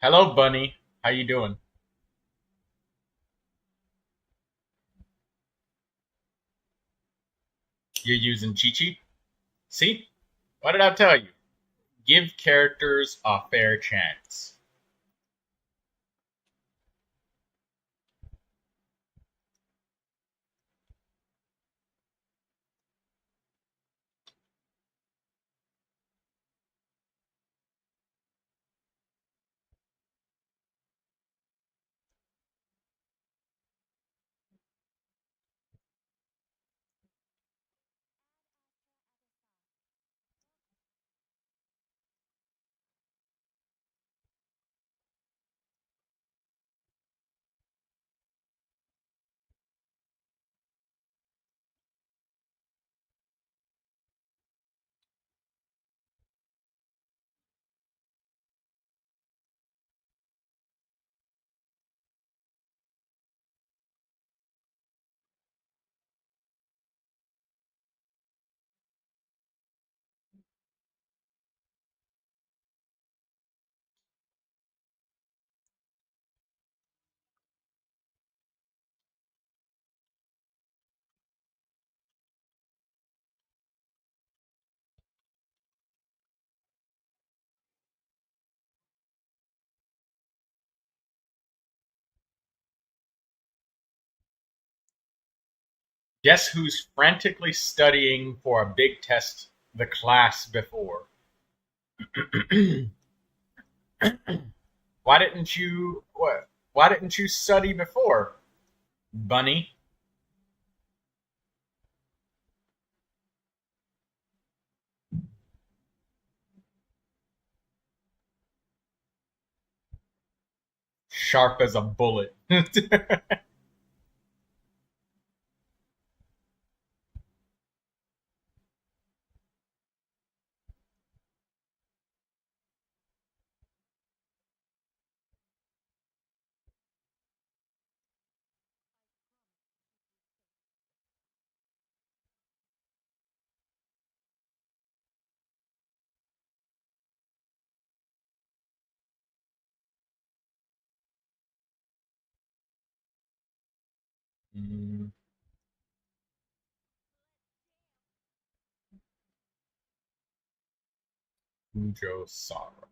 Hello, Bunny. How you doing? You're using Chi-Chi? See? What did I tell you? Give characters a fair chance. Guess who's frantically studying for a big test the class before? Why didn't you study before, Bunny? Sharp as a bullet. Mm, Mujo Sara.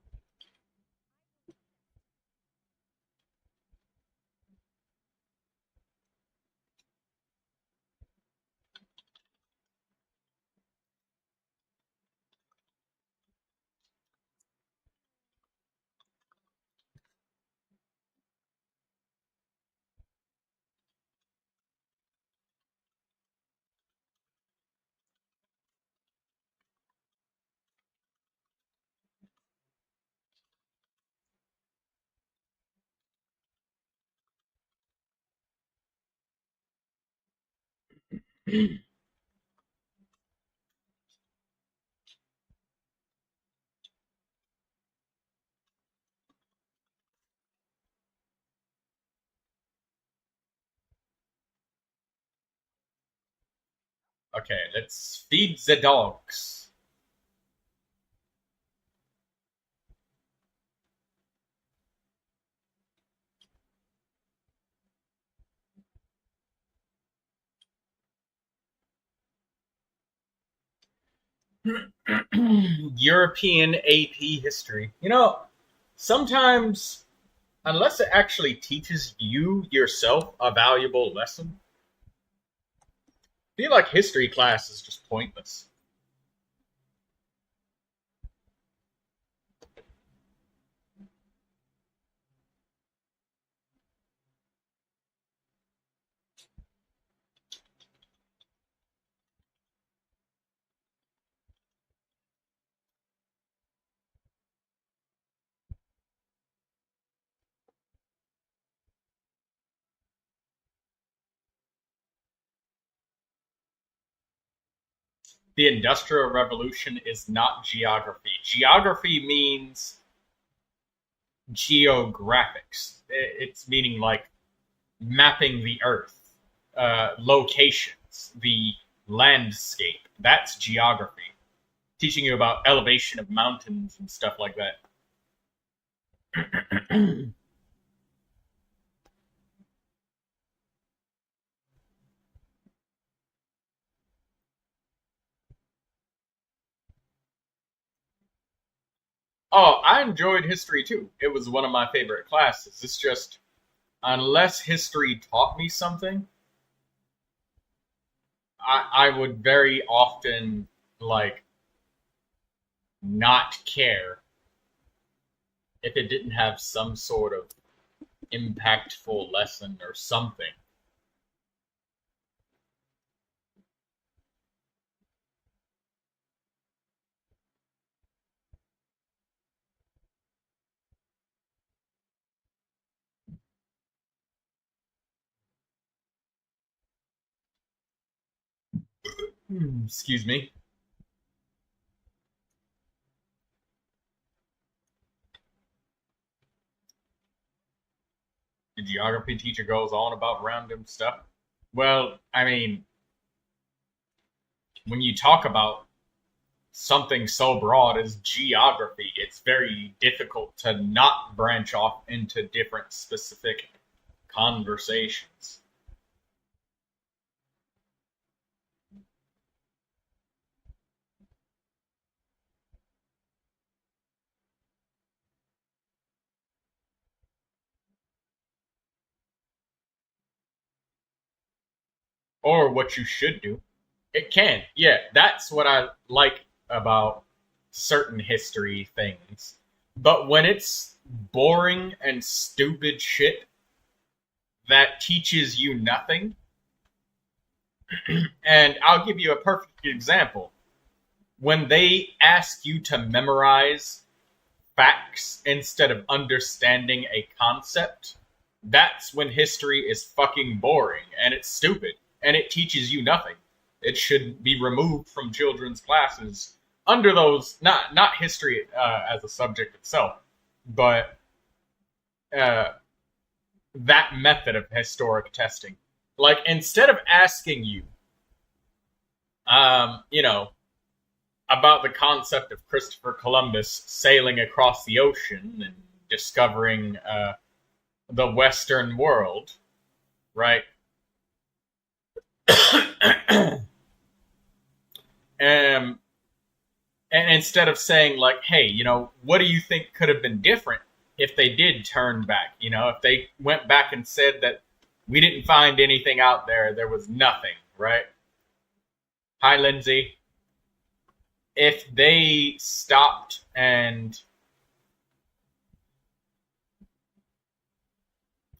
Okay, let's feed the dogs. European AP history. Sometimes, unless it actually teaches you yourself a valuable lesson, I feel like history class is just pointless. The Industrial Revolution is not geography. Geography means geographics. It's meaning like mapping the earth, locations, the landscape. That's geography. Teaching you about elevation of mountains and stuff like that. Oh, I enjoyed history too. It was one of my favorite classes. It's just, unless history taught me something, I would very often, like, not care if it didn't have some sort of impactful lesson or something. Excuse me. The geography teacher goes on about random stuff. Well, I mean, when you talk about something so broad as geography, it's very difficult to not branch off into different specific conversations. Or what you should do. It can. Yeah, that's what I like about certain history things. But when it's boring and stupid shit that teaches you nothing, and I'll give you a perfect example. When they ask you to memorize facts instead of understanding a concept, that's when history is fucking boring and it's stupid and it teaches you nothing. It should be removed from children's classes under those, not history as a subject itself, but uh, that method of historic testing. Like, instead of asking you, you know, about the concept of Christopher Columbus sailing across the ocean and discovering the Western world, right? um, and instead of saying, like, hey, what do you think could have been different if they did turn back? If they went back and said that we didn't find anything out there was nothing, right? Hi, Lindsay. If they stopped and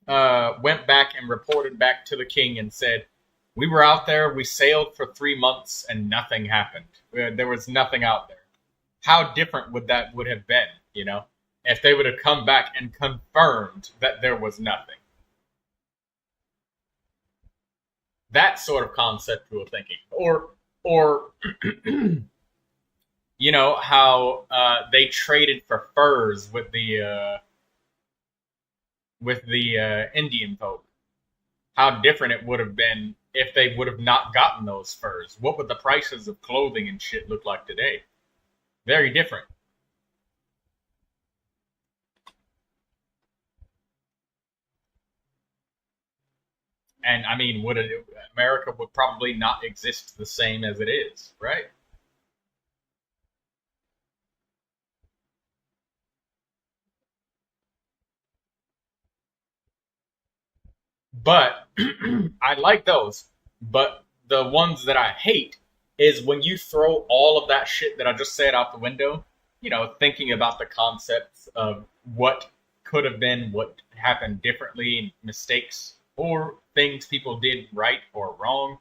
went back and reported back to the king and said, we were out there, we sailed for 3 months, and nothing happened. There was nothing out there. How different would have been, if they would have come back and confirmed that there was nothing? That sort of conceptual thinking. Or how they traded for furs with the Indian folk. How different it would have been if they would have not gotten those furs. What would the prices of clothing and shit look like today? Very different. And I mean, America would probably not exist the same as it is, right? But I like those. But the ones that I hate is when you throw all of that shit that I just said out the window, you know, thinking about the concepts of what could have been, what happened differently, mistakes, or things people did right or wrong,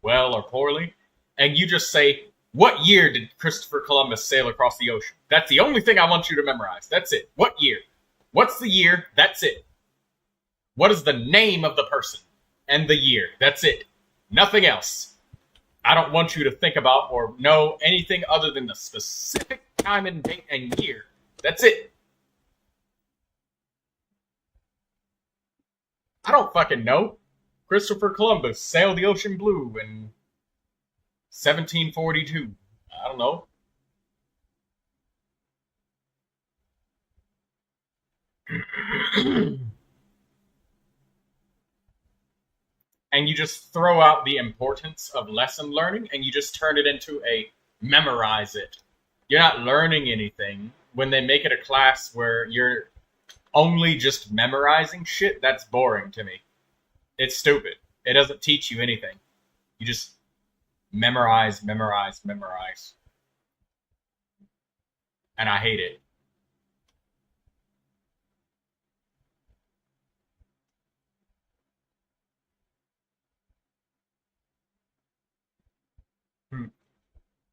well or poorly, and you just say, what year did Christopher Columbus sail across the ocean? That's the only thing I want you to memorize. That's it. What year? What's the year? That's it. What is the name of the person and the year? That's it. Nothing else. I don't want you to think about or know anything other than the specific time and date and year. That's it. I don't fucking know. Christopher Columbus sailed the ocean blue in 1742. I don't know. And you just throw out the importance of lesson learning and you just turn it into a memorize it. You're not learning anything. When they make it a class where you're only just memorizing shit, that's boring to me. It's stupid. It doesn't teach you anything. You just memorize. And I hate it.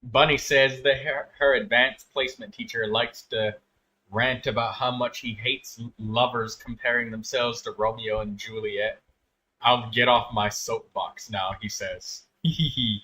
Bunny says that her advanced placement teacher likes to rant about how much he hates lovers comparing themselves to Romeo and Juliet. I'll get off my soapbox now, he says. Hee.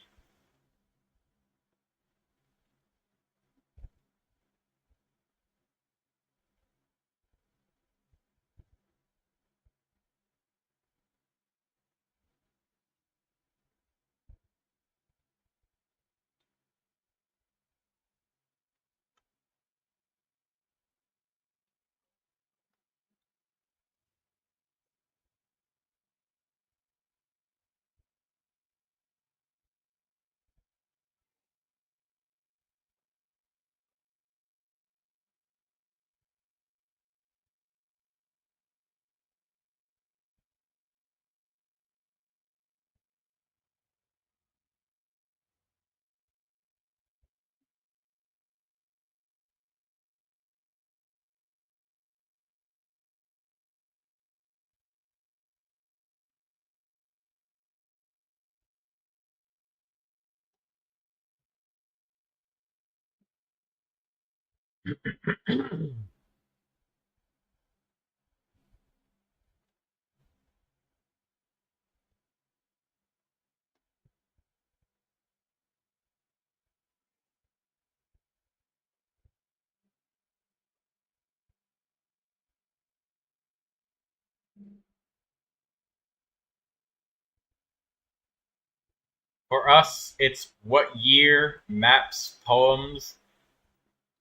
For us, it's what year, maps, poems,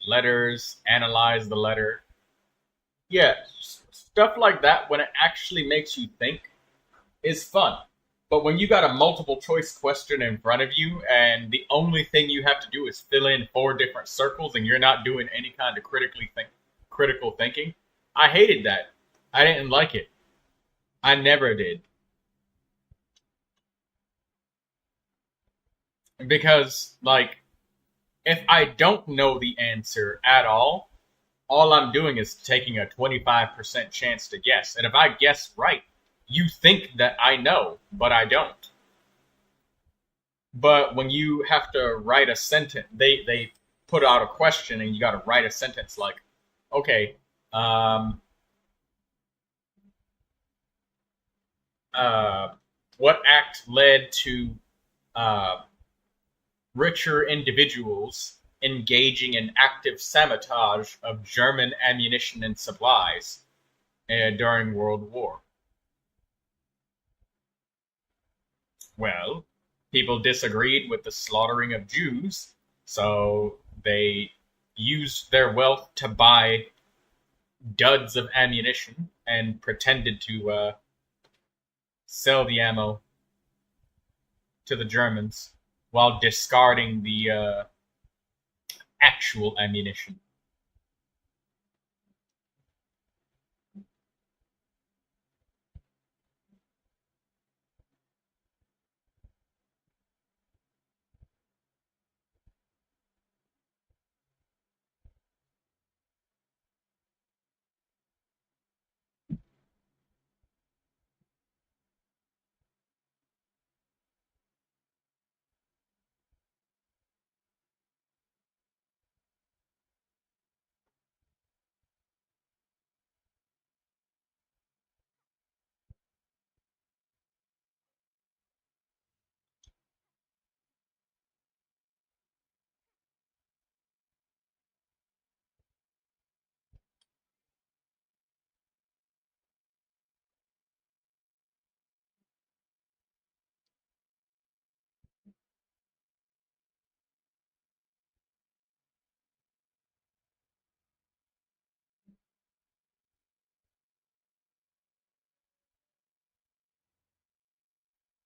letters, analyze the letter. Yeah, stuff like that when it actually makes you think is fun. But when you got a multiple choice question in front of you and the only thing you have to do is fill in 4 different circles and you're not doing any kind of critical thinking, I hated that. I didn't like it. I never did. Because like if I don't know the answer at all I'm doing is taking a 25% chance to guess. And if I guess right, you think that I know, but I don't. But when you have to write a sentence, they put out a question and you got to write a sentence like, okay, uh, what act led to uh, richer individuals engaging in active sabotage of German ammunition and supplies during World War? Well, people disagreed with the slaughtering of Jews, so they used their wealth to buy duds of ammunition and pretended to sell the ammo to the Germans while discarding the actual ammunition.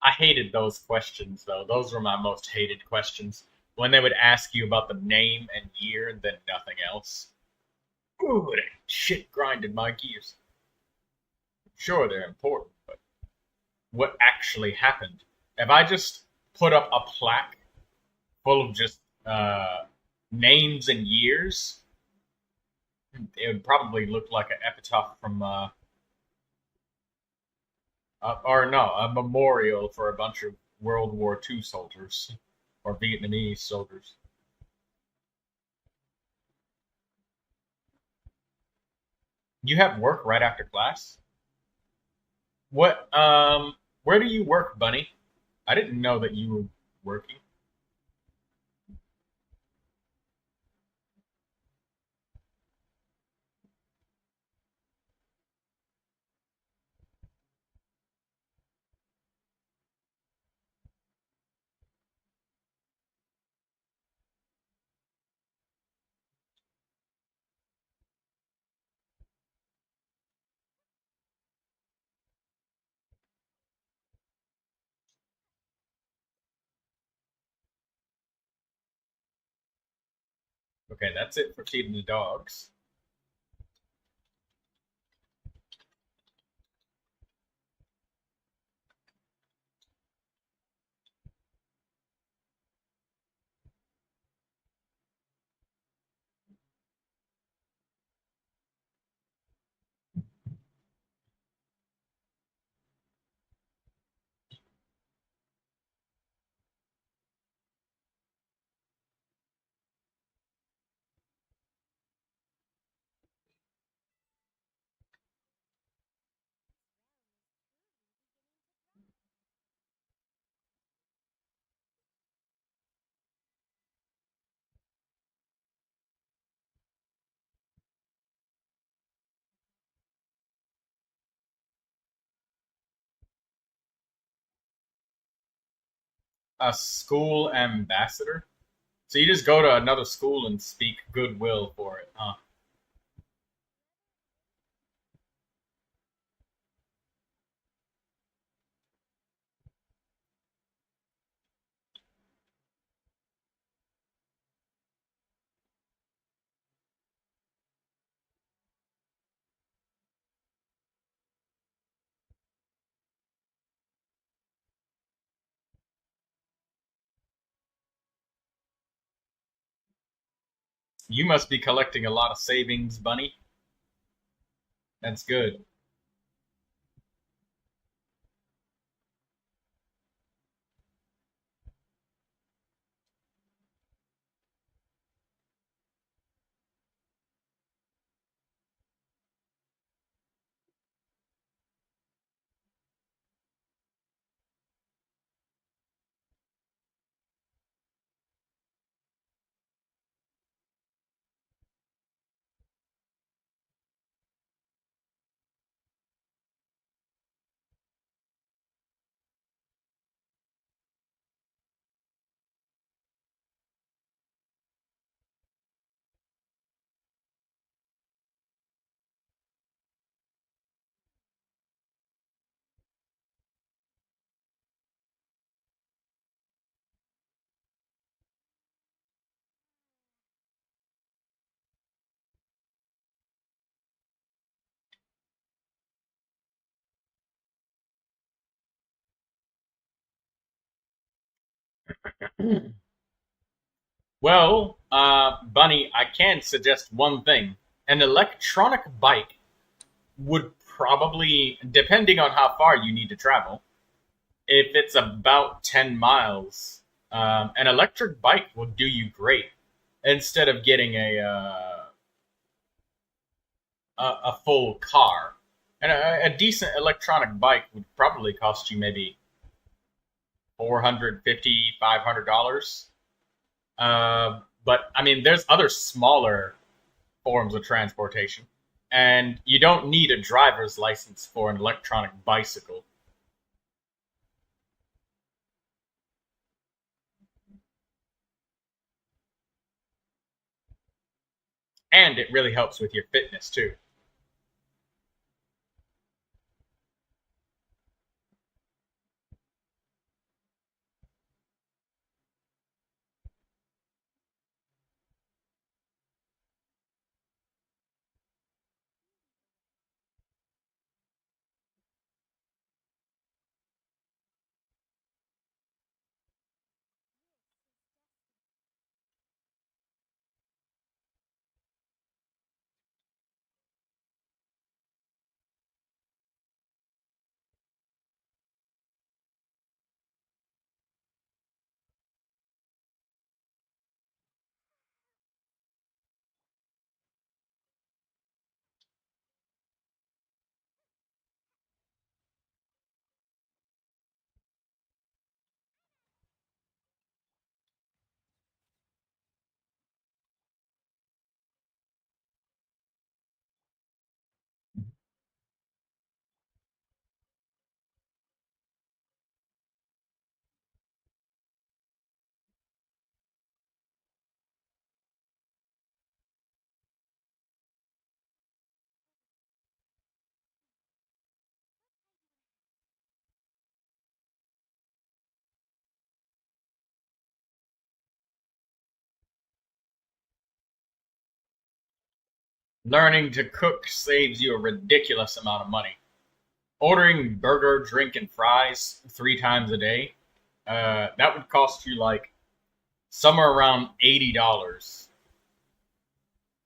I hated those questions though. Those were my most hated questions. When they would ask you about the name and year and then nothing else. Ooh, that shit grinded my gears. Sure, they're important, but what actually happened? If I just put up a plaque full of just names and years, it would probably look like an epitaph from, or no, a memorial for a bunch of World War II soldiers or Vietnamese soldiers. You have work right after class? What? Where do you work, Bunny? I didn't know that you were working. Okay, that's it for feeding the dogs. A school ambassador? So you just go to another school and speak goodwill for it, huh? You must be collecting a lot of savings, Bunny. That's good. Well, Bunny, I can suggest one thing. An electronic bike would probably, depending on how far you need to travel, if it's about 10 miles, an electric bike will do you great instead of getting a full car. And a decent electronic bike would probably cost you maybe $450, $500. But I mean, there's other smaller forms of transportation, and you don't need a driver's license for an electronic bicycle. And it really helps with your fitness too. Learning to cook saves you a ridiculous amount of money. Ordering burger, drink, and fries 3 times a day, that would cost you like somewhere around $80,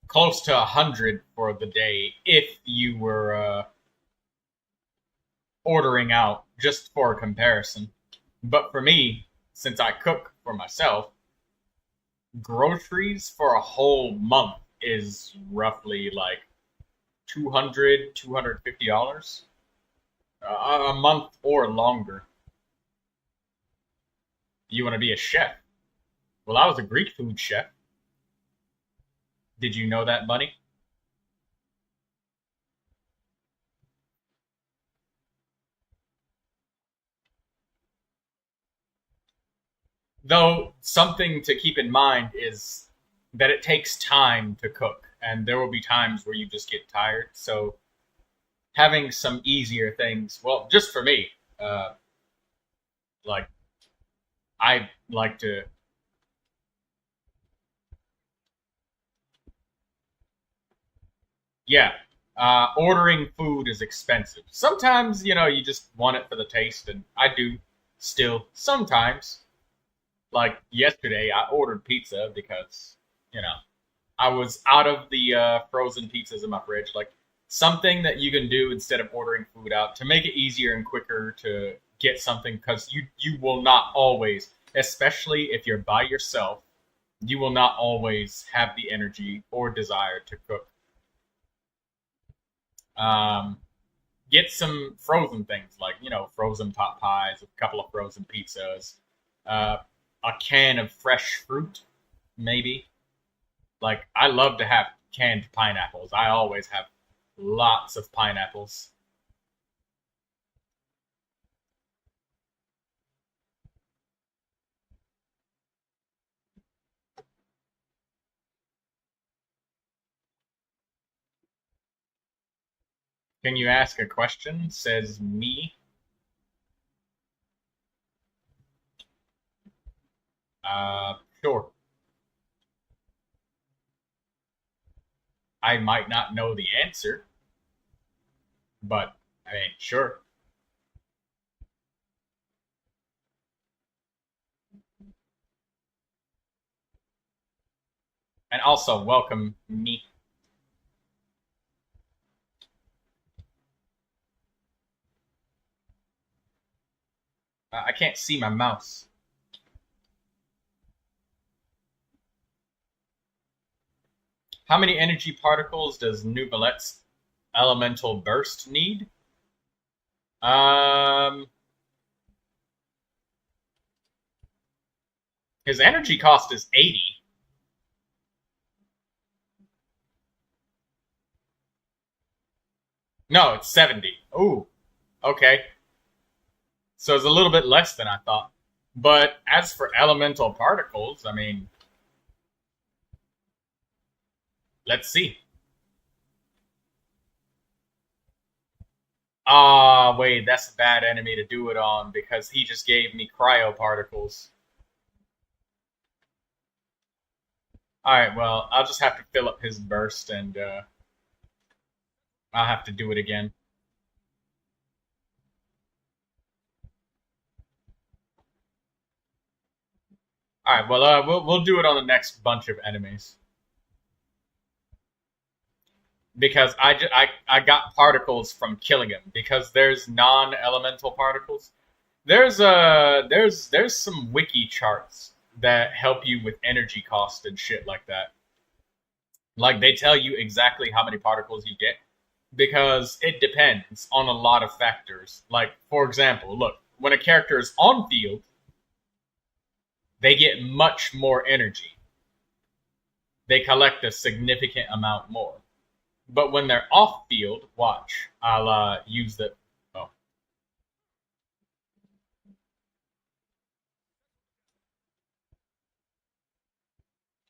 close to $100 for the day if you were ordering out, just for a comparison. But for me, since I cook for myself, groceries for a whole month is roughly like $250 a month or longer. You want to be a chef? Well, I was a Greek food chef. Did you know that, buddy? Though, something to keep in mind is that it takes time to cook, and there will be times where you just get tired. So, having some easier things, well, just for me, like, I like to. Yeah, ordering food is expensive. Sometimes, you just want it for the taste, and I do still sometimes. Like yesterday, I ordered pizza because, you know, I was out of the frozen pizzas in my fridge. Like something that you can do instead of ordering food out to make it easier and quicker to get something, because you will not always, especially if you're by yourself, you will not always have the energy or desire to cook. Um, get some frozen things like, frozen pot pies, a couple of frozen pizzas, uh, a can of fresh fruit, maybe. Like, I love to have canned pineapples. I always have lots of pineapples. Can you ask a question? Says me. Sure. I might not know the answer, but I mean, sure. And also, welcome me. I can't see my mouse. How many energy particles does Neuvilette's elemental burst need? Um, his energy cost is 80. No, it's 70. Ooh, okay. So it's a little bit less than I thought. But as for elemental particles, I mean, let's see. Ah, wait, that's a bad enemy to do it on because he just gave me cryo particles. Alright, well, I'll just have to fill up his burst and I'll have to do it again. Alright, well, we'll do it on the next bunch of enemies. Because I got particles from killing him, because there's non-elemental particles. There's some wiki charts that help you with energy cost and shit like that. Like they tell you exactly how many particles you get because it depends on a lot of factors. Like for example, look, when a character is on field, they get much more energy. They collect a significant amount more. But when they're off field, watch. I'll use the. Oh.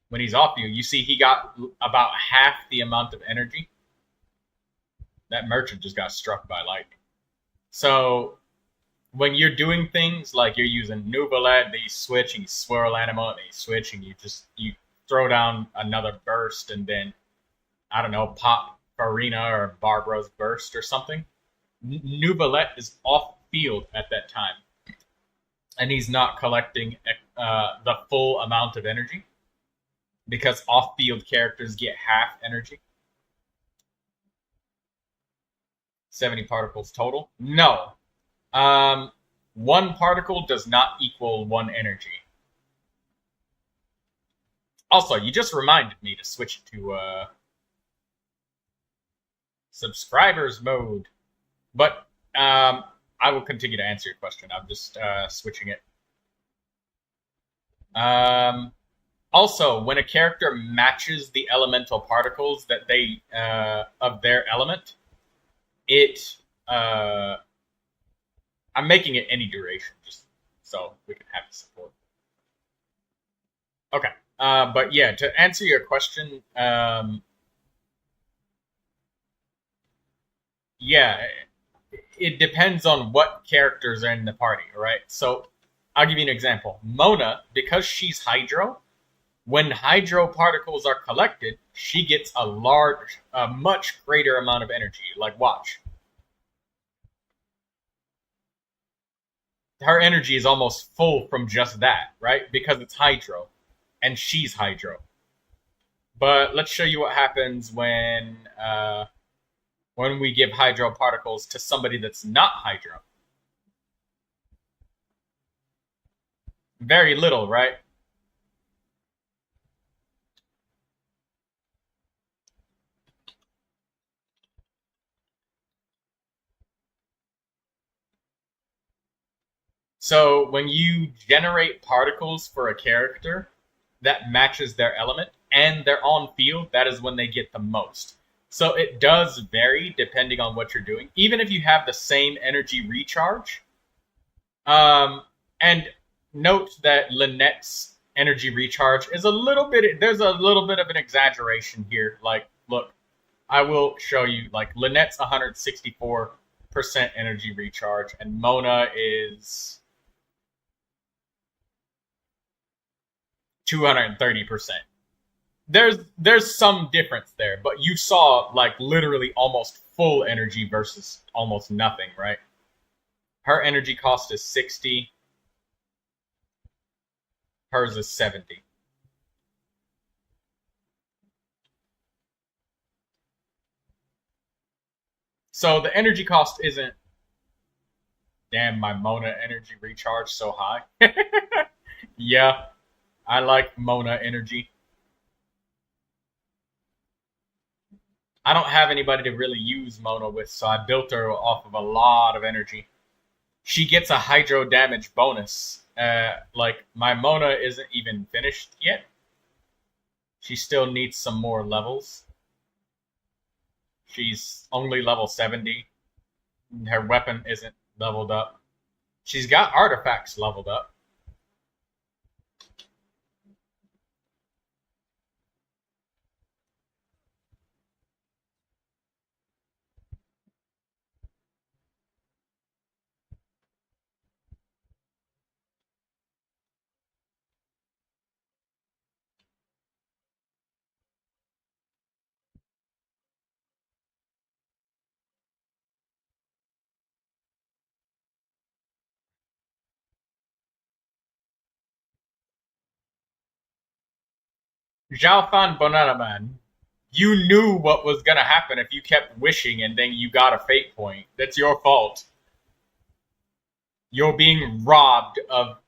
When he's off field, you see he got about half the amount of energy. That merchant just got struck by lightning. So when you're doing things like you're using Neuvilette, that you switch and you swirl animal, and you switch and you throw down another burst, and then I don't know, pop Furina or Barbara's Burst or something, Neuvilette is off field at that time, and he's not collecting the full amount of energy because off-field characters get half energy. 70 particles total? No. One particle does not equal one energy. Also, you just reminded me to switch it to subscribers mode. But I will continue to answer your question. I'm just switching it. Also, when a character matches the elemental particles that they of their element, it I'm making it any duration just so we can have the support. Okay. But yeah, to answer your question, yeah, it depends on what characters are in the party, right? So I'll give you an example. Mona, because she's Hydro, when Hydro particles are collected, she gets a much greater amount of energy. Like, watch. Her energy is almost full from just that, right? Because it's Hydro, and she's Hydro. But let's show you what happens when we give Hydro particles to somebody that's not Hydro. Very little, right? So when you generate particles for a character that matches their element and they're on field, that is when they get the most. So it does vary depending on what you're doing, even if you have the same energy recharge. And note that Lynette's energy recharge is there's a little bit of an exaggeration here. Like, look, I will show you, like, Lynette's 164% energy recharge, and Mona is 230%. There's some difference there, but you saw, like, literally almost full energy versus almost nothing, right? Her energy cost is 60. Hers is 70. So the energy cost isn't... Damn, my Mona energy recharge so high. Yeah, I like Mona energy. I don't have anybody to really use Mona with, so I built her off of a lot of energy. She gets a Hydro damage bonus. Like, my Mona isn't even finished yet. She still needs some more levels. She's only level 70. Her weapon isn't leveled up. She's got artifacts leveled up. Zhaofan Bonanaman, you knew what was going to happen if you kept wishing and then you got a fate point. That's your fault. You're being robbed of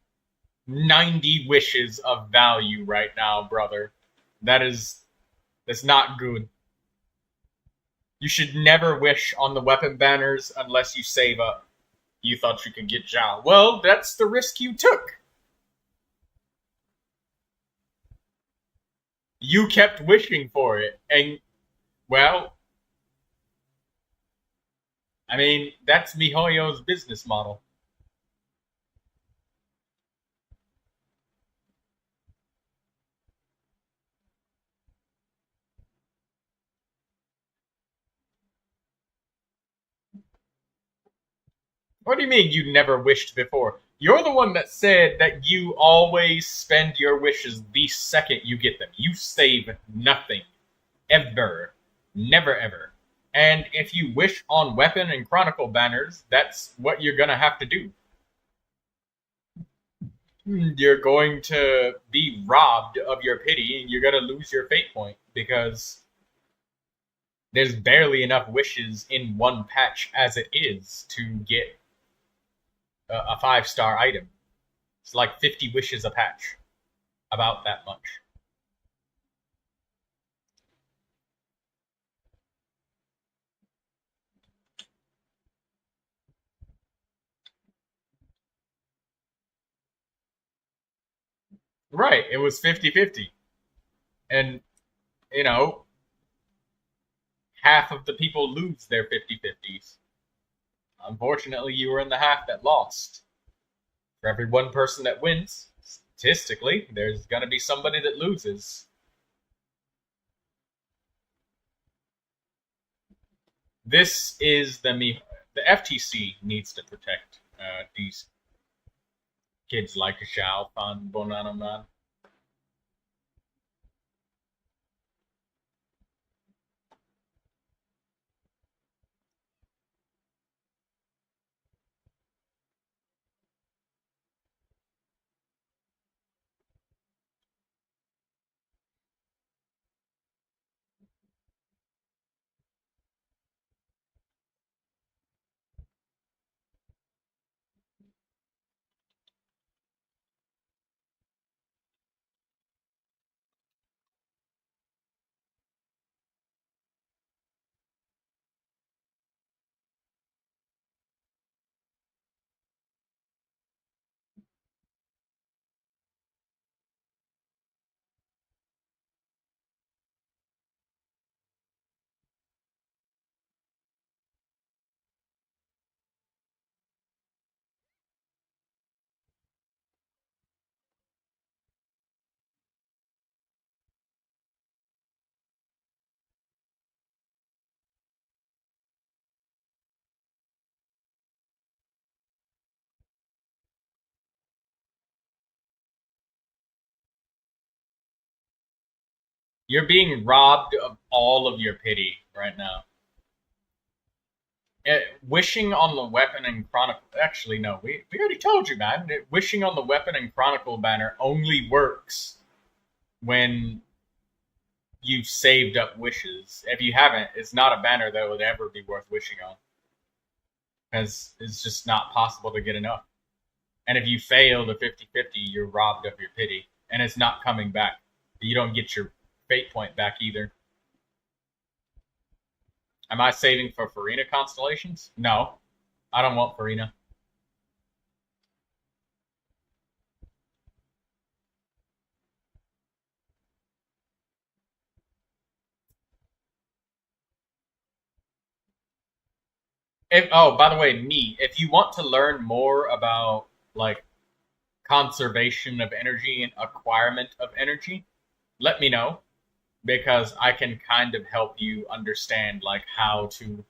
90 wishes of value right now, brother. That's not good. You should never wish on the weapon banners unless you save up. You thought you could get Zhao. Well, that's the risk you took. You kept wishing for it, and, well, I mean, that's MiHoYo's business model. What do you mean you never wished before? You're the one that said that you always spend your wishes the second you get them. You save nothing. Ever. Never ever. And if you wish on weapon and chronicle banners, that's what you're gonna have to do. You're going to be robbed of your pity, and you're gonna lose your fate point because there's barely enough wishes in one patch as it is to get a 5-star item. It's like 50 wishes a patch. About that much. Right, it was 50-50. And, you know, half of the people lose their 50-50s. Unfortunately, you were in the half that lost. For every one person that wins, statistically, there's going to be somebody that loses. This is the FTC needs to protect these kids like Xiao Fan Bonanoman. You're being robbed of all of your pity right now. Wishing on the weapon and chronicle. Actually, no, we already told you, man. Wishing on the weapon and chronicle banner only works when you've saved up wishes. If you haven't, it's not a banner that would ever be worth wishing on, because it's just not possible to get enough. And if you fail the 50-50, you're robbed of your pity, and it's not coming back. You don't get your fate point back either. Am I saving for Furina constellations? No, I don't want Furina. By the way, if you want to learn more about like conservation of energy and acquirement of energy, let me know, because I can kind of help you understand like how to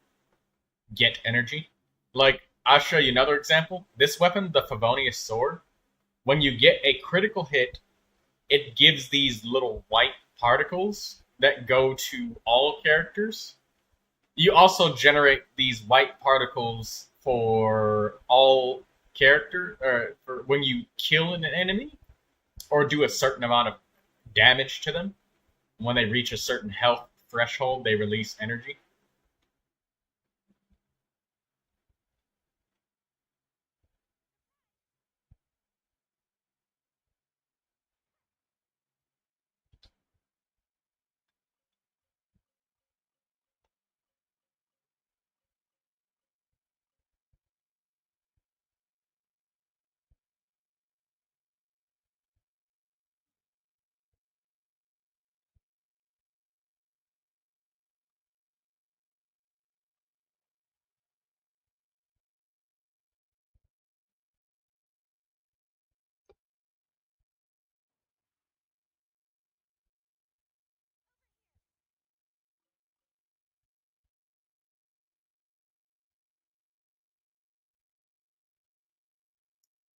get energy. Like, I'll show you another example. This weapon, the Favonius Sword, when you get a critical hit, it gives these little white particles that go to all characters. You also generate these white particles for all character, or for when you kill an enemy or do a certain amount of damage to them. When they reach a certain health threshold, they release energy.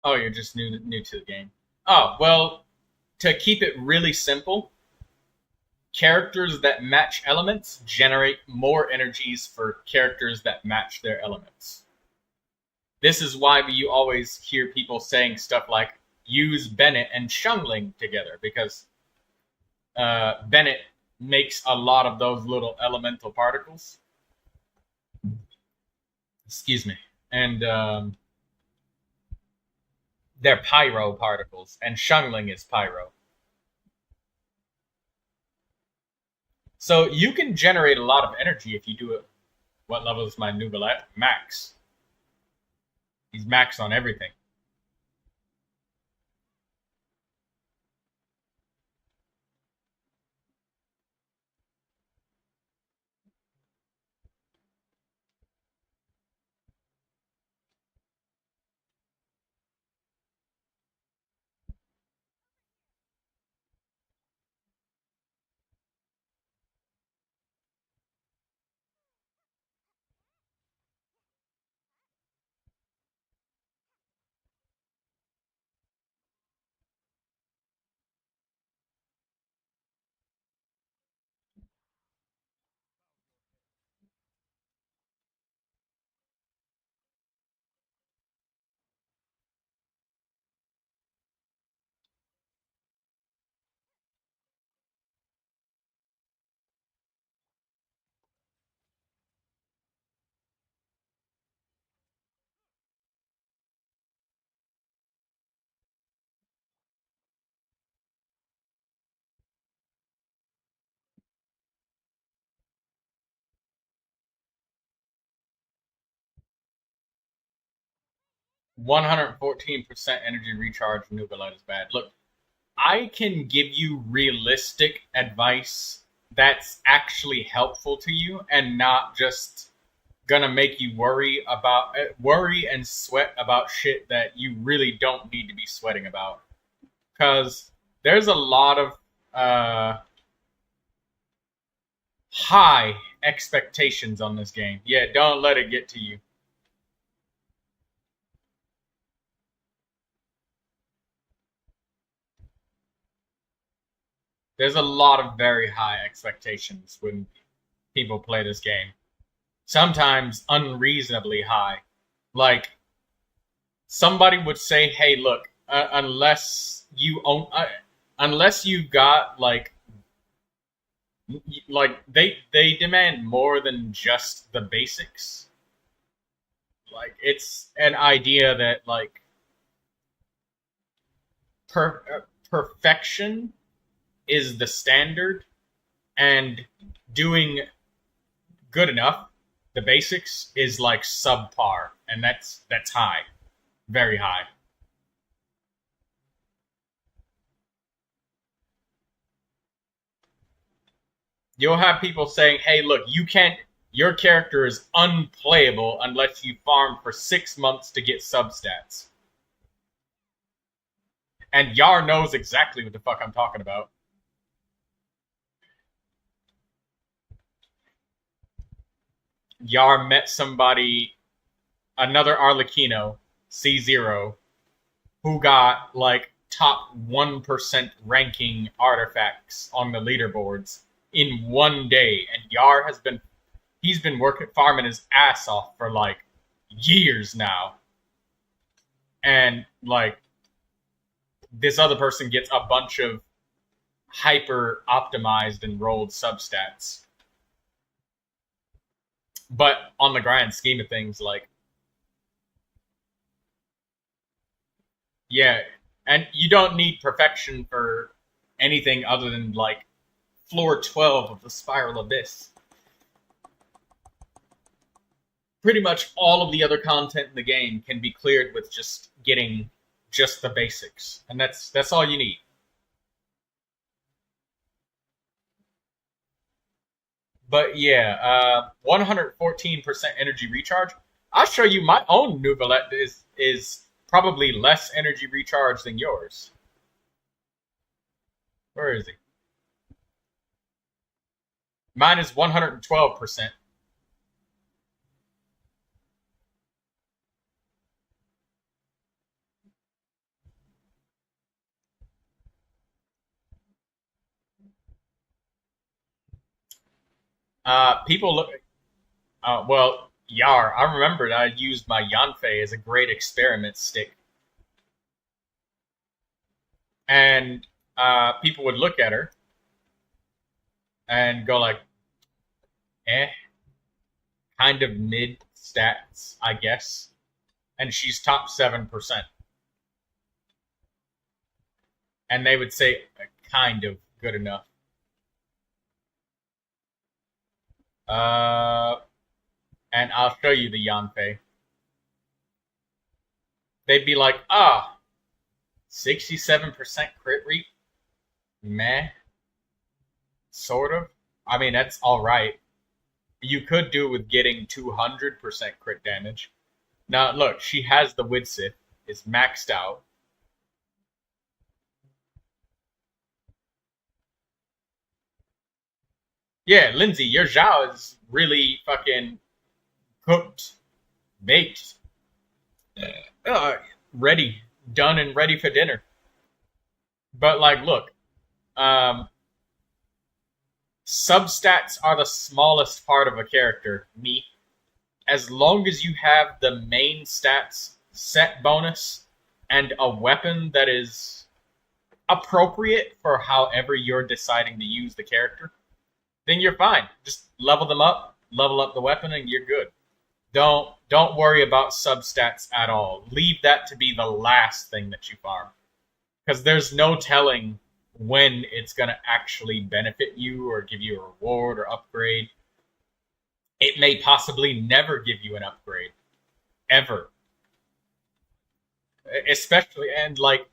Oh, you're just new to the game. Oh, well, to keep it really simple, characters that match elements generate more energies for characters that match their elements. This is why you always hear people saying stuff like, use Bennett and Xiangling together, because Bennett makes a lot of those little elemental particles. Excuse me. And they're pyro particles, and Xiangling is pyro. So you can generate a lot of energy if you do it. What level is my Neuvilette? Max. He's max on everything. %114% energy recharge Neuvilette is bad. Look, I can give you realistic advice that's actually helpful to you and not just gonna make you worry and sweat about shit that you really don't need to be sweating about. Because there's a lot of high expectations on this game. Yeah, don't let it get to you. There's a lot of very high expectations when people play this game. Sometimes unreasonably high. Like, somebody would say, hey, look, unless you got, like they demand more than just the basics. Like, it's an idea that, like, perfection is the standard, and doing good enough, the basics, is like subpar, and that's high, very high. You'll have people saying, hey, look, your character is unplayable unless you farm for 6 months to get substats. And Yar knows exactly what the fuck I'm talking about. Yar met somebody, another Arlecchino, C0, who got, like, top 1% ranking artifacts on the leaderboards in one day. And Yar he's been farming his ass off for, like, years now. And, like, this other person gets a bunch of hyper optimized and rolled substats. But on the grand scheme of things, like, yeah, and you don't need perfection for anything other than, like, floor 12 of the Spiral Abyss. Pretty much all of the other content in the game can be cleared with just getting just the basics, and that's all you need. But yeah, 114% energy recharge. I'll show you my own Neuvilette is probably less energy recharge than yours. Where is he? Mine is 112%. People look. Well, Yar, I remembered I used my Yanfei as a great experiment stick. And people would look at her and go like, eh, kind of mid stats, I guess. And she's top 7%. And they would say, kind of good enough. And I'll show you the Yanfei. They'd be like, 67% crit rate? Meh. Sort of. I mean, that's alright. You could do with getting 200% crit damage. Now, look, she has the Widsith. It's maxed out. Yeah, Lindsay, your Zhao is really fucking cooked, baked, ready, done and ready for dinner. But, like, look, substats are the smallest part of a character, me. As long as you have the main stats set bonus and a weapon that is appropriate for however you're deciding to use the character, then you're fine. Just level them up, level up the weapon, and you're good. Don't worry about substats at all. Leave that to be the last thing that you farm. Because there's no telling when it's going to actually benefit you or give you a reward or upgrade. It may possibly never give you an upgrade. Ever. Especially, and like,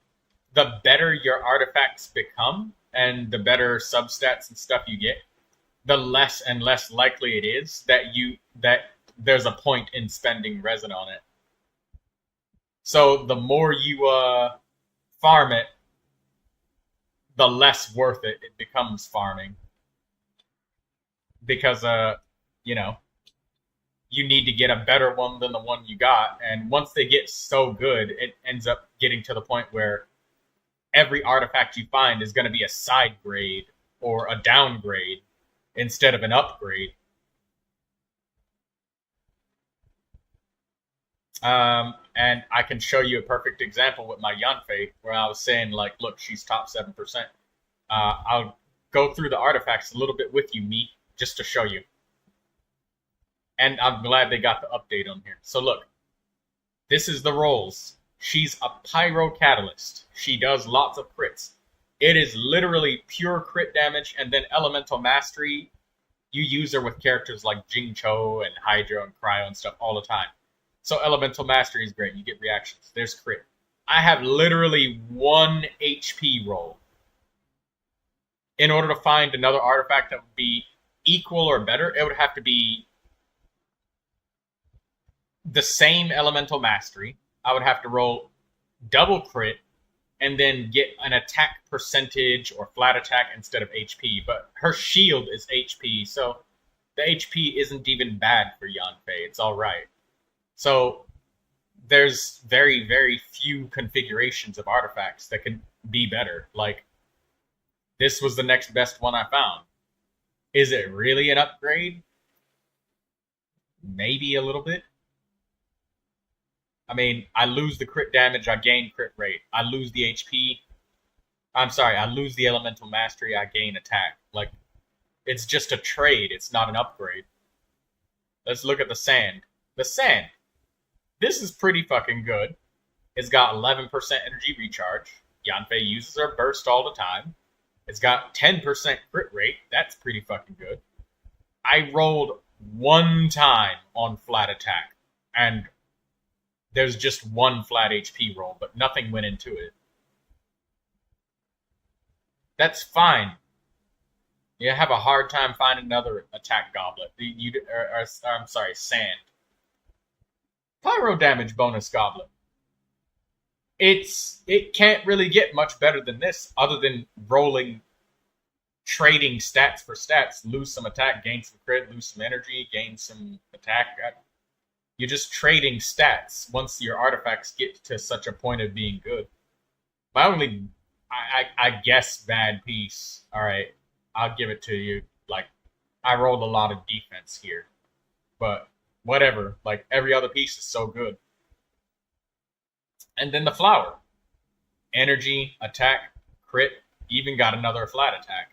the better your artifacts become, and the better substats and stuff you get, the less and less likely it is that there's a point in spending resin on it. So the more you farm it, the less worth it becomes farming. Because you know, you need to get a better one than the one you got, and once they get so good, it ends up getting to the point where every artifact you find is going to be a side grade or a downgrade instead of an upgrade. And I can show you a perfect example with my Yanfei, where I was saying, like, look, she's top 7%. I'll go through the artifacts a little bit with you, me, just to show you. And I'm glad they got the update on here. So look, this is the rolls. She's a Pyro Catalyst. She does lots of crits. It is literally pure crit damage, and then Elemental Mastery. You use her with characters like Jing Cho and Hydra and Cryo and stuff all the time. So Elemental Mastery is great. You get reactions. There's crit. I have literally 1 HP roll. In order to find another artifact that would be equal or better, it would have to be the same Elemental Mastery. I would have to roll double crit and then get an attack percentage or flat attack instead of HP. But her shield is HP, so the HP isn't even bad for Yanfei. It's alright. So there's very, very few configurations of artifacts that can be better. Like, this was the next best one I found. Is it really an upgrade? Maybe a little bit. I mean, I lose the crit damage, I gain crit rate. I lose the HP. I'm sorry, I lose the Elemental Mastery, I gain attack. Like, it's just a trade, it's not an upgrade. Let's look at the Sand. The Sand. This is pretty fucking good. It's got 11% energy recharge. Yanfei uses her burst all the time. It's got 10% crit rate. That's pretty fucking good. I rolled 1 time on flat attack, and there's just 1 flat HP roll, but nothing went into it. That's fine. You have a hard time finding another attack goblet. I'm sorry, Sand. Pyro damage bonus goblet. It can't really get much better than this, other than trading stats for stats. Lose some attack, gain some crit, lose some energy, gain some attack. You're just trading stats once your artifacts get to such a point of being good. My only, I guess, bad piece, alright, I'll give it to you, like, I rolled a lot of defense here, but whatever. Like every other piece is so good. And then the flower, energy, attack, crit, even got another flat attack.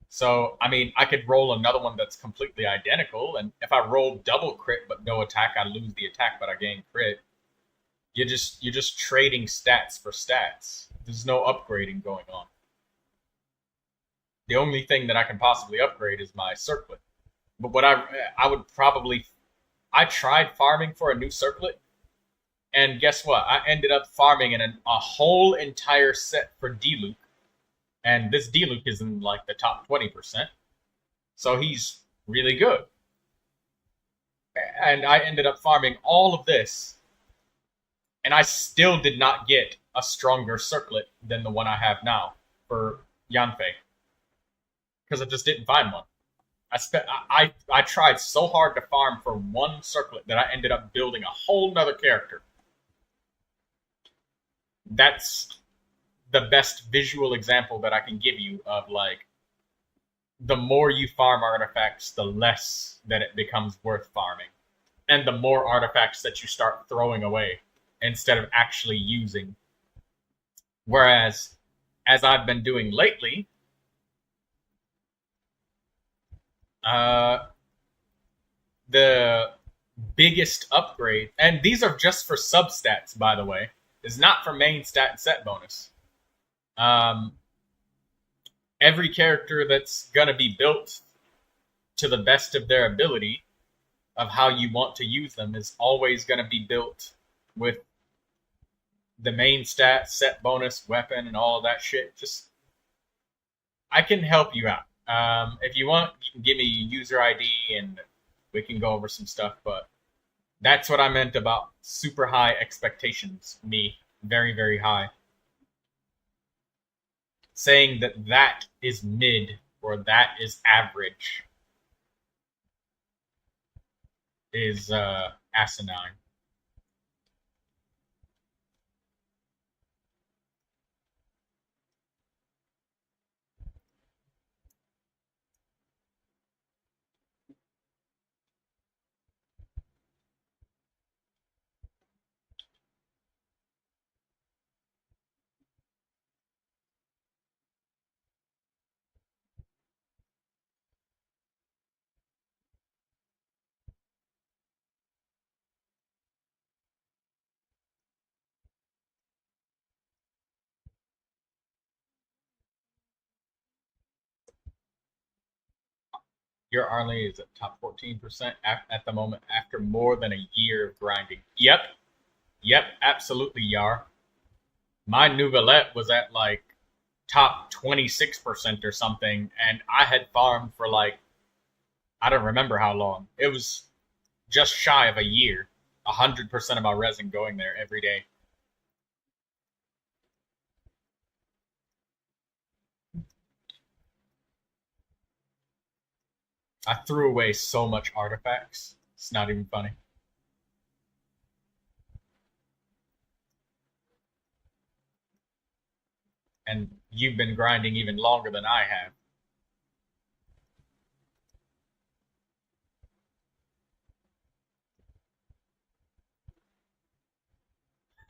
So I mean, I could roll another one that's completely identical, and if I roll double crit but no attack, I lose the attack but I gain crit. You're just trading stats for stats. There's no upgrading going on. The only thing that I can possibly upgrade is my circlet. But what I would probably, I tried farming for a new circlet, and guess what? I ended up farming in a whole entire set for D-Luke, and this D-Luke is in like the top 20%, so he's really good. And I ended up farming all of this, and I still did not get a stronger circlet than the one I have now for Yanfei, because I just didn't find one. I tried so hard to farm for one circlet that I ended up building a whole nother character. That's the best visual example that I can give you of like the more you farm artifacts, the less that it becomes worth farming, and the more artifacts that you start throwing away instead of actually using. Whereas, as I've been doing lately, the biggest upgrade, and these are just for substats, by the way, is not for main stat and set bonus. Every character that's going to be built to the best of their ability of how you want to use them is always going to be built with the main stat, set bonus, weapon, and all of that shit. Just, I can help you out. If you want, you can give me a user ID and we can go over some stuff, but that's what I meant about super high expectations. Me, very, very high. Saying that that is mid or that is average is asinine. Your Arlie is at top 14% at the moment after more than a year of grinding. Yep, absolutely, Yar. My Neuvilette was at like top 26% or something, and I had farmed for like, I don't remember how long. It was just shy of a year. 100% of my resin going there every day. I threw away so much artifacts. It's not even funny. And you've been grinding even longer than I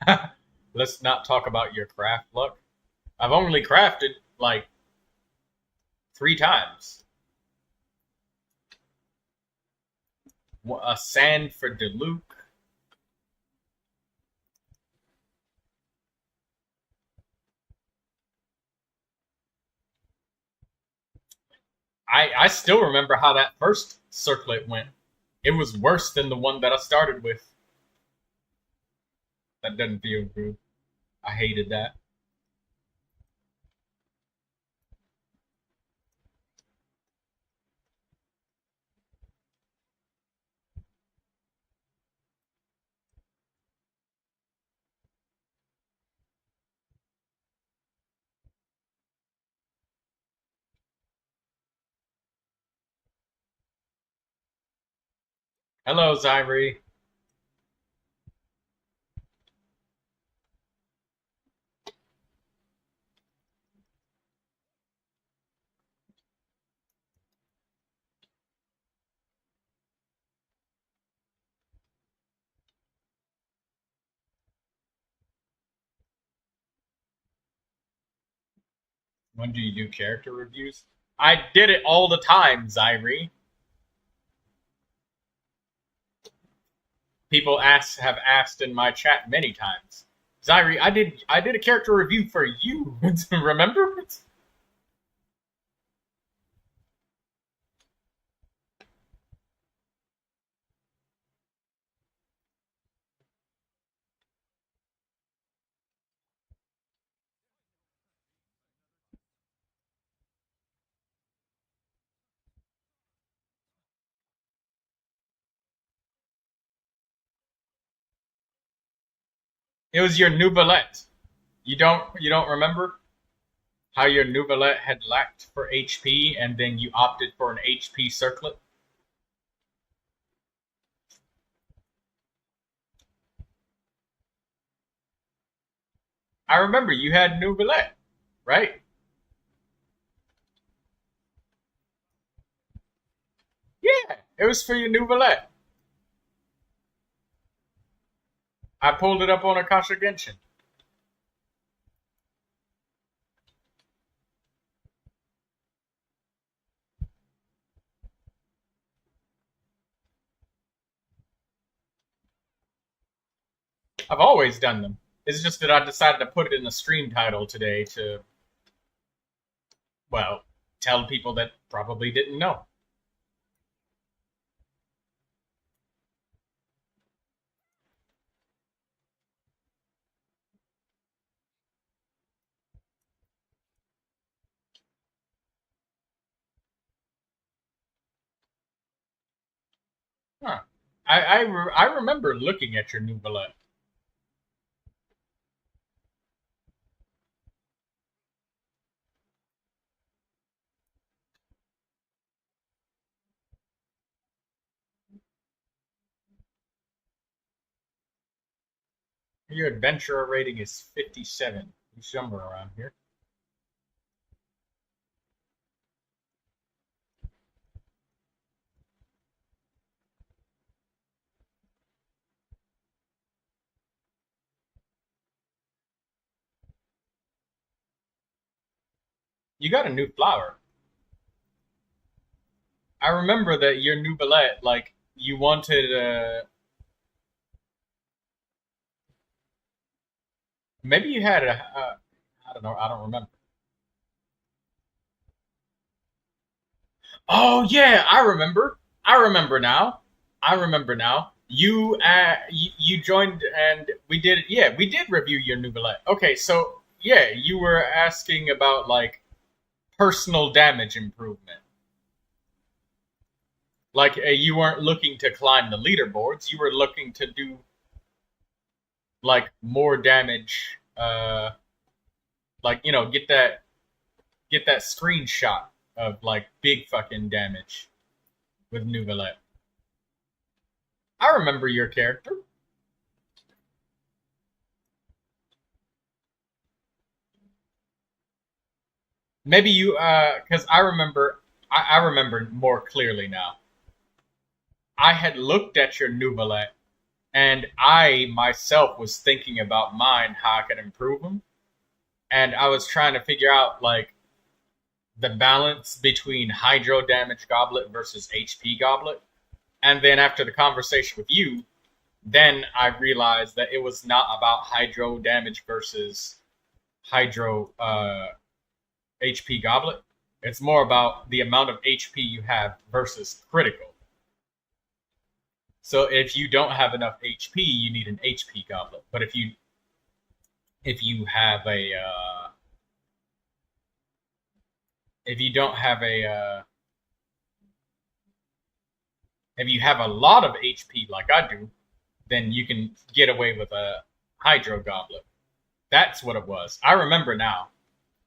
have. Let's not talk about your craft luck. I've only crafted like 3 times. A sand for Deluc. I still remember how that first circlet went. It was worse than the one that I started with. That doesn't feel good. I hated that. Hello, Zyrie. When do you do character reviews? I did it all the time, Zyrie. People have asked in my chat many times. Zyrie, I did a character review for you. Remember? It was your Neuvilette. You don't remember how your Neuvilette had lacked for HP and then you opted for an HP circlet? I remember you had Neuvilette, right? Yeah, it was for your Neuvilette. I pulled it up on Akasha Genshin. I've always done them. It's just that I decided to put it in the stream title today to, well, tell people that probably didn't know. Huh. I remember looking at your Neuvilette. Your adventurer rating is 57. Somewhere around here. You got a new flower. I remember that your Neuvilette, like, you wanted maybe you had I don't know, I don't remember. Oh yeah, I remember. I remember now. I remember now. You joined and we did, yeah, we did review your Neuvilette. Okay, so yeah, you were asking about like personal damage improvement. Like you weren't looking to climb the leaderboards, you were looking to do like more damage, like, you know, get that screenshot of like big fucking damage with Neuvilette. I remember your character. Maybe you, because I remember more clearly now. I had looked at your Neuvilette, and I myself was thinking about mine, how I could improve them, and I was trying to figure out like the balance between Hydro Damage Goblet versus HP Goblet. And then after the conversation with you, then I realized that it was not about Hydro Damage versus Hydro HP Goblet. It's more about the amount of HP you have versus critical. So if you don't have enough HP, you need an HP Goblet. But if you have a if you don't have a if you have a lot of HP like I do, then you can get away with a Hydro Goblet. That's what it was. I remember now.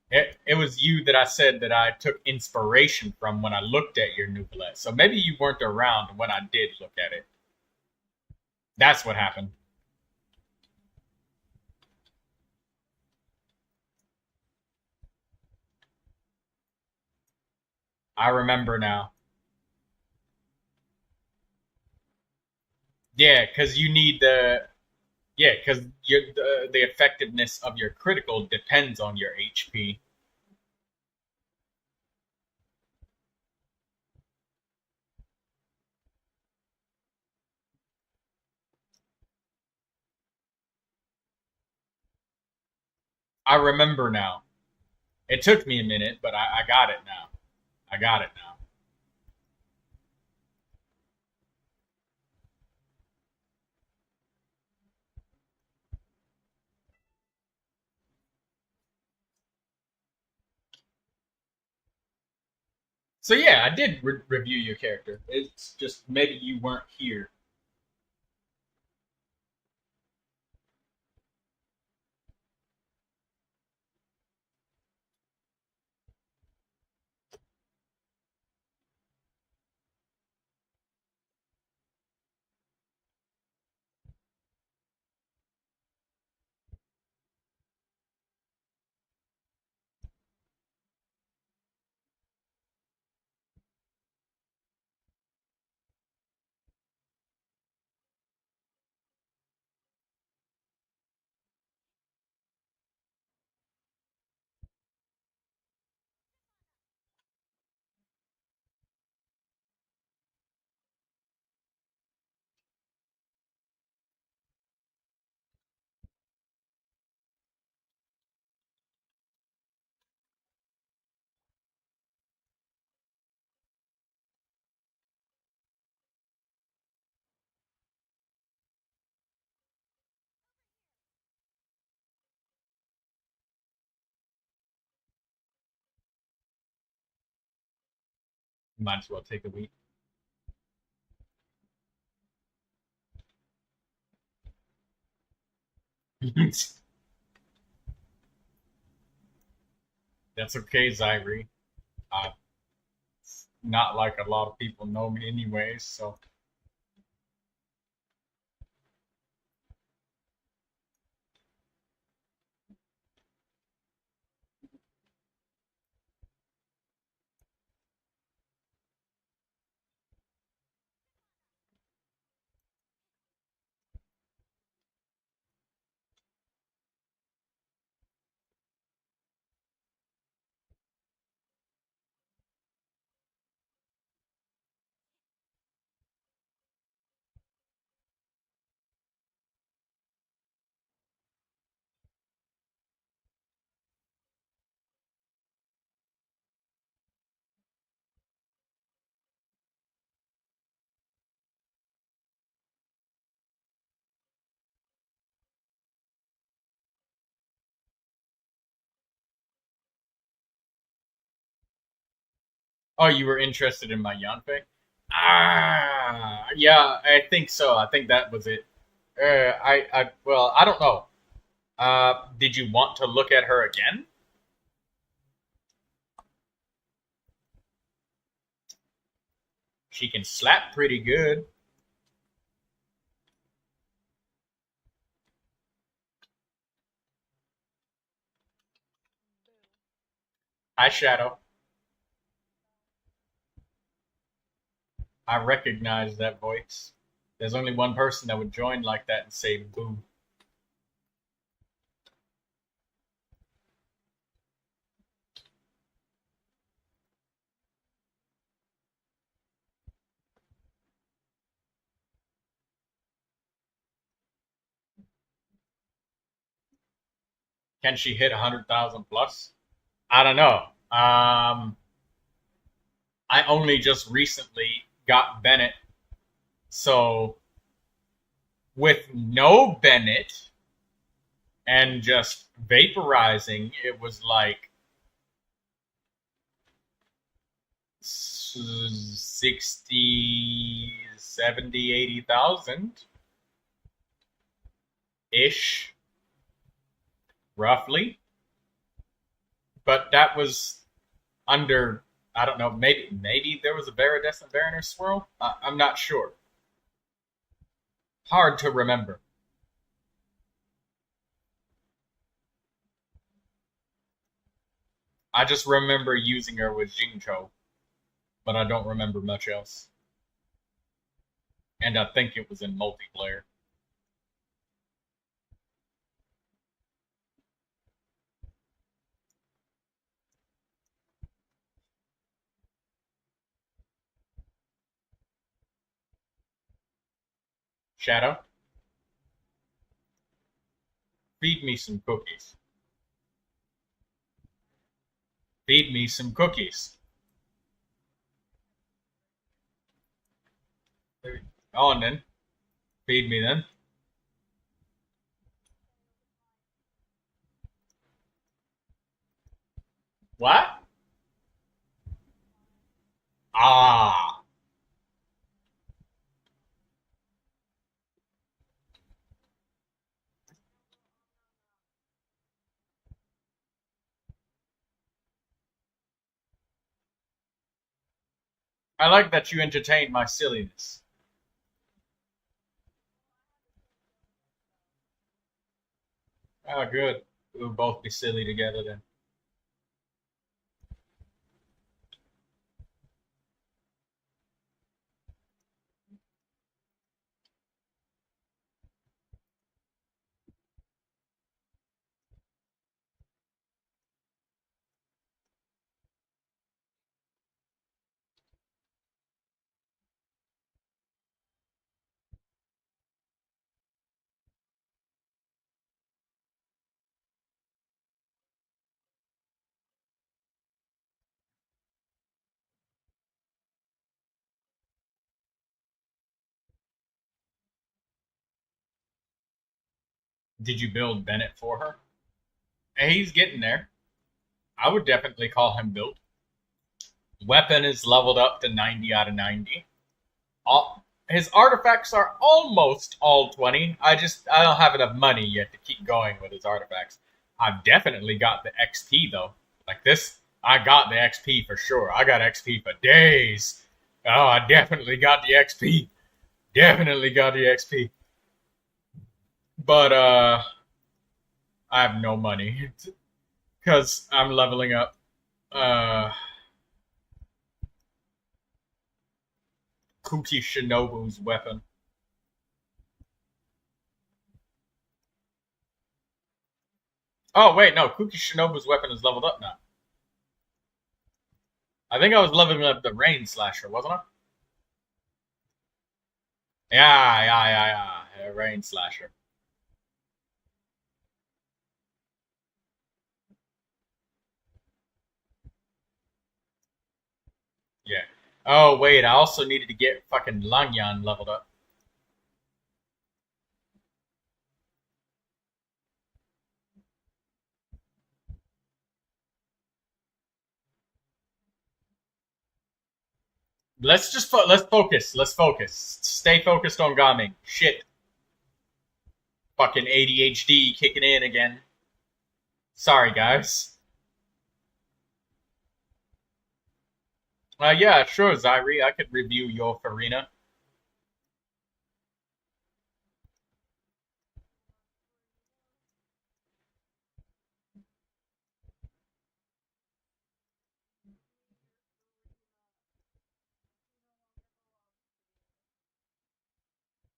It was you that I said that I took inspiration from when I looked at your Neuvilette. So maybe you weren't around when I did look at it. That's what happened. I remember now. Yeah, because you need the because the effectiveness of your critical depends on your HP. I remember now. It took me a minute, but I got it now. I got it now. So yeah, I did review your character. It's just maybe you weren't here. Might as well take a week. That's okay, Zyrie. Not like a lot of people know me anyways, so oh, you were interested in my Yanfei? Ah, yeah, I think so. I think that was it. Well, I don't know. Did you want to look at her again? She can slap pretty good. Hi, Shadow. I recognize that voice. There's only one person that would join like that and say boo. Can she hit 100,000 plus? I don't know. I only just recently got Bennett, so with no Bennett and just vaporizing, it was like 60, 70, 80,000 ish, roughly. But that was under, I don't know, maybe there was a Veridescent Barrener swirl. I'm not sure. Hard to remember. I just remember using her with Jincho, but I don't remember much else. And I think it was in multiplayer. Shadow, feed me some cookies. Feed me some cookies. On then. Feed me then. What? Ah. I like that you entertained my silliness. Oh, good. We'll both be silly together then. Did you build Bennett for her? Hey, he's getting there. I would definitely call him built. Weapon is leveled up to 90 out of 90. His artifacts are almost all 20. I don't have enough money yet to keep going with his artifacts. I've definitely got the XP though. Like this, I got the XP for sure. I got XP for days. Oh, I definitely got the XP. Definitely got the XP. But I have no money because I'm leveling up. Kuki Shinobu's weapon. Oh wait, no, Kuki Shinobu's weapon is leveled up now. I think I was leveling up the Rain Slasher, wasn't I? Yeah. Rain Slasher. Yeah. Oh wait, I also needed to get fucking Langyan leveled up. Let's focus. Let's focus. Stay focused on Gaming. Shit. Fucking ADHD kicking in again. Sorry, guys. Yeah, sure, Zyri. I could review your Furina.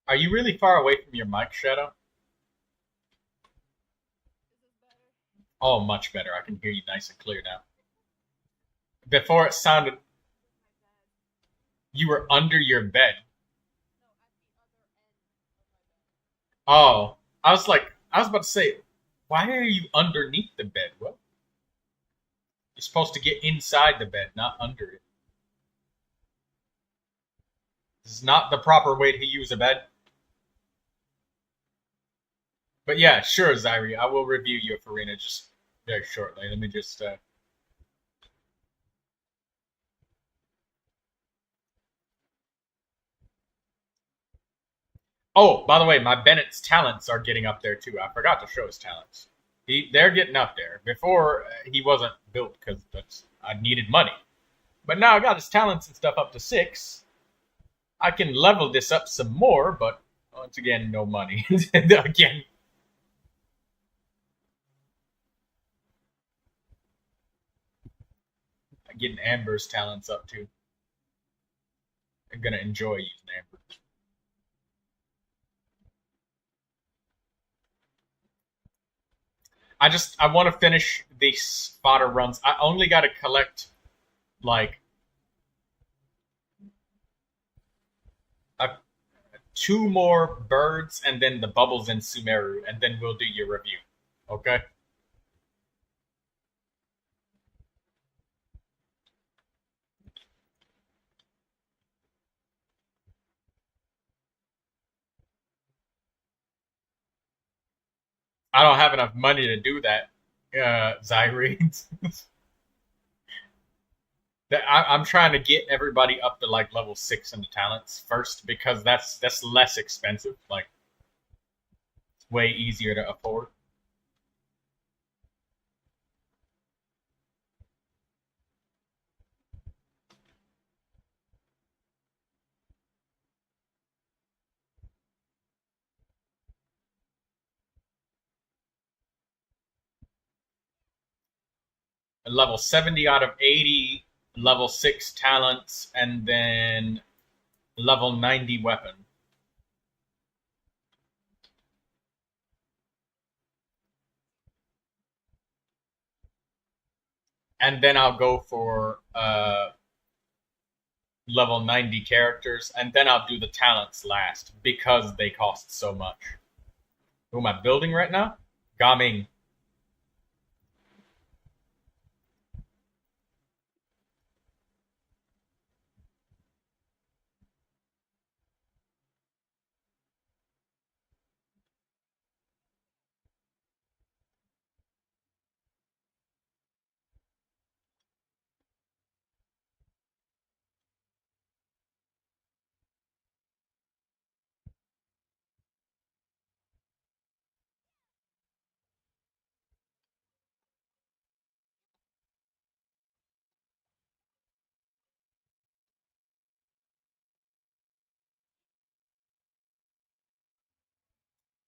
Are you really far away from your mic, Shadow? Oh, much better. I can hear you nice and clear now. Before it sounded... You were under your bed. Oh, I was about to say, why are you underneath the bed? What? You're supposed to get inside the bed, not under it. This is not the proper way to use a bed. But yeah, sure, Zyri. I will review your Furina just very shortly. Let me just... Oh, by the way, my Bennett's talents are getting up there too. I forgot to show his talents. They're getting up there. Before, he wasn't built because I needed money. But now I got his talents and stuff up to 6. I can level this up some more, but once again, no money. Again. I'm getting Amber's talents up too. I'm gonna enjoy using Amber. I want to finish these fodder runs. I only got to collect like 2 more birds and then the bubbles in Sumeru, and then we'll do your review. Okay? I don't have enough money to do that, Zyrene. I'm trying to get everybody up to like level 6 in the talents first because that's less expensive. Like, it's way easier to afford. Level 70 out of 80, level 6 talents, and then level 90 weapon. And then I'll go for level 90 characters, and then I'll do the talents last because they cost so much. Who am I building right now? Gaming.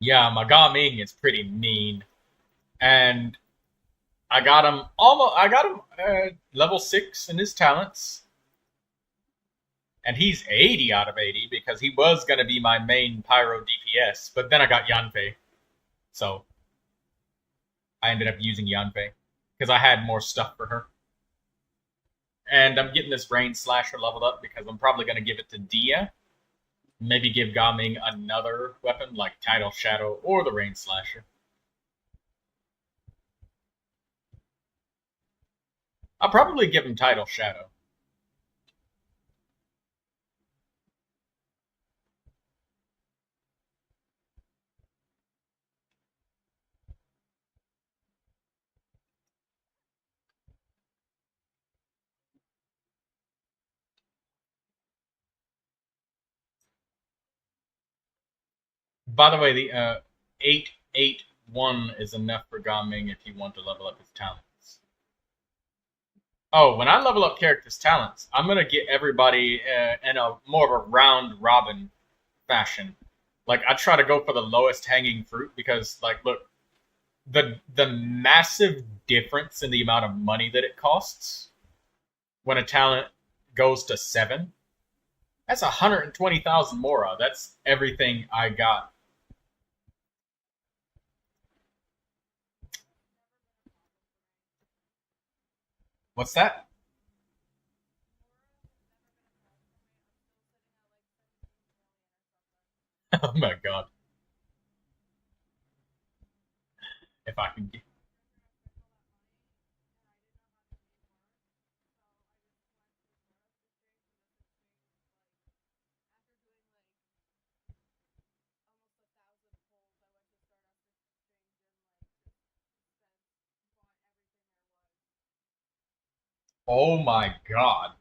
Yeah, my Gaming is pretty mean, and I got him almost. I got him level 6 in his talents, and he's 80 out of 80 because he was gonna be my main pyro DPS, but then I got Yanfei, so I ended up using Yanfei because I had more stuff for her. And I'm getting this Rain Slasher leveled up because I'm probably gonna give it to Dia. Maybe give Gaming another weapon like Tidal Shadow or the Rain Slasher. I'll probably give him Tidal Shadow. By the way, the 881 is enough for Gaming if you want to level up his talents. Oh, when I level up characters' talents, I'm gonna get everybody in a more of a round robin fashion. Like, I try to go for the lowest hanging fruit because, like, look, the massive difference in the amount of money that it costs when a talent goes to 7. That's 120,000 Mora. That's everything I got. What's that? Oh my god. If I can get. Oh my god.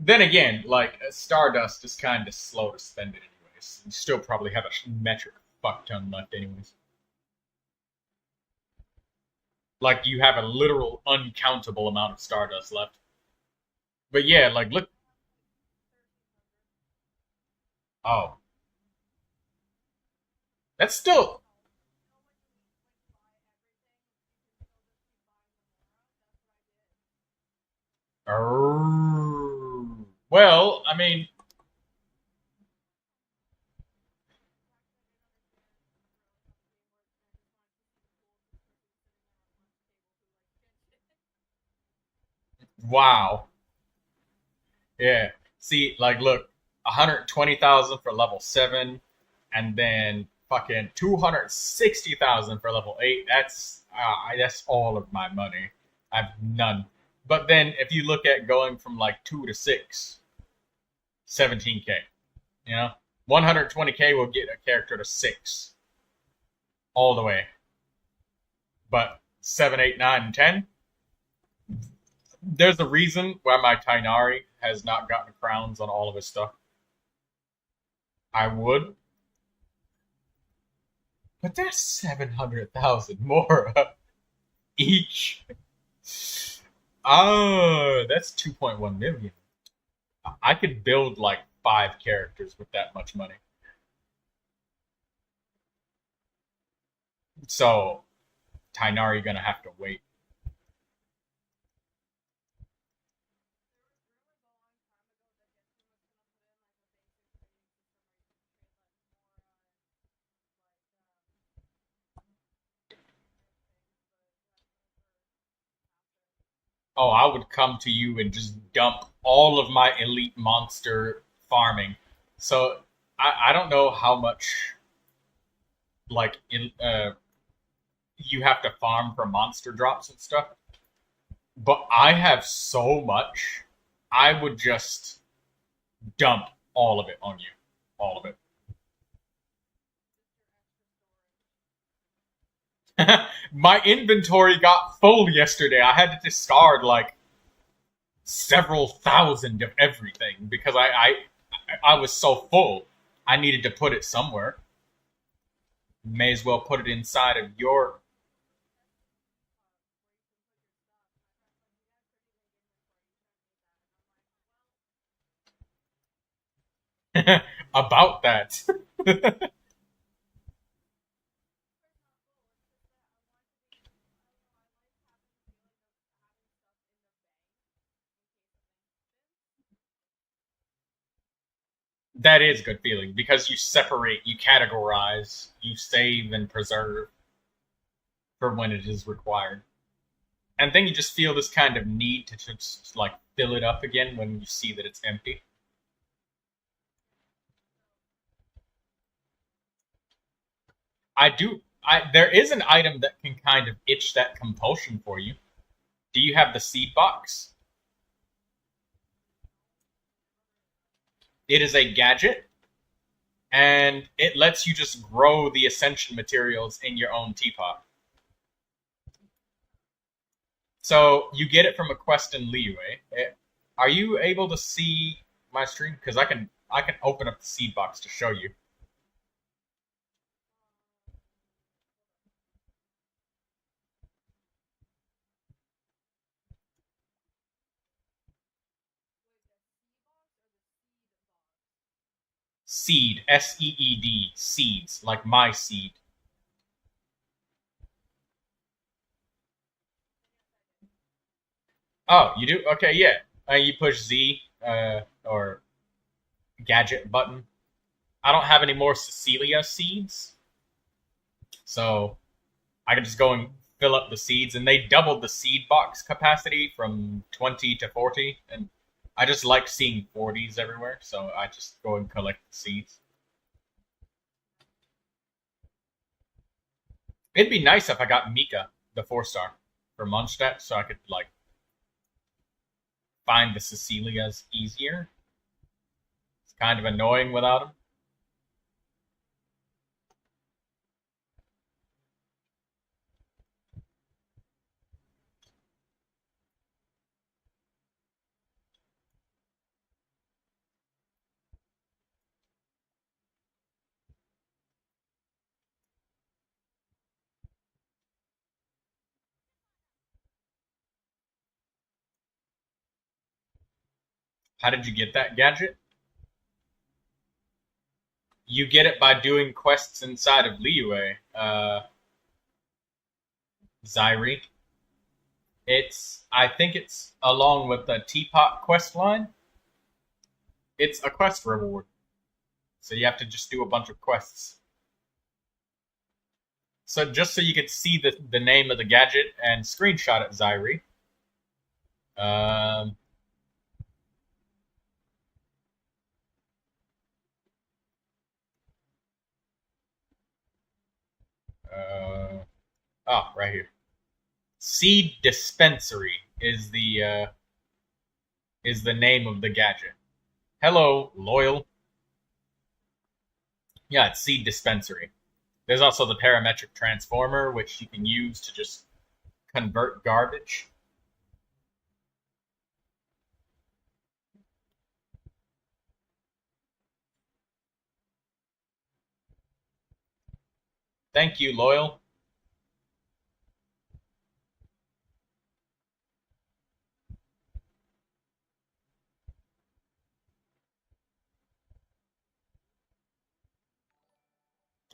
Then again, like, Stardust is kind of slow to spend it anyways. You still probably have a metric fuck ton left anyways. Like, you have a literal uncountable amount of Stardust left. But yeah, like, look. Oh. That's still. Well, I mean. Wow. Yeah. See, like, look, 120,000 for level 7, and then fucking 260,000 for level 8. That's all of my money. I've none. But then if you look at going from like 2 to 6, 17k. You know, 120k will get a character to 6. all the way. But 7, 8, 9, and 10, there's a reason why my Tainari has not gotten crowns on all of his stuff. I would. But there's 700,000 more each. Oh, that's 2.1 million. I could build like 5 characters with that much money. So, Tainari gonna have to wait. Oh, I would come to you and just dump all of my elite monster farming. So I don't know how much like you have to farm for monster drops and stuff, but I have so much. I would just dump all of it on you, all of it. My inventory got full yesterday. I had to discard like several thousand of everything because I was so full. I needed to put it somewhere. May as well put it inside of your. About that. That is good feeling because you separate, you categorize, you save and preserve for when it is required. And then you just feel this kind of need to just like fill it up again when you see that it's empty. I do. There is an item that can kind of itch that compulsion for you. Do you have the seed box? It is a gadget, and it lets you just grow the ascension materials in your own teapot. So you get it from a quest in Liyue. Are you able to see my stream? Because I can open up the seed box to show you. Seed, SEED, seeds, like my seed. Oh, you do? Okay, yeah. You push Z or gadget button. I don't have any more Cecilia seeds, so I can just go and fill up the seeds. And they doubled the seed box capacity from 20 to 40, and I just like seeing 40s everywhere, so I just go and collect the seeds. It'd be nice if I got Mika, the 4-star, for Mondstadt, so I could like find the Cecilias easier. It's kind of annoying without them. How did you get that gadget? You get it by doing quests inside of Liyue. Zyri. I think it's along with the Teapot quest line. It's a quest reward. So you have to just do a bunch of quests. So just so you could see the name of the gadget and screenshot it, Zyri. Um, right here. Seed Dispensary is the name of the gadget. Hello, loyal. Yeah, it's Seed Dispensary. There's also the parametric transformer, which you can use to just convert garbage. Thank you, Loyal.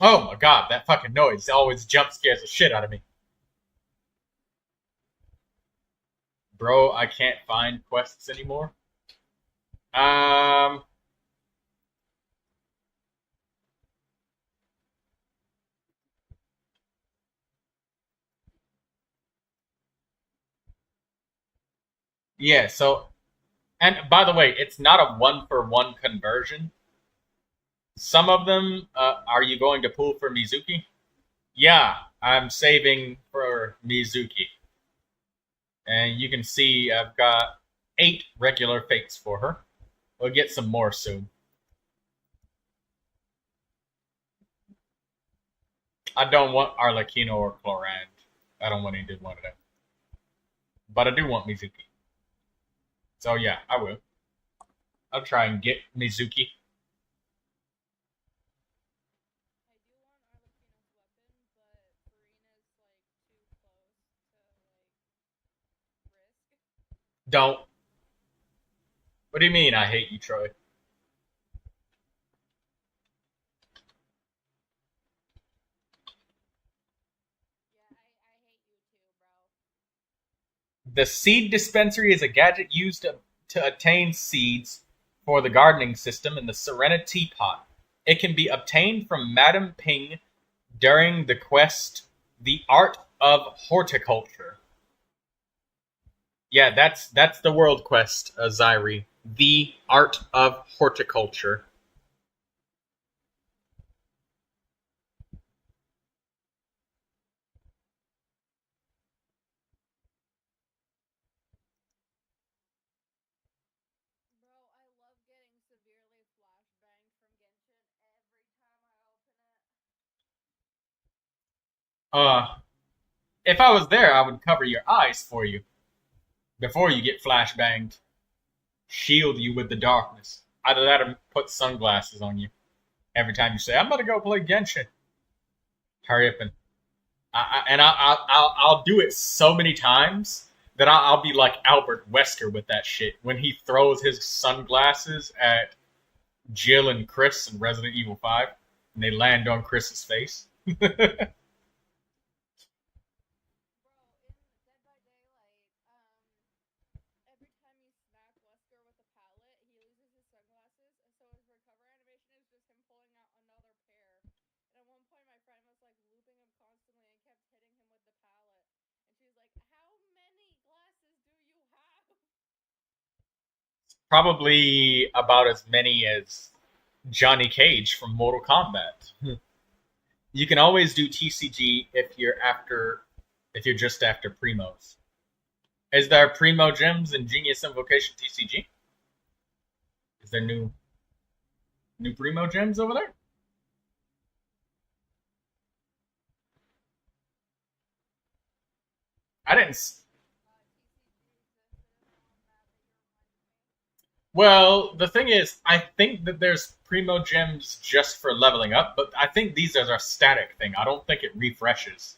Oh my god, that fucking noise always jump scares the shit out of me. Bro, I can't find quests anymore. Yeah, so, and by the way, it's not a one-for-one conversion. Some of them, are you going to pull for Mizuki? Yeah, I'm saving for Mizuki. And you can see I've got 8 regular fakes for her. We'll get some more soon. I don't want Arlecchino or Clorand. I don't want any one of them. But I do want Mizuki. So yeah, I will. I'll try and get Mizuki. Don't. What do you mean I hate you, Troy? The seed dispensary is a gadget used to attain seeds for the gardening system in the Serenity Pot. It can be obtained from Madame Ping during the quest The Art of Horticulture. Yeah, that's the world quest, Zyri. The Art of Horticulture. If I was there, I would cover your eyes for you before you get flashbanged. Shield you with the darkness. Either that or put sunglasses on you every time you say, "I'm gonna go play Genshin." Hurry up and I'll do it so many times that I'll be like Albert Wesker with that shit when he throws his sunglasses at Jill and Chris in Resident Evil 5 and they land on Chris's face. Probably about as many as Johnny Cage from Mortal Kombat. You can always do TCG if you're just after Primos. Is there Primo Gems and Genius Invocation TCG? Is there new Primo Gems over there? I didn't. Well, the thing is, I think that there's Primo Gems just for leveling up, but I think these are a static thing. I don't think it refreshes.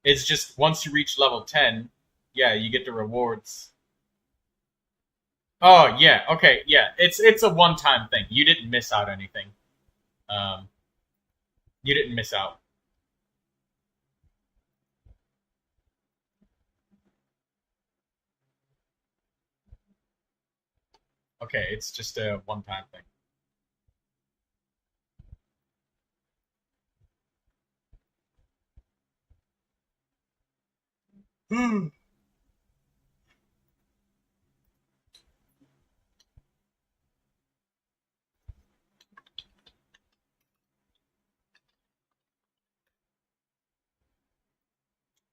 It's just once you reach level 10, yeah, you get the rewards. Oh yeah, okay, yeah. It's a one-time thing. You didn't miss out anything. Um, you didn't miss out. Okay, it's just a one-time thing.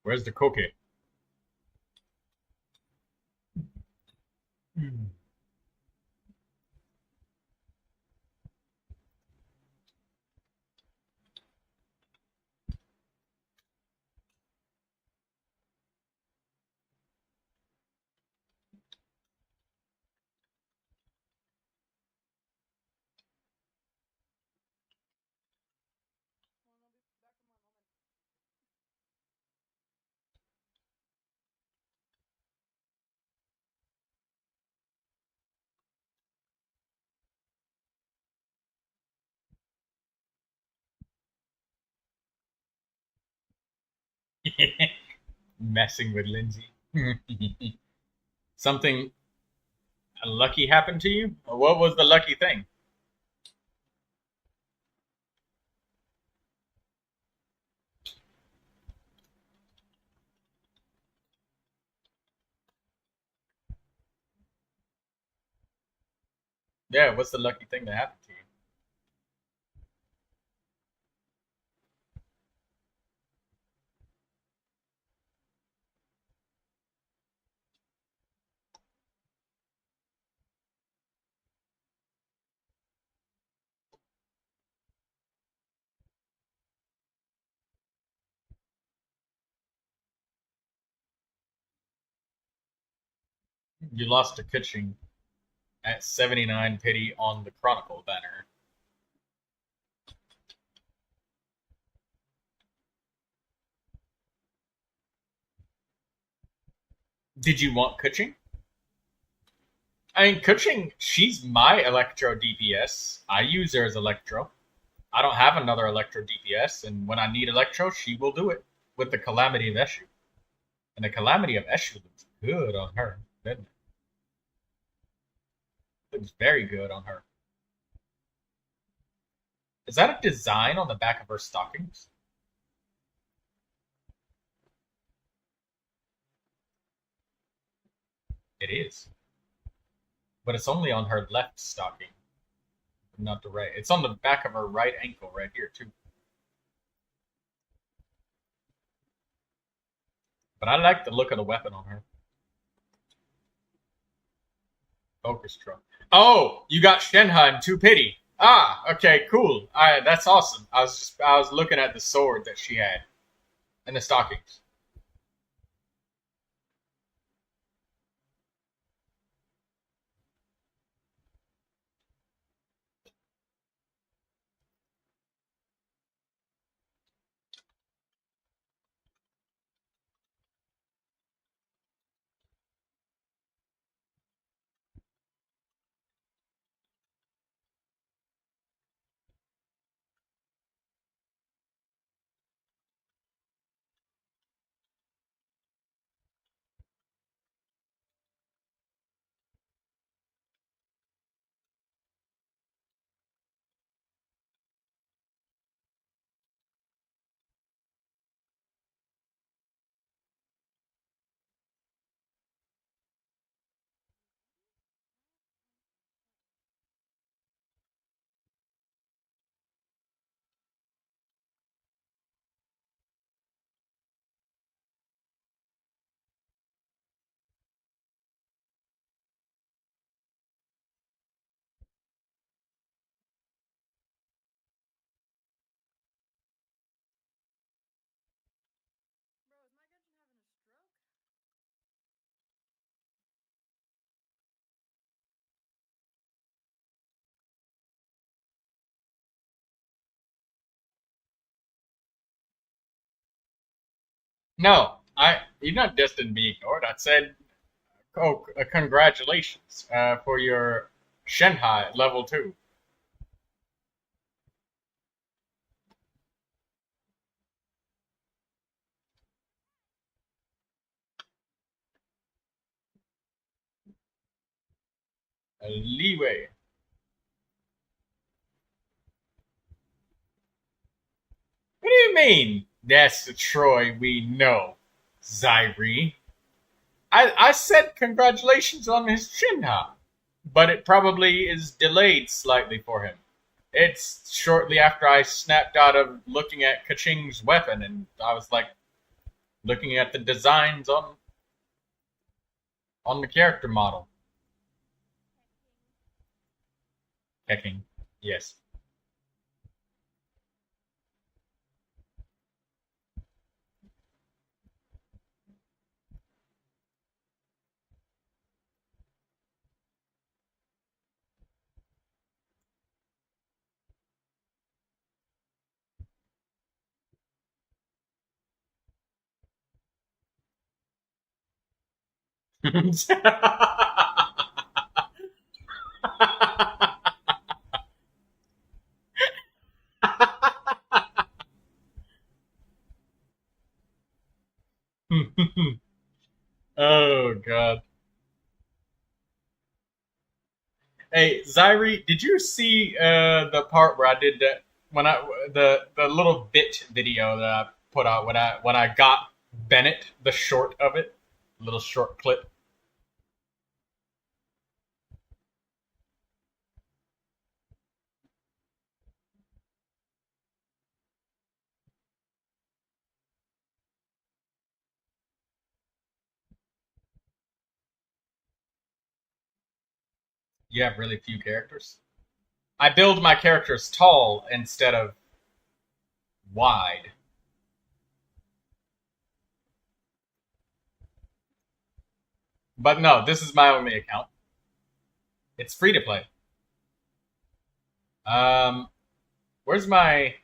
Where's the cookie? Messing with Lindsay. Something lucky happened to you? What was the lucky thing? Yeah, what's the lucky thing that happened to you? You lost to Kuching at 79 pity on the Chronicle banner. Did you want Kuching? I mean, Kuching, she's my Electro DPS. I use her as Electro. I don't have another Electro DPS, and when I need Electro, she will do it with the Calamity of Eshu. And the Calamity of Eshu looks good on her, doesn't it? Looks very good on her. Is that a design on the back of her stockings? It is. But it's only on her left stocking, not the right. It's on the back of her right ankle right here, too. But I like the look of the weapon on her. Focus truck. Oh, you got Shenhe and 2 pity. Ah, okay, cool. That's awesome. I was looking at the sword that she had and the stockings. No, you're not destined to be ignored. I said, oh, congratulations for your Shenhe level 2. Leeway. What do you mean? That's the Troy we know, Zyrie. I said congratulations on his Shinha, but it probably is delayed slightly for him. It's shortly after I snapped out of looking at Kaching's weapon, and I was like looking at the designs on the character model. Checking, yes. Hey, Zyri, did you see the part where I did that when I the little bit video that I put out when I got Bennett the short of it, little short clip? You have really few characters. I build my characters tall instead of wide. But no, this is my only account. It's free to play. Um, where's my?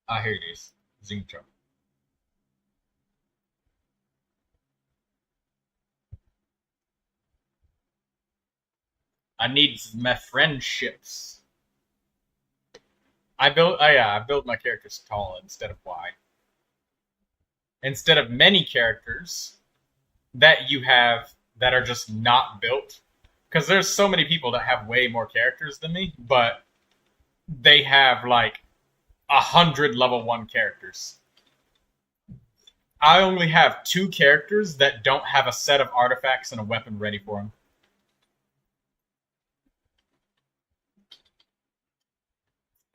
Ah, here it is. Zingtro. I need my friendships. I built. Oh yeah, I built my characters tall instead of wide. Instead of many characters that you have that are just not built, because there's so many people that have way more characters than me, but they have like 100 level 1 characters. I only have 2 characters that don't have a set of artifacts and a weapon ready for them.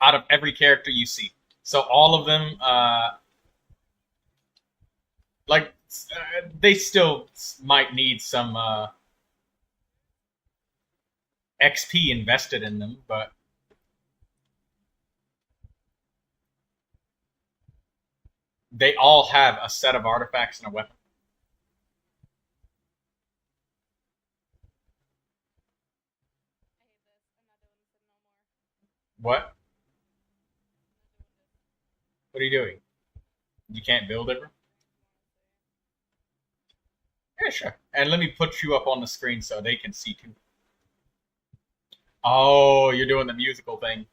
Out of every character you see. So all of them, they still might need some XP invested in them, but they all have a set of artifacts and a weapon. What? What are you doing? You can't build ever? Yeah, sure. And let me put you up on the screen so they can see too. Oh, you're doing the musical thing.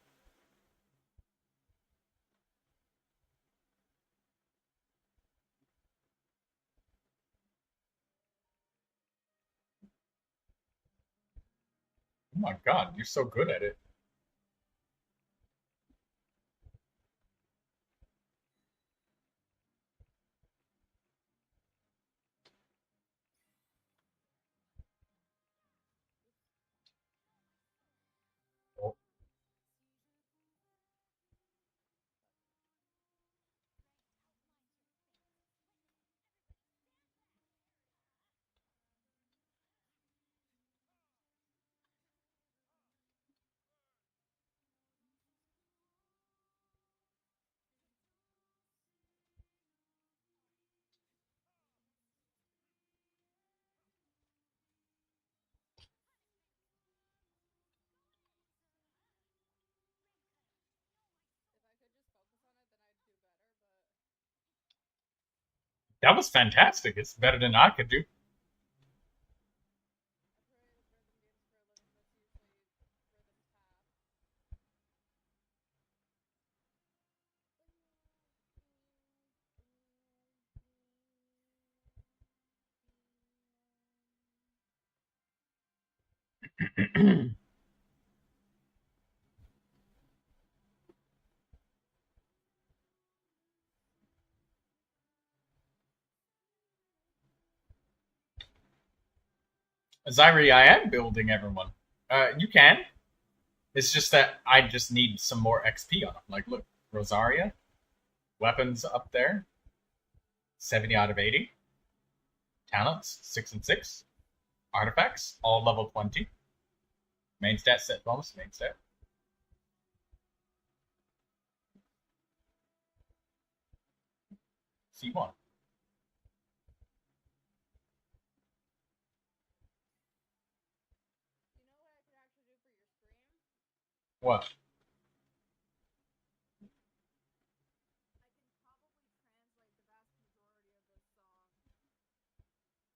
Oh my god, you're so good at it. Oh, that was fantastic. It's better than I could do. Zyri, I am building everyone. You can. It's just that I just need some more XP on them. Like, look, Rosaria, weapons up there, 70 out of 80. Talents, 6 and 6. Artifacts, all level 20. Main stat, set bonus, main stat. C1. What?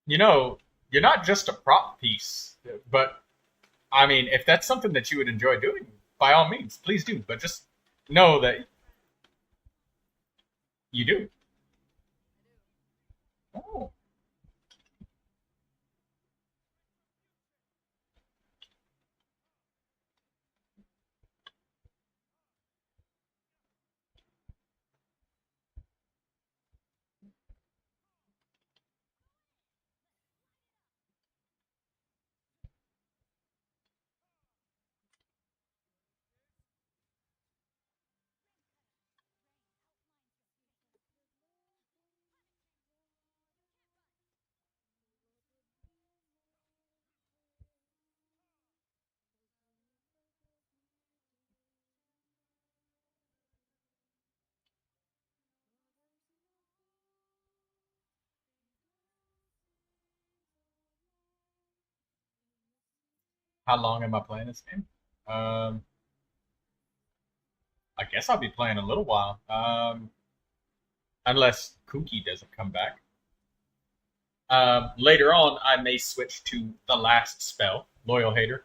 You know, you're not just a prop piece, but I mean, if that's something that you would enjoy doing, by all means, please do. But just know that you do. Oh. How long am I playing this game? I guess I'll be playing a little while. Unless Kuki doesn't come back. Later on, I may switch to the last spell, Loyal Hater.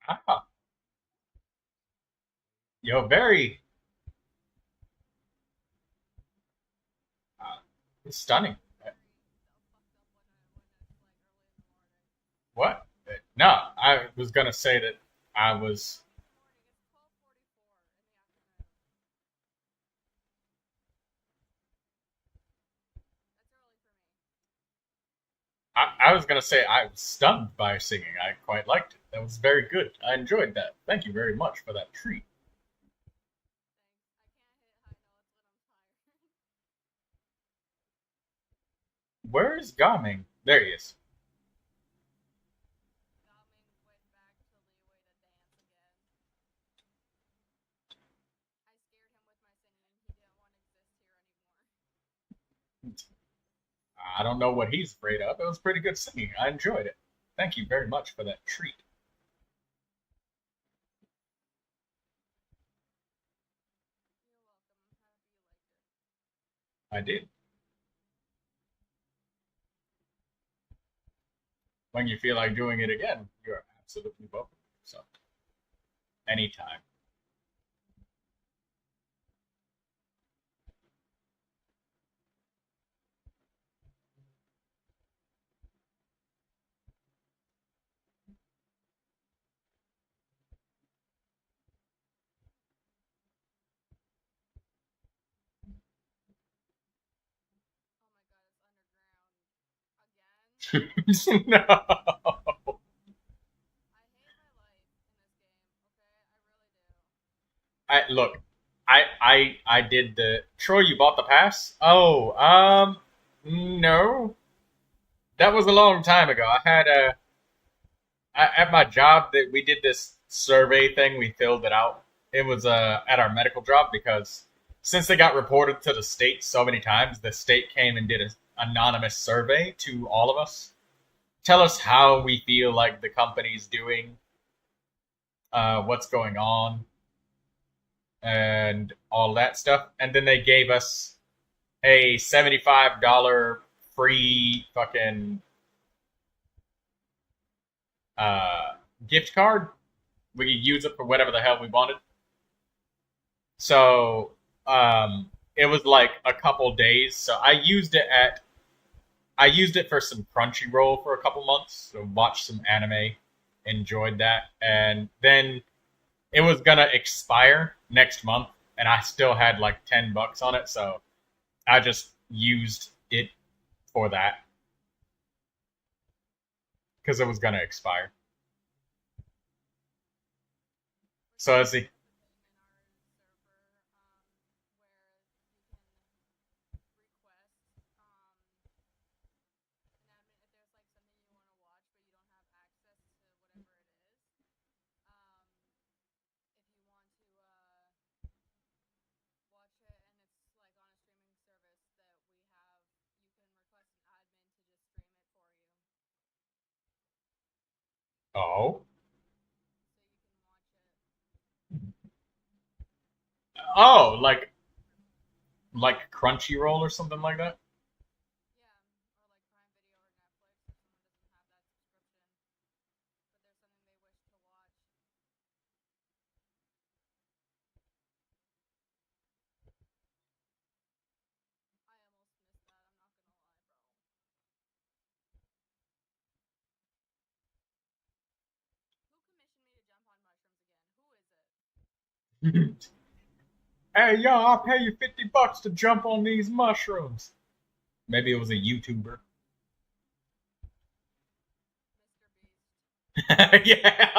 Ah, yo, very stunning. What? No, I was gonna say that I was. I was gonna say I was stunned by singing. I quite liked it. That was very good. I enjoyed that. Thank you very much for that treat. Where is Gaming? There he is. I don't know what he's afraid of. It was pretty good singing. I enjoyed it. Thank you very much for that treat. I did. When you feel like doing it again, you're absolutely welcome. So, anytime. No. I look. I did the Troy. You bought the pass? Oh, no. That was a long time ago. I had at my job that we did this survey thing. We filled it out. It was at our medical job because since they got reported to the state so many times, the state came and did an anonymous survey to all of us. Tell us how we feel like the company's doing, what's going on, and all that stuff. And then they gave us a $75 free fucking uh, gift card. We could use it for whatever the hell we wanted. So it was like a couple days. So I used it for some Crunchyroll for a couple months. So watched some anime, enjoyed that, and then it was gonna expire next month, and I still had like $10 on it. So I just used it for that because it was gonna expire. So as the oh oh like Crunchyroll or something like that. Hey, yo, I'll pay you $50 to jump on these mushrooms. Maybe it was a YouTuber. Yeah.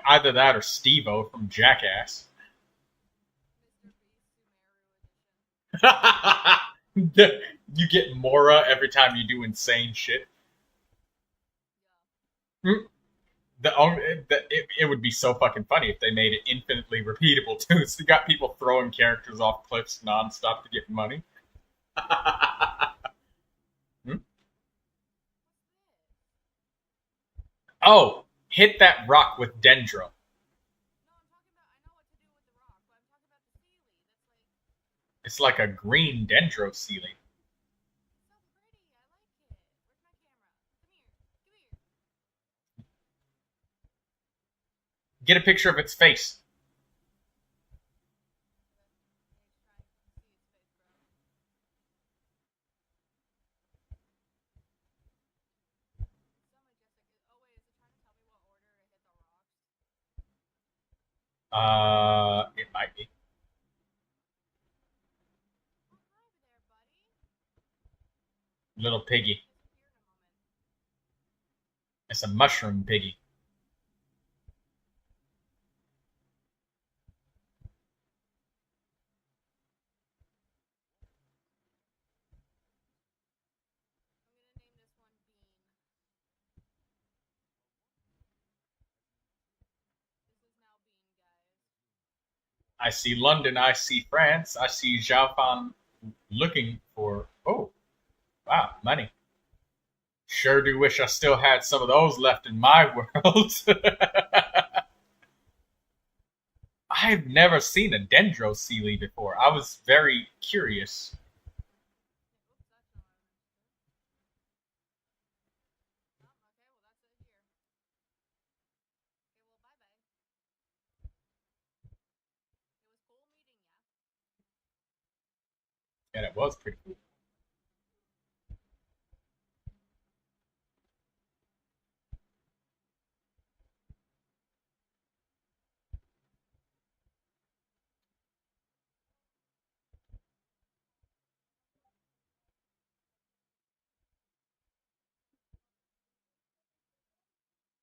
Either that or Steve-O from Jackass. You get Mora every time you do insane shit. Hmm. It would be so fucking funny if they made it infinitely repeatable too. So you got people throwing characters off cliffs nonstop to get money. Hmm? Oh, hit that rock with Dendro. It's like a green Dendro ceiling. Get a picture of its face. It might be. Little piggy. It's a mushroom piggy. I see London, I see France, I see Xiaofan looking for. Oh, wow, money. Sure do wish I still had some of those left in my world. I've never seen a Dendrosealy before. I was very curious. And it was pretty cool.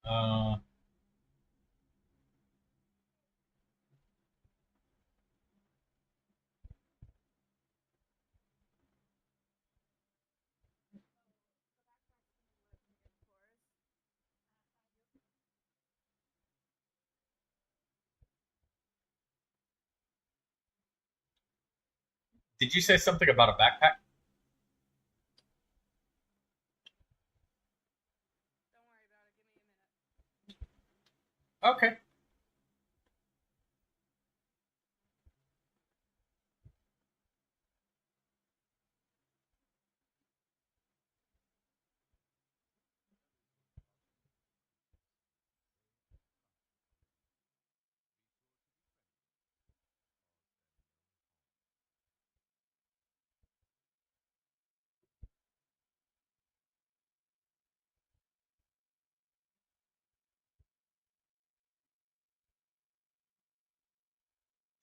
Uh, did you say something about a backpack? Okay.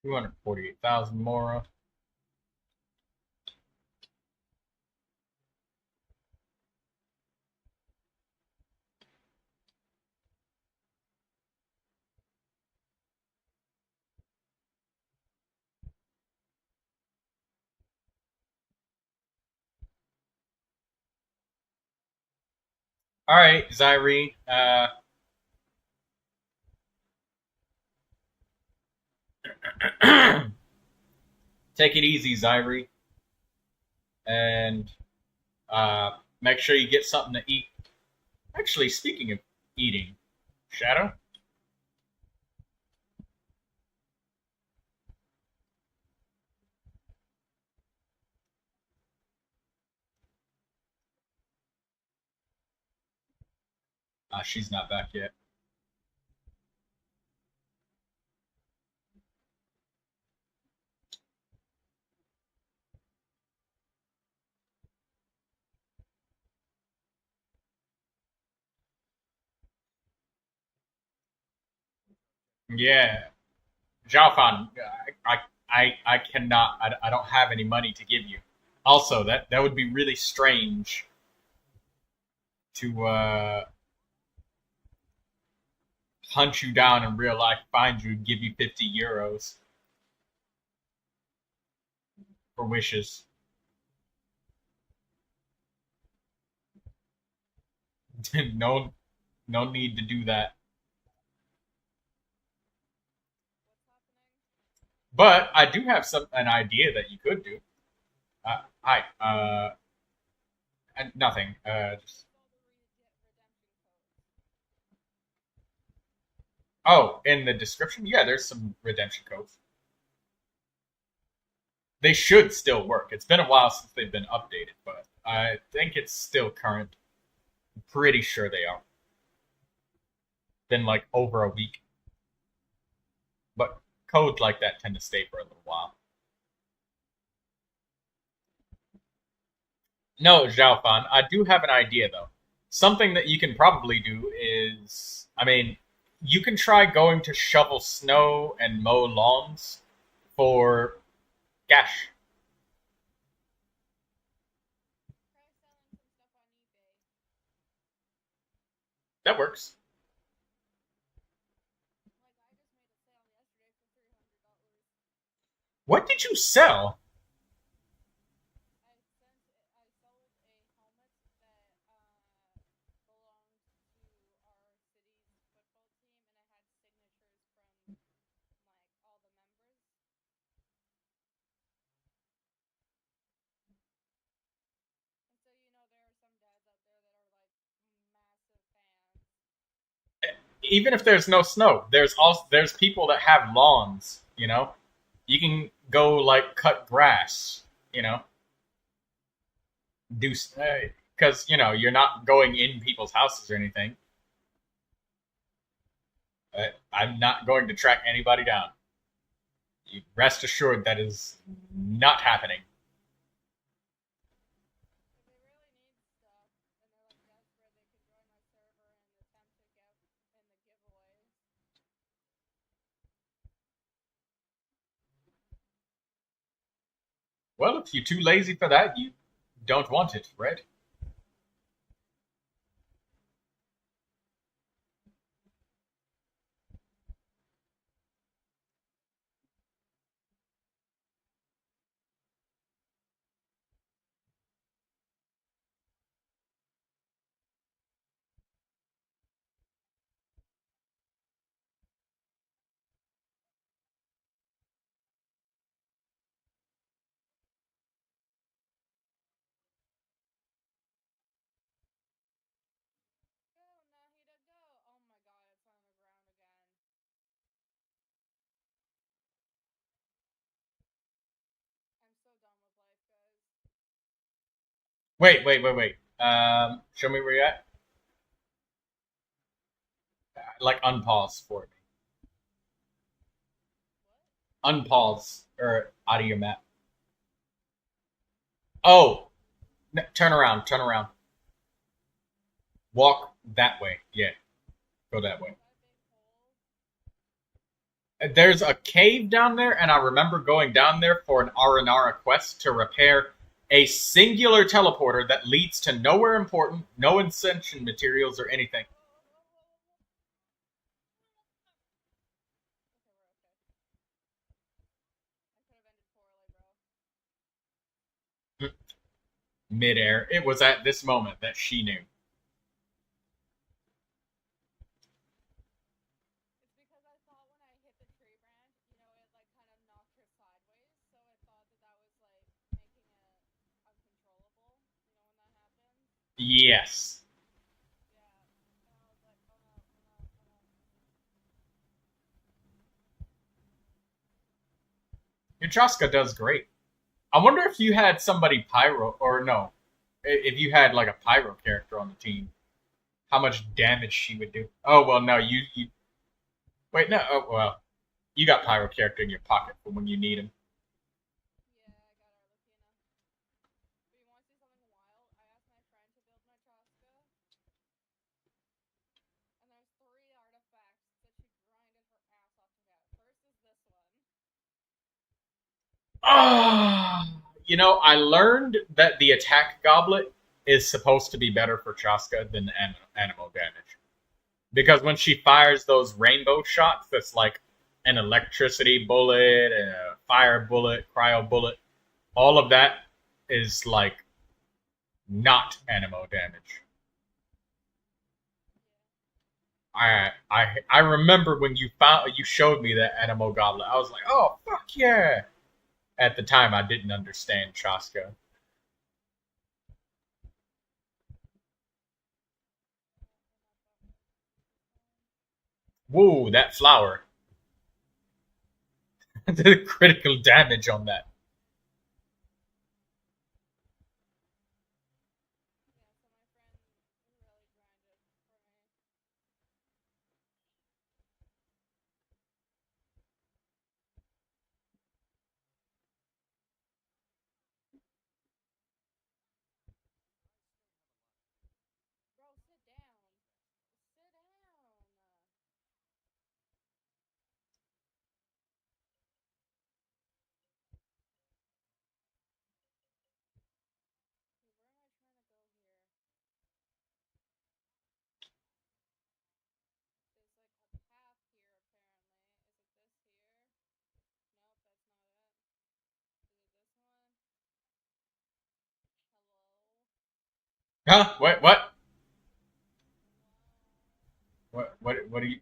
$248,000 more. All right, Zyrie. Take it easy, Zyrie, and make sure you get something to eat. Actually, speaking of eating, Shadow. She's not back yet. Yeah, Zhaofan, I cannot. I don't have any money to give you. Also, that would be really strange to hunt you down in real life, find you, and give you 50 euros for wishes. No, no need to do that. But I do have an idea that you could do. Hi. Nothing. Oh, in the description, yeah, there's some redemption codes. They should still work. It's been a while since they've been updated, but I think it's still current. I'm pretty sure they are. Been like over a week. But codes like that tend to stay for a little while. No, Zhaofan, I do have an idea though. Something that you can probably do is, I mean, you can try going to shovel snow and mow lawns for cash. That works. What did you sell? Even if there's no snow, there's people that have lawns. You can go like cut grass. You know, do because you're not going in people's houses or anything. I'm not going to track anybody down. You rest assured that is not happening. Well, if you're too lazy for that, you don't want it, right? Wait. Show me where you're at. Like unpause for me. Unpause or out of your map. Oh, turn around. Turn around. Walk that way. Yeah, go that way. There's a cave down there, and I remember going down there for an Aranara quest to repair a singular teleporter that leads to nowhere important, no ascension materials or anything. Midair. It was at this moment that she knew. Yes. Yutraska does great. I wonder if you had somebody pyro, or no, if you had like a pyro character on the team, how much damage she would do. Oh well, no, you wait, no, oh well, you got pyro character in your pocket for when you need him. You know, I learned that the attack goblet is supposed to be better for Chaska than animal damage. Because when she fires those rainbow shots, that's like an electricity bullet, a fire bullet, cryo bullet, all of that is like not animo damage. I remember when you showed me that animo goblet. I was like, oh fuck yeah! At the time, I didn't understand Chaska. Whoa, that flower! The critical damage on that. Huh? What? What are you?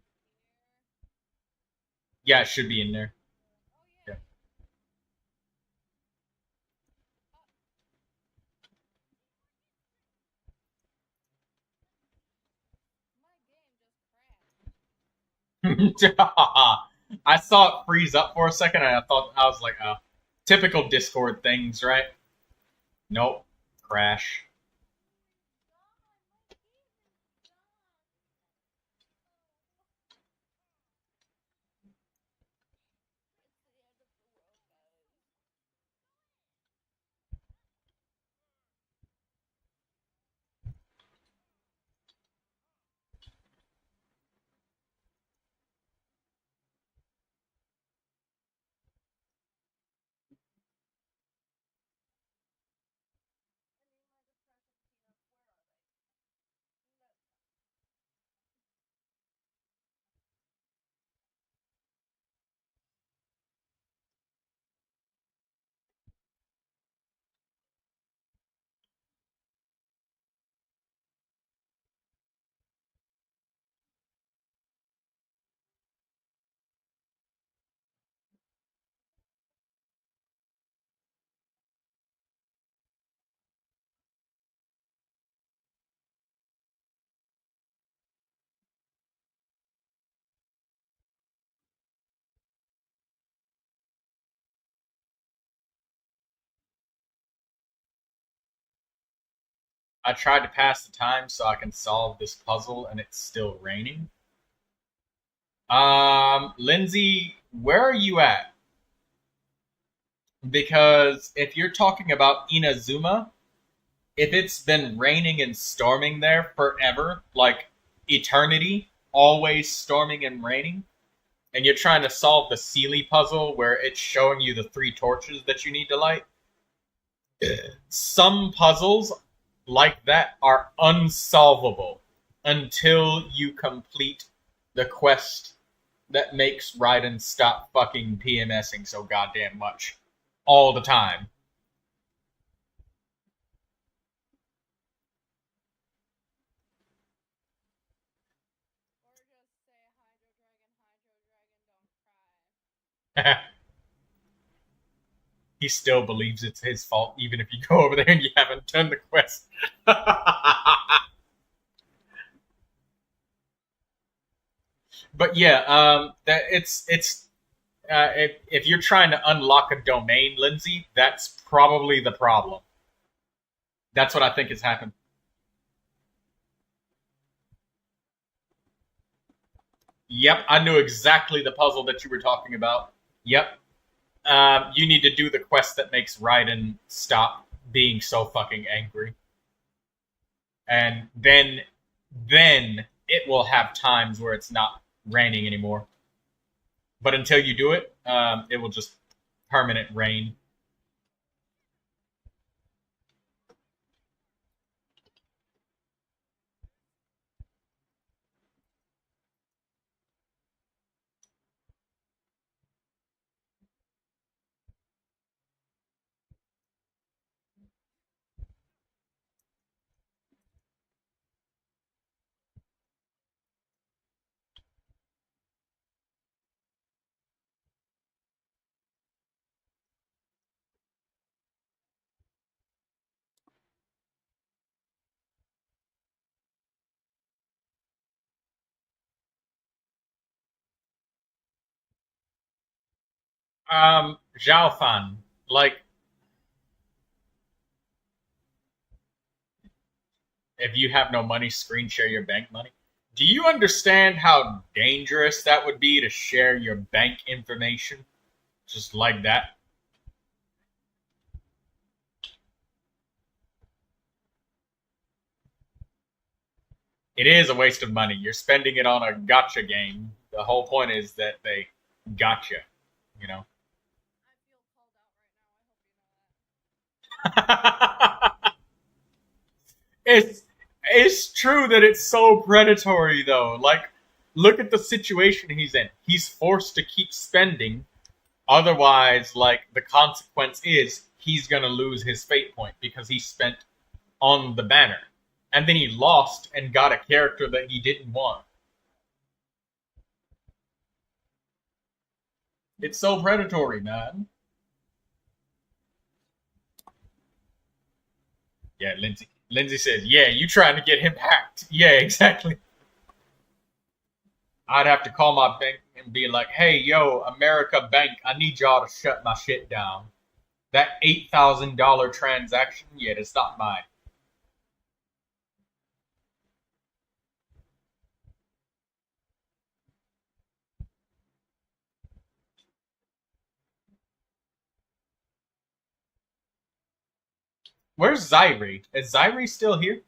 Yeah, it should be in there. Yeah. I saw it freeze up for a second, and I was like, oh, typical Discord things, right? Nope, crash. I tried to pass the time so I can solve this puzzle, and it's still raining. Lindsay, where are you at? Because if you're talking about Inazuma, if it's been raining and storming there forever, like eternity, always storming and raining, and you're trying to solve the Sealy puzzle where it's showing you the 3 torches that you need to light, some puzzles like that are unsolvable until you complete the quest that makes Raiden stop fucking PMSing so goddamn much all the time. He still believes it's his fault, even if you go over there and you haven't done the quest. But yeah, that it's if you're trying to unlock a domain, Lindsay, that's probably the problem. That's what I think has happened. Yep, I knew exactly the puzzle that you were talking about. Yep. You need to do the quest that makes Raiden stop being so fucking angry. And then it will have times where it's not raining anymore. But until you do it, it will just permanent rain. Zhao Fan, like, if you have no money, screen share your bank money. Do you understand how dangerous that would be to share your bank information just like that? It is a waste of money. You're spending it on a gotcha game. The whole point is that they gotcha, you know? it's it's true that it's so predatory though. Like, look at the situation he's in. He's forced to keep spending. Otherwise, like, the consequence is he's gonna lose his fate point because he spent on the banner. And then he lost and got a character that he didn't want. It's so predatory, man. Yeah, Lindsay. Lindsay says, "Yeah, you trying to get him hacked?" Yeah, exactly. I'd have to call my bank and be like, "Hey, yo, America Bank, I need y'all to shut my shit down. That $8,000 transaction, yeah, it's not mine." Where's Zyri? Is Zyri still here?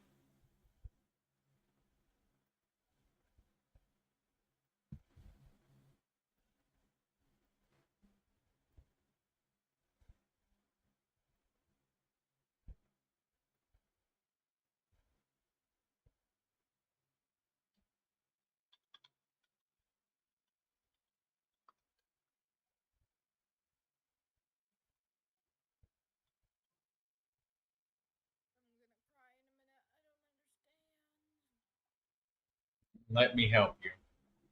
Let me help you.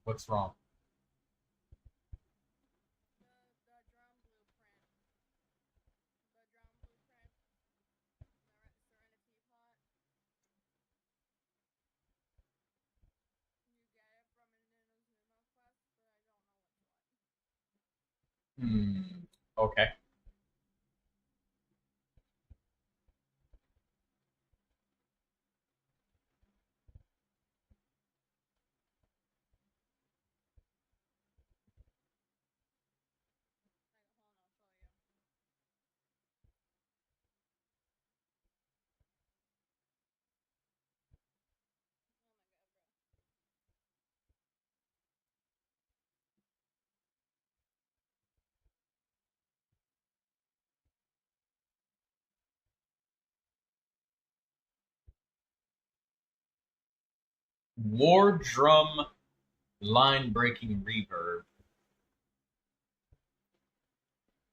What's wrong? Hmm. Okay. War drum line breaking reverb.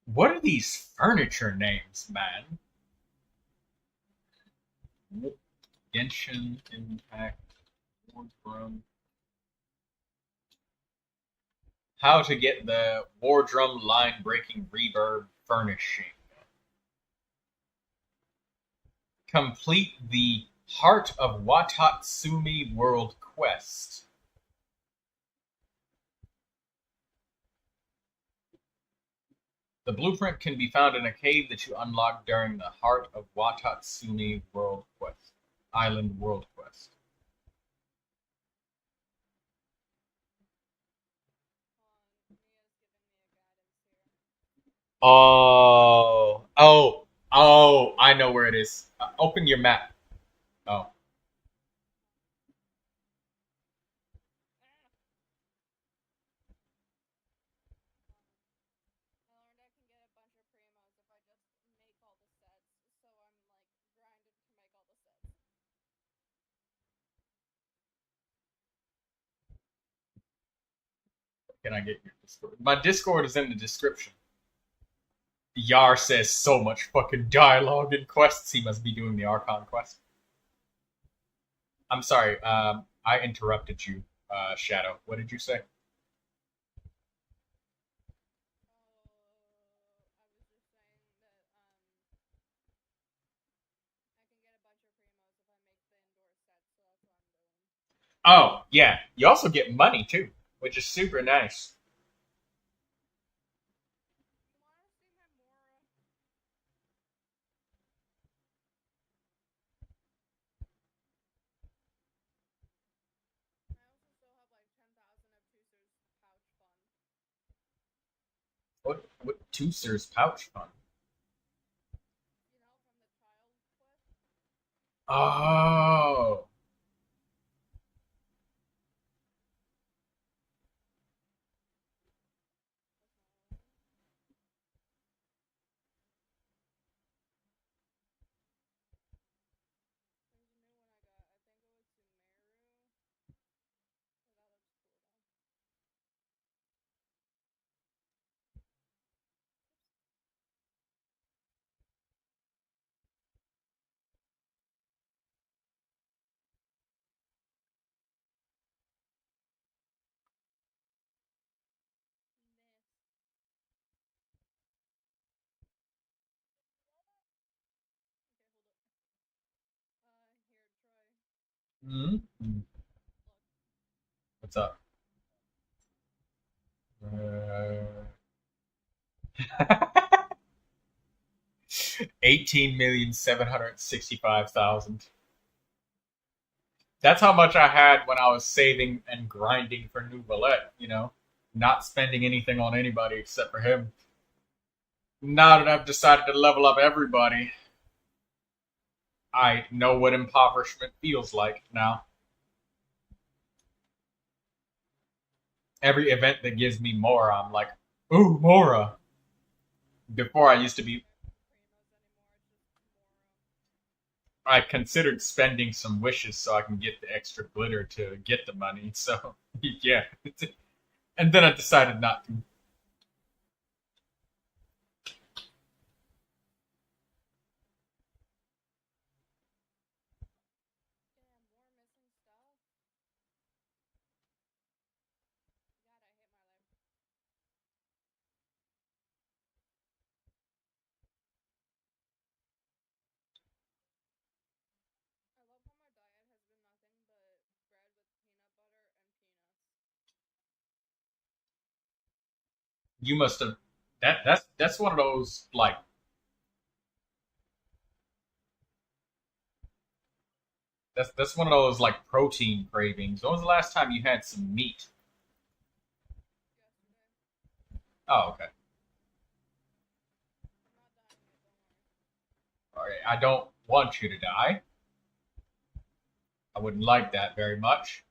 What are these furniture names, man? Genshin Impact. War drum. How to get the war drum line breaking reverb furnishing. Complete the Heart of Watatsumi World Quest. The blueprint can be found in a cave that you unlock during the Heart of Watatsumi World Quest. Island World Quest. Oh, I know where it is. Open your map. Oh. Can I get your Discord? My Discord is in the description. Yar says so much fucking dialogue and quests. He must be doing the Archon quest. I'm sorry. I interrupted you, Shadow. What did you say? Oh, yeah. You also get money too, which is super nice. Tusser's pouch fund. Oh. Mm-hmm. What's up? 18,765,000. That's how much I had when I was saving and grinding for Neuvilette, not spending anything on anybody except for him. Now that I've decided to level up everybody, I know what impoverishment feels like now. Every event that gives me more, I'm like, ooh, Mora. Before I used to be, I considered spending some wishes so I can get the extra glitter to get the money. So, yeah. And then I decided not to. You must have. That's one of those like that's one of those like protein cravings. When was the last time you had some meat? Oh, okay. All right. I don't want you to die. I wouldn't like that very much.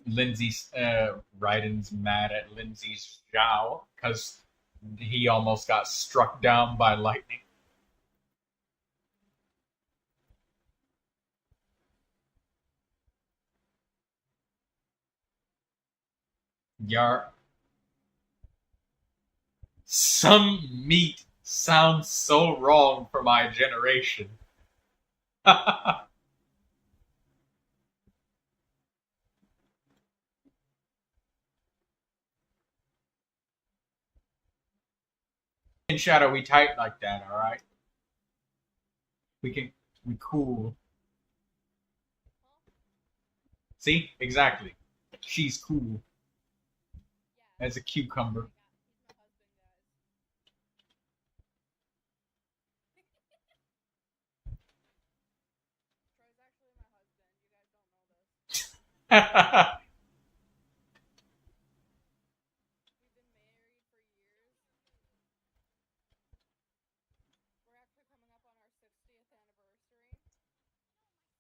Lindsay's Raiden's mad at Lindsay's Zhao because he almost got struck down by lightning. Yar, some meat sounds so wrong for my generation. In Shadow, we tight like that, all right? We cool. See, exactly. She's cool as a cucumber.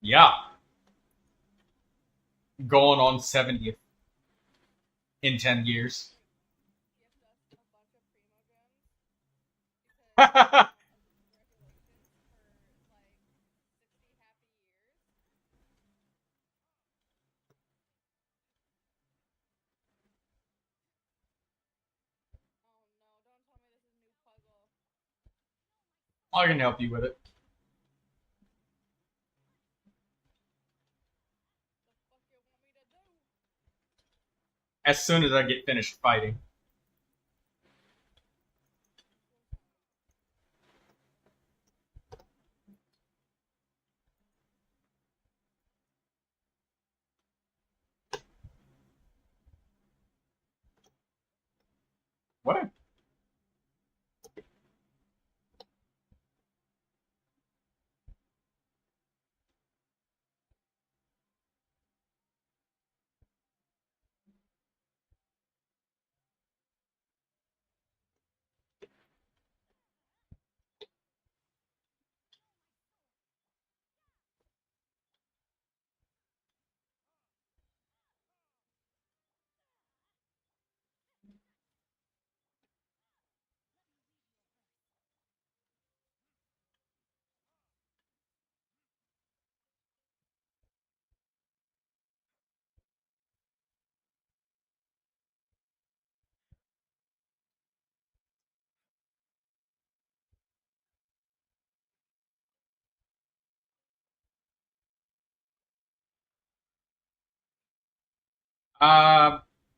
Yeah, going on 70th in 10 years. I can help you with it as soon as I get finished fighting. What?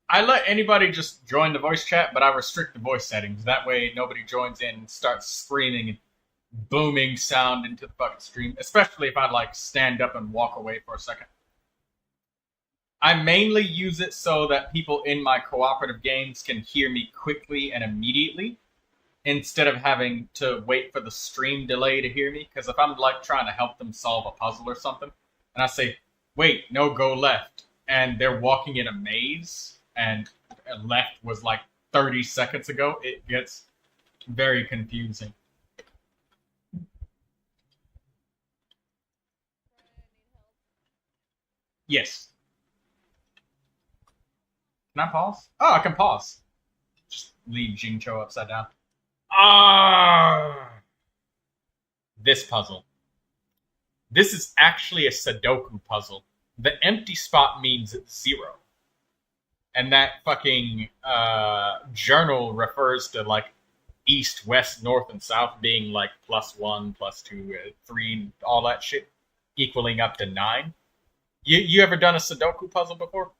I let anybody just join the voice chat, but I restrict the voice settings. That way, nobody joins in and starts screaming and booming sound into the fucking stream. Especially if I like stand up and walk away for a second. I mainly use it so that people in my cooperative games can hear me quickly and immediately, instead of having to wait for the stream delay to hear me. Because if I'm like trying to help them solve a puzzle or something, and I say, "Wait, no, go left," and they're walking in a maze, and left was like 30 seconds ago, it gets very confusing. Yes. Can I pause? Oh, I can pause. Just leave Jingcho upside down. Ah! This puzzle. This is actually a Sudoku puzzle. The empty spot means 0. And that fucking journal refers to like east, west, north, and south being like +1, +2, 3, all that shit, equaling up to 9. You ever done a Sudoku puzzle before?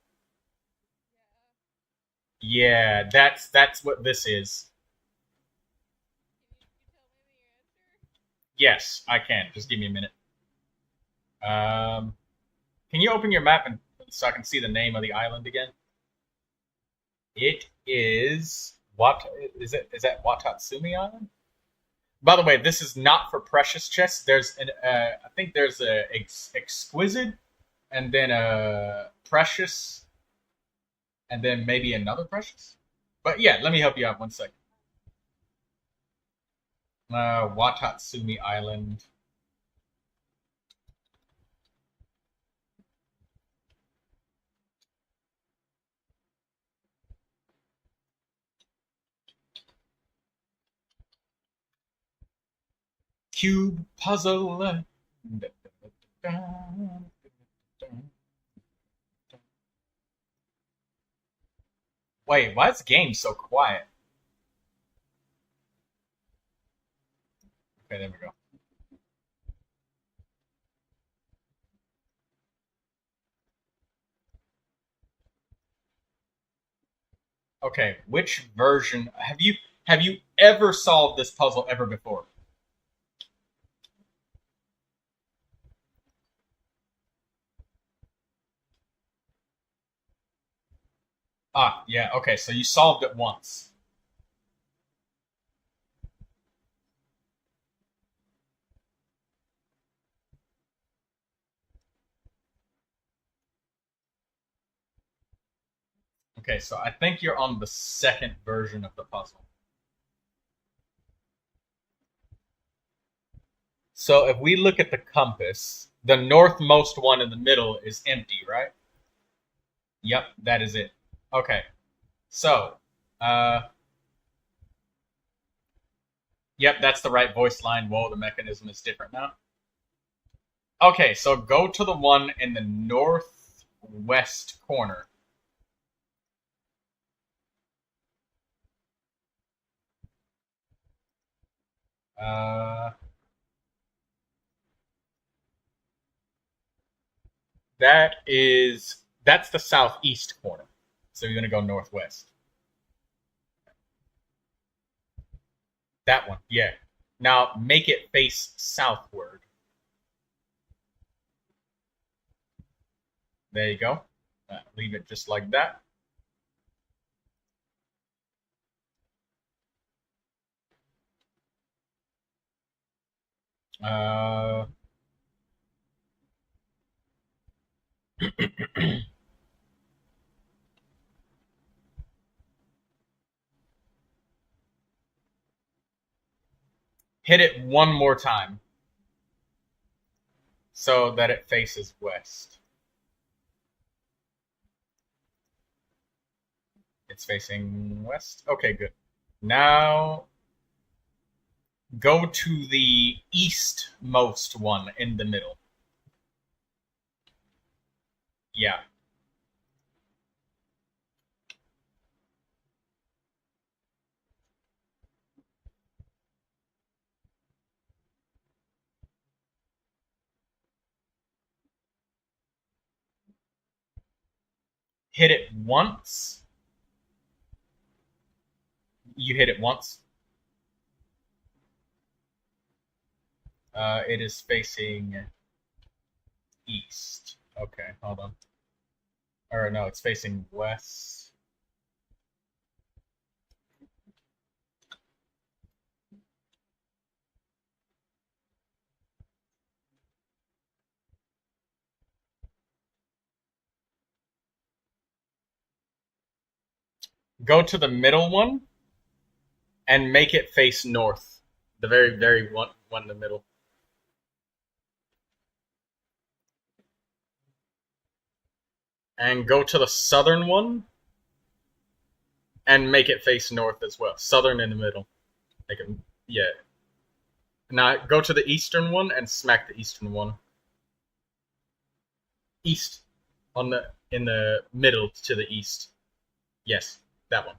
Yeah, that's what this is. Yes, I can. Just give me a minute. Can you open your map and so I can see the name of the island again? It is what is it? Is that Watatsumi Island? By the way, this is not for precious chests. There's an I think there's a exquisite, and then a precious, and then maybe another precious. But yeah, let me help you out 1 second. Watatsumi Island. Cube puzzle. Wait, why is the game so quiet? Okay, there we go. Okay, which version have you ever solved this puzzle ever before? Ah, yeah, okay, so you solved it once. Okay, so I think you're on the second version of the puzzle. So if we look at the compass, the northmost one in the middle is empty, right? Yep, that is it. Okay. So, yep, that's the right voice line. Whoa, the mechanism is different now. Okay, so go to the one in the northwest corner. That's the southeast corner. So you're gonna go northwest. That one, yeah. Now make it face southward. There you go. Leave it just like that. Hit it one more time so that it faces west. It's facing west. Okay, good. Now go to the eastmost one in the middle. Yeah. hit it once. You hit it once. It is facing east. Okay, hold on. Or no, it's facing west. Go to the middle one and make it face north. The very one in the middle. And go to the southern one and make it face north as well. Southern in the middle. Make it, yeah. Now go to the eastern one and smack the eastern one. East in the middle to the east. Yes, that one.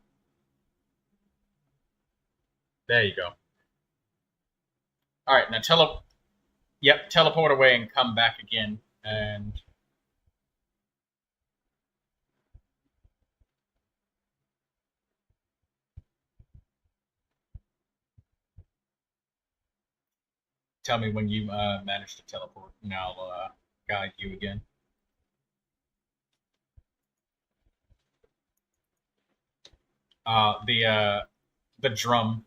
There you go. All right, now teleport away and come back again and tell me when you manage to teleport, and I'll guide you again. The drum.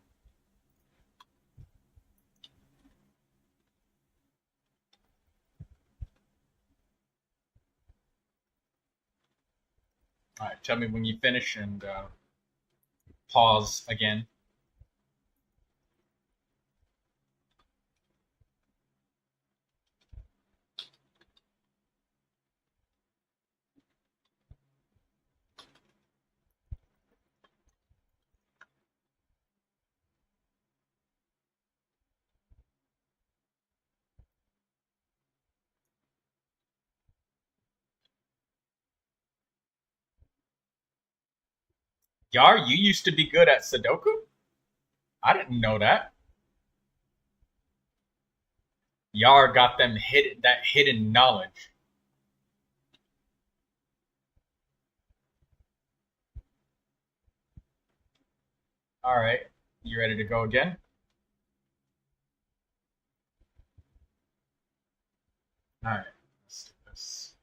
All right, tell me when you finish and pause again. Yar, you used to be good at Sudoku? I didn't know that. Yar got them that hidden knowledge. All right, you ready to go again? All right, let's do this.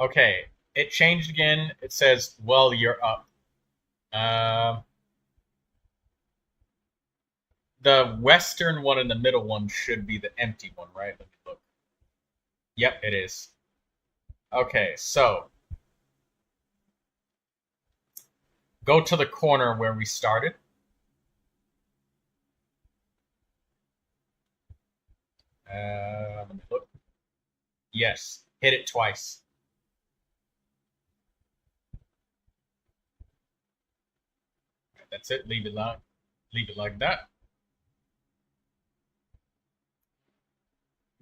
Okay, it changed again. It says, "Well, you're up." Uh, the western one and the middle one should be the empty one, right? Let me look. Yep, it is. Okay, so go to the corner where we started. Let me look. Yes, hit it twice. That's it. Leave it like that.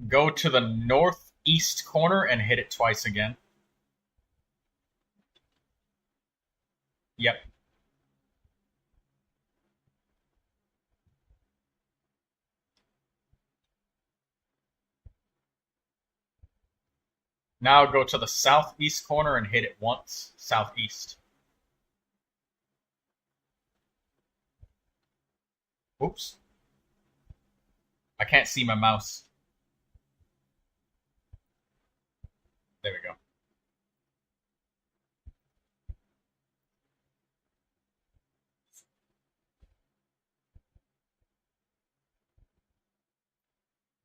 Go to the northeast corner and hit it twice again. Yep. Now go to the southeast corner and hit it once. Southeast. Oops. I can't see my mouse. There we go.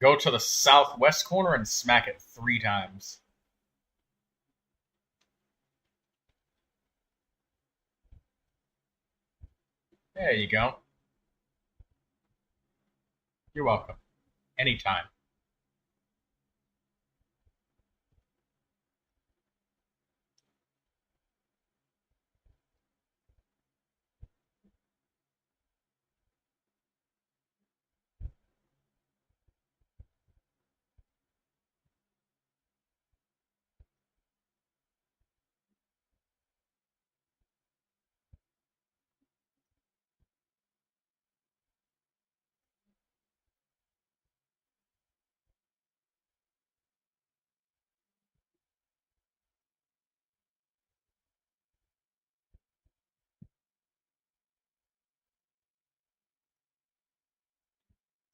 Go to the southwest corner and smack it 3 times. There you go. You're welcome. Anytime.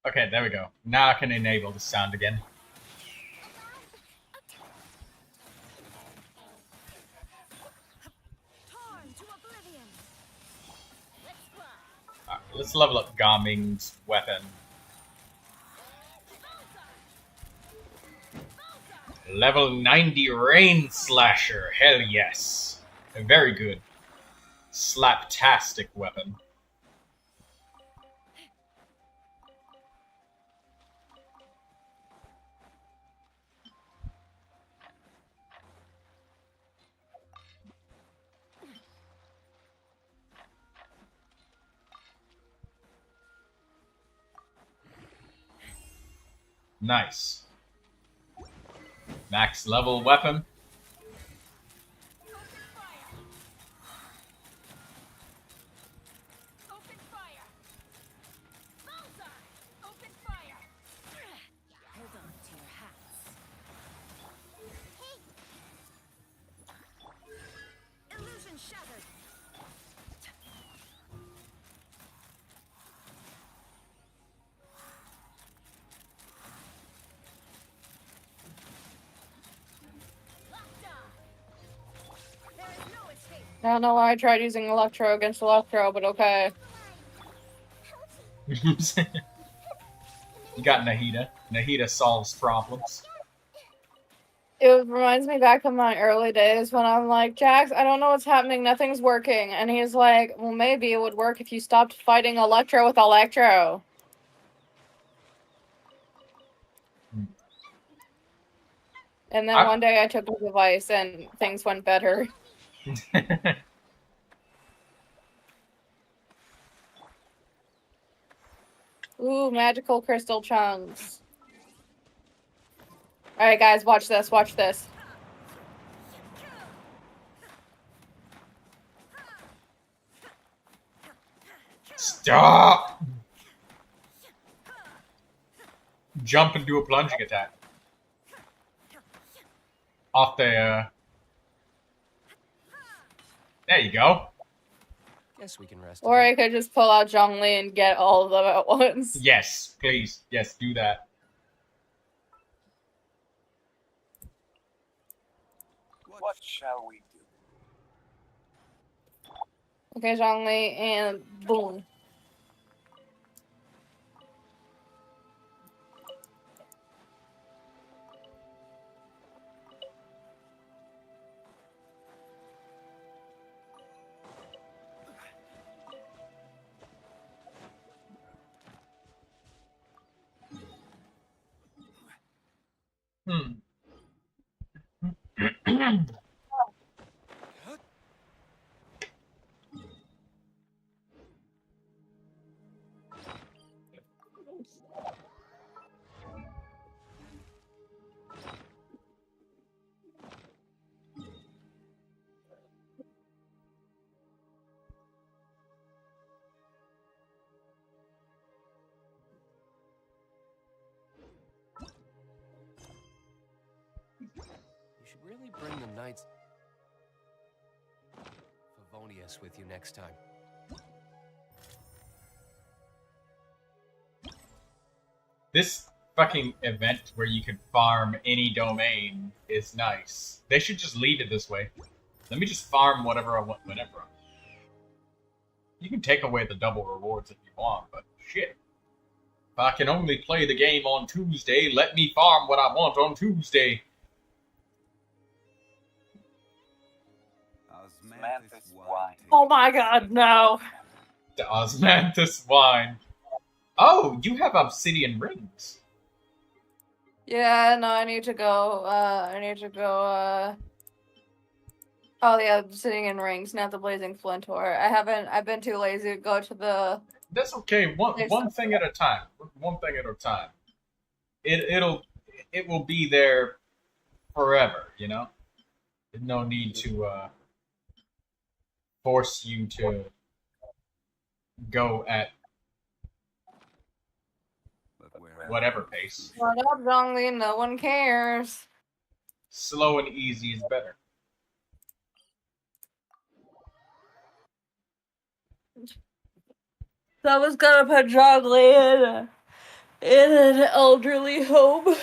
Okay, there we go. Now I can enable the sound again. Alright, let's level up Garming's weapon. Level 90 Rain Slasher. Hell yes. A very good. Slaptastic weapon. Nice. Max level weapon. I don't know why I tried using Electro against Electro, but okay. You got Nahida. Nahida solves problems. It reminds me back of my early days when I'm like, Jax, I don't know what's happening, nothing's working. And he's like, well, maybe it would work if you stopped fighting Electro with Electro. And then one day I took his advice and things went better. Ooh, magical crystal chunks. Alright, guys, watch this, watch this. Stop! Jump and do a plunging attack. Off the, There you go. Guess we can rest. Or I could just pull out Zhongli and get all of them at once. Yes, please. Yes, do that. What shall we do? Okay, Zhongli, and boom. You should really bring the Knights Favonius with you next time. This fucking event where you can farm any domain is nice. They should just leave it this way. Let me just farm whatever I want whenever I want. You can take away the double rewards if you want, but shit. If I can only play the game on Tuesday, let me farm what I want on Tuesday. Osmanthus wine. Oh my god, no. The Osmanthus wine. Oh, you have obsidian rings. Yeah, no, I need to go, Oh, yeah, sitting in rings, not the blazing flintor. I've been too lazy to go to the... That's okay. One thing at a time. One thing at a time. It will be there forever, you know? There's no need to force you to go at whatever pace. Shut up, Zhongli, no one cares. Slow and easy is better. So I was gonna put Zhongli in in an elderly home.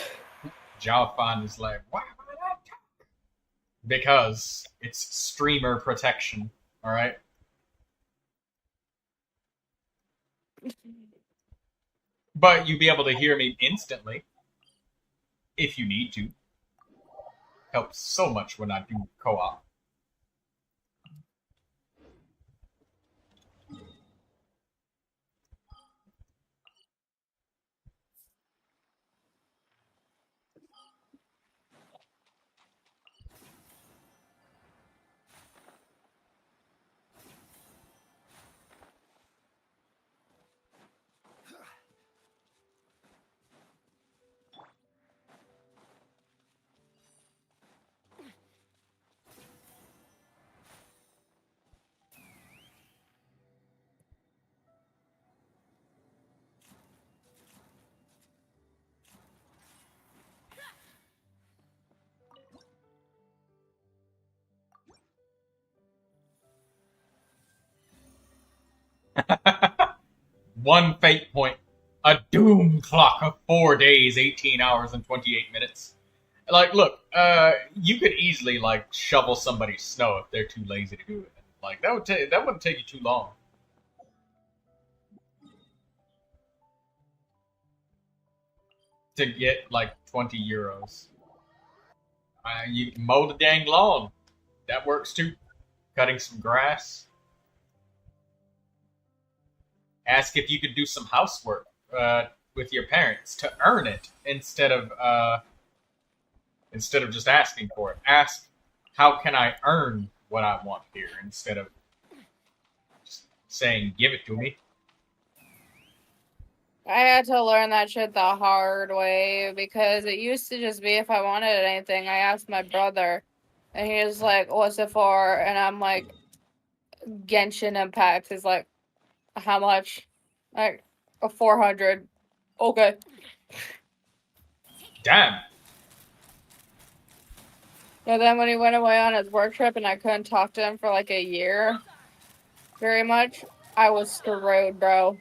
Jalfan is like, why am I not talking? Because it's streamer protection, alright? But you'll be able to hear me instantly, if you need to. Helps so much when I do co-op. One fate point. A doom clock of 4 days, 18 hours, and 28 minutes. Like, look, you could easily, like, shovel somebody's snow if they're too lazy to do it. Like, that wouldn't take you too long. To get, like, 20 euros. You can mow the dang lawn. That works, too. Cutting some grass. Ask if you could do some housework with your parents to earn it instead of just asking for it. Ask, how can I earn what I want here instead of just saying, give it to me. I had to learn that shit the hard way because it used to just be if I wanted anything, I asked my brother, and he was like, "What's it for?" And I'm like, "Genshin Impact." He's like, "How much?" Like, 400. Okay. Damn. And then when he went away on his work trip and I couldn't talk to him for like a year very much, I was screwed, bro.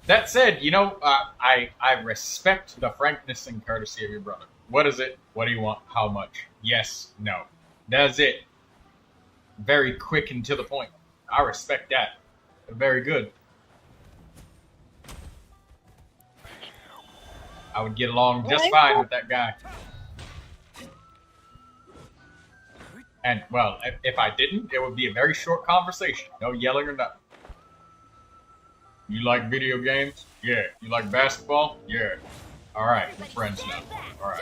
That said, you know, I respect the frankness and courtesy of your brother. What is it? What do you want? How much? Yes, no. That's it. Very quick and to the point. I respect that. Very good. I would get along just fine with that guy. And, well, if I didn't, it would be a very short conversation. No yelling or nothing. You like video games? Yeah. You like basketball? Yeah. Alright, we're friends now. Alright.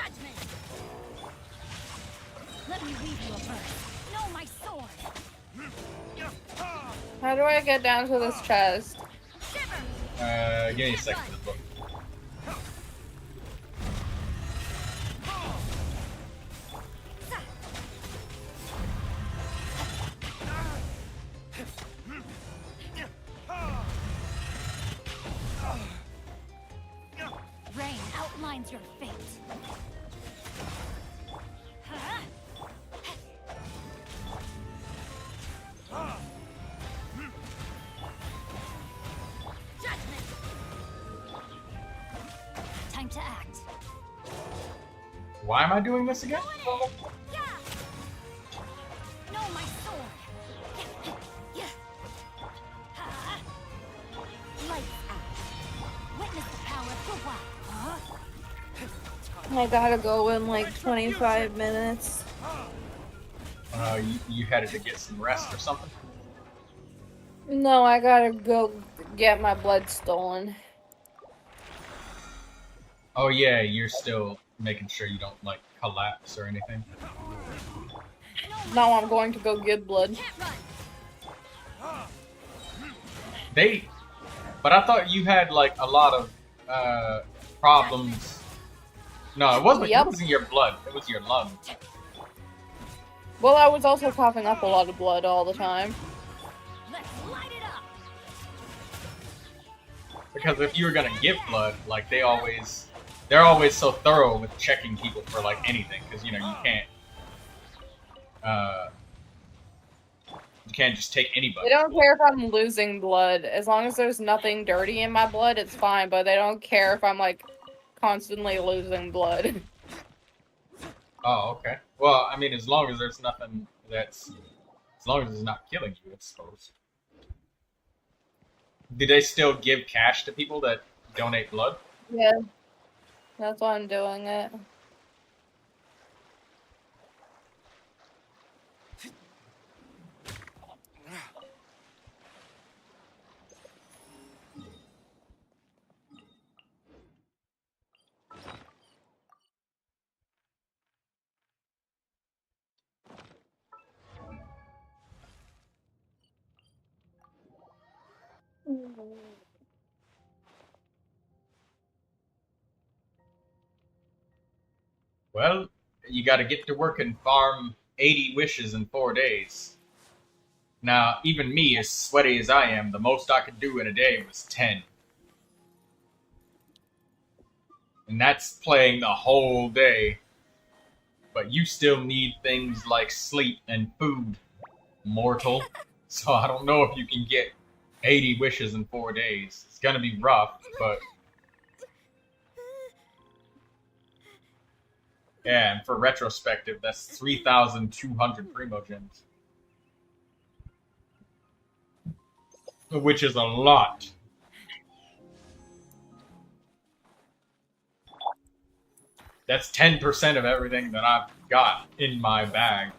Let me read you a verse. Know my sword. How do I get down to this chest? Give me a second to look. Rain outlines your fate. Judgment. Time to act. Why am I doing this again? Yeah. Know my sword. Lights out. Witness the power of the wild. I gotta go in like 25 minutes. You headed to get some rest or something? No, I gotta go get my blood stolen. Oh yeah, you're still making sure you don't, like, collapse or anything. Now I'm going to go get blood. But I thought you had, like, a lot of, problems. No, it wasn't, Yep. It wasn't your blood, it was your lungs. Well, I was also coughing up a lot of blood all the time. Let's light it up. Because if you were gonna give blood, like, they always they're always so thorough with checking people for like anything, because you know you can't just take anybody. They don't care if I'm losing blood. As long as there's nothing dirty in my blood, it's fine, but they don't care if I'm, like, constantly losing blood. Oh, okay. Well, I mean, as long as there's nothing that's... As long as it's not killing you, I suppose. Do they still give cash to people that donate blood? Yeah. That's why I'm doing it. Well, you gotta get to work and farm 80 wishes in 4 days. Now, even me, as sweaty as I am, the most I could do in a day was 10. And that's playing the whole day. But you still need things like sleep and food, mortal. So I don't know if you can get 80 wishes in 4 days. It's gonna be rough, but... Yeah, and for retrospective, that's 3,200 Primogems. Which is a lot. That's 10% of everything that I've got in my bag.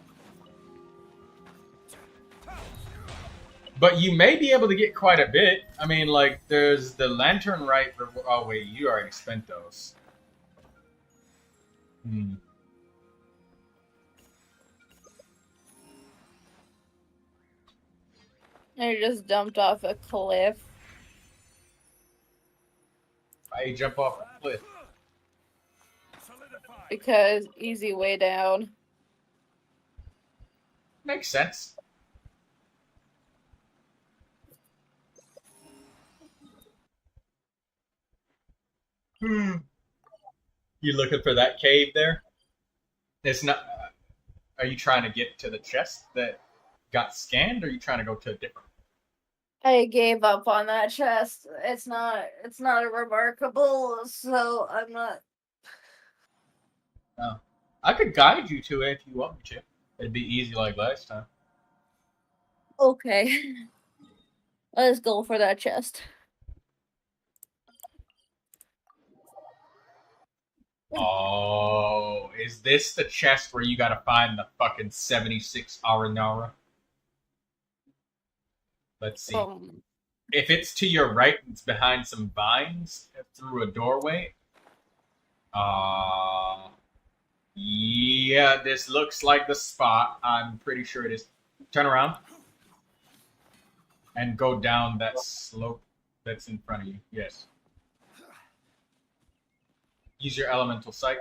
But you may be able to get quite a bit. I mean, like, there's the Lantern Rite... Oh, wait, you already spent those. I just jumped off a cliff. Why you jump off a cliff? Because easy way down. Makes sense. You looking for that cave there? It's not... Are you trying to get to the chest that got scanned, or are you trying to go to a different... I gave up on that chest. It's not a remarkable, so I'm not... Oh. I could guide you to it if you want me to. It'd be easy like last time. Okay. Let's go for that chest. Oh, is this the chest where you gotta find the fucking 76 Aranara? Let's see. If it's to your right, it's behind some vines through a doorway. Yeah, this looks like the spot. I'm pretty sure it is. Turn around. And go down that slope that's in front of you. Yes. Use your elemental sight.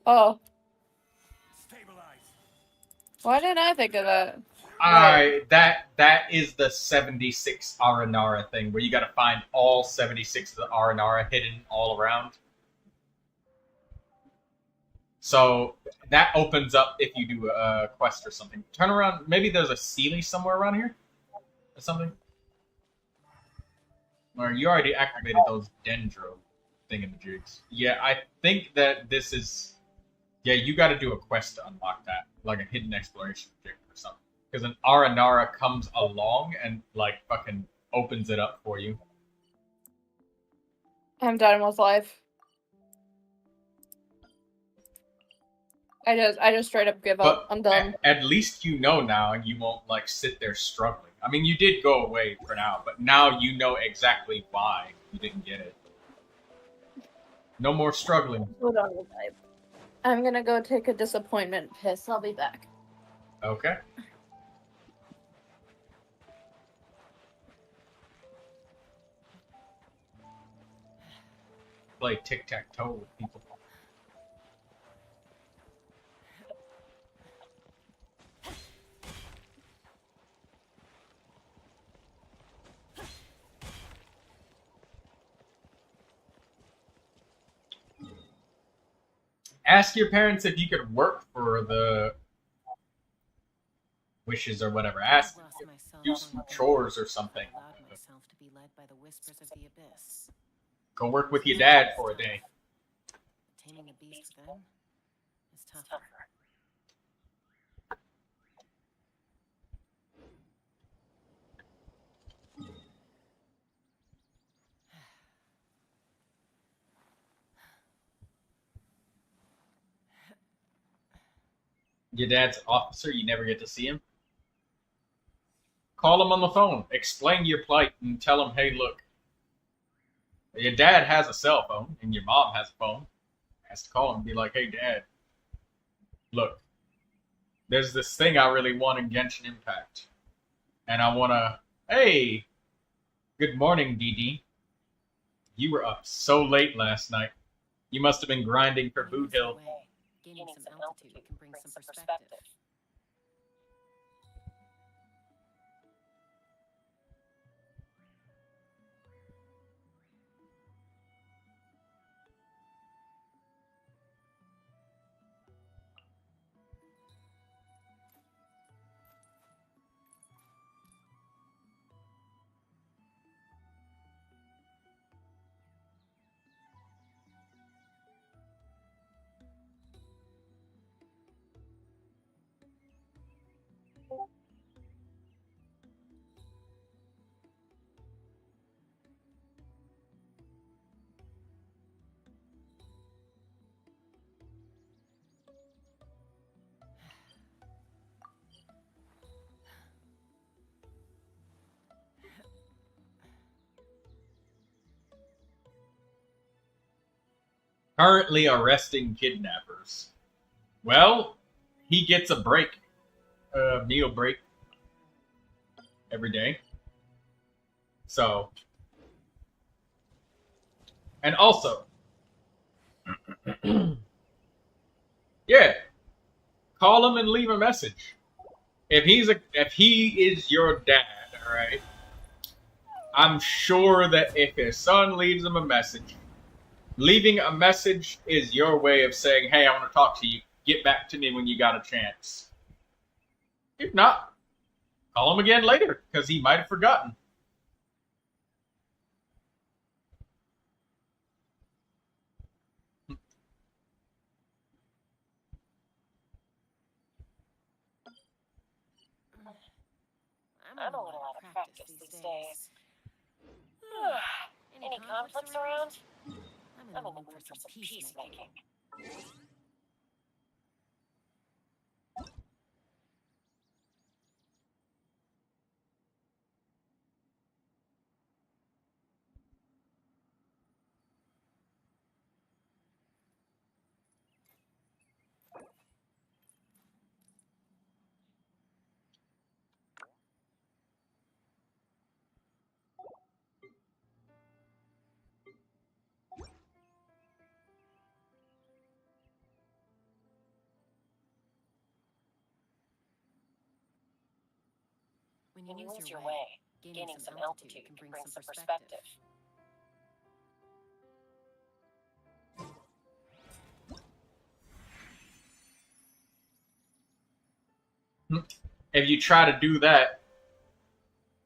Oh. Why didn't I think of that? That is the 76 Aranara thing, where you gotta find all 76 of the Aranara hidden all around. So that opens up if you do a quest or something. Turn around. Maybe there's a Sealy somewhere around here or something. Or you already activated those Dendro thingamajigs. Yeah, I think that this is... Yeah, you got to do a quest to unlock that, like a hidden exploration objective or something. Because an Aranara comes along and like fucking opens it up for you. I'm done with life. I just straight up give up. I'm done. At least you know now, and you won't like sit there struggling. I mean, you did go away for now, but now you know exactly why you didn't get it. No more struggling. Hold on, life. I'm gonna go take a disappointment piss. I'll be back. Okay. Play tic-tac-toe with people. Ask your parents if you could work for the wishes or whatever. Ask them if you could do some chores or something. myself to be led by the whispers of the abyss. Go work with your dad for a day. Taming the beast within is tougher. Your dad's an officer, you never get to see him. Call him on the phone, explain your plight, and tell him, hey, look, your dad has a cell phone, and your mom has a phone. Has to call him and be like, hey, Dad, look, there's this thing I really want in Genshin Impact. And I want to, hey, good morning, DD. You were up so late last night. You must have been grinding for Boot Hill. Gaining some altitude can bring some perspective. Currently arresting kidnappers. Well, he gets a break, a meal break every day. So, and also, yeah, call him and leave a message. If he is your dad, all right, I'm sure that if his son leaves him a message, leaving a message is your way of saying, hey, I want to talk to you. Get back to me when you got a chance. If not, call him again later, because he might have forgotten. I'm a little out of practice these days. Any conflicts around? I'm in the mood for some peacemaking. When you lose your way, gaining some altitude can bring some perspective. If you try to do that,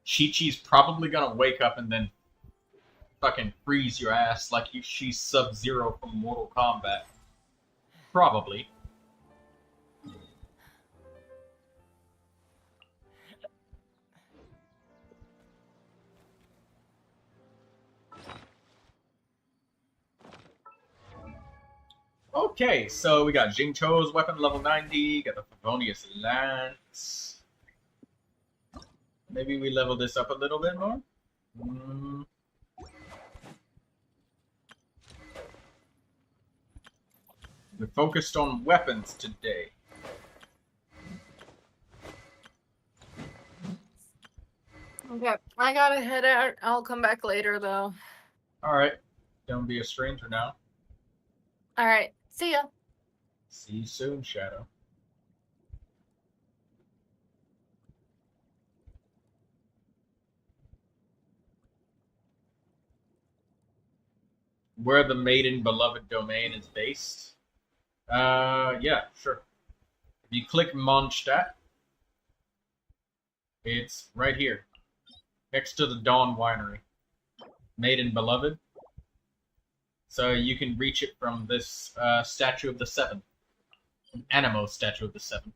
Chi-Chi's probably gonna wake up and then fucking freeze your ass like she's Sub-Zero from Mortal Kombat. Probably. Okay, so we got Jingcho's weapon level 90, got the Favonius Lance. Maybe we level this up a little bit more? We're focused on weapons today. Okay, I gotta head out. I'll come back later, though. Alright, don't be a stranger now. Alright, see ya. See you soon, Shadow. Where the Maiden Beloved Domain is based. Yeah, sure. If you click Mondstadt, it's right here, next to the Dawn Winery. Maiden Beloved. So you can reach it from this Statue of the Seven. An Animo Statue of the Seven.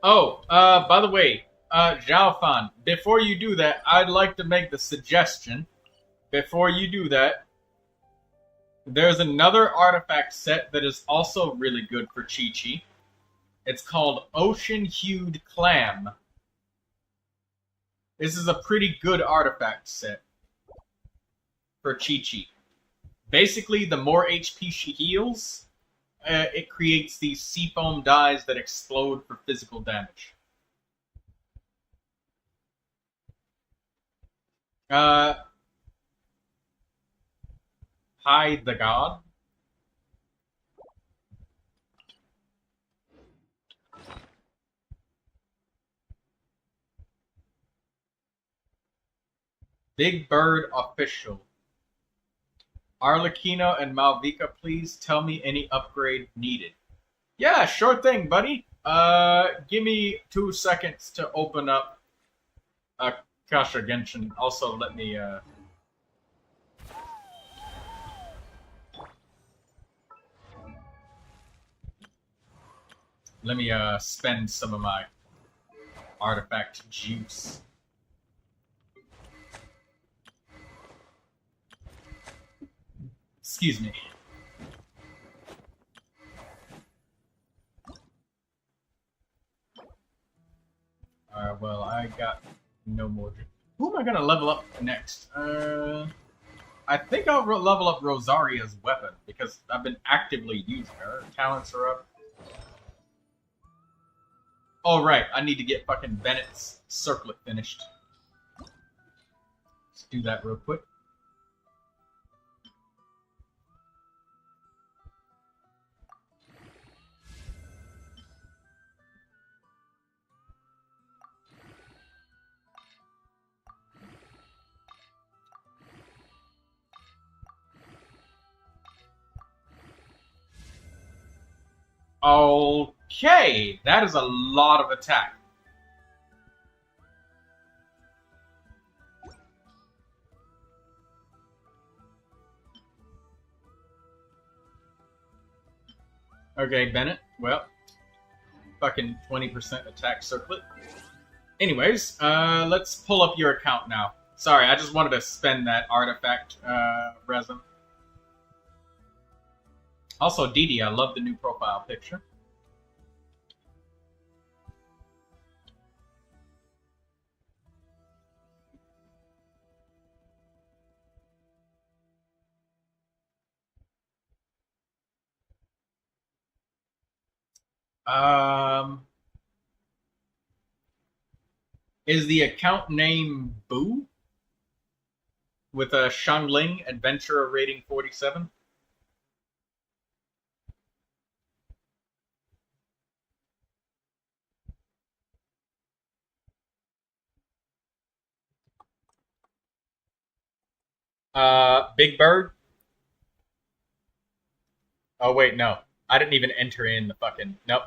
Oh, by the way, Zhao Fan, before you do that, I'd like to make the suggestion. Before you do that, there's another artifact set that is also really good for Chi-Chi. It's called Ocean Hued Clam. This is a pretty good artifact set for Chi-Chi. Basically, the more HP she heals, it creates these seafoam dyes that explode for physical damage. Hide the God. Big Bird Official. Arlecchino and Malvika, please tell me any upgrade needed. Yeah, sure thing, buddy. Give me 2 seconds to open up Kasha Genshin. Also, let me spend some of my artifact juice. Excuse me. Well, I got no more. Who am I gonna level up next? I think I'll level up Rosaria's weapon because I've been actively using her. Talents are up. Oh, right. I need to get fucking Bennett's circlet finished. Let's do that real quick. Okay, that is a lot of attack. Okay, Bennett, well, fucking 20% attack circlet. Anyways, let's pull up your account now. Sorry, I just wanted to spend that artifact resin. Also, Didi, I love the new profile picture. Is the account name Boo? With a Shangling Adventurer rating 47? Big Bird? Oh, wait, no. I didn't even enter in the fucking... Nope.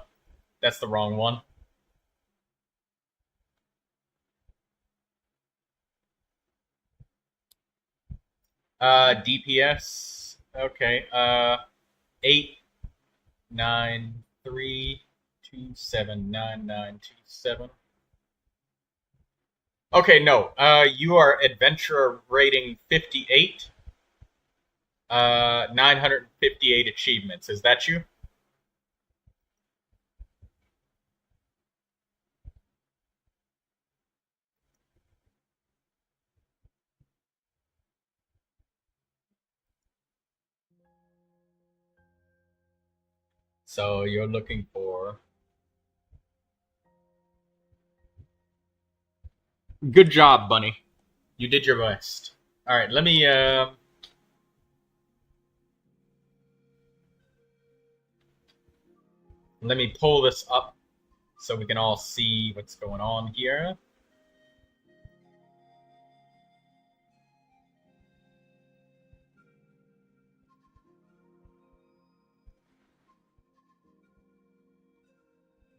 That's the wrong one. DPS. Okay. 893279927. Okay, no. You are adventurer rating 58. 958 achievements. Is that you? So you're looking for... Good job, Bunny. You did your best. All right, let me pull this up so we can all see what's going on here.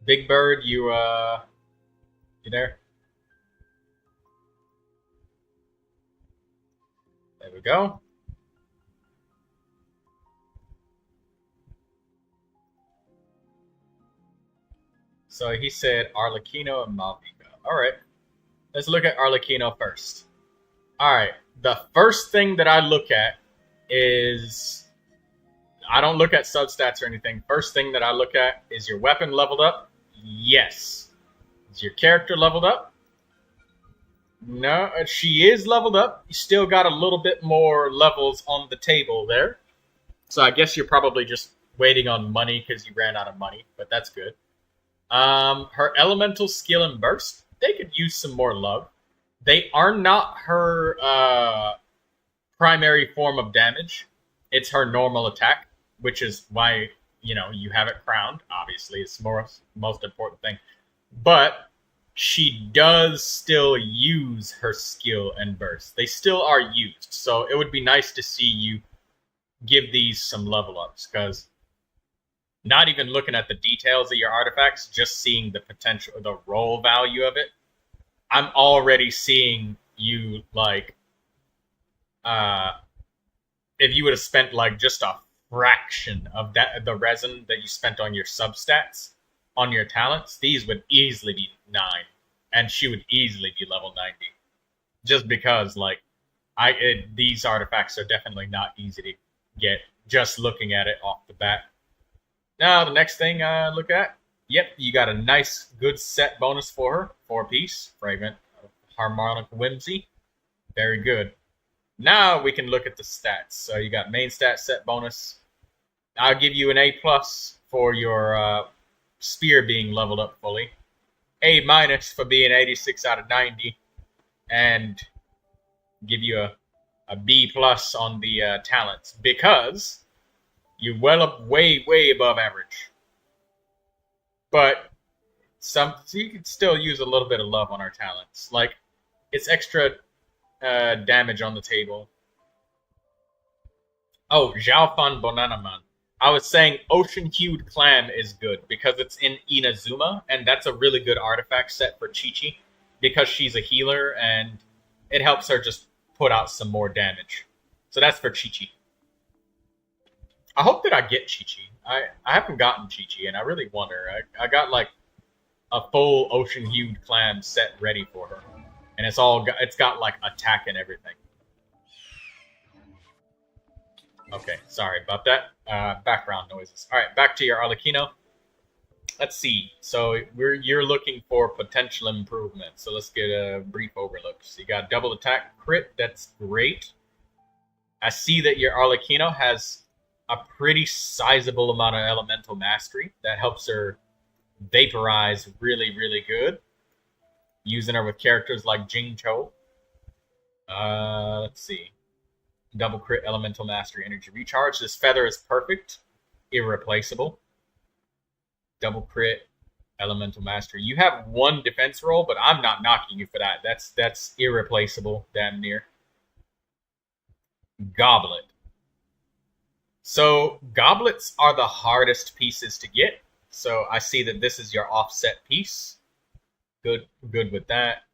Big Bird, you there? There we go. So he said Arlecchino and Malvika. All right, let's look at Arlecchino first. All right, the first thing that I look at is, I don't look at substats or anything. First thing that I look at is your weapon leveled up. Yes. Is your character leveled up? No, she is leveled up. You still got a little bit more levels on the table there. So I guess you're probably just waiting on money because you ran out of money, but that's good. Her elemental skill and burst, they could use some more love. They are not her primary form of damage. It's her normal attack, which is why, you know, you have it crowned. Obviously, it's most important thing. But she does still use her skill and burst. They still are used. So it would be nice to see you give these some level ups, because not even looking at the details of your artifacts, just seeing the potential, the roll value of it, I'm already seeing you, like, if you would have spent like just a fraction of that, the resin that you spent on your substats, on your talents, these would easily be 9, and she would easily be level 90. Just because, like, these artifacts are definitely not easy to get just looking at it off the bat. Now, the next thing I look at, yep, you got a nice, good set bonus for her, 4-piece, Fragment of Harmonic Whimsy. Very good. Now we can look at the stats. So you got main stat set bonus. I'll give you an A+ for your spear being leveled up fully. A- for being 86 out of 90. And give you a B+ on the talents, because you're well up, way above average. But so you can still use a little bit of love on our talents. Like, it's extra damage on the table. Oh, Xiaofan Bonanaman. I was saying Ocean-Hued Clam is good because it's in Inazuma, and that's a really good artifact set for Chi-Chi because she's a healer, and it helps her just put out some more damage. So that's for Chi-Chi. I hope that I get Chi-Chi. I haven't gotten Chi-Chi, and I really want her. I got like a full Ocean-Hued Clam set ready for her, and it's got like attack and everything. Okay, sorry about that. Background noises. All right, back to your Arlecchino. Let's see. So you're looking for potential improvement. So let's get a brief overlook. So you got double attack crit. That's great. I see that your Arlecchino has a pretty sizable amount of elemental mastery. That helps her vaporize really good. Using her with characters like Jing Cho. Let's see. Double crit, elemental mastery, energy recharge. This feather is perfect, irreplaceable. Double crit, elemental mastery. You have one defense roll, but I'm not knocking you for that. That's irreplaceable, damn near. Goblet. So goblets are the hardest pieces to get. So I see that this is your offset piece. Good with that.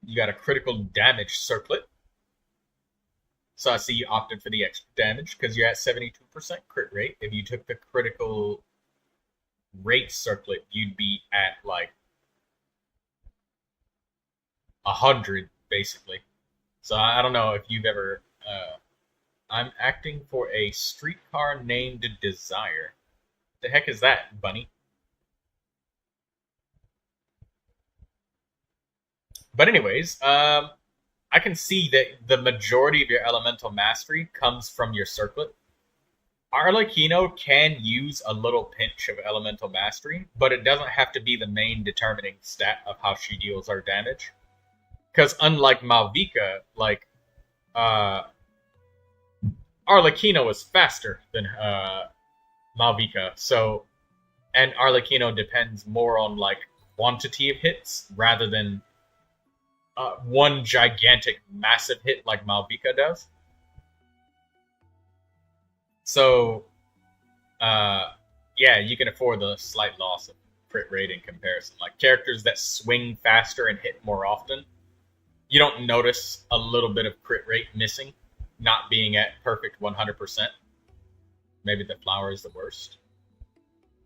You got a critical damage circlet. So I see you opted for the extra damage because you're at 72% crit rate. If you took the critical rate circlet, you'd be at like 100 basically. So I don't know if you've ever. I'm acting for a streetcar named Desire. The heck is that, bunny? But anyways, I can see that the majority of your elemental mastery comes from your circlet. Arlecchino can use a little pinch of elemental mastery, but it doesn't have to be the main determining stat of how she deals her damage. Because unlike Malvika, like, Arlecchino is faster than Malvika, so, and Arlecchino depends more on like quantity of hits rather than one gigantic massive hit like Malvika does. So, yeah, you can afford the slight loss of crit rate in comparison. Like characters that swing faster and hit more often, you don't notice a little bit of crit rate missing, not being at perfect 100%. Maybe the flower is the worst.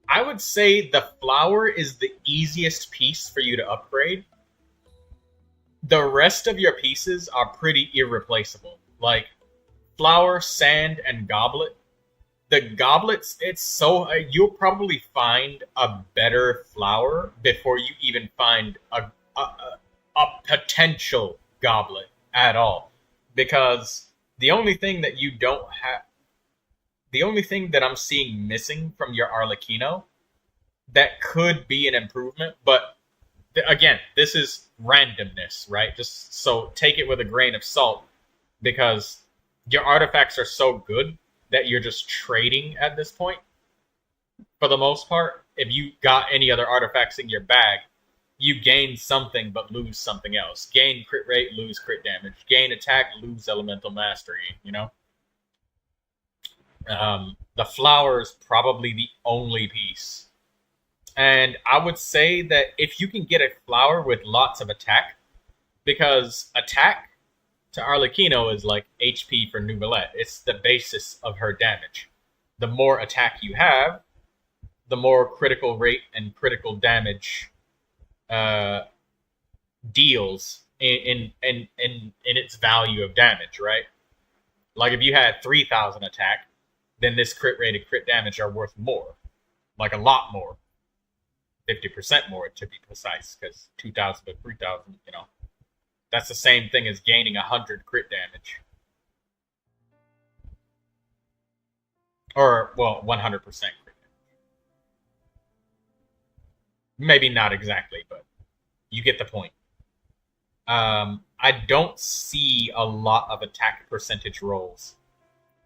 I would say the flower is the easiest piece for you to upgrade. The rest of your pieces are pretty irreplaceable. Like flower, sand, and goblet. The goblets, it's so you'll probably find a better flower before you even find a potential goblet at all, because the only thing that you don't have, the only thing that I'm seeing missing from your Arlecchino that could be an improvement, but again, this is randomness, right? Just so take it with a grain of salt, because your artifacts are so good that you're just trading at this point. For the most part, if you got any other artifacts in your bag, you gain something but lose something else. Gain crit rate, lose crit damage. Gain attack, lose elemental mastery, you know? The flower is probably the only piece. And I would say that if you can get a flower with lots of attack, because attack to Arlecchino is like HP for Neuvilette. It's the basis of her damage. The more attack you have, the more critical rate and critical damage deals in its value of damage, right? Like if you had 3,000 attack, then this crit rate and crit damage are worth more, like a lot more, 50% more to be precise, because 2,000 to 3,000, you know, that's the same thing as gaining 100 crit damage, or well, 100% crit damage. Maybe not exactly, but you get the point. I don't see a lot of attack percentage rolls.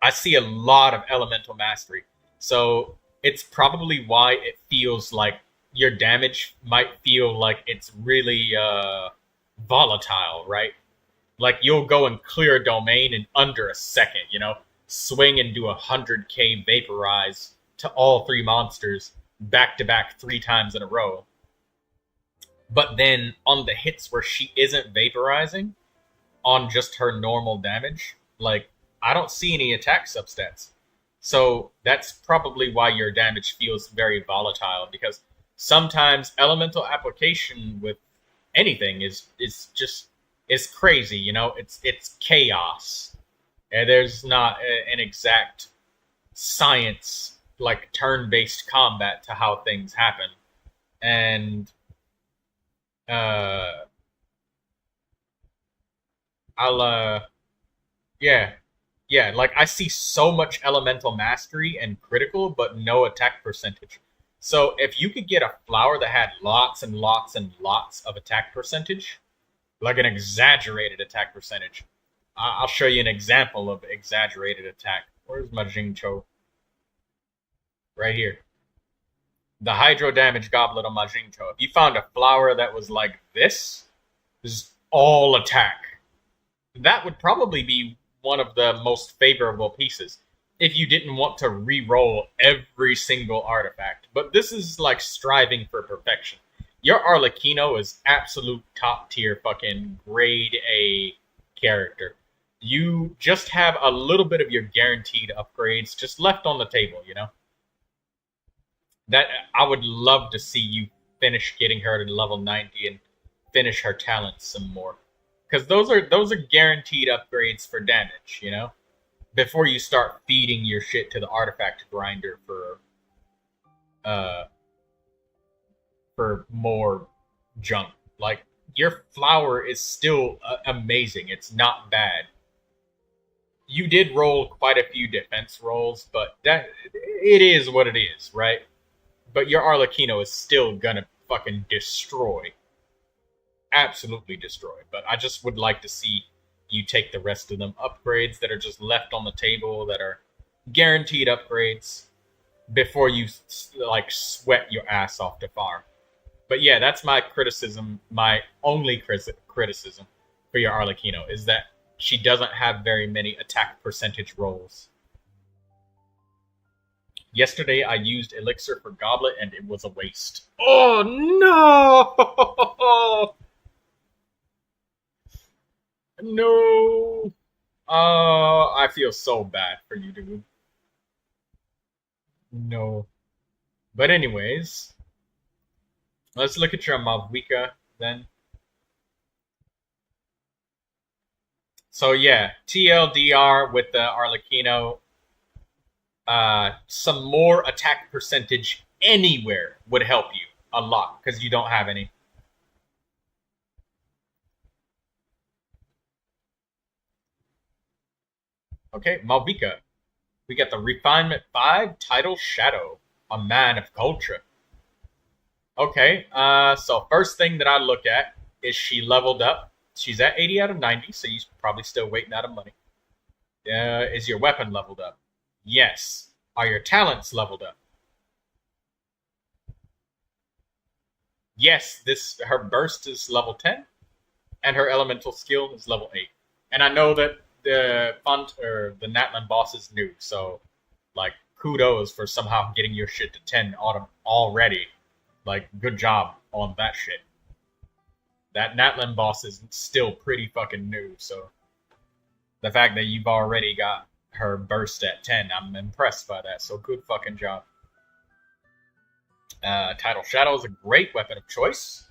I see a lot of elemental mastery. So it's probably why it feels like your damage might feel like it's really volatile, right? Like you'll go and clear a domain in under a second, you know? Swing and do 100k vaporize to all 3 monsters back to back 3 times in a row. But then on the hits where she isn't vaporizing, on just her normal damage, like, I don't see any attack substats. So that's probably why your damage feels very volatile, because sometimes elemental application with anything is crazy, you know? It's chaos. And there's not an exact science, like turn-based combat to how things happen. And yeah, like I see so much elemental mastery and critical, but no attack percentage. So if you could get a flower that had lots and lots and lots of attack percentage, like an exaggerated attack percentage, I'll show you an example of exaggerated attack. Where's my Jingcho? Right here. The hydro damage goblet on my Jingcho. If you found a flower that was like this is all attack, that would probably be one of the most favorable pieces if you didn't want to re-roll every single artifact. But this is like striving for perfection. Your Arlecchino is absolute top tier fucking grade A character. You just have a little bit of your guaranteed upgrades just left on the table, you know? That I would love to see you finish getting her to level 90 and finish her talents some more. Because those are guaranteed upgrades for damage, you know? Before you start feeding your shit to the artifact grinder for more junk. Like, your flower is still amazing. It's not bad. You did roll quite a few defense rolls, but that it is what it is, right? But your Arlecchino is still gonna fucking destroy. Absolutely destroy. But I just would like to see you take the rest of them upgrades that are just left on the table that are guaranteed upgrades before you like sweat your ass off to farm. But yeah, that's my criticism. My only criticism for your Arlecchino is that she doesn't have very many attack percentage rolls. Yesterday I used Elixir for Goblet and it was a waste. Oh no! No! Oh, I feel so bad for you, dude. No. But anyways, let's look at your Malvika then. So yeah, TLDR with the Arlecchino. Some more attack percentage anywhere would help you a lot, because you don't have any. Okay, Malvika. We got the Refinement 5 Title Shadow, a man of culture. Okay, so first thing that I look at is she leveled up. She's at 80 out of 90, so you're probably still waiting out of money. Is your weapon leveled up? Yes. Are your talents leveled up? Yes, her burst is level 10, and her elemental skill is level 8. And I know that the Natlan boss is new, so like kudos for somehow getting your shit to 10 already. Like, good job on that shit. That Natlan boss is still pretty fucking new, so the fact that you've already got her burst at 10, I'm impressed by that, so good fucking job. Title Shadow is a great weapon of choice.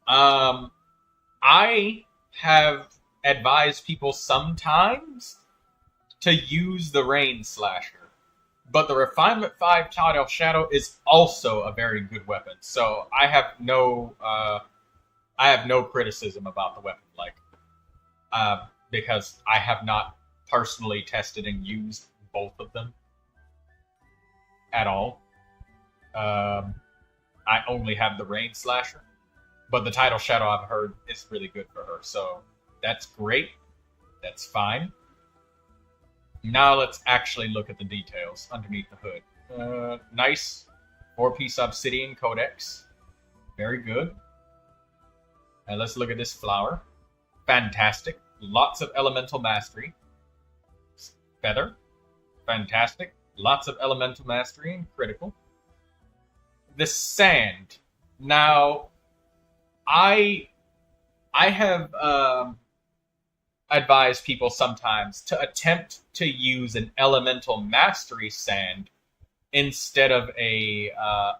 I have advised people sometimes to use the Rain Slasher, but the Refinement 5 Title Shadow is also a very good weapon, so I have no criticism about the weapon, because I have not personally tested and used both of them at all. I only have the Rain Slasher, but the Title Shadow I've heard is really good for her, so that's great. That's fine. Now let's actually look at the details underneath the hood. Nice 4-piece Obsidian Codex. Very good. And let's look at this flower. Fantastic. Lots of elemental mastery. Feather. Fantastic. Lots of elemental mastery and critical. The sand. Now, I have advised people sometimes to attempt to use an elemental mastery sand instead of a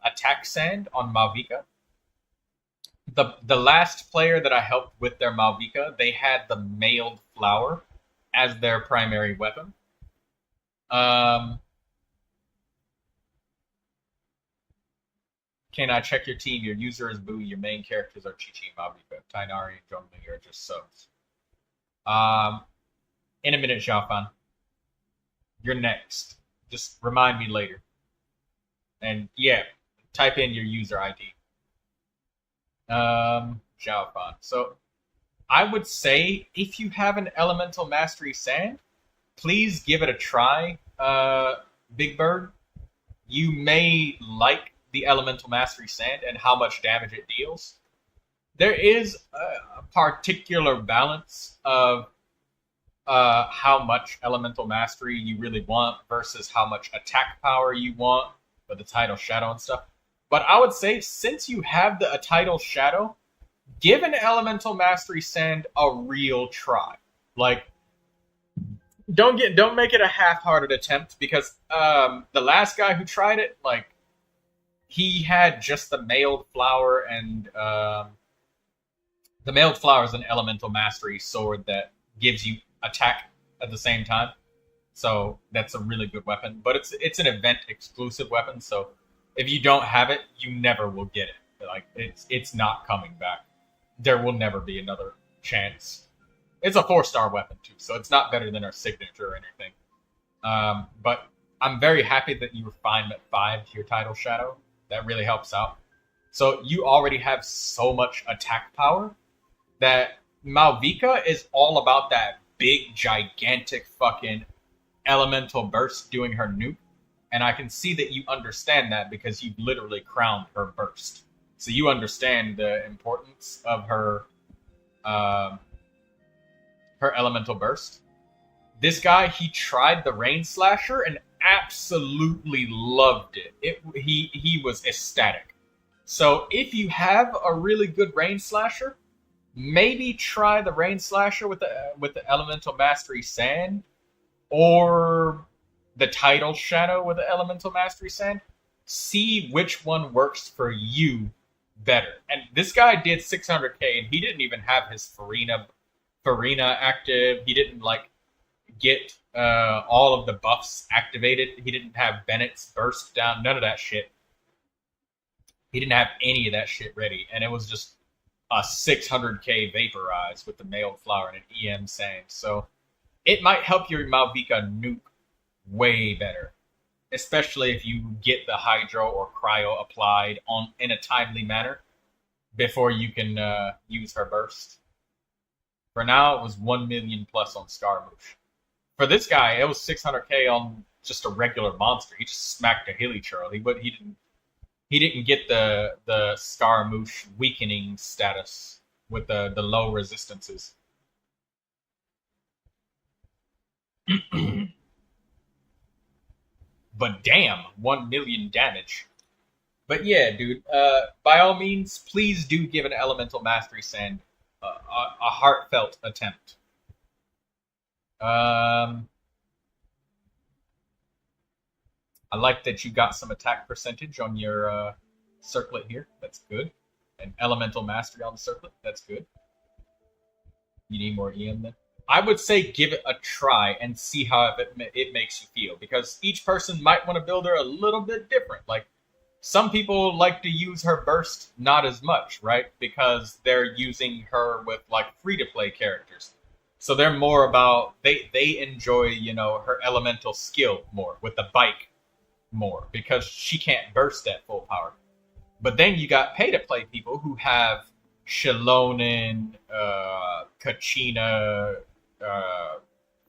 attack sand on Malvika. The last player that I helped with their Malvika, they had the mailed flower as their primary weapon. Can I check your team? Your user is Boo. Your main characters are Chi-Chi, Malvika. Tainari and Zhongli are just subs. In a minute, Xiaofan. You're next. Just remind me later. And yeah, type in your user ID. Xiaofan. So I would say if you have an elemental mastery sand, please give it a try, Big Bird. You may like the elemental mastery sand and how much damage it deals. There is a particular balance of how much elemental mastery you really want versus how much attack power you want for the Title Shadow and stuff. But I would say, since you have the Title Shadow, give an elemental mastery sand a real try. Like, don't make it a half-hearted attempt, because the last guy who tried it, like, he had just the mailed flower, and the mailed flower is an elemental mastery sword that gives you attack at the same time. So that's a really good weapon, but it's an event exclusive weapon. So if you don't have it, you never will get it. Like it's not coming back. There will never be another chance. It's a 4-star weapon too, so it's not better than our signature or anything. But I'm very happy that you refined at 5 to your title shadow. That really helps out. So you already have so much attack power that Malvika is all about that big, gigantic fucking elemental burst doing her nuke. And I can see that you understand that because you've literally crowned her burst. So you understand the importance of her her elemental burst. This guy, he tried the Rain Slasher and absolutely loved it. He was ecstatic. So if you have a really good Rain Slasher, maybe try the Rain Slasher with the Elemental Mastery Sand, or the Title Shadow with the Elemental Mastery Sand. See which one works for you better. And this guy did 600k, and he didn't even have his Furina active. He didn't get all of the buffs activated. He didn't have Bennett's burst down. None of that shit. He didn't have any of that shit ready, and it was just a 600k vaporize with the mailed flower and an EM sand. So it might help your Malvika nuke way better, especially if you get the hydro or cryo applied in a timely manner before you can use her burst. For now, it was 1 million plus on Scaramouche. For this guy, it was 600k on just a regular monster. He just smacked a Hilly Churl. He didn't get the Scaramouche weakening status with the low resistances. But damn, 1 million damage. But yeah, dude, by all means, please do give an Elemental Mastery Sand a heartfelt attempt. I like that you got some attack percentage on your circlet here. That's good. And elemental mastery on the circlet. That's good. You need more EM then? I would say give it a try and see how it makes you feel. Because each person might want to build her a little bit different. Like, some people like to use her burst not as much, right? Because they're using her with, free-to-play characters. So they're more about, they enjoy, her elemental skill more, with the bike more, because she can't burst at full power. But then you got pay-to-play people who have Shilonen, Kachina,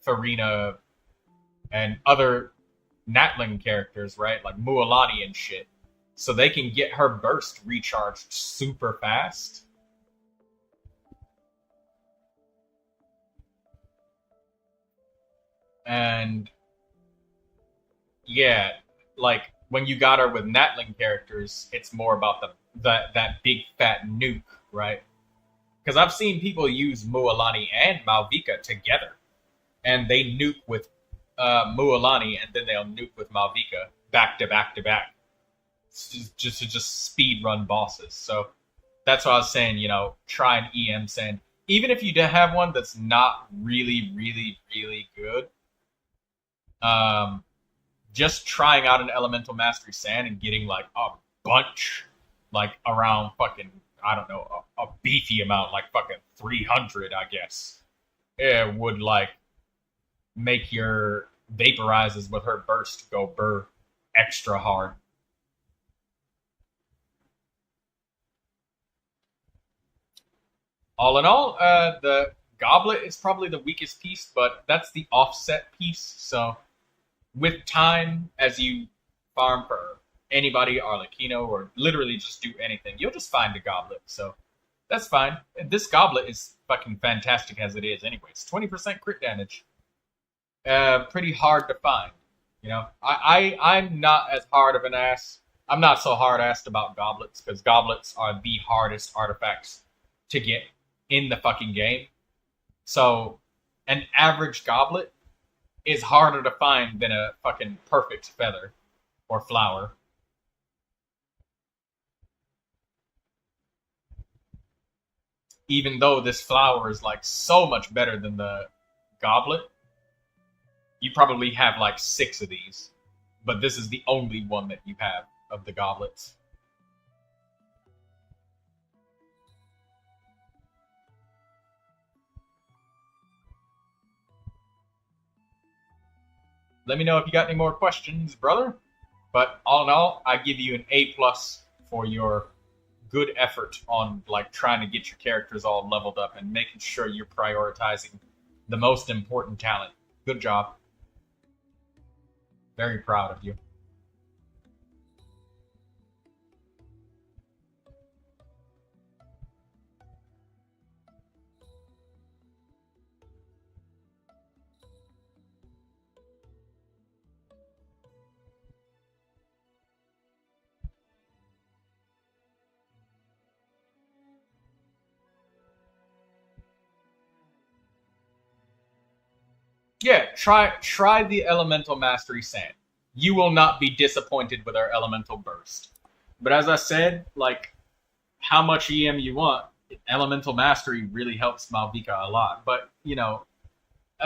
Furina, and other Natling characters, right? Like Mualani and shit. So they can get her burst recharged super fast. And yeah, when you got her with Natling characters, it's more about that big fat nuke, right? Because I've seen people use Mualani and Malvika together, and they nuke with Mualani, and then they'll nuke with Malvika back to back to back, just to speed run bosses. So that's why I was saying, try an EM sand, even if you have one that's not really, really, really good. Just trying out an Elemental Mastery Sand and getting a bunch, around fucking, I don't know, a beefy amount, fucking 300, I guess. It would make your vaporizes with her burst go burr extra hard. All in all, the goblet is probably the weakest piece, but that's the offset piece, so with time, as you farm for anybody, Arlecchino, or literally just do anything, you'll just find a goblet. So that's fine. And this goblet is fucking fantastic as it is anyways. 20% crit damage. Pretty hard to find. I'm not as hard of an ass. I'm not so hard-assed about goblets, because goblets are the hardest artifacts to get in the fucking game. So an average goblet is harder to find than a fucking perfect feather or flower. even though this flower is like so much better than the goblet, you probably have like 6 of these. But this is the only one that you have of the goblets. Let me know if you got any more questions, brother. But all in all, I give you an A+ for your good effort on like trying to get your characters all leveled up and making sure you're prioritizing the most important talent. Good job. Very proud of you. Yeah, try the Elemental Mastery Sand. You will not be disappointed with our Elemental Burst. But as I said, like, how much EM you want, Elemental Mastery really helps Malvika a lot. But, you know,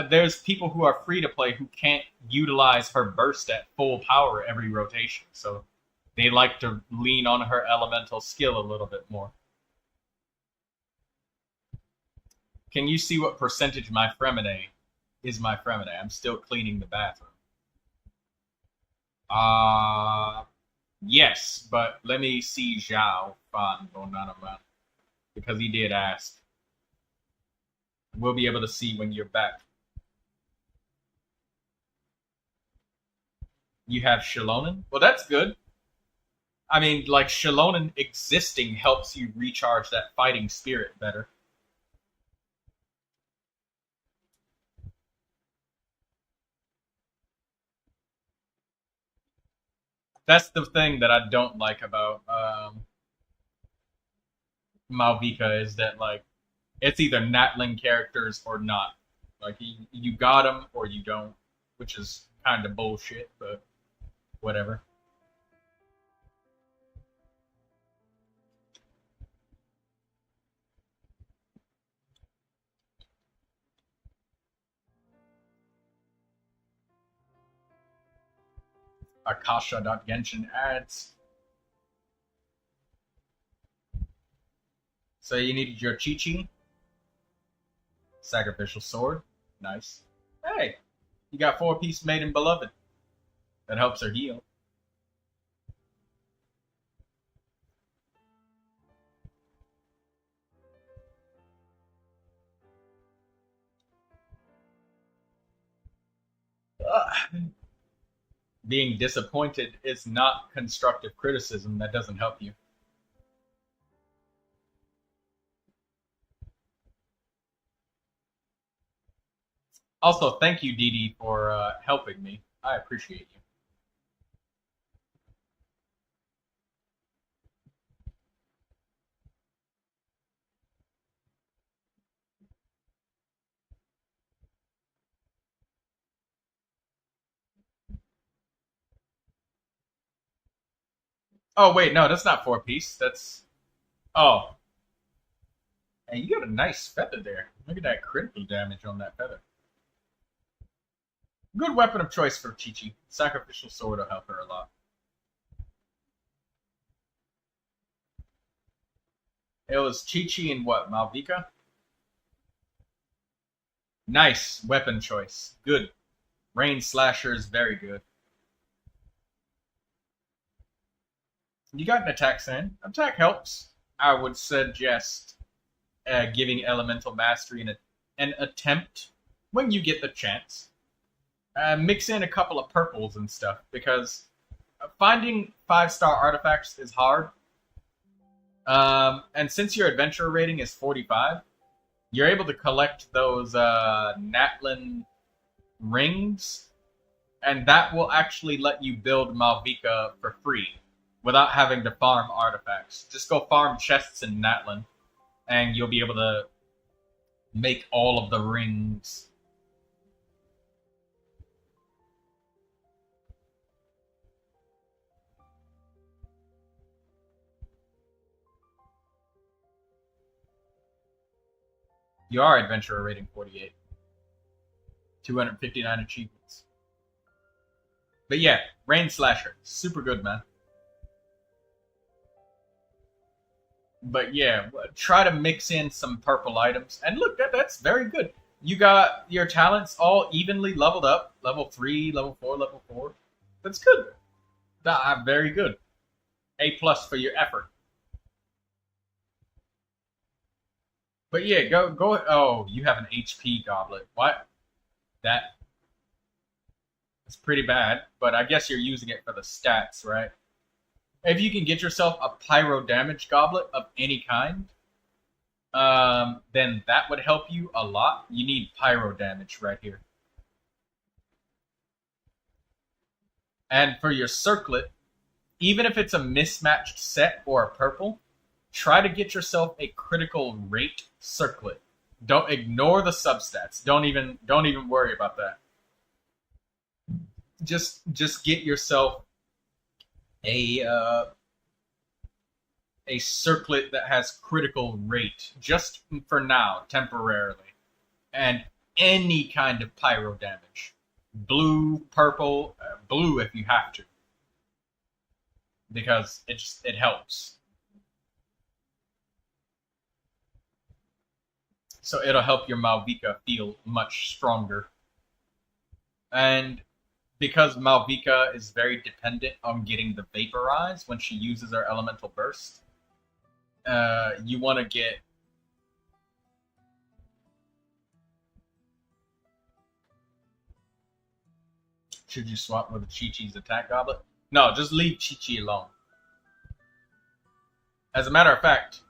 there's people who are free to play who can't utilize her burst at full power every rotation. So they like to lean on her elemental skill a little bit more. Can you see what percentage my Fremine is my Fremine? I'm still cleaning the bathroom. Yes, but let me see Zhao Fan Bonanaman, because he did ask. We'll be able to see when you're back. You have Shilonen? Well, that's good. I mean, like, Shilonen existing helps you recharge that fighting spirit better. That's the thing that I don't like about Malvika, is that, like, it's either Natling characters or not. Like, you got them or you don't, which is kind of bullshit, but whatever. Akasha.Genshin ads. So you needed your Chi-Chi. Sacrificial sword. Nice. Hey, you got 4-piece Maiden Beloved. That helps her heal. Being disappointed is not constructive criticism. That doesn't help you. Also, thank you, Dee, for helping me. I appreciate you. Oh, wait, no, that's not 4-piece. That's... Oh. Hey, you got a nice feather there. Look at that critical damage on that feather. Good weapon of choice for Chi-Chi. Sacrificial sword will help her a lot. It was Chi-Chi and what, Malvika? Nice weapon choice. Good. Rain Slasher is very good. You got an attack sand. Attack helps. I would suggest giving Elemental Mastery an attempt when you get the chance. Mix in a couple of purples and stuff, because finding 5-star artifacts is hard. And since your adventure rating is 45, you're able to collect those Natlin rings, and that will actually let you build Malvika for free without having to farm artifacts. Just go farm chests in Natlin, and you'll be able to make all of the rings. You are adventurer rating 48. 259 achievements. But yeah, Rain Slasher. Super good, man. But yeah, try to mix in some purple items. And look, that's very good. You got your talents all evenly leveled up. Level 3, level 4, level 4. That's good. Very good. A+ for your effort. But yeah, go. Oh, you have an HP goblet. What? That's pretty bad. But I guess you're using it for the stats, right? If you can get yourself a pyro damage goblet of any kind, then that would help you a lot. You need pyro damage right here. And for your circlet, even if it's a mismatched set or a purple, try to get yourself a critical rate circlet. Don't ignore the substats. Don't even worry about that. Just get yourself a circlet that has critical rate, just for now, temporarily, and any kind of pyro damage. Blue, purple, blue if you have to, because it helps. So it'll help your Malvika feel much stronger. And because Malvika is very dependent on getting the Vaporize when she uses her Elemental Burst, you want to get... Should you swap with Chi-Chi's attack goblet? No, just leave Chi-Chi alone. As a matter of fact,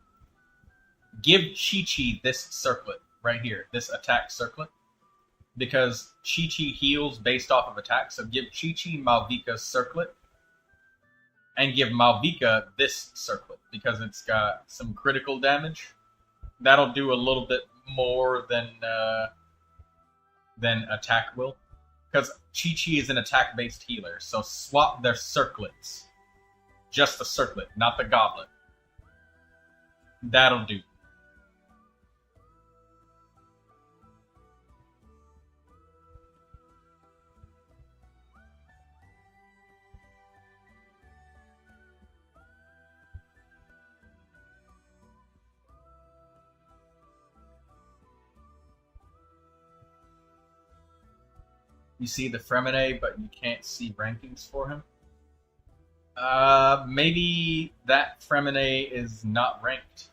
give Chi-Chi this circlet right here, this attack circlet, because Chi-Chi heals based off of attack. So give Chi-Chi Malvika's circlet, and give Malvika this circlet because it's got some critical damage. That'll do a little bit more than attack will, because Chi-Chi is an attack-based healer. So swap their circlets, just the circlet, not the goblet. That'll do. You see the Fremine, but you can't see rankings for him. Maybe that Fremine is not ranked.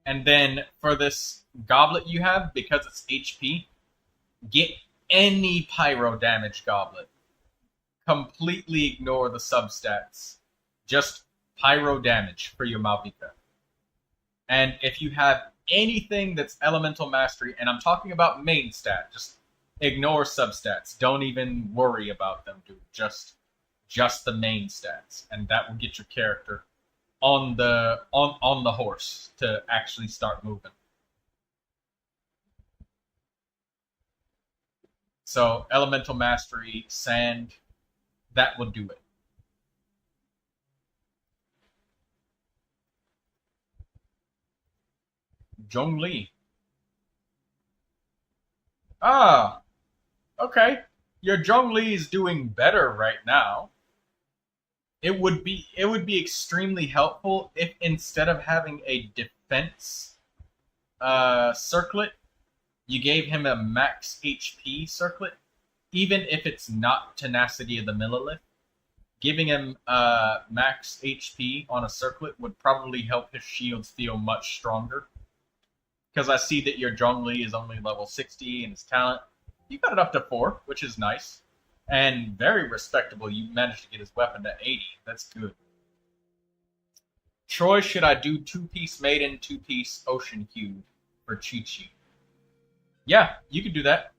And then for this goblet you have, because it's HP, get any pyro damage goblet. Completely ignore the substats. Just pyro damage for your Malvika. And if you have anything that's elemental mastery, and I'm talking about main stat, just ignore substats. Don't even worry about them, dude. Just the main stats, and that will get your character on the horse to actually start moving. So elemental mastery, sand, that will do it. Zhongli. Ah, okay. Your Zhongli is doing better right now. It would be extremely helpful if instead of having a defense circlet, you gave him a max HP circlet, even if it's not Tenacity of the Millilith. Giving him max HP on a circlet would probably help his shields feel much stronger. Because I see that your Zhongli is only level 60 in his talent. You got it up to 4, which is nice. And very respectable. You managed to get his weapon to 80. That's good. Troy, should I do 2-piece Maiden, 2-piece Ocean Cube for Chi-Chi? Yeah, you could do that.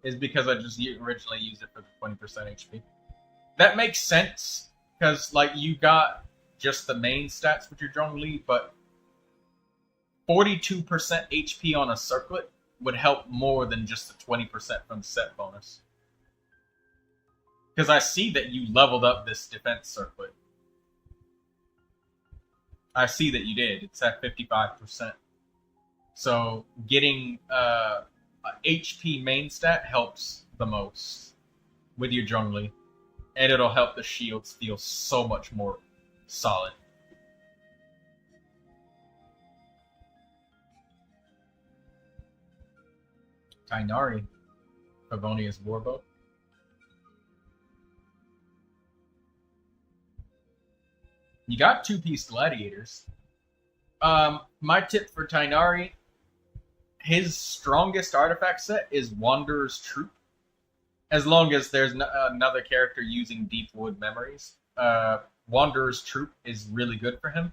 Is because I just originally used it for the 20% HP. That makes sense. Because, like, you got just the main stats with your Zhongli, but 42% HP on a circlet would help more than just the 20% from set bonus. Because I see that you leveled up this defense circlet. I see that you did. It's at 55%. So getting HP main stat helps the most with your Zhongli. And it'll help the shields feel so much more solid. Tainari, Favonia's warboat. You got two-piece gladiators. My tip for Tainari, his strongest artifact set is Wanderer's Troop. As long as there's another character using Deepwood Memories. Wanderer's Troop is really good for him.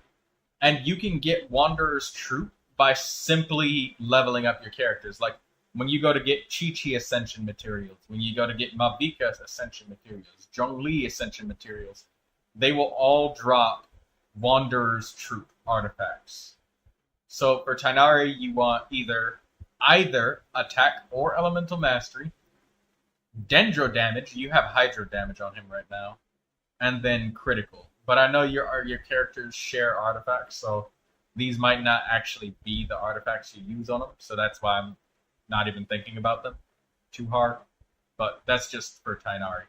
And you can get Wanderer's Troop by simply leveling up your characters. Like, when you go to get Chi-Chi Ascension materials, when you go to get Mavika Ascension materials, Zhongli Ascension materials, they will all drop Wanderer's Troop artifacts. So for Tainari, you want either attack or elemental mastery, Dendro damage, you have Hydro damage on him right now, and then critical. But I know your characters share artifacts, so these might not actually be the artifacts you use on them, so that's why I'm not even thinking about them too hard. But that's just for Tainari.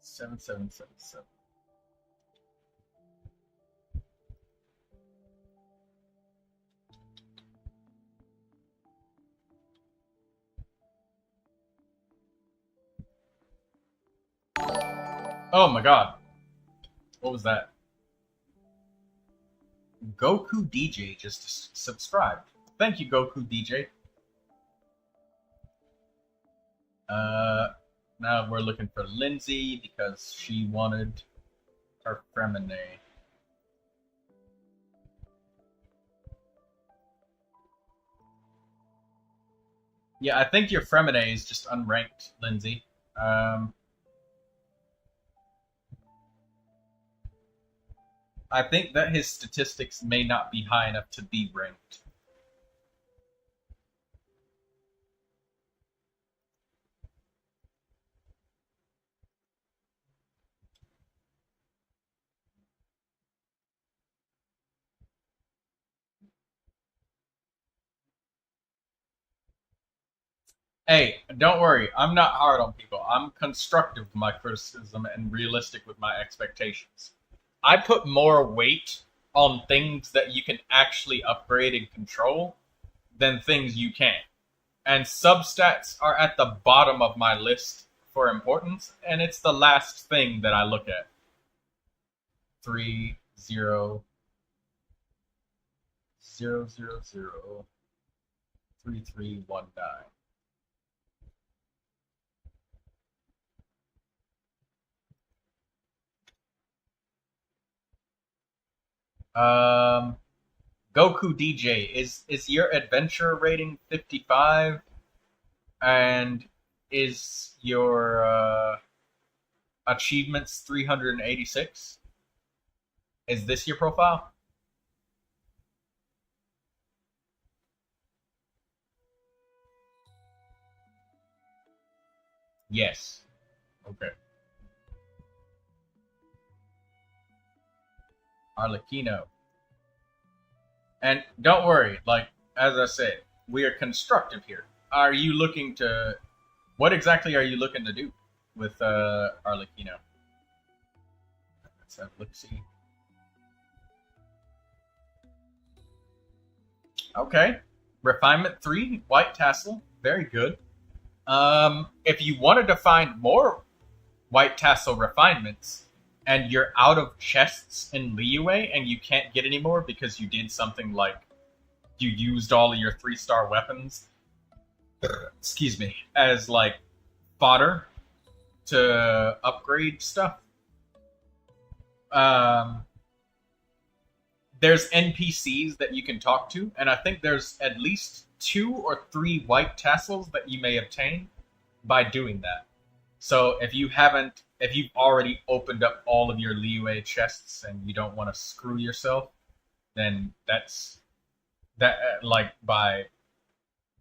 Seven. Oh my god. What was that? Goku DJ just subscribed. Thank you, Goku DJ. Now we're looking for Lindsay because she wanted her Fremine. Yeah, I think your Fremine is just unranked, Lindsay. I think that his statistics may not be high enough to be ranked. Hey, don't worry. I'm not hard on people. I'm constructive with my criticism and realistic with my expectations. I put more weight on things that you can actually upgrade and control than things you can't. And substats are at the bottom of my list for importance, and it's the last thing that I look at. 3, 0, 0, 0, 0, 3, 3, 1, 9. Goku DJ, is your adventure rating 55? And is your achievements 386? Is this your profile? Yes. Okay. Arlecchino. And don't worry, like, as I said, we are constructive here. Are you looking to... What exactly are you looking to do with Arlecchino? Let's have a look-see. Okay. Refinement 3, White Tassel. Very good. If you wanted to find more white tassel refinements, and you're out of chests in Liyue and you can't get any more because you did something like you used all of your 3-star weapons, excuse me, as like fodder to upgrade stuff. There's NPCs that you can talk to, and I think there's at least 2 or 3 white tassels that you may obtain by doing that. So if you've already opened up all of your Liyue chests and you don't want to screw yourself, then like by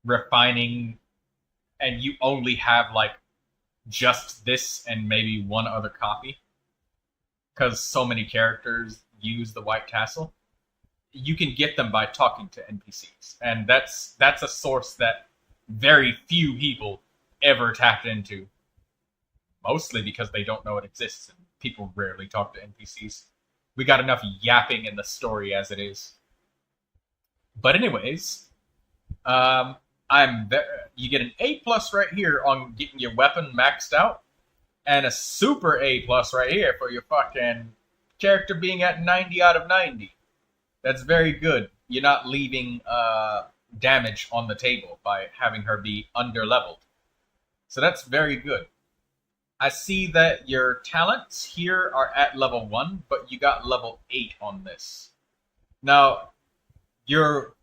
refining, and you only have like just this and maybe one other copy, because so many characters use the white tassel, you can get them by talking to NPCs, and that's a source that very few people ever tapped into. Mostly because they don't know it exists, and people rarely talk to NPCs. We got enough yapping in the story as it is. But anyways, you get an A+ right here on getting your weapon maxed out, and a super A+ right here for your fucking character being at 90 out of 90. That's very good. You're not leaving damage on the table by having her be underleveled. So that's very good. I see that your talents here are at level 1, but you got level 8 on this. Now, you've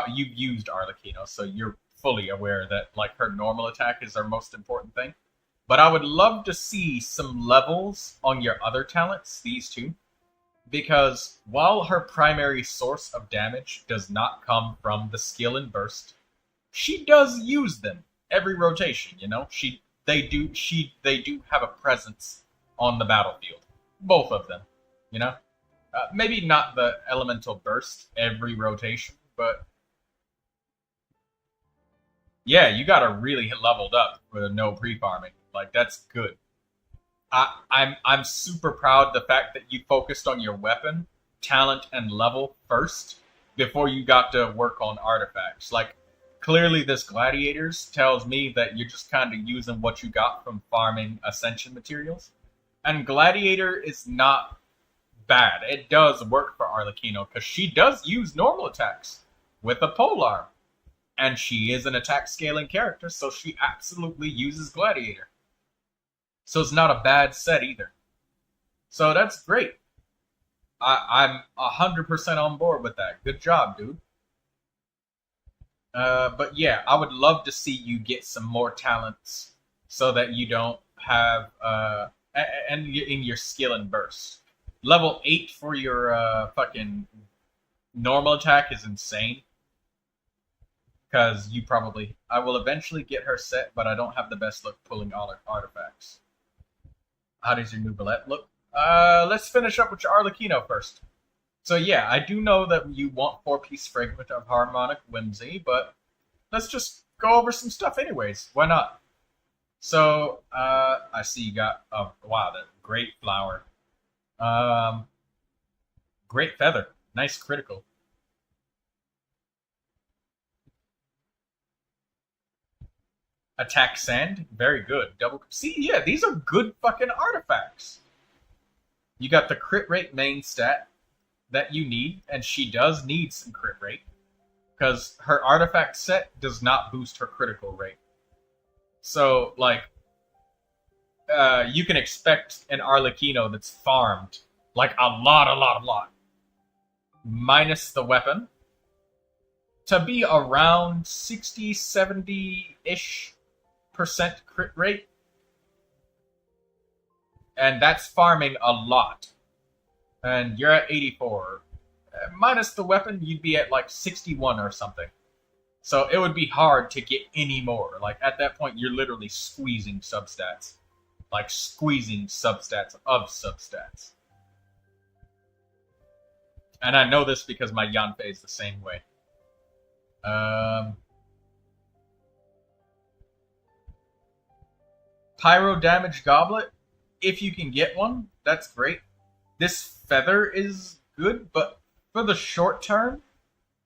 used Arlecchino, so you're fully aware that like her normal attack is her most important thing. But I would love to see some levels on your other talents, these two, because while her primary source of damage does not come from the skill and burst, she does use them every rotation, you know? They do have a presence on the battlefield. Both of them, you know? Maybe not the elemental burst every rotation, but yeah, you got her really leveled up with no pre-farming. Like, that's good. I'm super proud the fact that you focused on your weapon, talent, and level first before you got to work on artifacts. Like, clearly this Gladiators tells me that you're just kind of using what you got from farming Ascension materials. And Gladiator is not bad. It does work for Arlecchino, because she does use normal attacks with a polearm. And she is an attack scaling character, so she absolutely uses Gladiator. So it's not a bad set either. So that's great. I'm 100% on board with that. Good job, dude. But yeah, I would love to see you get some more talents so that you don't have and in your skill and burst. Level 8 for your fucking normal attack is insane. Because I will eventually get her set, but I don't have the best luck pulling all her artifacts. How does your Neuvilette look? Let's finish up with your Arlecchino first. So yeah, I do know that you want 4-piece fragment of harmonic whimsy, but let's just go over some stuff anyways. Why not? So, I see you got, wow, that great flower. Great feather. Nice critical. Attack sand. Very good. Double. See, yeah, these are good fucking artifacts. You got the crit rate main stat that you need, and she does need some crit rate, because her artifact set does not boost her critical rate. So, like, you can expect an Arlecchino that's farmed, like, a lot, minus the weapon, to be around 60, 70-ish % crit rate. And that's farming a lot. And you're at 84. Minus the weapon, you'd be at like 61 or something. So it would be hard to get any more. Like, at that point, you're literally squeezing substats. Like, squeezing substats of substats. And I know this because my Yanfei is the same way. Pyro damage goblet. If you can get one, that's great. This feather is good, but for the short term,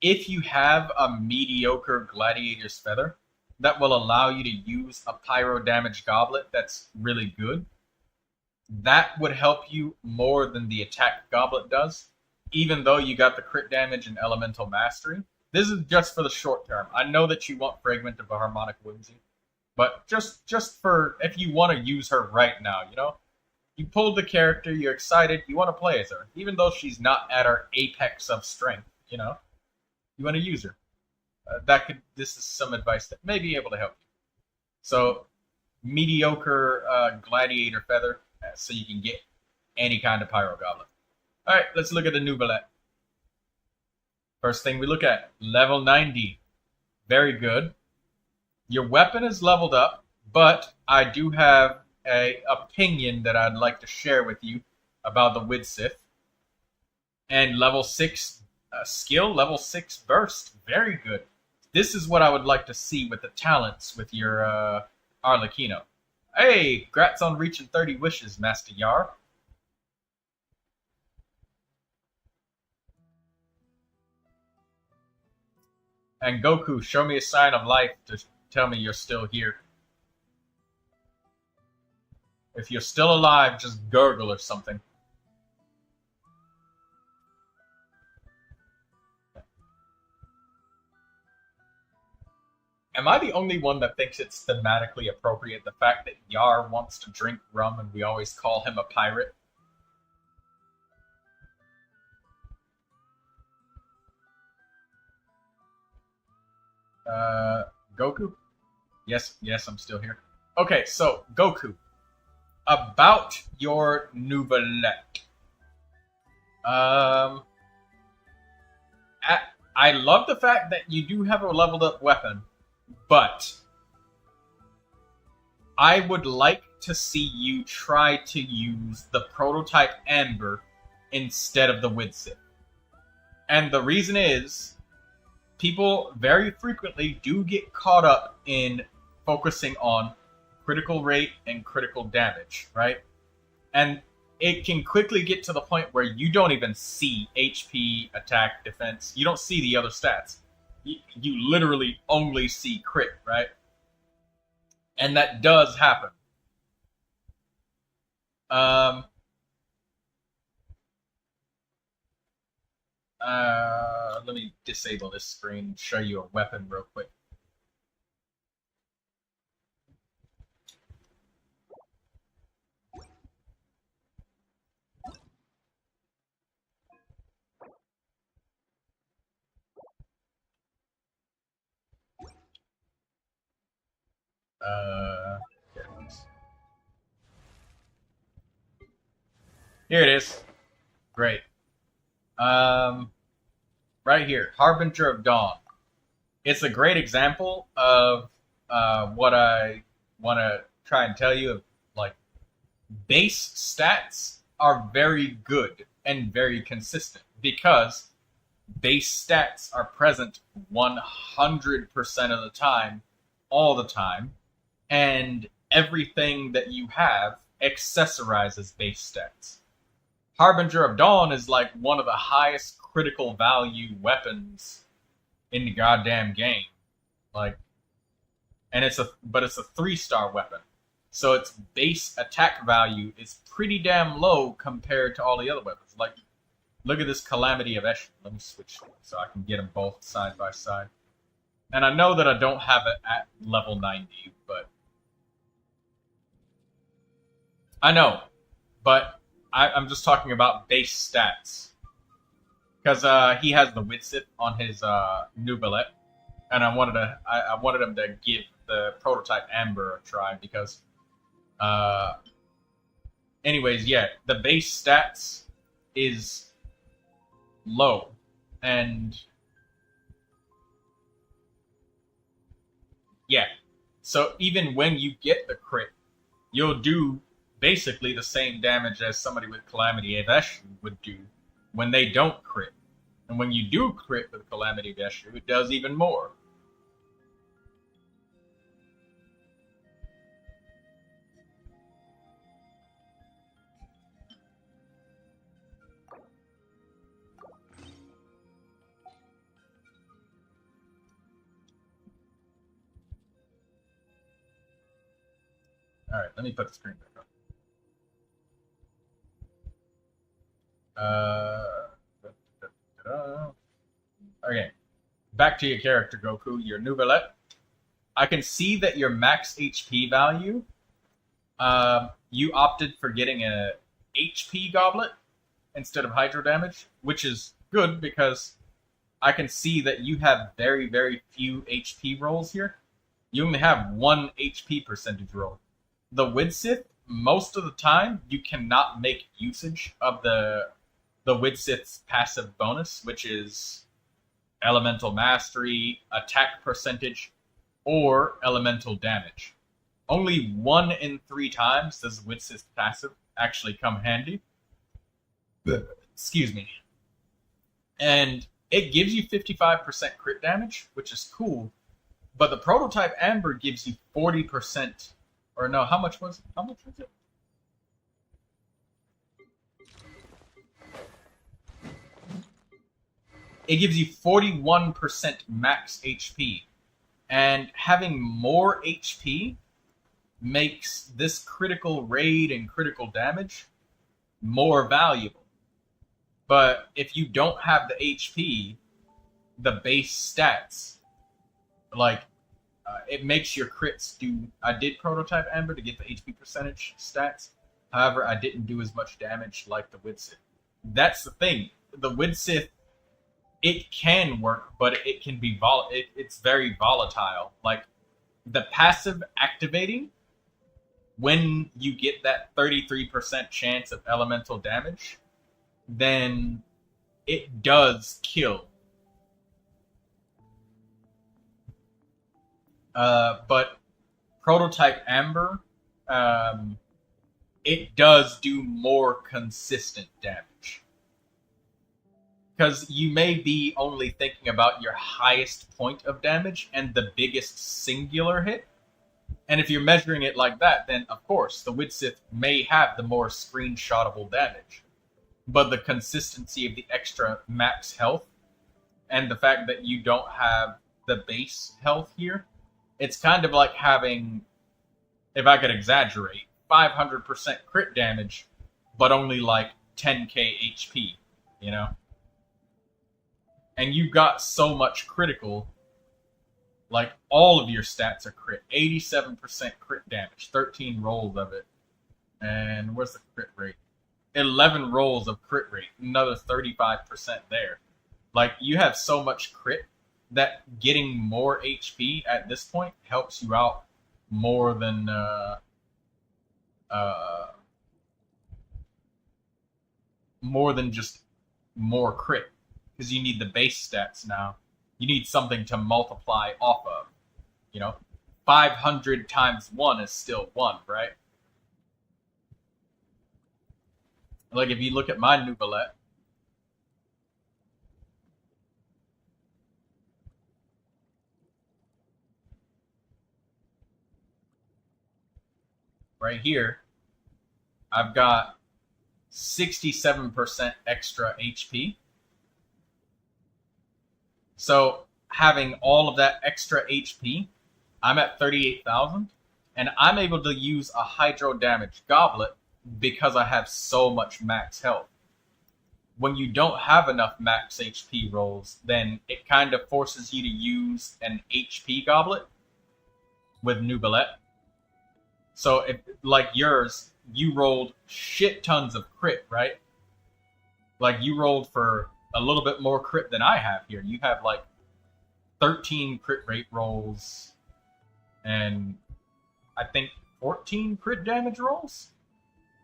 if you have a mediocre gladiator's feather, that will allow you to use a pyro damage goblet that's really good, that would help you more than the attack goblet does, even though you got the crit damage and elemental mastery. This is just for the short term. I know that you want Fragment of a Harmonic Whimsy, but just for if you want to use her right now, you know? You pulled the character, you're excited, you want to play as her, even though she's not at her apex of strength, you know? You want to use her. This is some advice that may be able to help you. So, mediocre gladiator feather, so you can get any kind of pyro goblet. Alright, let's look at the Neuvilette. First thing we look at, level 90. Very good. Your weapon is leveled up, but I do have an opinion that I'd like to share with you about the Widsith. And level 6 skill, level 6 burst. Very good. This is what I would like to see with the talents with your Arlecchino. Hey, congrats on reaching 30 wishes, Master Yar. And Goku, show me a sign of life to tell me you're still here. If you're still alive, just gurgle or something. Am I the only one that thinks it's thematically appropriate, the fact that Yar wants to drink rum and we always call him a pirate? Goku? Yes, I'm still here. Okay, so, Goku. About your Neuvilette. I love the fact that you do have a leveled up weapon, but I would like to see you try to use the prototype Amber instead of the Widsith. And the reason is, people very frequently do get caught up in focusing on critical rate and critical damage, right? And it can quickly get to the point where you don't even see HP, attack, defense. You don't see the other stats. You literally only see crit, right? And that does happen. Let me disable this screen and show you a weapon real quick. Here it is. Here it is. Great. Right here, Harbinger of Dawn. It's a great example of what I want to try and tell you. Of like, base stats are very good and very consistent because base stats are present 100% of the time, all the time, and everything that you have accessorizes base stats. Harbinger of Dawn is like one of the highest critical value weapons in the goddamn game. Like, and it's a 3-star weapon. So its base attack value is pretty damn low compared to all the other weapons. Like, look at this Calamity of Eshin. Let me switch so I can get them both side by side. And I know that I don't have it at level 90, but I know. But I'm just talking about base stats. Because he has the Widsith on his Neuvilette, and I wanted him to give the prototype Amber a try because, anyways, yeah, the base stats is low, and yeah, so even when you get the crit, you'll do basically the same damage as somebody with Calamity of Eshin would do when they don't crit. And when you do crit with Calamity of Eshin, it does even more. Alright, let me put the screen back up. Okay. Back to your character, Goku. Your Neuvilette. I can see that your max HP value, you opted for getting a HP goblet instead of hydro damage, which is good because I can see that you have very, very few HP rolls here. You only have 1 HP percentage roll. The Widsith, most of the time, you cannot make usage of the Widsith's passive bonus, which is Elemental Mastery, Attack Percentage, or Elemental Damage. Only 1 in 3 times does Widsith's passive actually come handy. Excuse me. And it gives you 55% crit damage, which is cool. But the Prototype Amber gives you 40%. Or no, how much was it? It gives you 41% max HP. And having more HP makes this critical raid and critical damage more valuable. But if you don't have the HP, the base stats, like, it makes your crits do... I did Prototype Amber to get the HP percentage stats. However, I didn't do as much damage like the Widsith. That's the thing. The Widsith, it can work, but it can be it's very volatile. Like, the passive activating, when you get that 33% chance of elemental damage, then it does kill. But Prototype Amber, it does do more consistent damage. Because you may be only thinking about your highest point of damage and the biggest singular hit. And if you're measuring it like that, then of course, the Widsith may have the more screenshotable damage. But the consistency of the extra max health, and the fact that you don't have the base health here, it's kind of like having, if I could exaggerate, 500% crit damage, but only like 10k HP, you know? And you got so much critical, like all of your stats are crit. 87% crit damage, 13 rolls of it. And where's the crit rate? 11 rolls of crit rate, another 35% there. Like, you have so much crit that getting more HP at this point helps you out more than just more crit, because you need the base stats now. You need something to multiply off of. You know, 500 times 1 is still 1, right? Like, if you look at my Neuvilette, right here, I've got 67% extra HP. So having all of that extra HP, I'm at 38,000, and I'm able to use a hydro damage goblet because I have so much max health. When you don't have enough max HP rolls, then it kind of forces you to use an HP goblet with Neuvilette. So, if, like yours, you rolled shit tons of crit, right? Like, you rolled for a little bit more crit than I have here. You have, like, 13 crit rate rolls and I think 14 crit damage rolls?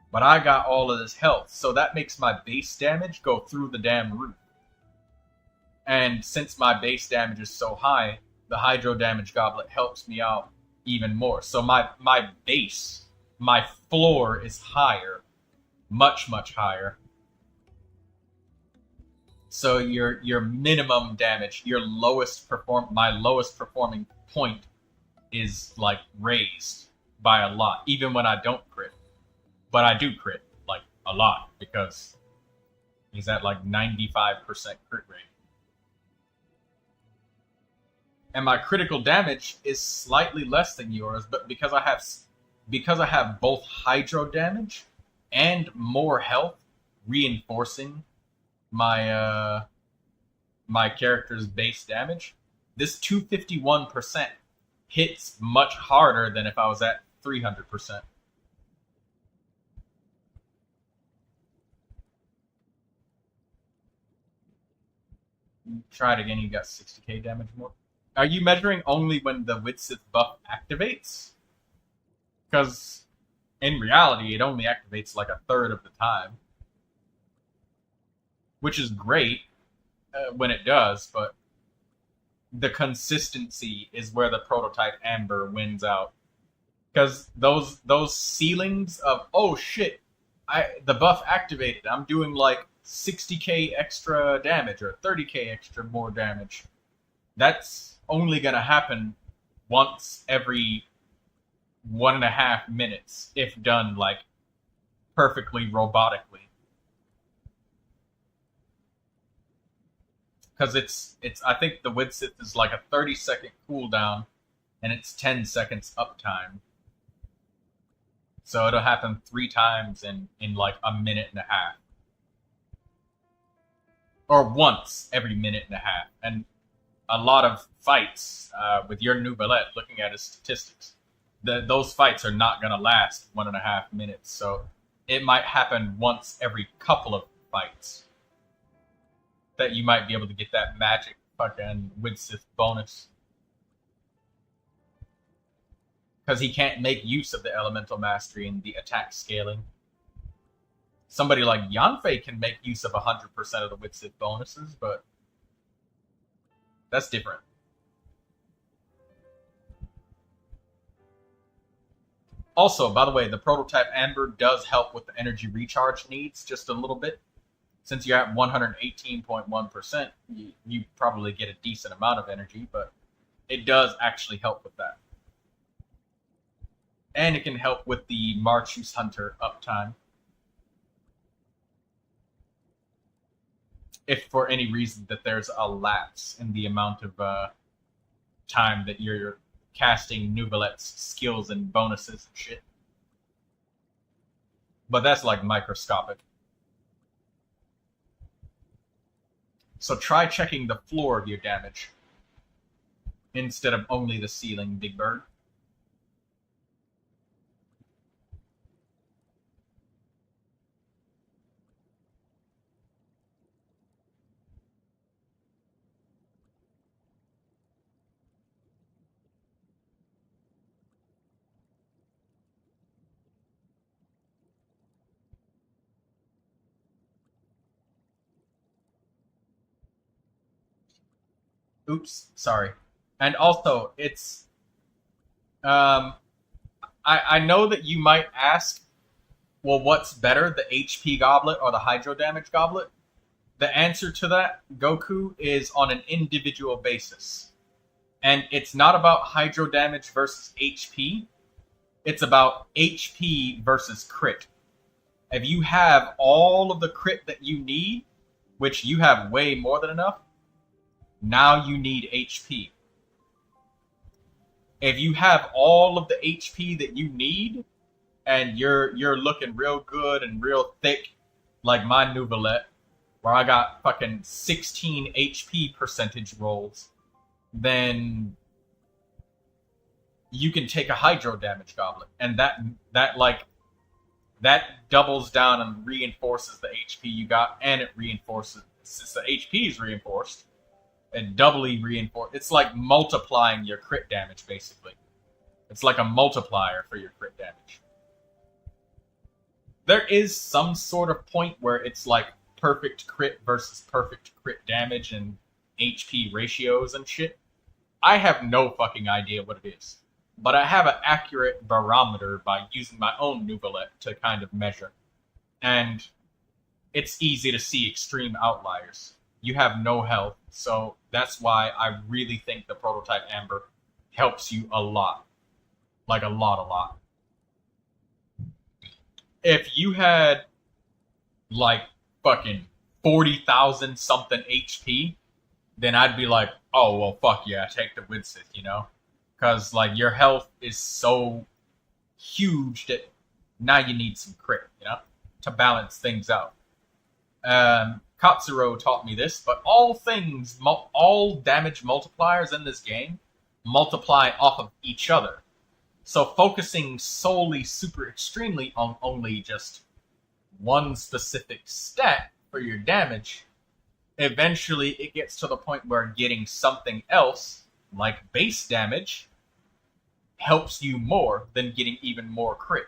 But I got all of this health, so that makes my base damage go through the damn roof. And since my base damage is so high, the hydro damage goblet helps me out even more. So my base, my floor is higher, much, much higher. So your minimum damage, my lowest performing point is like raised by a lot, even when I don't crit. But I do crit, like, a lot, because he's at, like, 95% crit rate. And my critical damage is slightly less than yours, but because I have because I have both hydro damage and more health, reinforcing my my character's base damage, this 251% hits much harder than if I was at 300%. Try it again, you got 60k damage more. Are you measuring only when the Widsith buff activates? Because in reality, it only activates like a third of the time. Which is great when it does, but the consistency is where the prototype Amber wins out. Because those ceilings of, oh shit, the buff activated, I'm doing like 60k extra damage or 30k extra more damage. That's only gonna happen once every 1.5 minutes if done like perfectly robotically. Because it's I think the Widsith is like a 30-second cooldown and it's 10 seconds uptime. So it'll happen 3 times in like a minute and a half. Or once every minute and a half. And a lot of fights with your Neuvilette, looking at his statistics, those fights are not going to last 1.5 minutes. So it might happen once every couple of fights that you might be able to get that magic fucking Widsith bonus. Because he can't make use of the elemental mastery and the attack scaling. Somebody like Yanfei can make use of 100% of the Widsith bonuses, but that's different. Also, by the way, the prototype Amber does help with the energy recharge needs just a little bit. Since you're at 118.1%, you probably get a decent amount of energy, but it does actually help with that. And it can help with the Marchus Hunter uptime. If for any reason that there's a lapse in the amount of time that you're casting Neuvilette's skills and bonuses and shit. But that's like microscopic. So try checking the floor of your damage instead of only the ceiling, Big Bird. Oops, sorry. And also, it's... I know that you might ask, well, what's better, the HP goblet or the hydro damage goblet? The answer to that, Goku, is on an individual basis. And it's not about hydro damage versus HP. It's about HP versus crit. If you have all of the crit that you need, which you have way more than enough, now you need HP. If you have all of the HP that you need, and you're looking real good and real thick, like my Neuvilette, where I got fucking 16 HP percentage rolls, then you can take a hydro damage goblet, and that doubles down and reinforces the HP you got, and it reinforces, since the HP is reinforced, and doubly reinforced. It's like multiplying your crit damage, basically. It's like a multiplier for your crit damage. There is some sort of point where it's like perfect crit versus perfect crit damage and HP ratios and shit. I have no fucking idea what it is. But I have an accurate barometer by using my own Neuvilette to kind of measure. And it's easy to see extreme outliers. You have no health, so that's why I really think the prototype Amber helps you a lot. Like a lot. If you had like fucking 40,000 something HP, then I'd be like, oh, well, fuck yeah, take the Widsith, you know? Because like your health is so huge that now you need some crit, you know, to balance things out. Katsuro taught me this, but all damage multipliers in this game multiply off of each other. So focusing solely super extremely on only just one specific stat for your damage, eventually it gets to the point where getting something else, like base damage, helps you more than getting even more crit.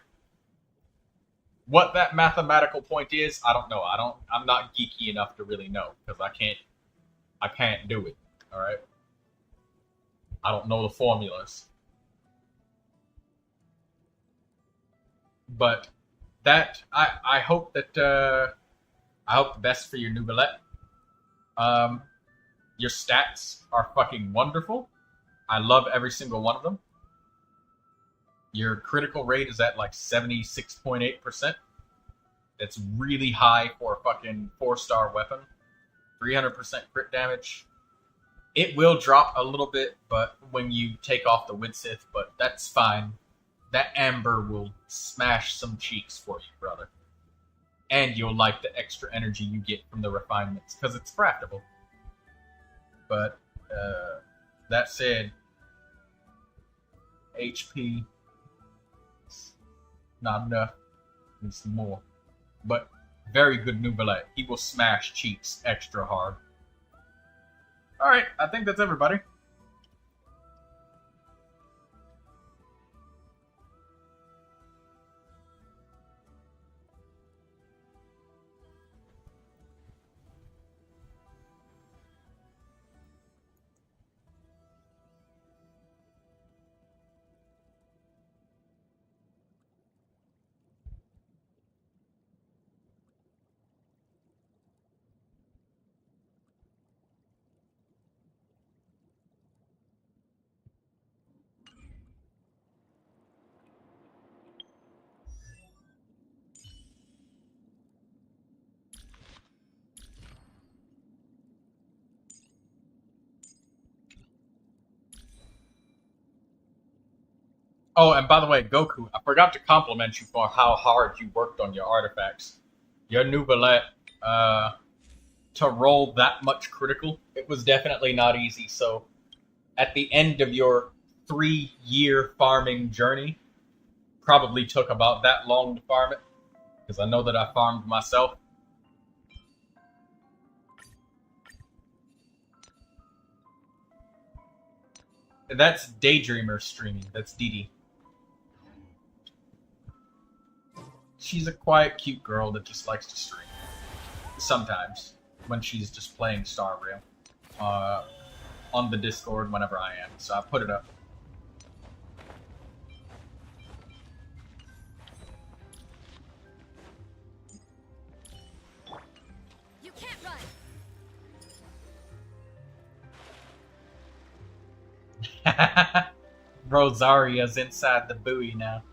What that mathematical point is, I don't know. I'm not geeky enough to really know, because I can't do it. Alright? I don't know the formulas. But that I hope that I hope the best for your Neuvilette. Your stats are fucking wonderful. I love every single one of them. Your critical rate is at like 76.8%. That's really high for a fucking 4-star weapon. 300% crit damage. It will drop a little bit, but when you take off the Widsith, but that's fine. That amber will smash some cheeks for you, brother. And you'll like the extra energy you get from the refinements, because it's craftable. But, that said, HP, not enough, need some more. But, very good Neuvilette. He will smash cheeks extra hard. Alright, I think that's everybody. Oh, and by the way, Goku, I forgot to compliment you for how hard you worked on your artifacts. Your Neuvilette, to roll that much critical, it was definitely not easy. So, at the end of your 3-year farming journey, probably took about that long to farm it, because I know that I farmed myself. That's Daydreamer streaming. That's Dee Dee. She's a quiet, cute girl that just likes to stream. Sometimes, when she's just playing Star Rail. On the Discord whenever I am. So I put it up. You can't run. Rosaria's inside the buoy now.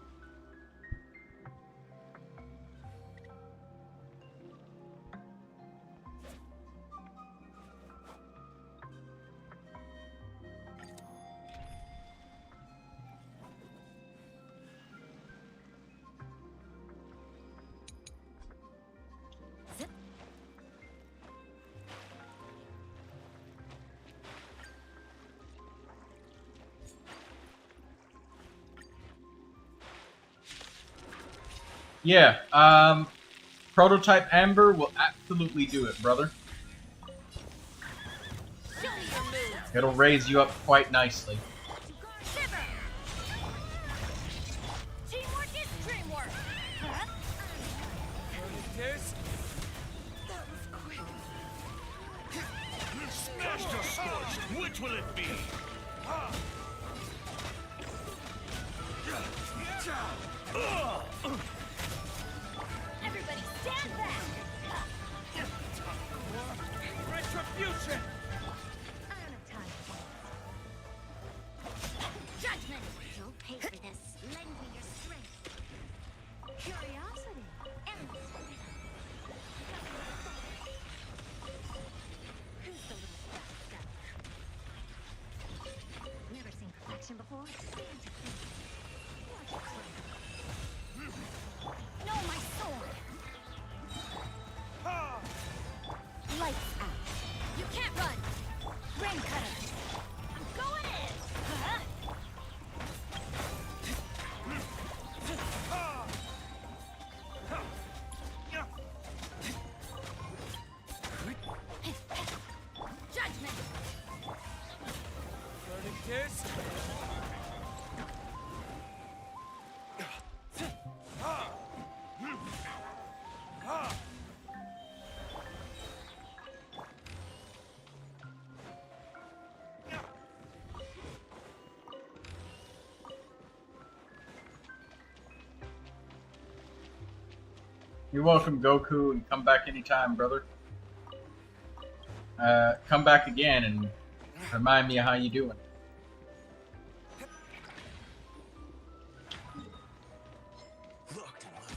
Yeah, Prototype Amber will absolutely do it, brother. It'll raise you up quite nicely. Teamwork is dreamwork. Huh? That was quick. Smashed or scorched, which will it be? Everybody stand back. Retribution! I don't have time for this. Judgment! You'll pay for this. Lend me your strength. Curiosity. Endless. Who's the little bastard? Never seen perfection before. Seem to think. Watch it. You're welcome, Goku, and come back anytime, brother. Come back again and remind me of how you doing. Locked and loaded.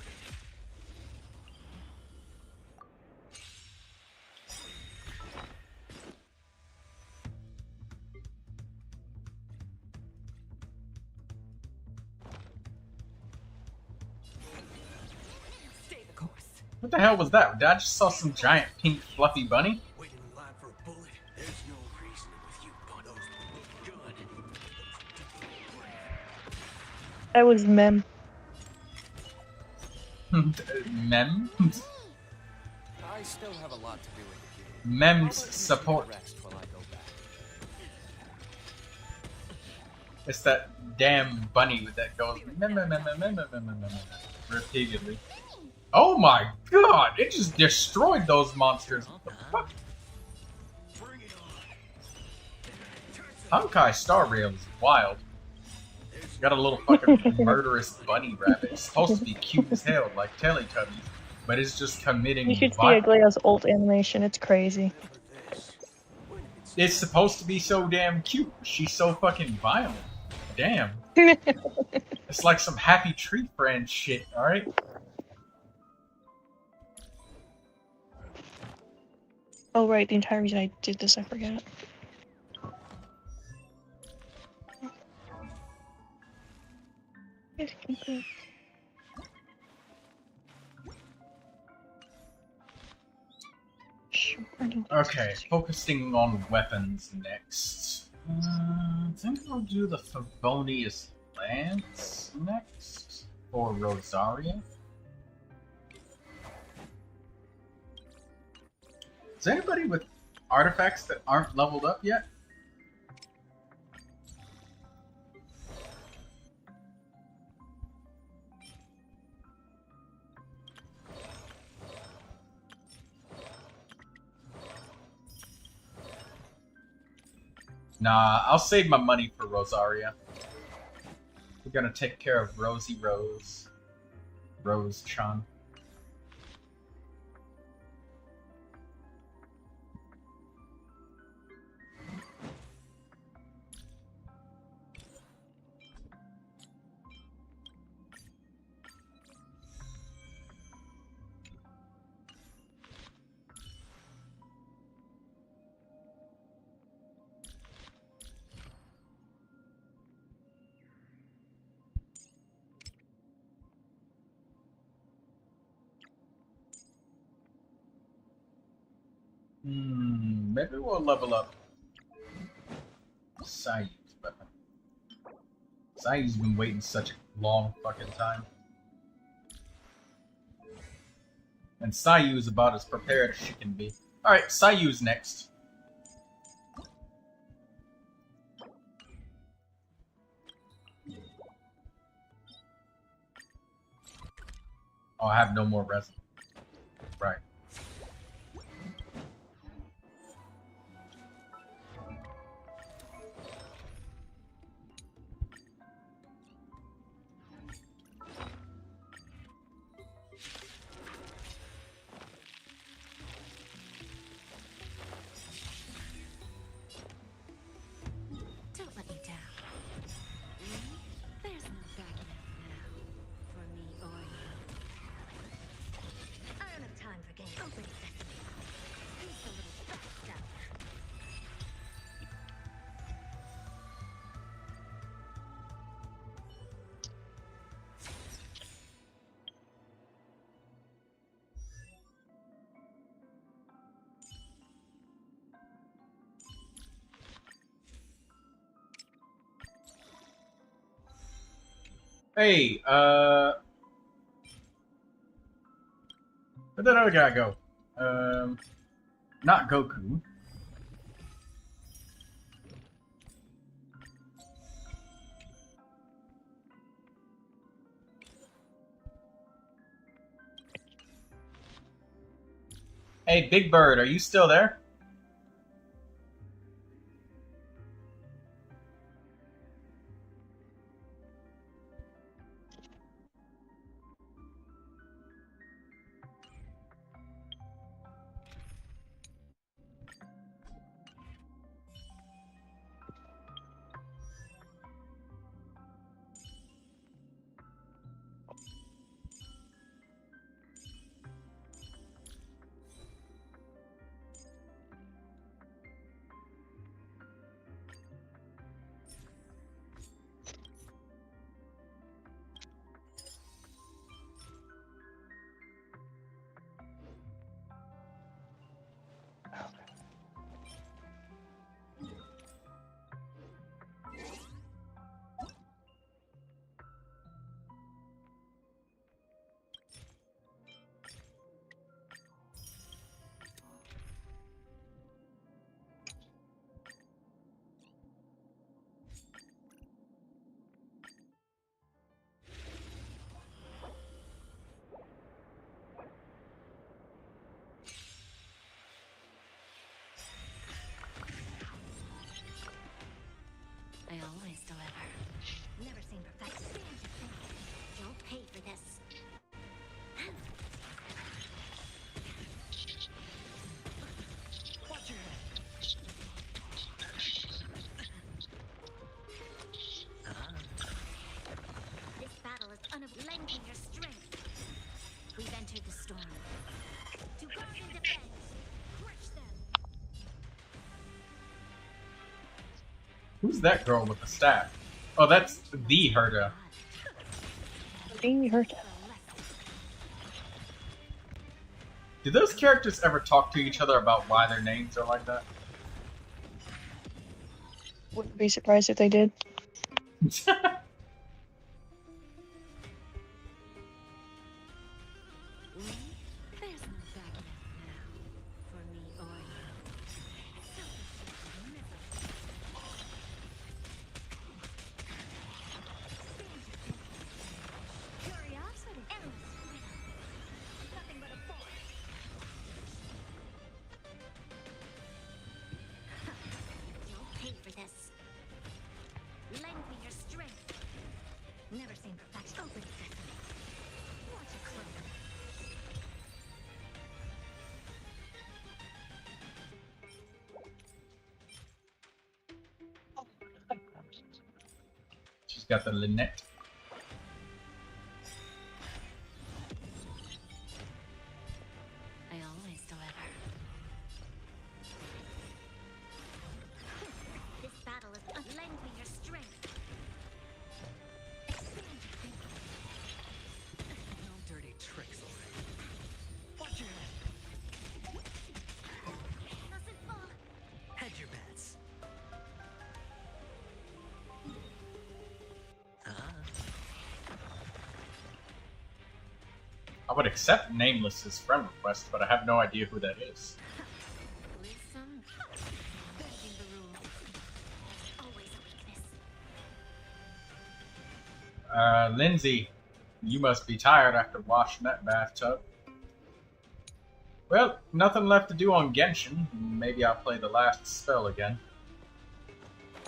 Stay the course. What the hell was that? I just saw some giant pink fluffy bunny. Waiting in line for a bullet. There's no reason with you, Bundos. Good. That was Mem. Mem? I still have a lot to do with the kid. Mem's How about you support. two rest while I go back? It's that damn bunny that goes mem, mem, mem, mem, mem, mem, mem, mem, mem, repeatedly. Oh my god! It just destroyed those monsters. What the fuck? Bring it on. Honkai Star Rail is wild. Got a little fucking murderous bunny rabbit. It's supposed to be cute as hell, like Teletubbies, but it's just committing You should see violence. Aglea's ult animation. It's crazy. It's supposed to be so damn cute. She's so fucking violent. Damn. It's like some Happy Tree Friend shit, alright? Oh right, the entire reason I did this, I forgot. Okay, focusing on weapons next. I think I'll do the Favonius Lance next for Rosaria. Is anybody with artifacts that aren't leveled up yet? Nah, I'll save my money for Rosaria. We're gonna take care of Rosie Rose. Rose-chan. Maybe we'll level up Sayu's weapon. Sayu's been waiting such a long fucking time. And Sayu is about as prepared as she can be. Alright, Sayu's next. Oh, I have no more resin. Right. Don't let me down. There's no backing out now. For me or you. I don't have time for games. Open sesame. Who's the little backstabber? Hey, where'd that other guy go? Not Goku. Hey, Big Bird, are you still there? Who's that girl with the staff? Oh, that's the Herta. Being hurt. Do those characters ever talk to each other about why their names are like that? Wouldn't be surprised if they did. There's no backing out now for me or you. Curiosity. Endless. Nothing but a force. You'll pay for this. Lend me your strength. Never seen perfection. Open sesame. Watch it close. She's got the Lynette. I always deliver. This battle is lend me your strength. No dirty tricks already. Watch your head. Mustn't fall. Hedge your bets. I would accept Nameless's friend request, but I have no idea who that is. Listen, bending the rules. Always a weakness. Lindsay, you must be tired after washing that bathtub. Well, nothing left to do on Genshin. Maybe I'll play the last spell again.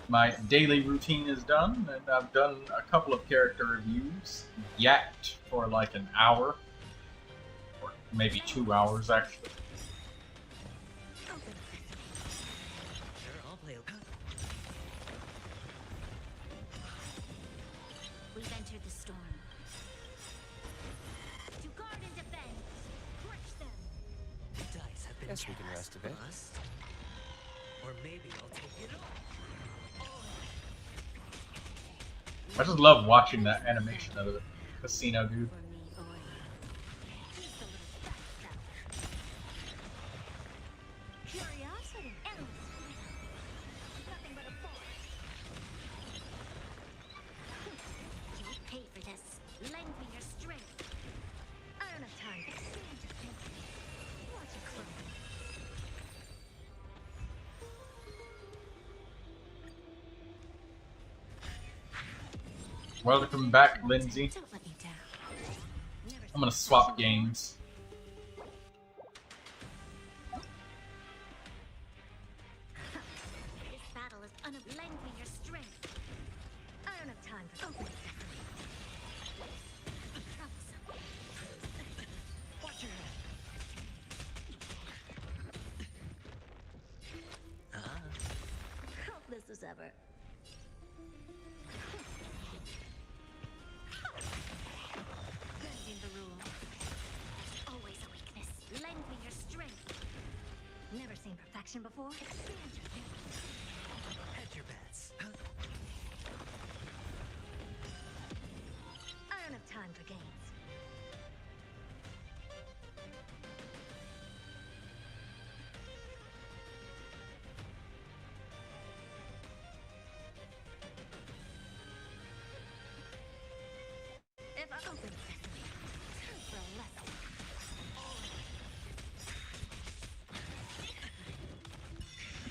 My daily routine is done, and I've done a couple of character reviews. Yacked for like an hour. Or maybe 2 hours, actually. Sure, I'll play. We've entered the storm. To guard and defend. Crush them. The dice have been Guess we can cast, rest a bit. boss. Or maybe I'll take it all. I just love watching that animation of the casino, dude. For me or you. Just a little fast out. Curiosity. Endless. Nothing but a force. You'll pay for this. Lend me your strength. I don't have time to stand your thinking. Watch it close. Welcome back, Lindsay. Don't let me down. Never I'm gonna swap games. This battle is lend me your strength. I don't have time for open sesame. Troublesome. Watch your head. Hopeless as ever. Bending the rules. Always a weakness. Lend me your strength. Never seen perfection before. Expand your thinking. Hedge your bets. I don't have time for games. If I open sesame, time for a lesson.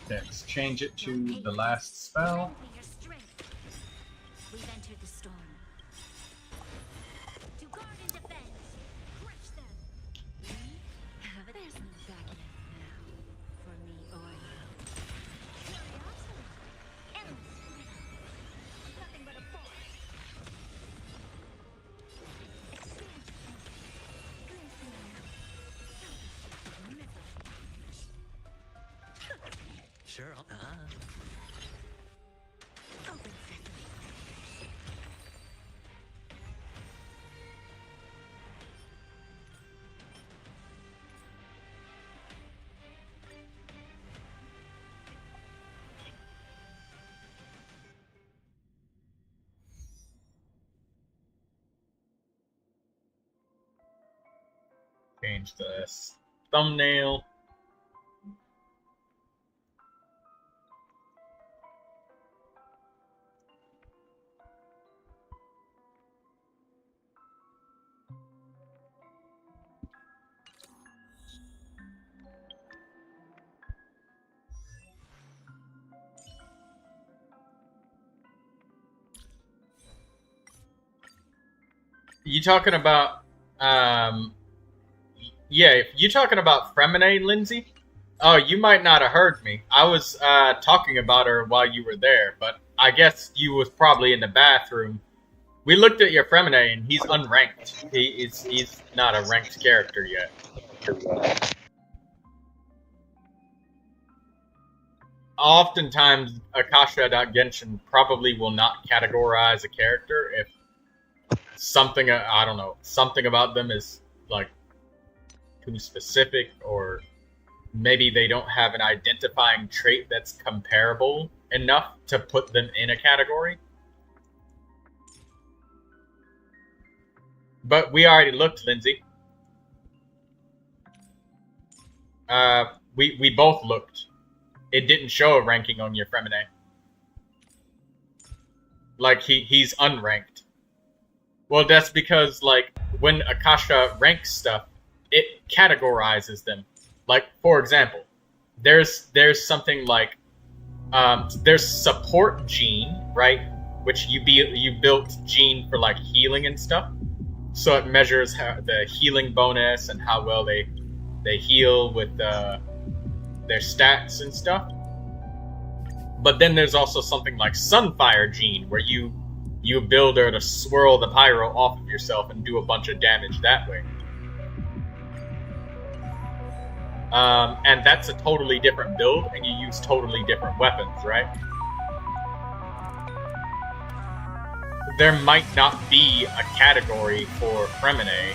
Let's change it to the last spell. Lend me your strength. We've entered the storm. To guard and defend. Crush them. There's no backing out now for me or you. Curiosity. Endless. Nothing but a force. Expand your thinking. Glimpsing Sure, I'll. open sesame. Change this thumbnail. You talking about, yeah, if you talking about Fremine, Lindsay? Oh, you might not have heard me. I was talking about her while you were there, but I guess you was probably in the bathroom. We looked at your Fremine, and he's unranked. He's not a ranked character yet. Oftentimes, Akasha.Genshin probably will not categorize a character if something, I don't know, something about them is like too specific, or maybe they don't have an identifying trait that's comparable enough to put them in a category. But we already looked, Lindsay. We both looked. It didn't show a ranking on your Fremine. Like, he's unranked. Well, that's because, like, when Akasha ranks stuff, it categorizes them. Like, for example, there's something like, there's support gene, right? Which you built gene for, like, healing and stuff. So it measures the healing bonus and how well they heal with their stats and stuff. But then there's also something like Sunfire gene, where you build her to swirl the pyro off of yourself and do a bunch of damage that way. And that's a totally different build, and you use totally different weapons, right? There might not be a category for Fremine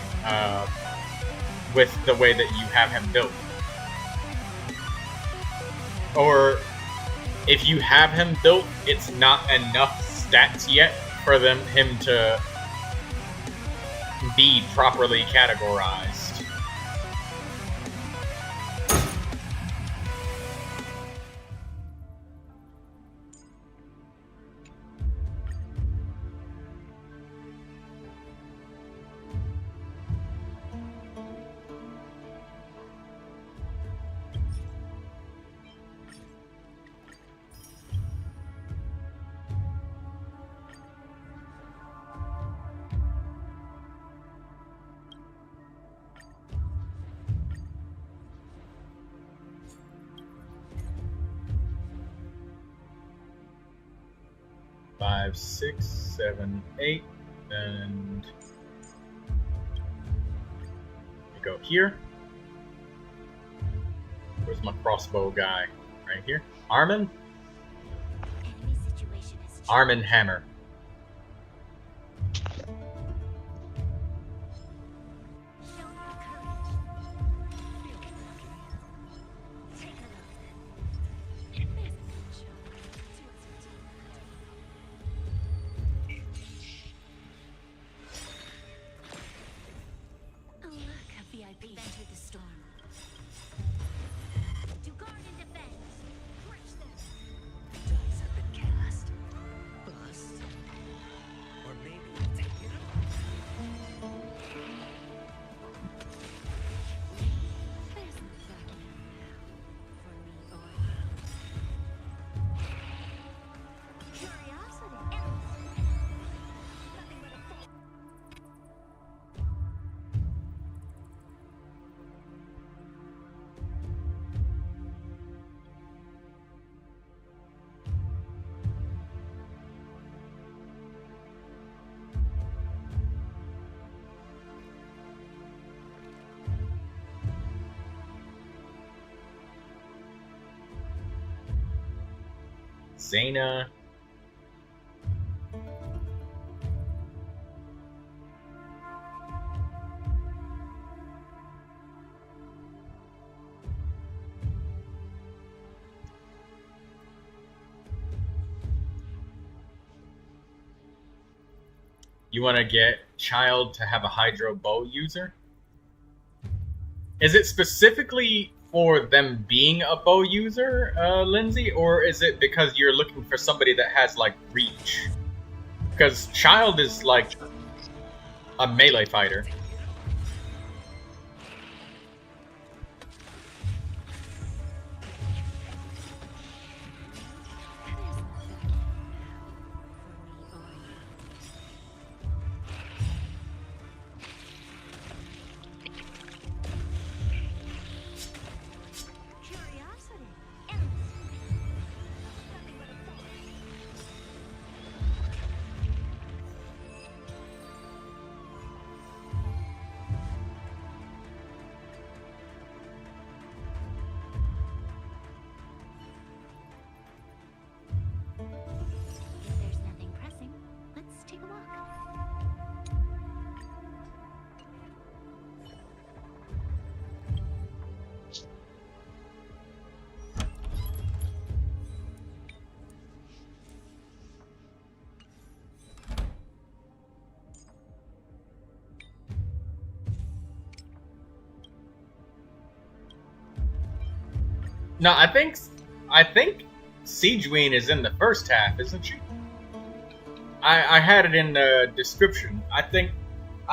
with the way that you have him built. Or if you have him built, it's not enough stats yet for him to be properly categorized. Five, 6, 7, 8, and we go here. Where's my crossbow guy? Right here. Armin? Enemy situation has changed. Armin Hammer. Show me courage. Take a look. There's a good shot. Oh, look, a VIP entered the storm. To guard and defend. Crush them. Dice have been cast. Bust. Or maybe take it off. There's no backing out now. For me or you. Curiosity. Nothing but a fall. Zaina. You want to get Child to have a Hydro Bow user? Is it specifically for them being a bow user, Lindsay, or is it because you're looking for somebody that has like reach? Because Child is like a melee fighter. Curiosity. Endless. Nothing but a thought. If there's nothing pressing, let's take a walk. No, I think Sigewinne is in the first half, isn't she? I had it in the description. I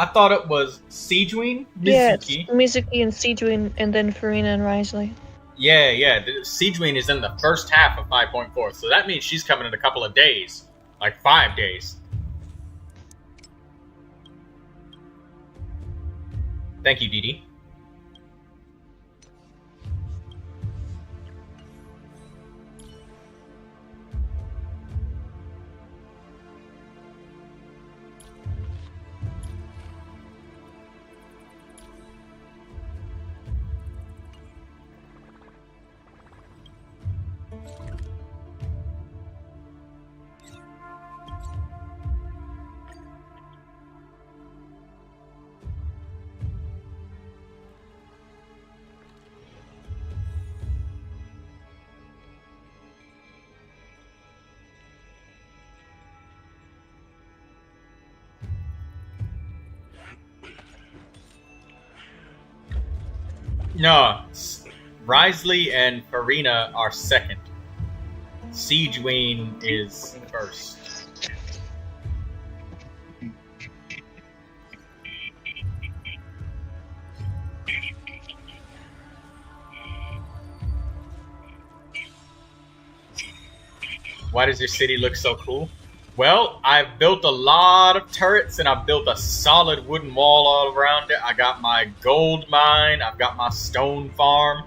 thought it was Sigewinne, Yeah, it's Mizuki. Mizuki and Sigewinne, and then Furina and Wriothesley. Yeah. Sigewinne is in the first half of 5.4, so that means she's coming in a couple of days, like 5 days. Thank you, Dee Dee. No, Wriothesley and Furina are second. Sigewinne is first. Why does your city look so cool? Well, I've built a lot of turrets and I've built a solid wooden wall all around it. I got my gold mine, I've got my stone farm.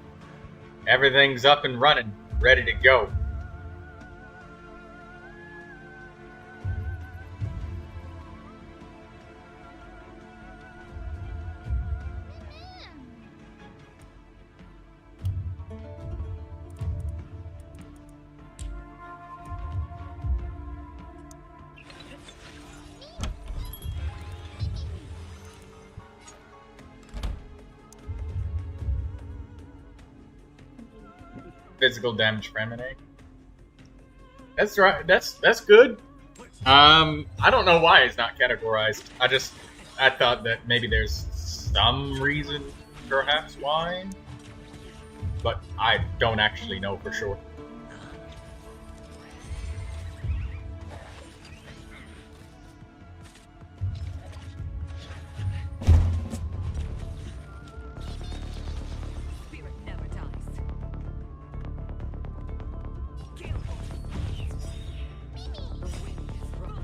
Everything's up and running, ready to go. Physical damage for M&A. That's right. That's good. I don't know why it's not categorized. I thought that maybe there's some reason, perhaps why, but I don't actually know for sure. Spirit never dies. Kill. The wind is wrong.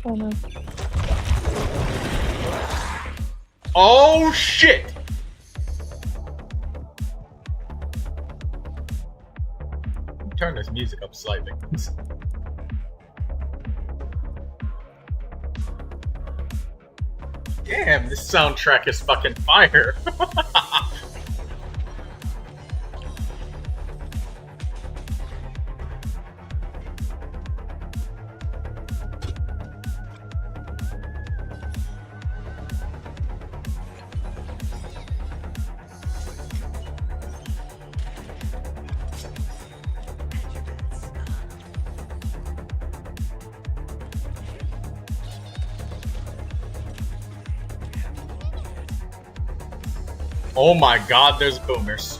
Oh no. Oh shit! Turn this music up slightly. Damn, this soundtrack is fucking fire. Oh my god, there's boomers.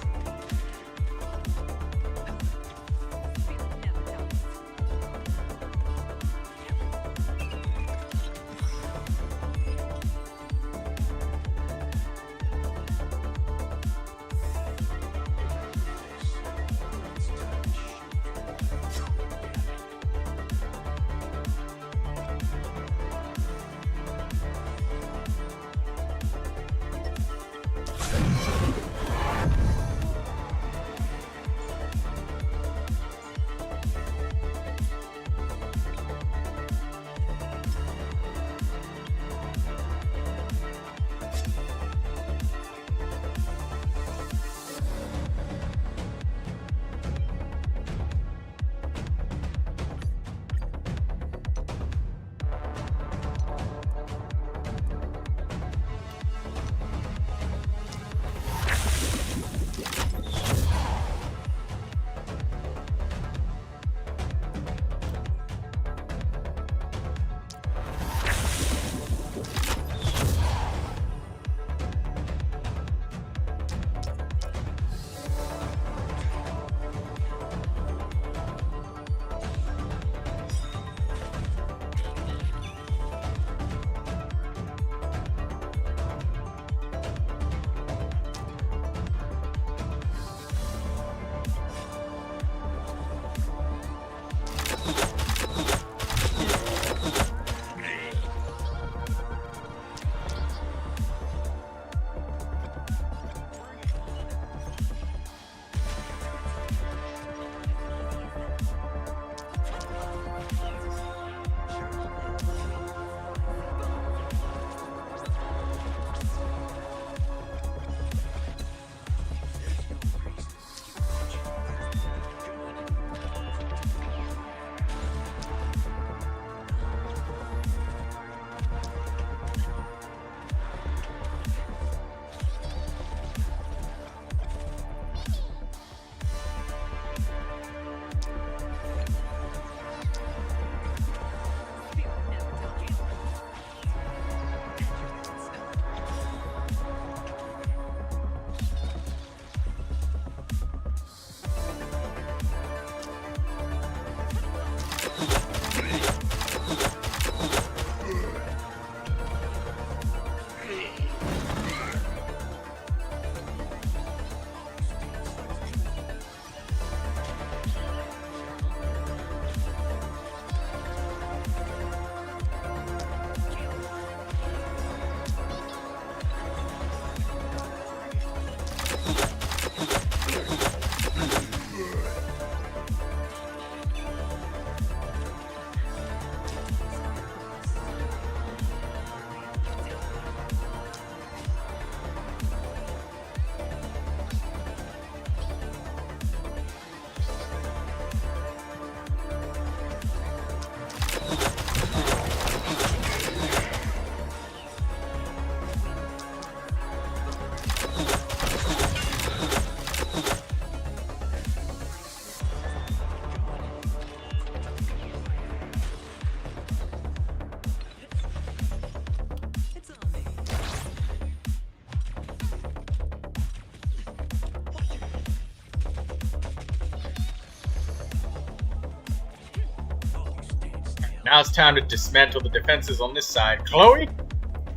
Now it's time to dismantle the defenses on this side. Chloe?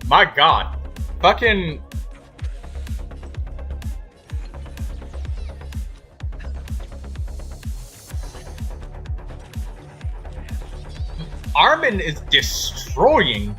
My god. Fucking... Armin is destroying...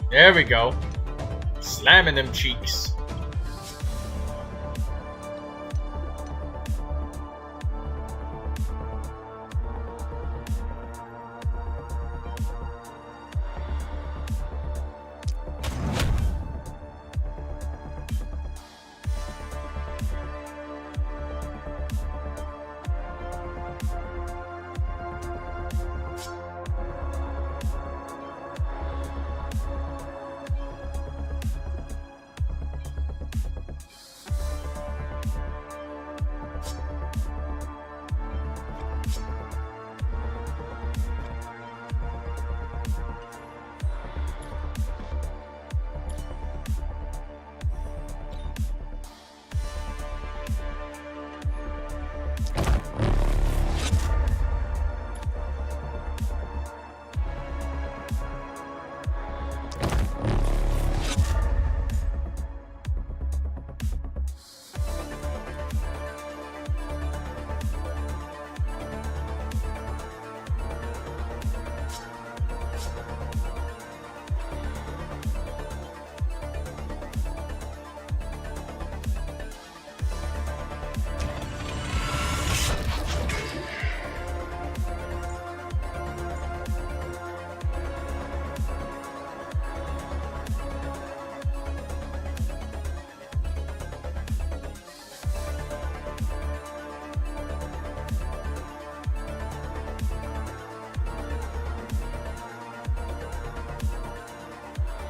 There we go. Slamming them cheeks.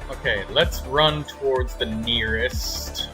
Okay, let's run towards the nearest.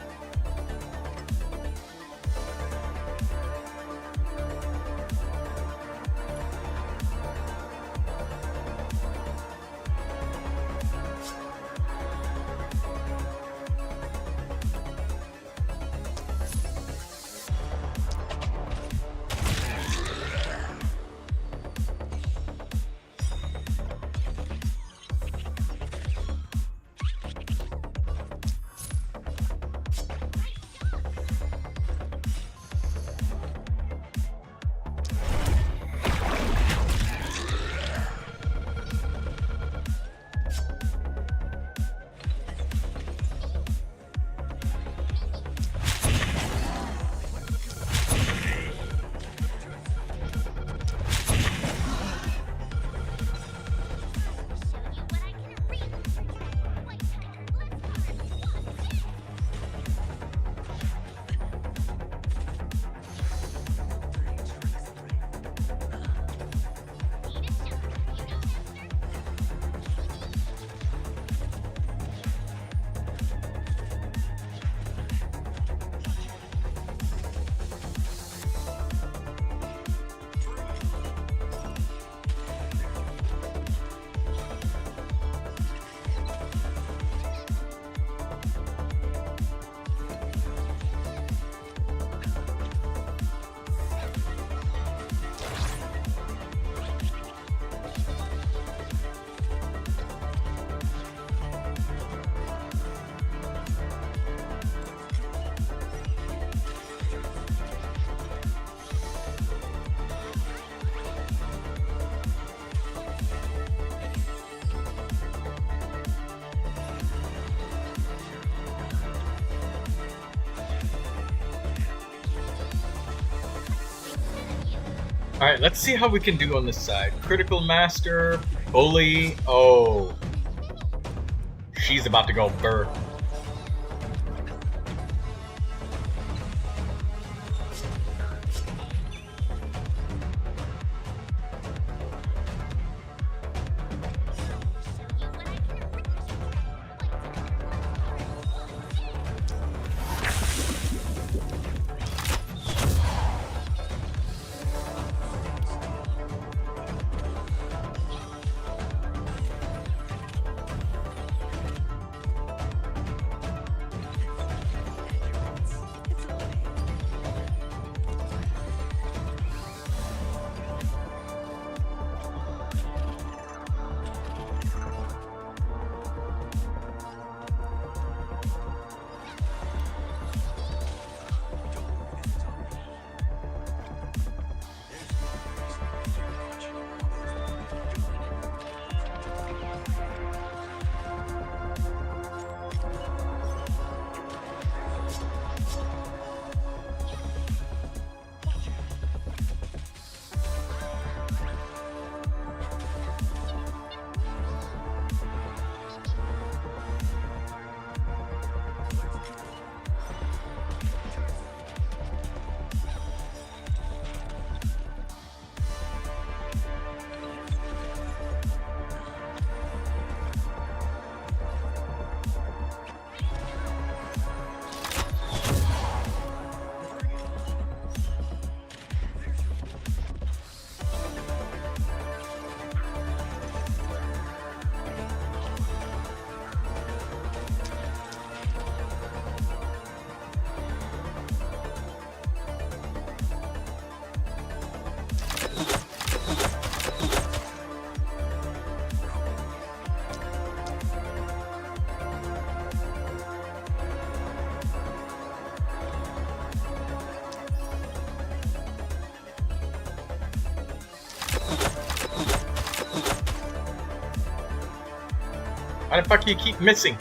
Alright, let's see how we can do on this side. Critical Master, Bully. Oh. She's about to go burr. Why the fuck do you keep missing?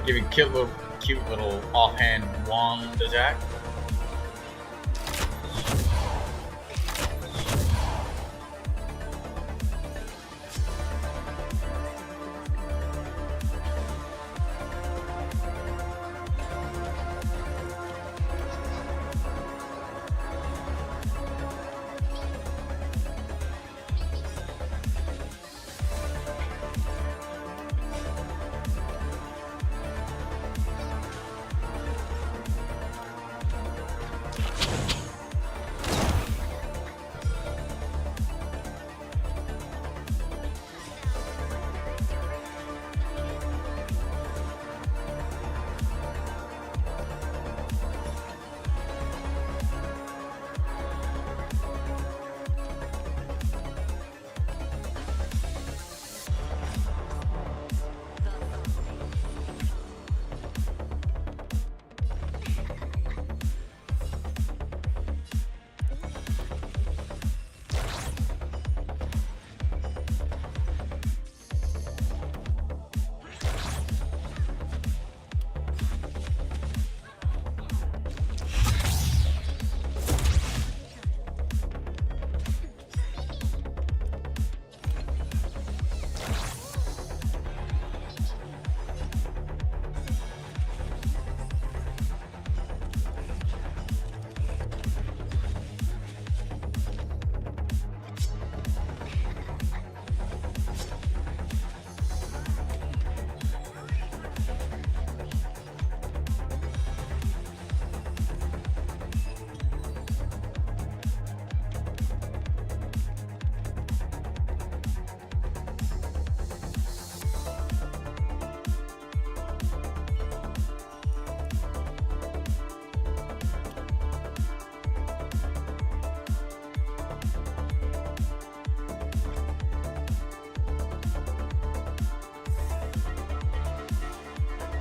Give you a cute little offhand wand attack.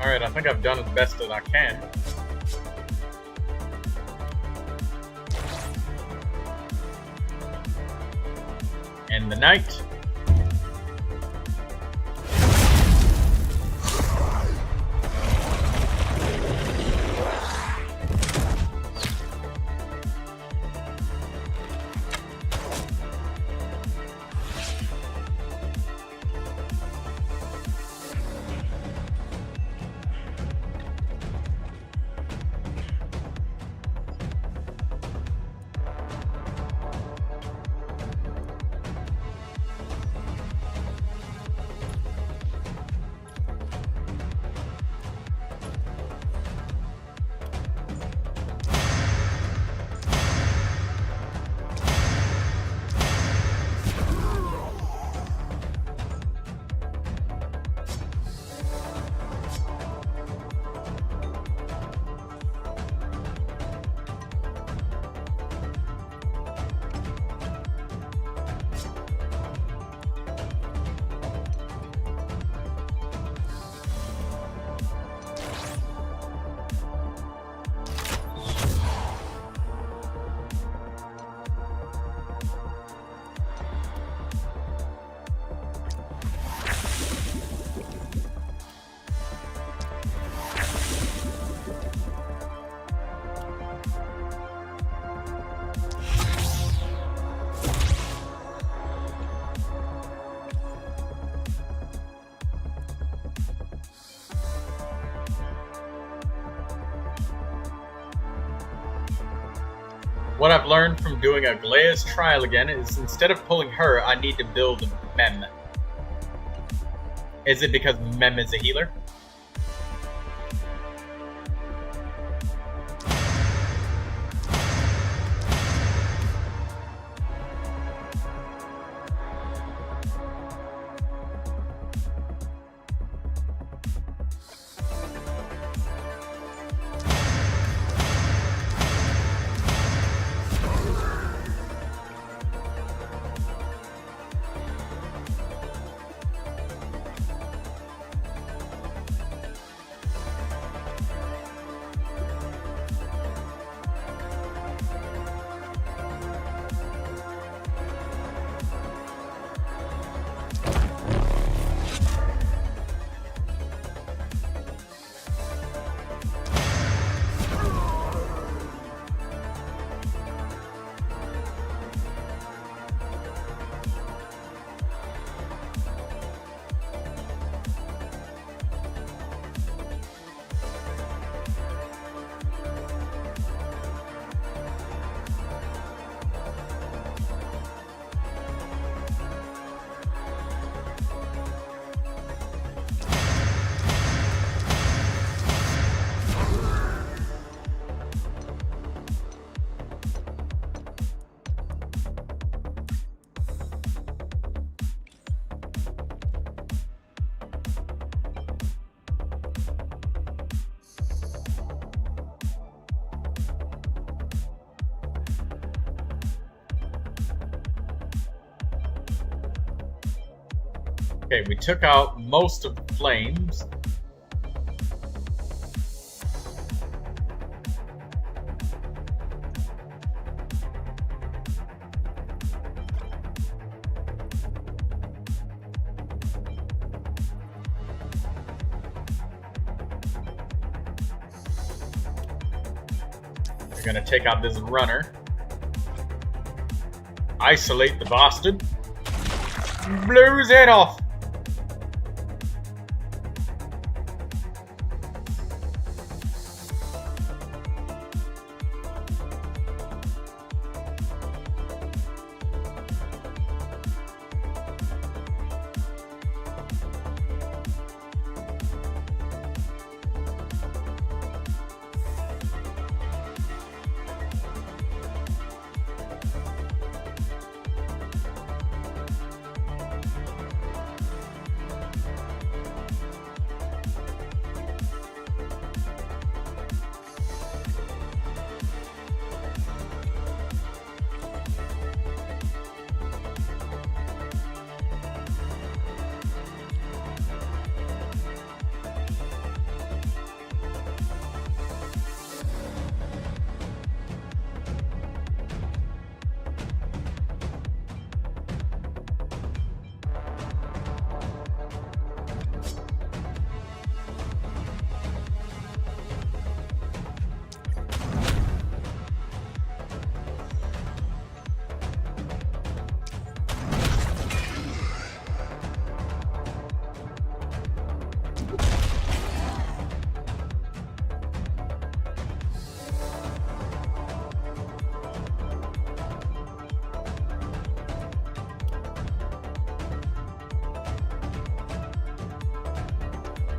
Alright, I think I've done as best as I can. End the night. What I've learned from doing Aglaea's trial again is instead of pulling her, I need to build Mem. Is it because Mem is a healer? Okay, we took out most of the flames. We're gonna take out this runner. Isolate the bastard. Blew his head off.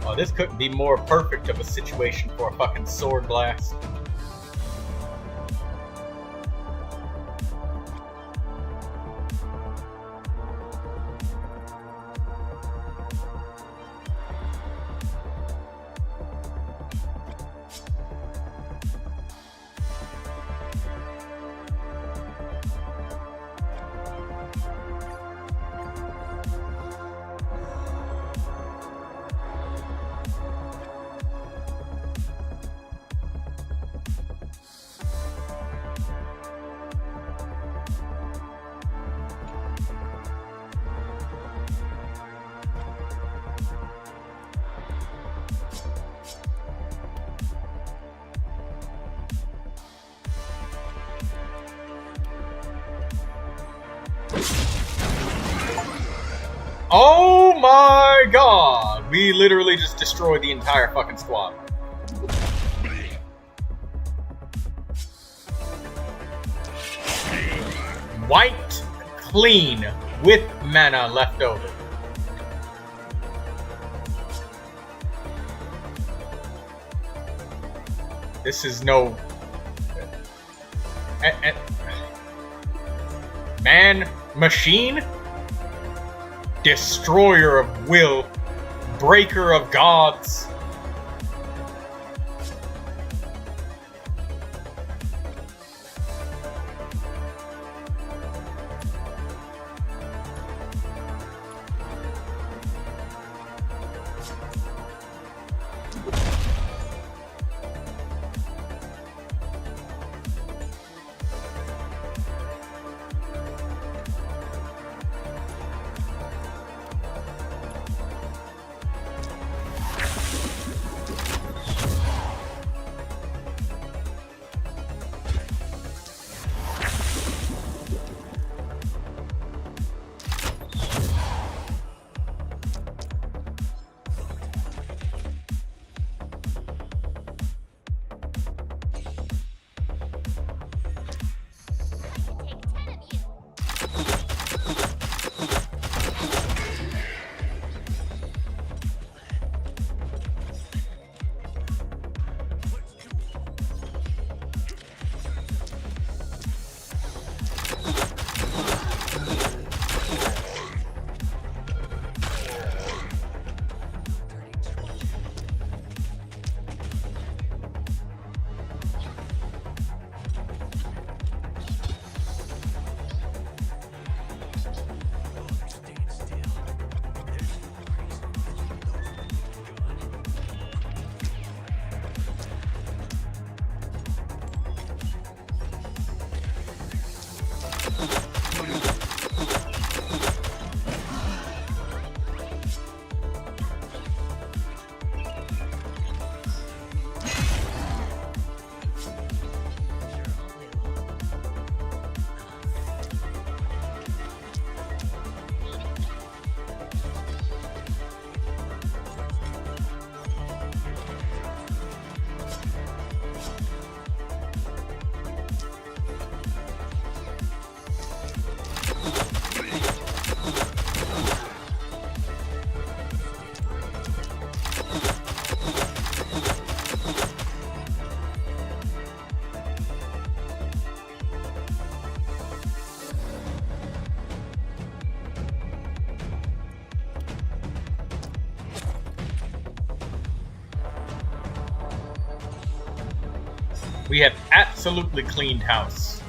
Oh, this couldn't be more perfect of a situation for a fucking sword blast. Oh my god! We literally just destroyed the entire fucking squad. White, clean, with mana left over. This is no... Man, machine? Destroyer of will, breaker of gods. We have absolutely cleaned house.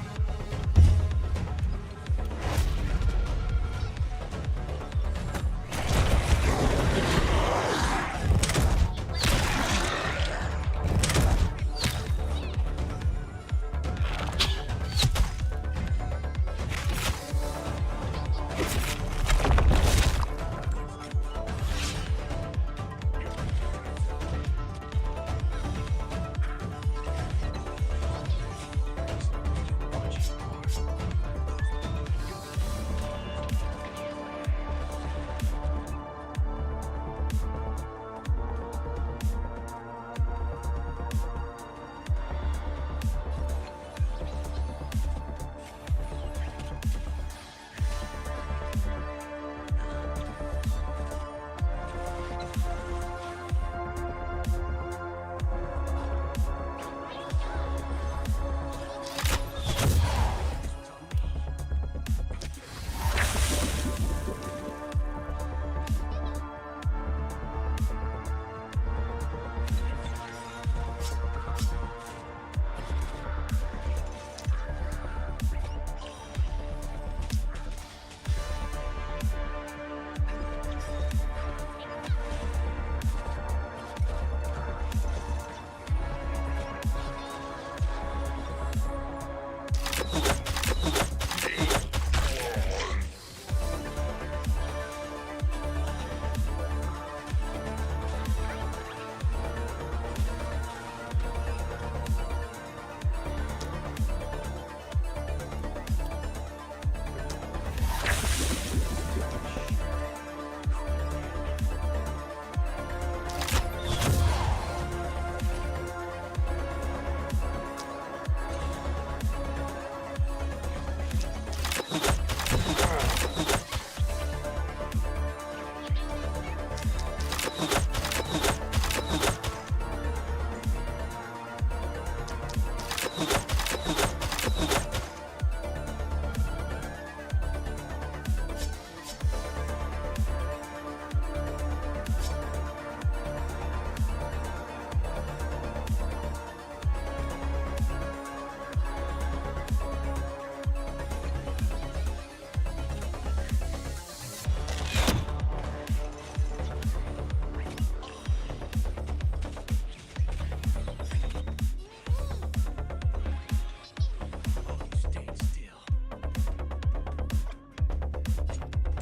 Stay still.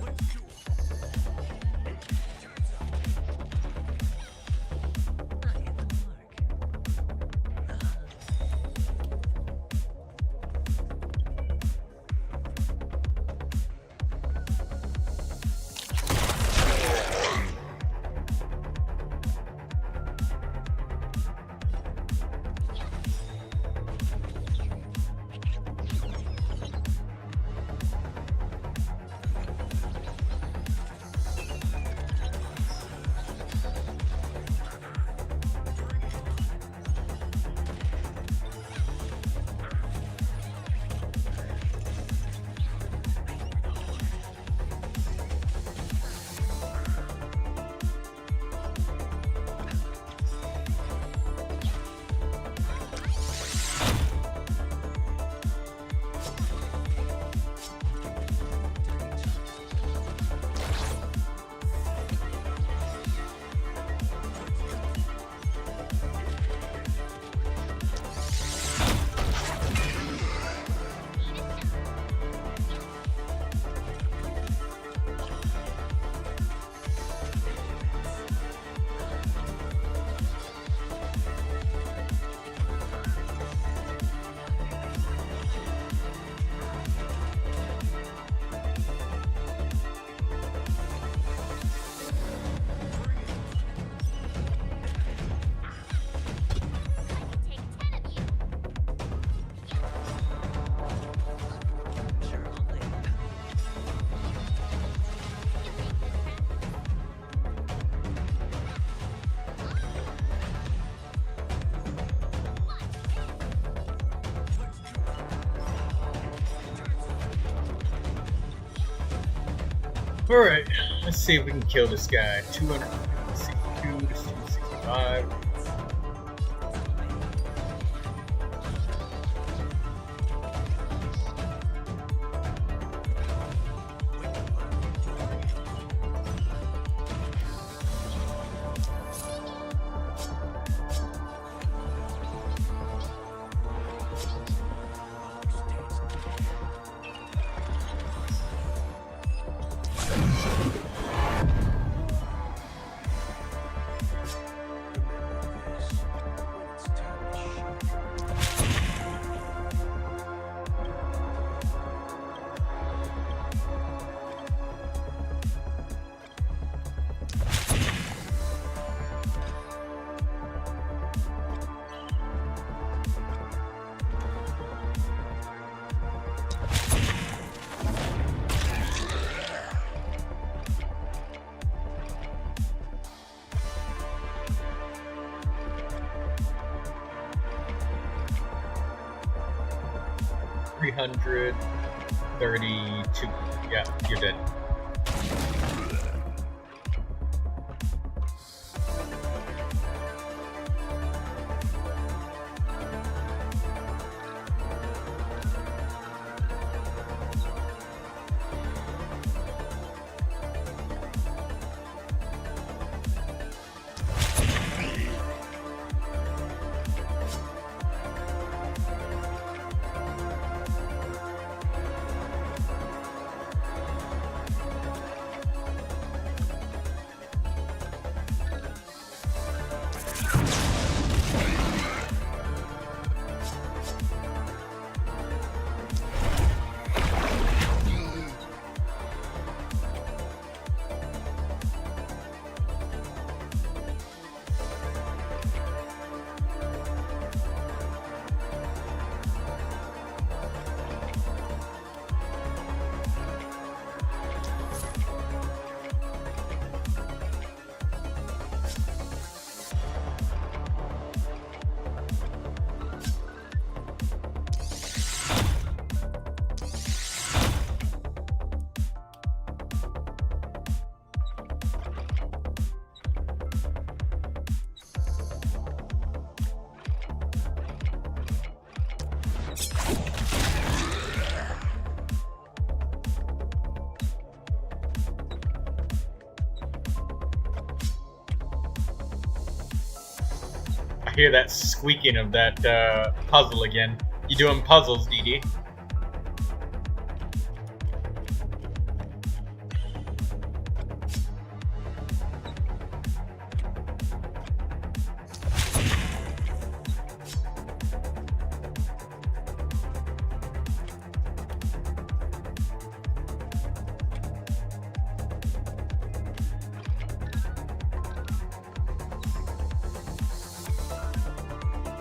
Let's do it. Turns up. I hit the mark. Sure, I'll lay it down. Alright, let's see if we can kill this guy. 262 to 265. $332. Yeah, you're dead. hear that squeaking of that puzzle again. You doing puzzles, DD?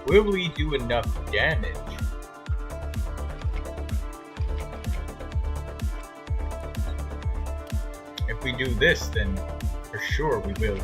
Will we do enough damage? If we do this, then for sure we will.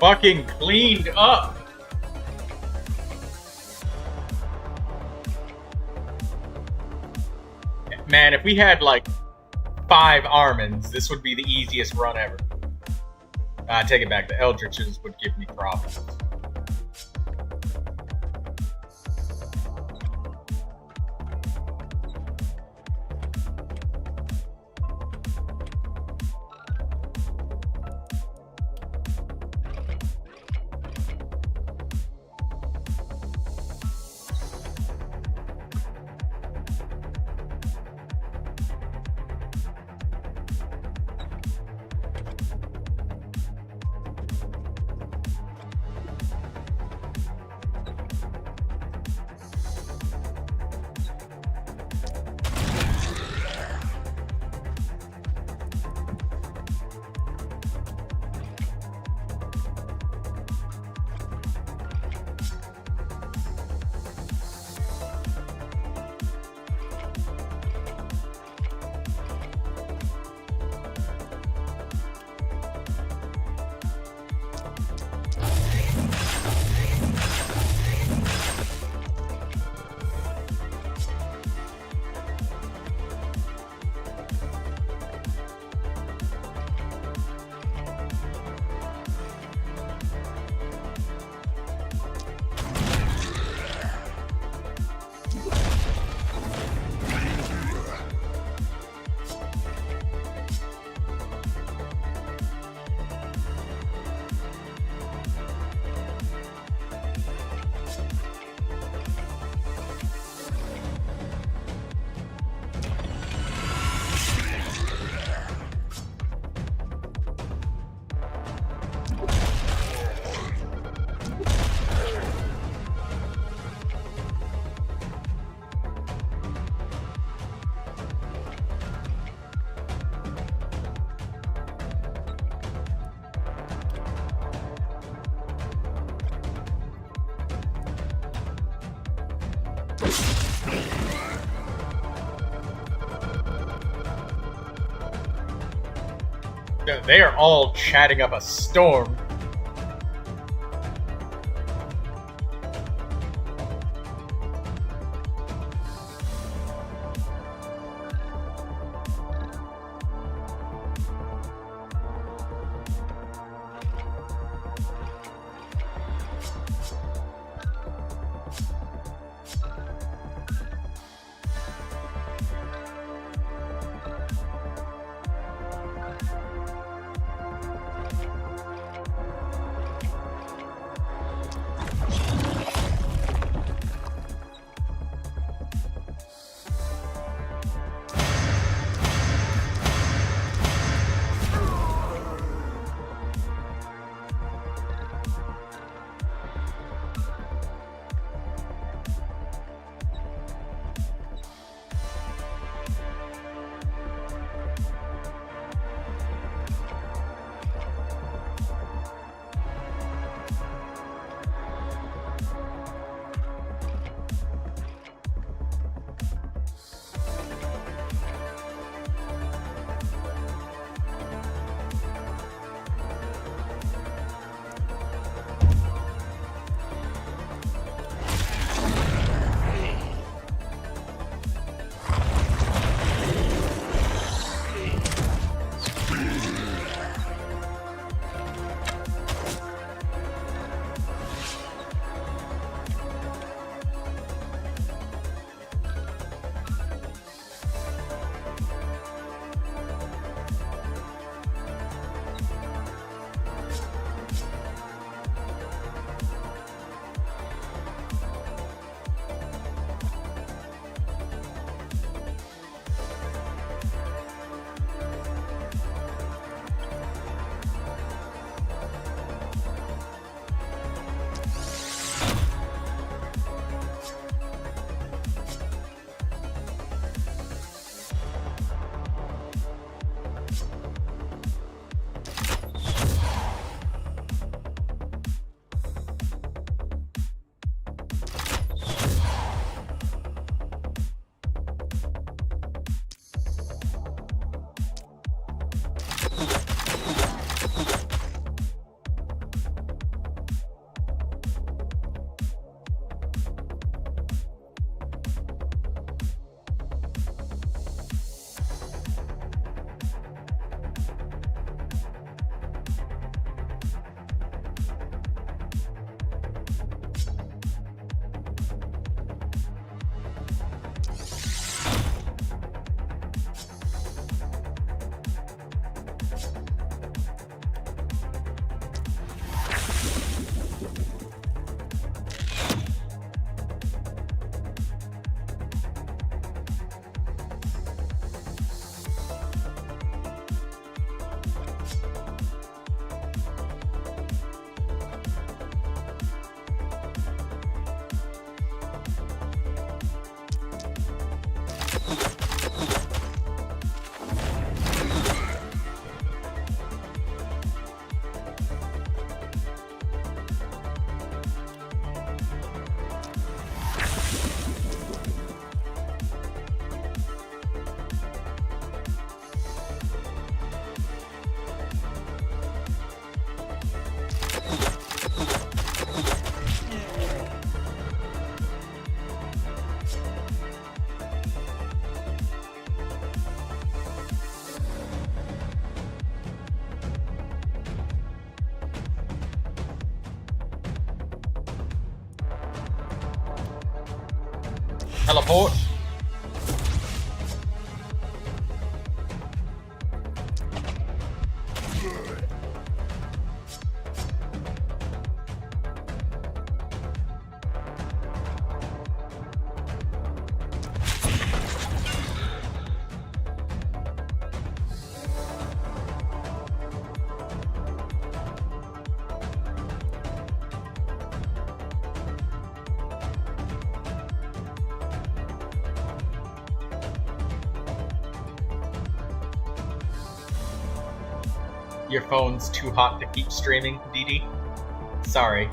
Fucking cleaned up. Man, if we had like 5 Armins, this would be the easiest run ever. I take it back. The Eldritches would give me problems. They are all chatting up a storm. Teleport. Your phone's too hot to keep streaming, DD? Sorry.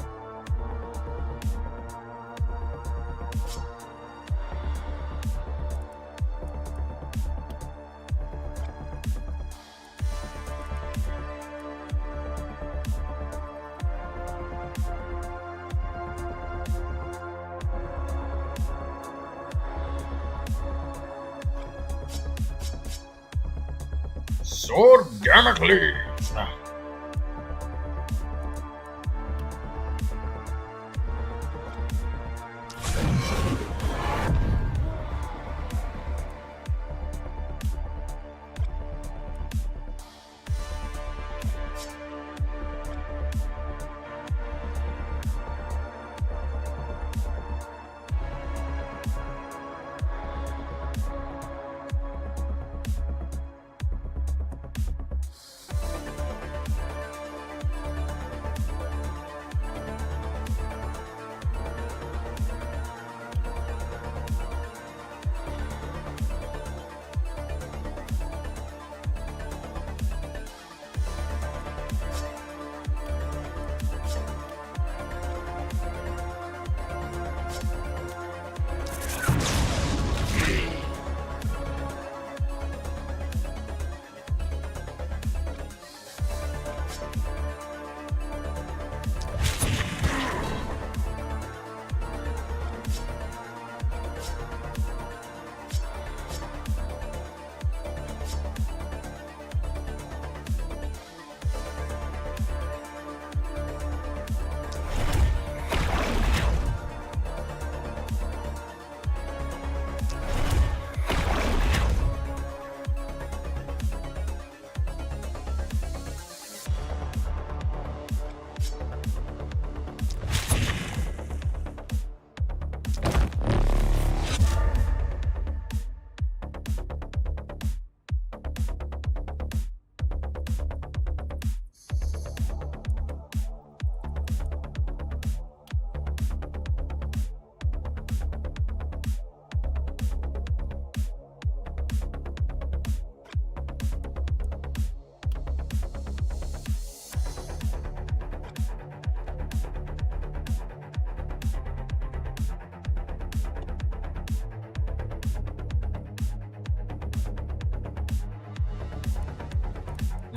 Sword Damocles.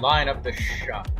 Line up the shot.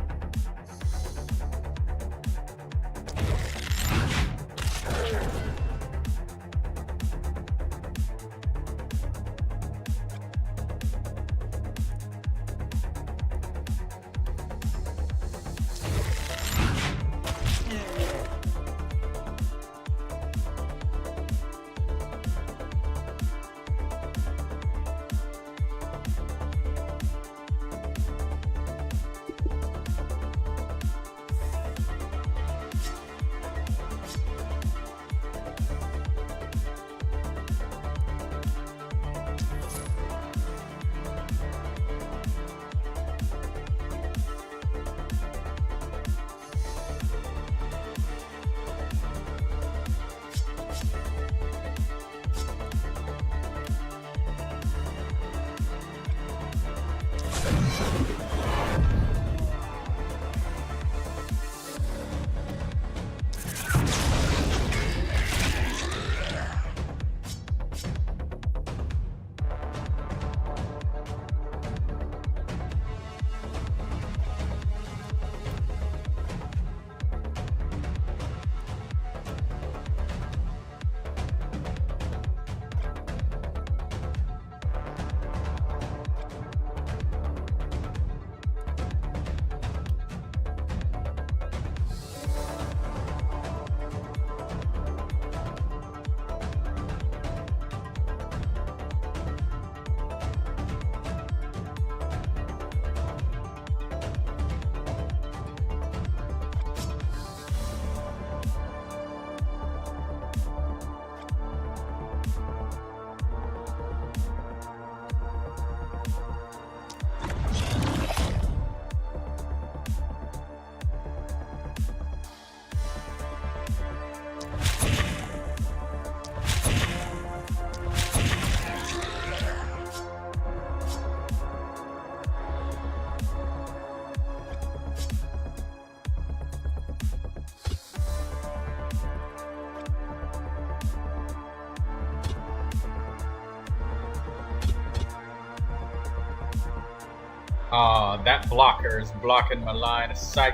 That blocker is blocking my line of sight.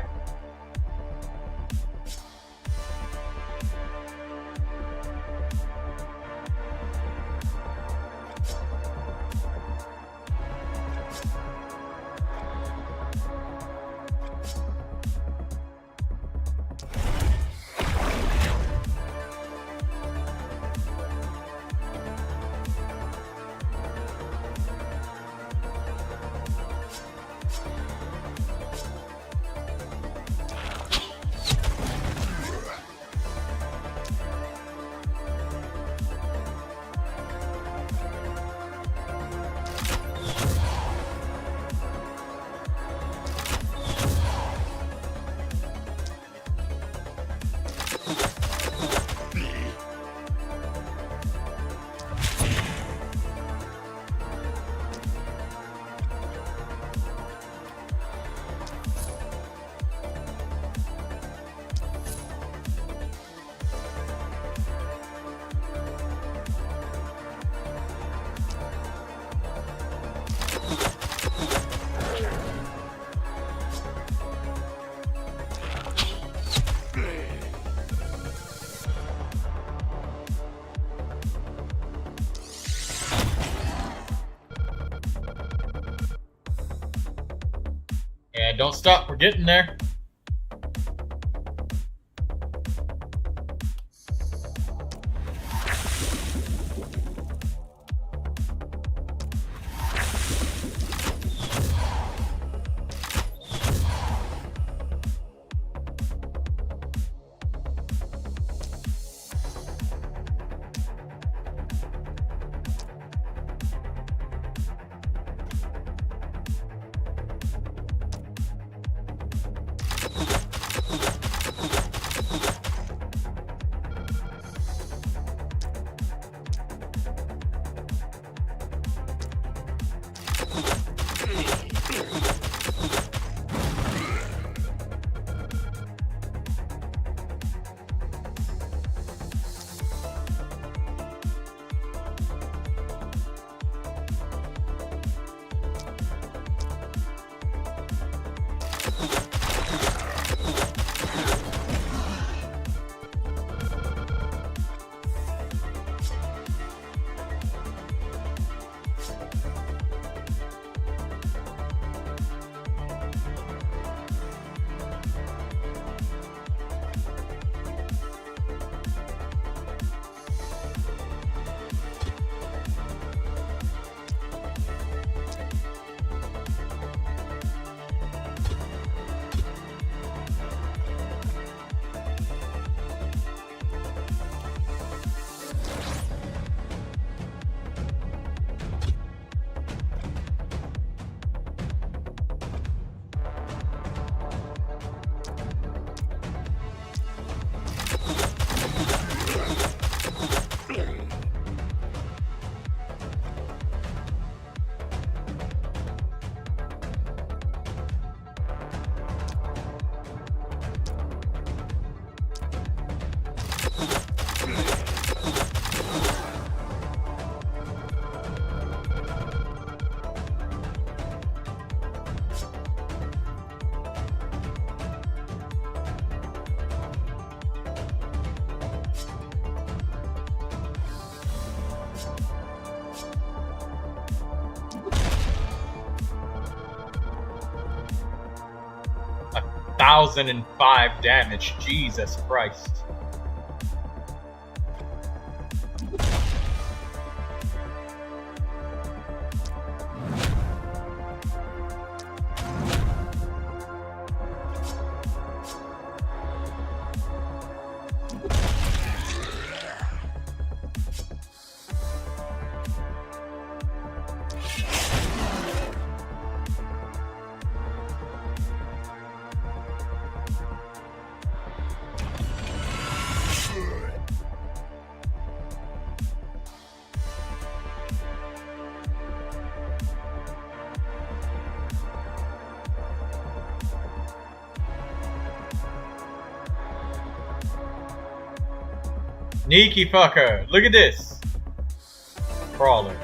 Alright, don't stop. We're getting there. $1,005 damage. Jesus Christ. Sneaky fucker. Look at this. Crawler.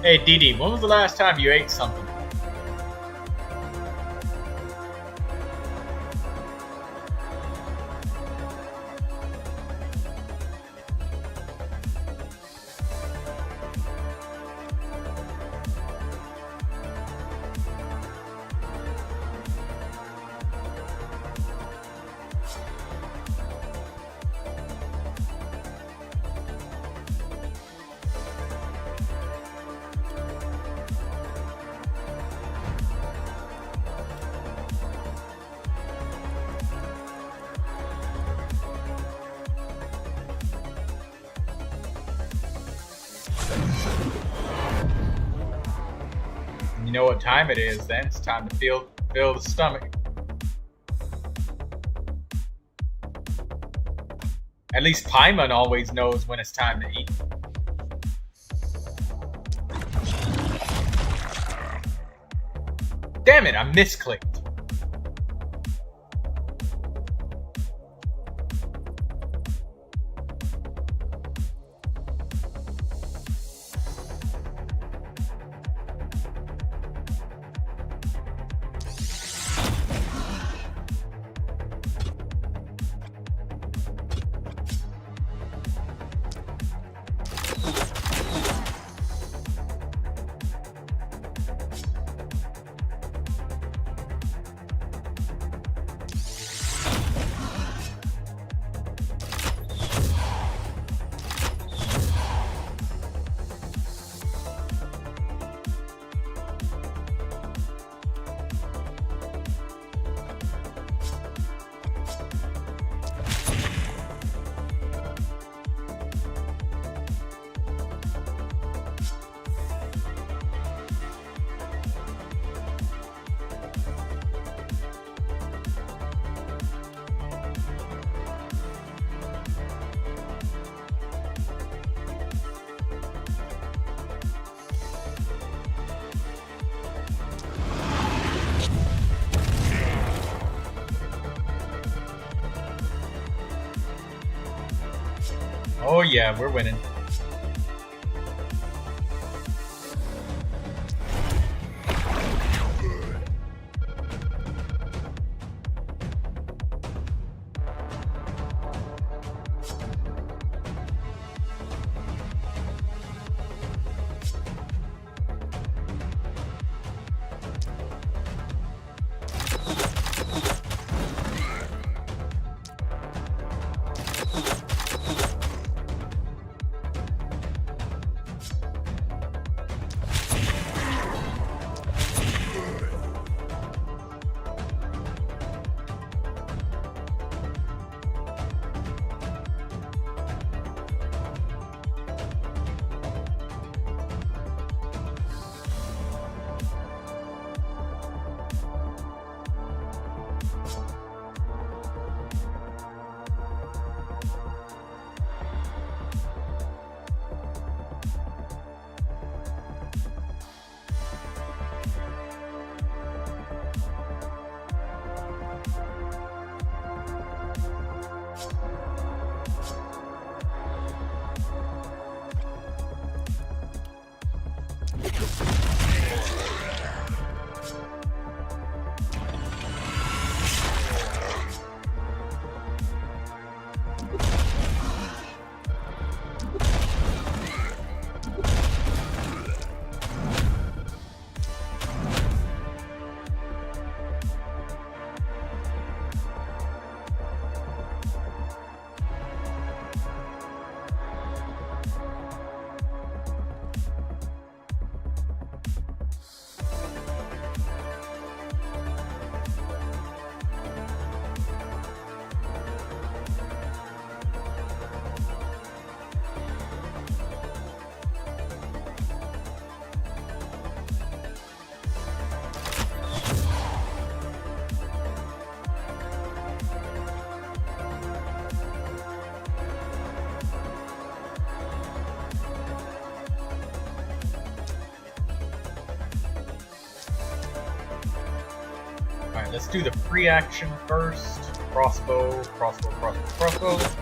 Hey, Dee, when was the last time you ate something? You know what time it is then. It's time to fill the stomach. At least Paimon always knows when it's time to eat. Damn it, I misclicked. Oh yeah, we're winning. Alright, let's do the free action first. Crossbow, crossbow, crossbow, crossbow.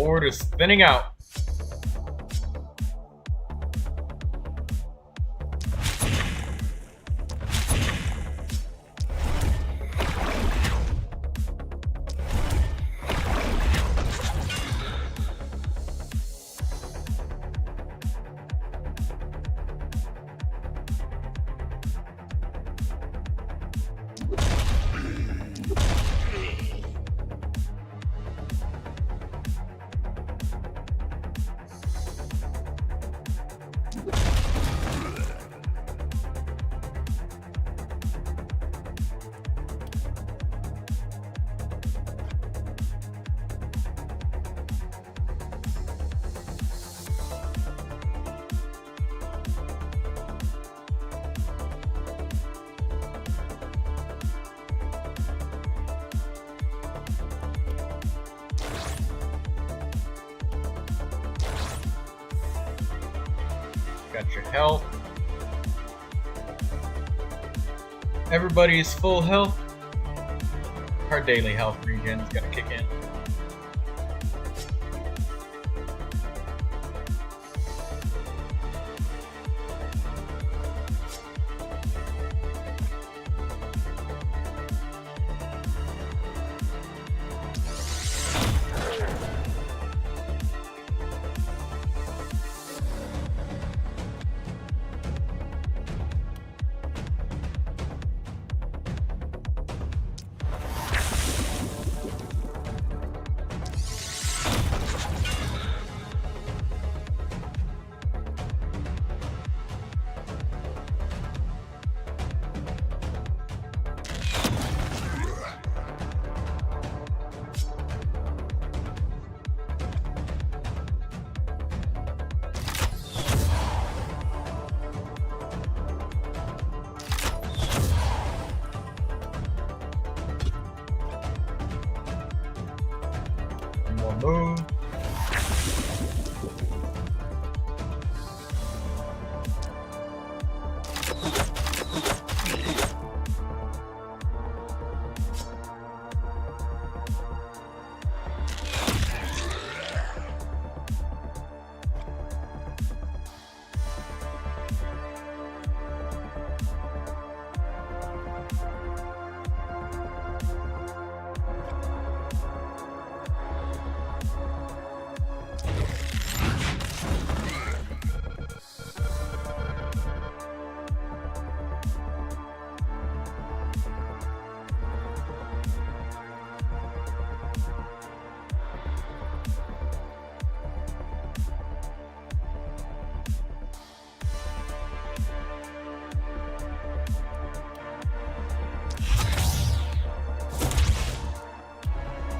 Horde is thinning out. Got your health. Everybody's full health. Our daily health regen's gotta kick in. Move.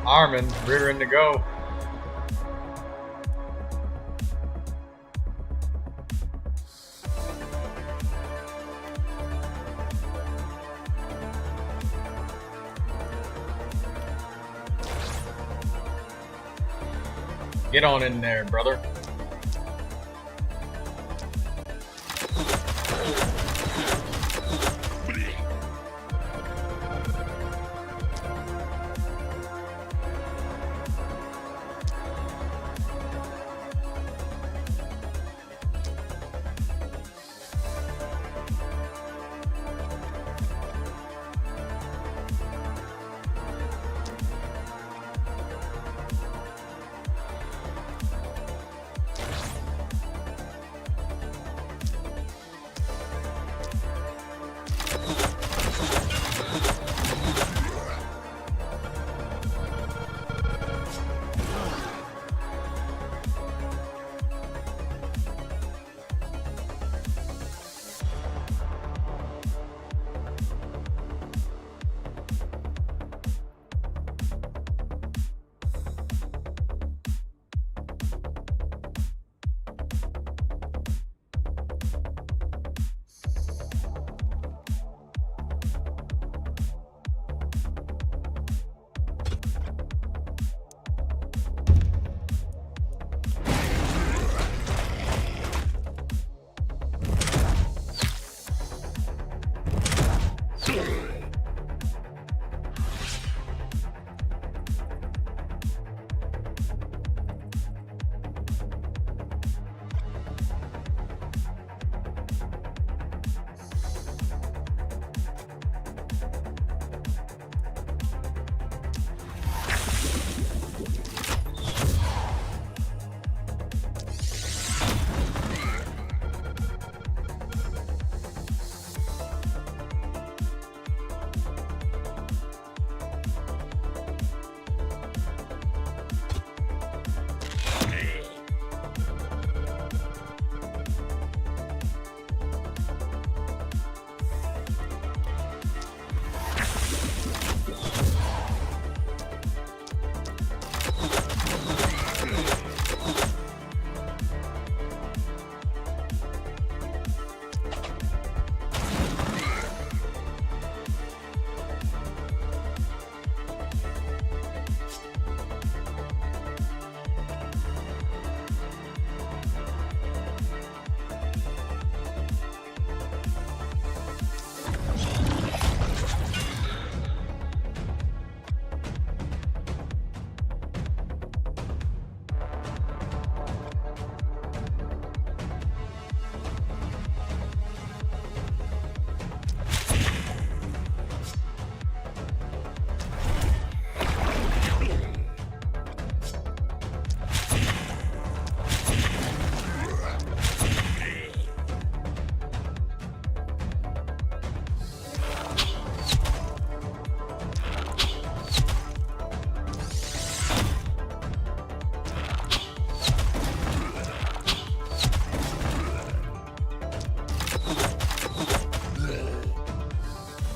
Armin's rearing to go. Get on in there, brother.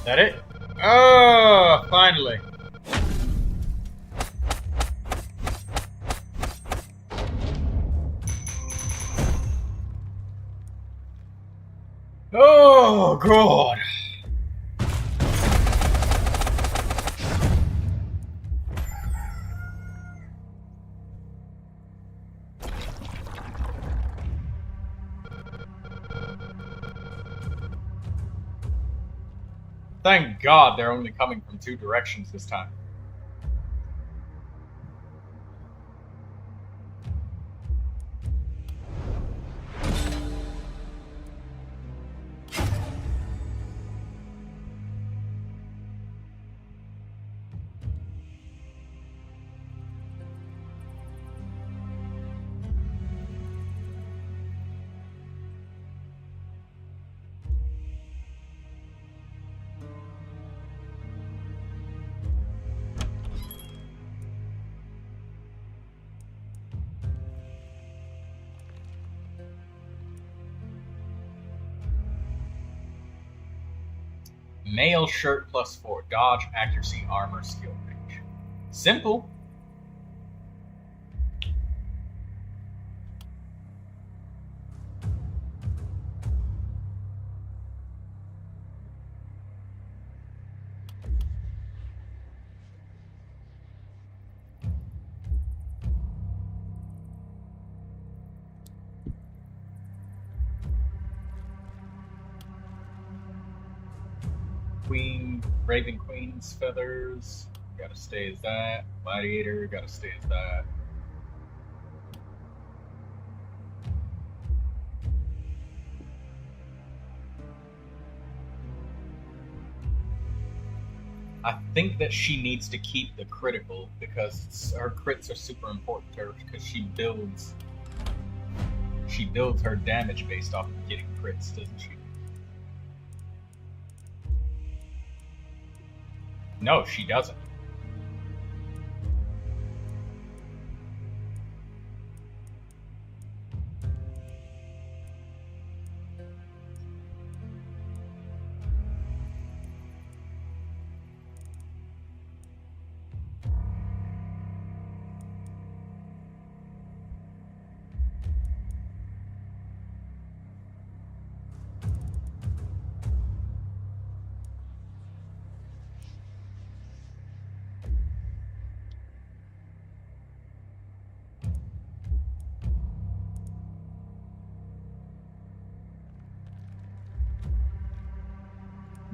That it? Oh, finally. Oh, God. Thank God they're only coming from 2 directions this time. Mail shirt +4. Dodge, accuracy, armor, skill range. Simple. Queen, Raven Queen's feathers, gotta stay as that. Gladiator, gotta stay as that. I think that she needs to keep the critical because her crits are super important to her because she builds her damage based off of getting crits, doesn't she? No, she doesn't.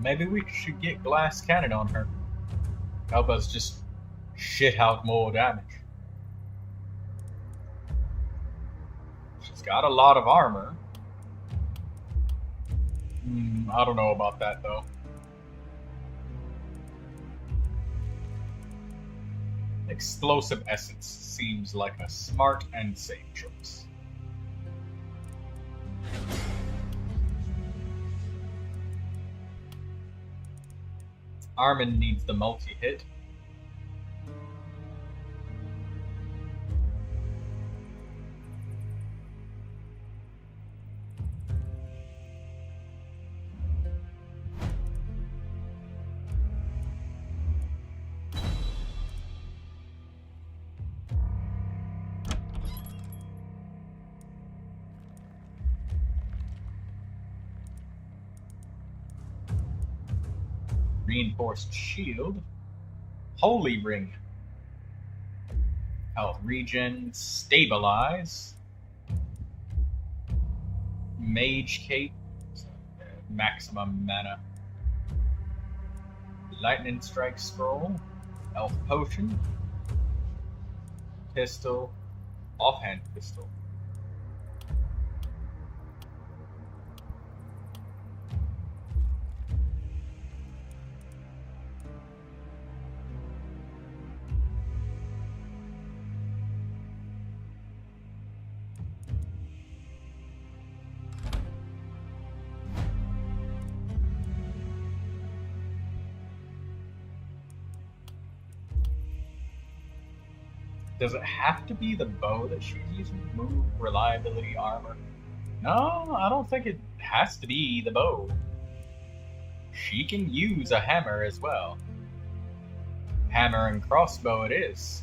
Maybe we should get glass cannon on her. Help us just shit out more damage. She's got a lot of armor. I don't know about that though. Explosive essence seems like a smart and safe choice. Armin needs the multi-hit. Reinforced shield. Holy ring. Health regen. Stabilize. Mage cape. Maximum mana. Lightning strike scroll. Health potion. Pistol. Offhand pistol. Does it have to be the bow that she's using? Move, reliability, armor? No, I don't think it has to be the bow. she can use a hammer as well. Hammer and crossbow it is.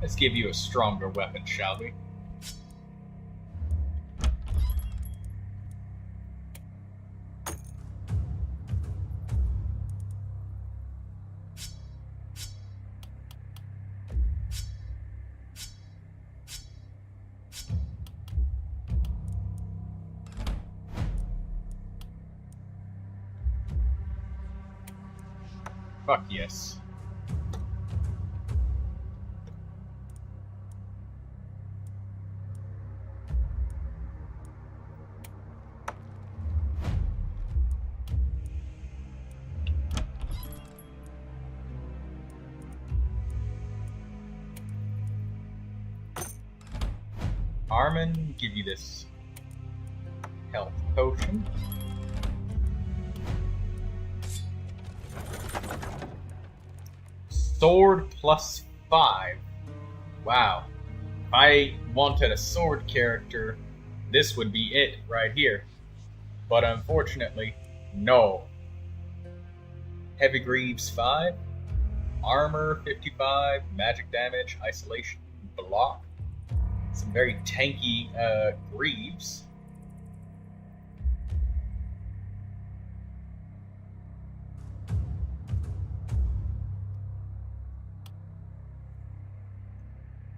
Let's give you a stronger weapon, shall we? Fuck yes. Armin, give you this health potion. Sword +5. Wow. If I wanted a sword character, this would be it right here. But unfortunately, no. Heavy Greaves 5, Armor 55, Magic Damage, Isolation, Block. Some very tanky Greaves.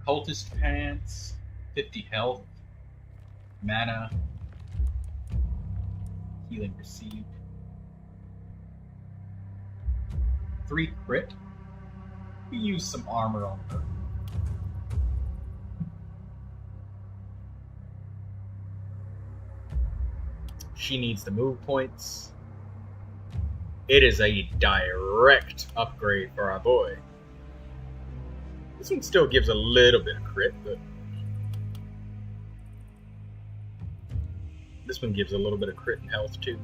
Cultist Pants, 50 health, mana, healing received, 3 crit. We use some armor on her. She needs the move points. It is a direct upgrade for our boy. This one still gives a little bit of crit, but this one gives a little bit of crit and health too.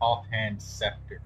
Offhand Scepter.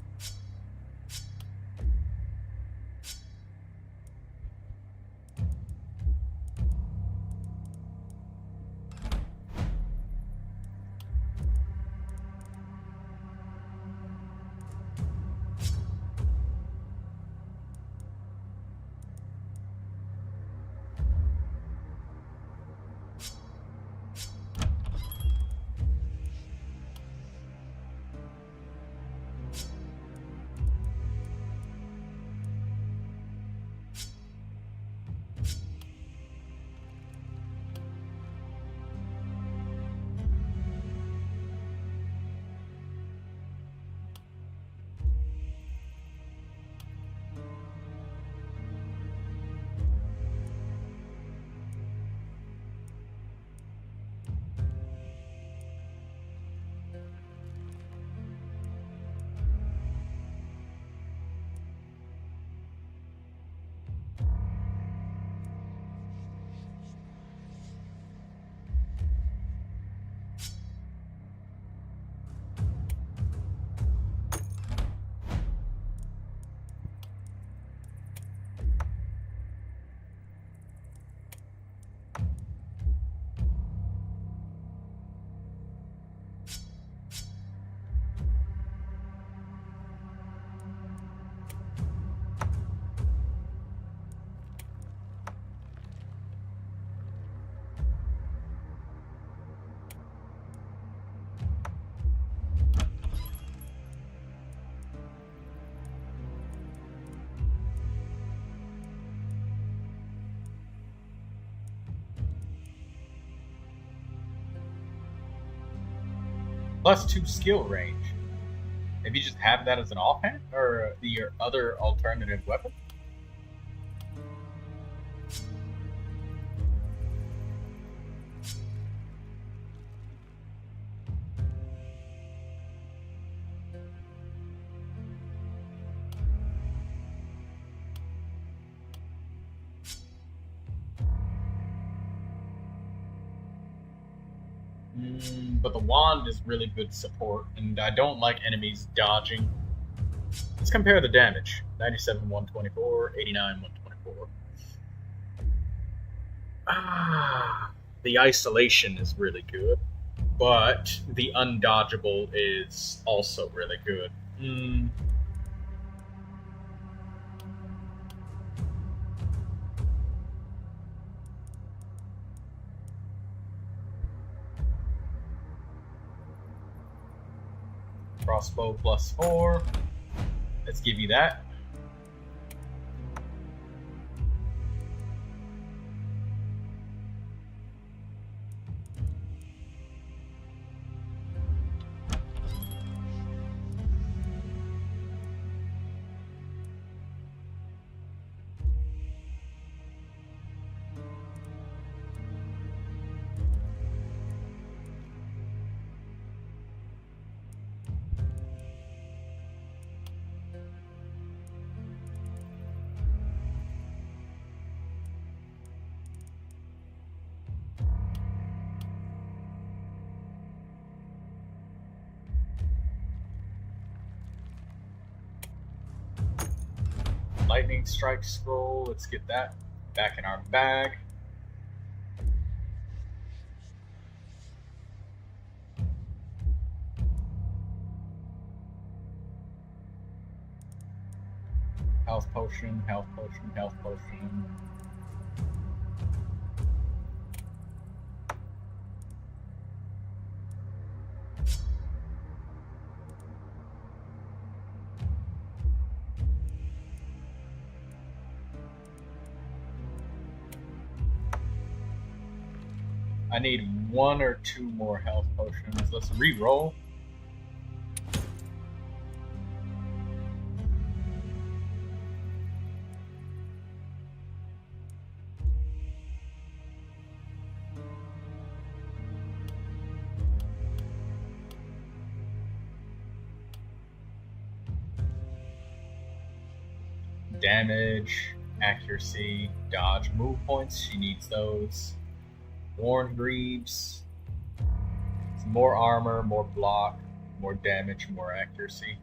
+2 skill range. Maybe just have that as an offhand or your other alternative weapon. But the wand is really good support, and I don't like enemies dodging. Let's compare the damage. 97, 124, 89, 124. The isolation is really good, but the undodgeable is also really good. Crossbow plus 4. Let's give you that. Lightning strike scroll. Let's get that back in our bag. Health potion, health potion, health potion. I need 1 or 2 more health potions. Let's re-roll. Damage, accuracy, dodge, move points. She needs those. Worn Greaves. Some more armor, more block, more damage, more accuracy.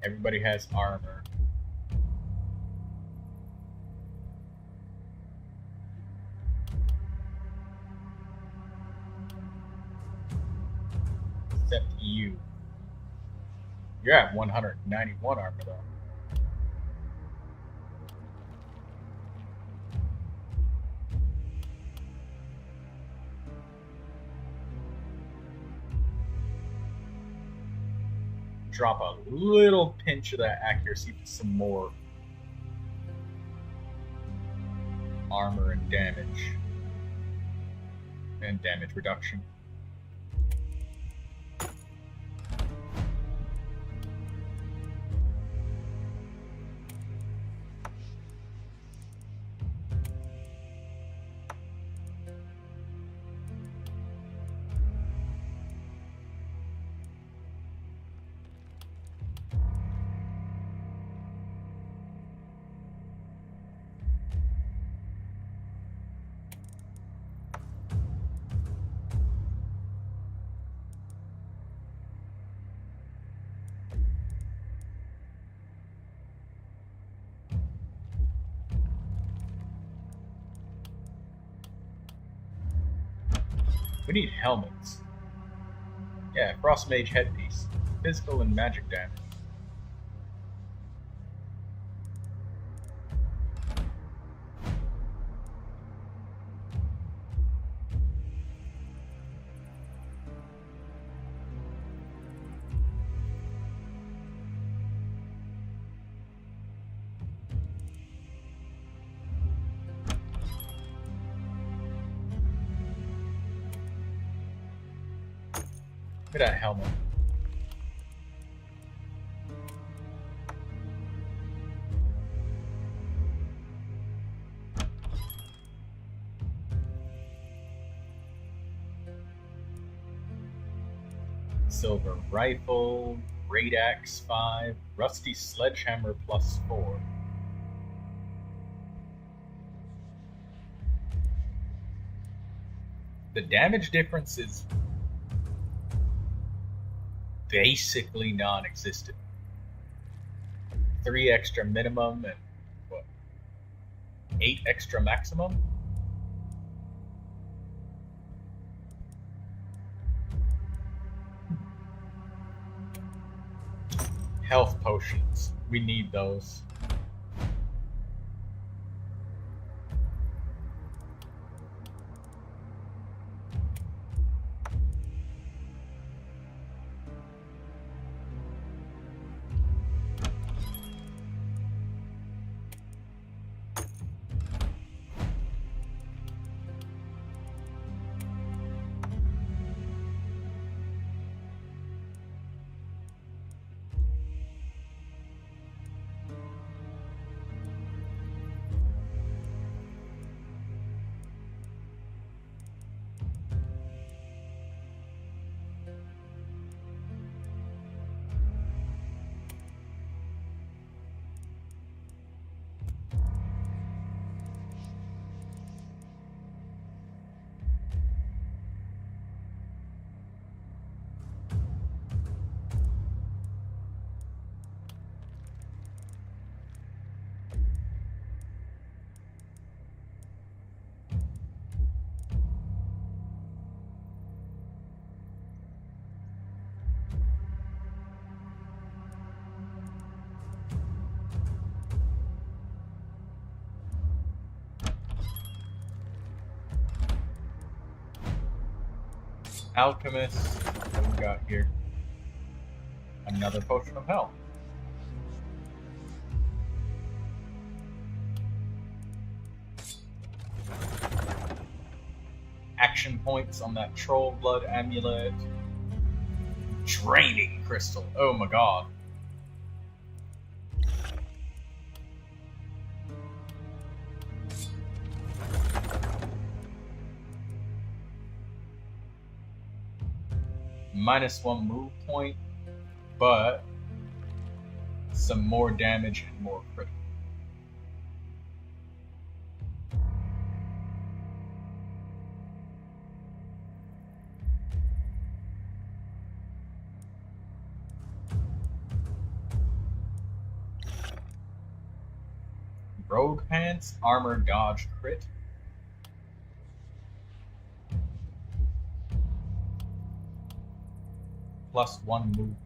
Everybody has armor. Except you. You're at 191 armor though. Drop a little pinch of that accuracy for some more armor and damage. And damage reduction. We need helmets. Yeah, Frost Mage headpiece. Physical and magic damage. Look at that helmet. Silver rifle, great axe 5, rusty sledgehammer +4. The damage difference is basically non-existent. 3 extra minimum and what? 8 extra maximum? Health potions. We need those. Alchemist, what do we got here? Another potion of health. Action points on that troll blood amulet. Draining crystal. Oh my god. -1 move point, but some more damage and more critical. Rogue pants, armor dodge crit. +1 movement.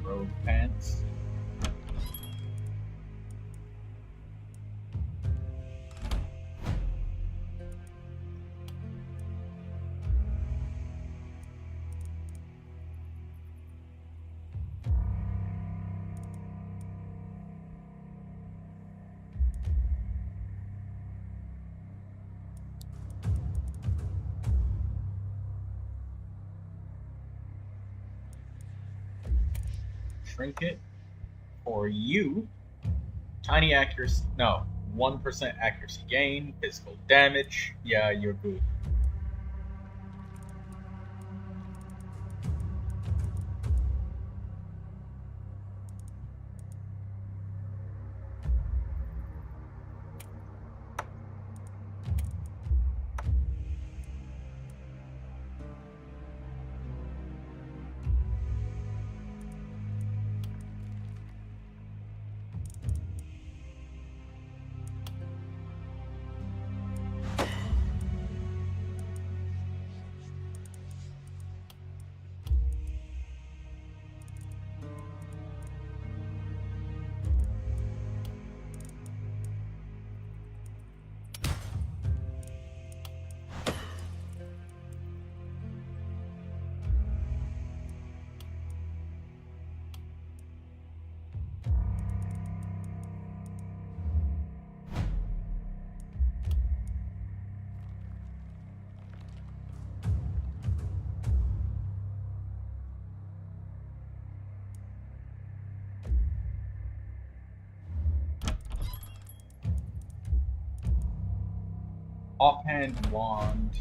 Rogue pants. Trinket for you. Tiny accuracy, no, 1% accuracy gain, physical damage. Yeah, you're good. offhand wand.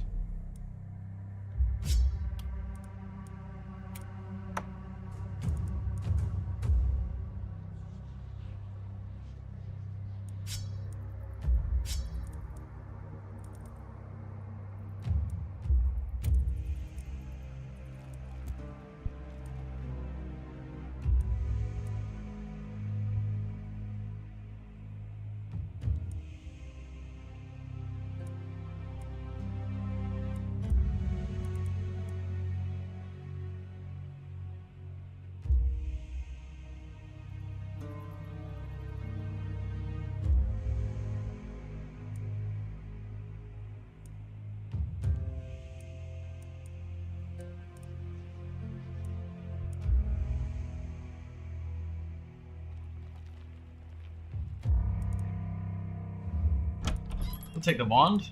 We'll take the wand.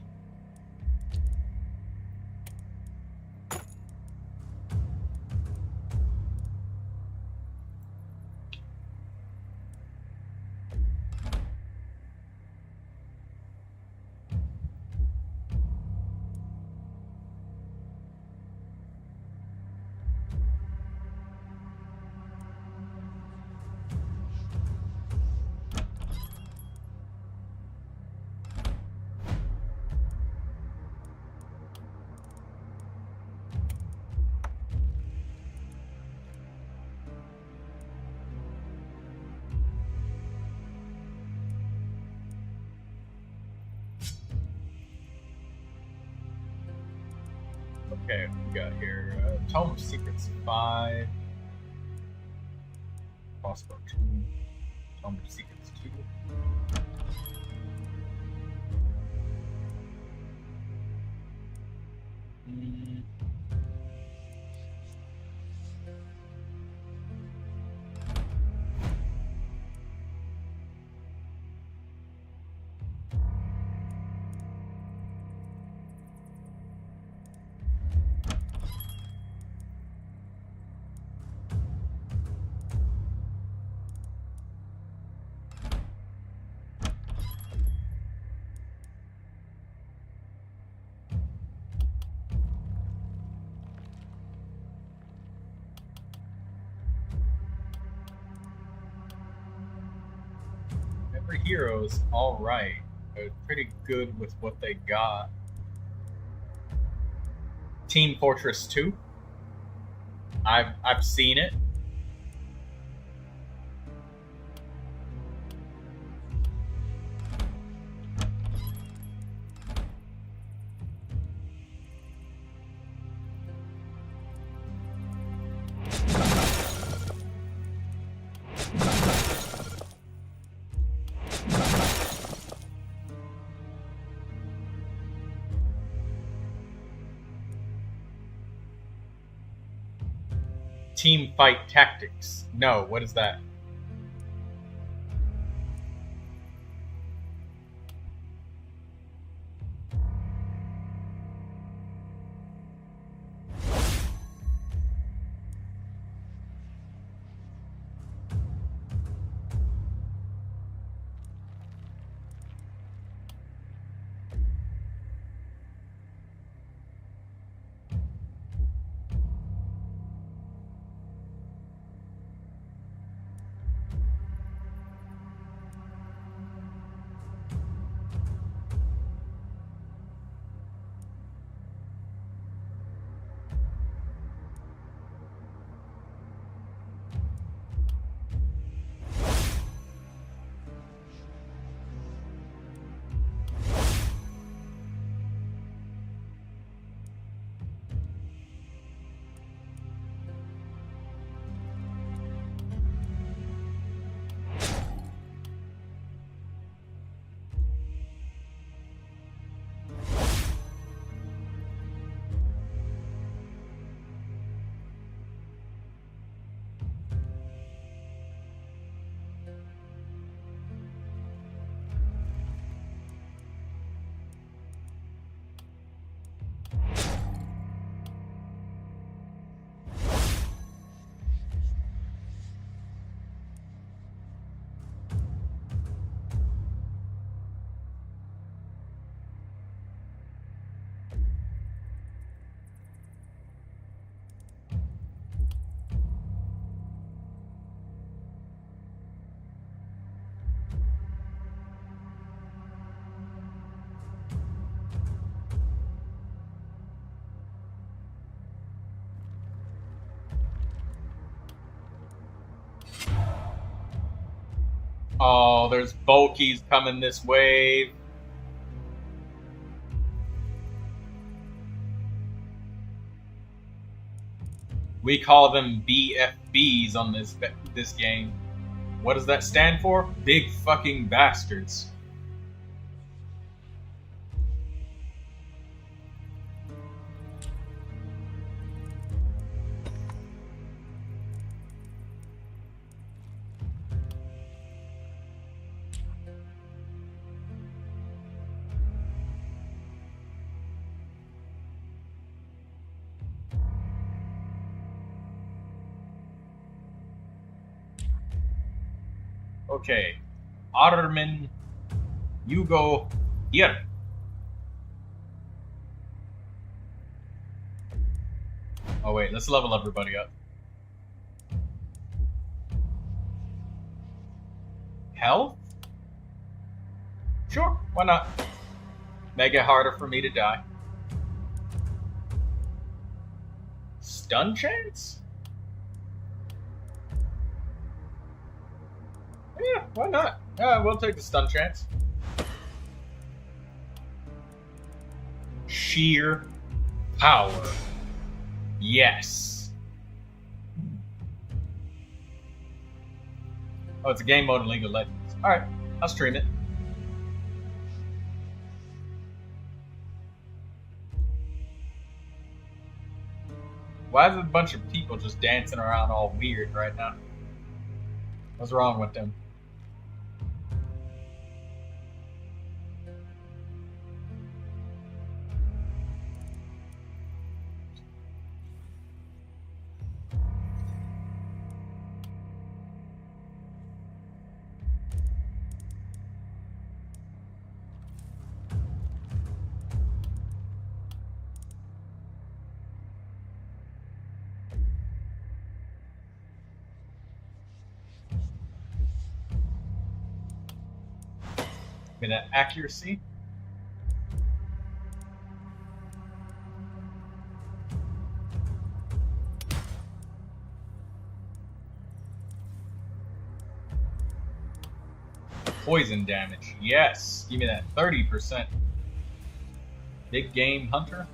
Okay, we got here Tome of Secrets 5, Crossbow 2, Tome of Secrets 2. Every hero's alright. They're pretty good with what they got. Team Fortress 2. I've seen it. Team Fight Tactics. No, what is that? Oh, there's bulkies coming this wave. We call them BFBs on this game. What does that stand for? Big fucking bastards. Okay, Otterman, you go here. Oh wait, let's level everybody up. Health? Sure, why not? Make it harder for me to die. Stun chance? Yeah, why not? We'll take the stun chance. Sheer power. Yes. Oh, it's a game mode in League of Legends. Alright, I'll stream it. Why is a bunch of people just dancing around all weird right now? What's wrong with them? Minute accuracy. Poison damage. Yes. Give me that 30%. Big game hunter.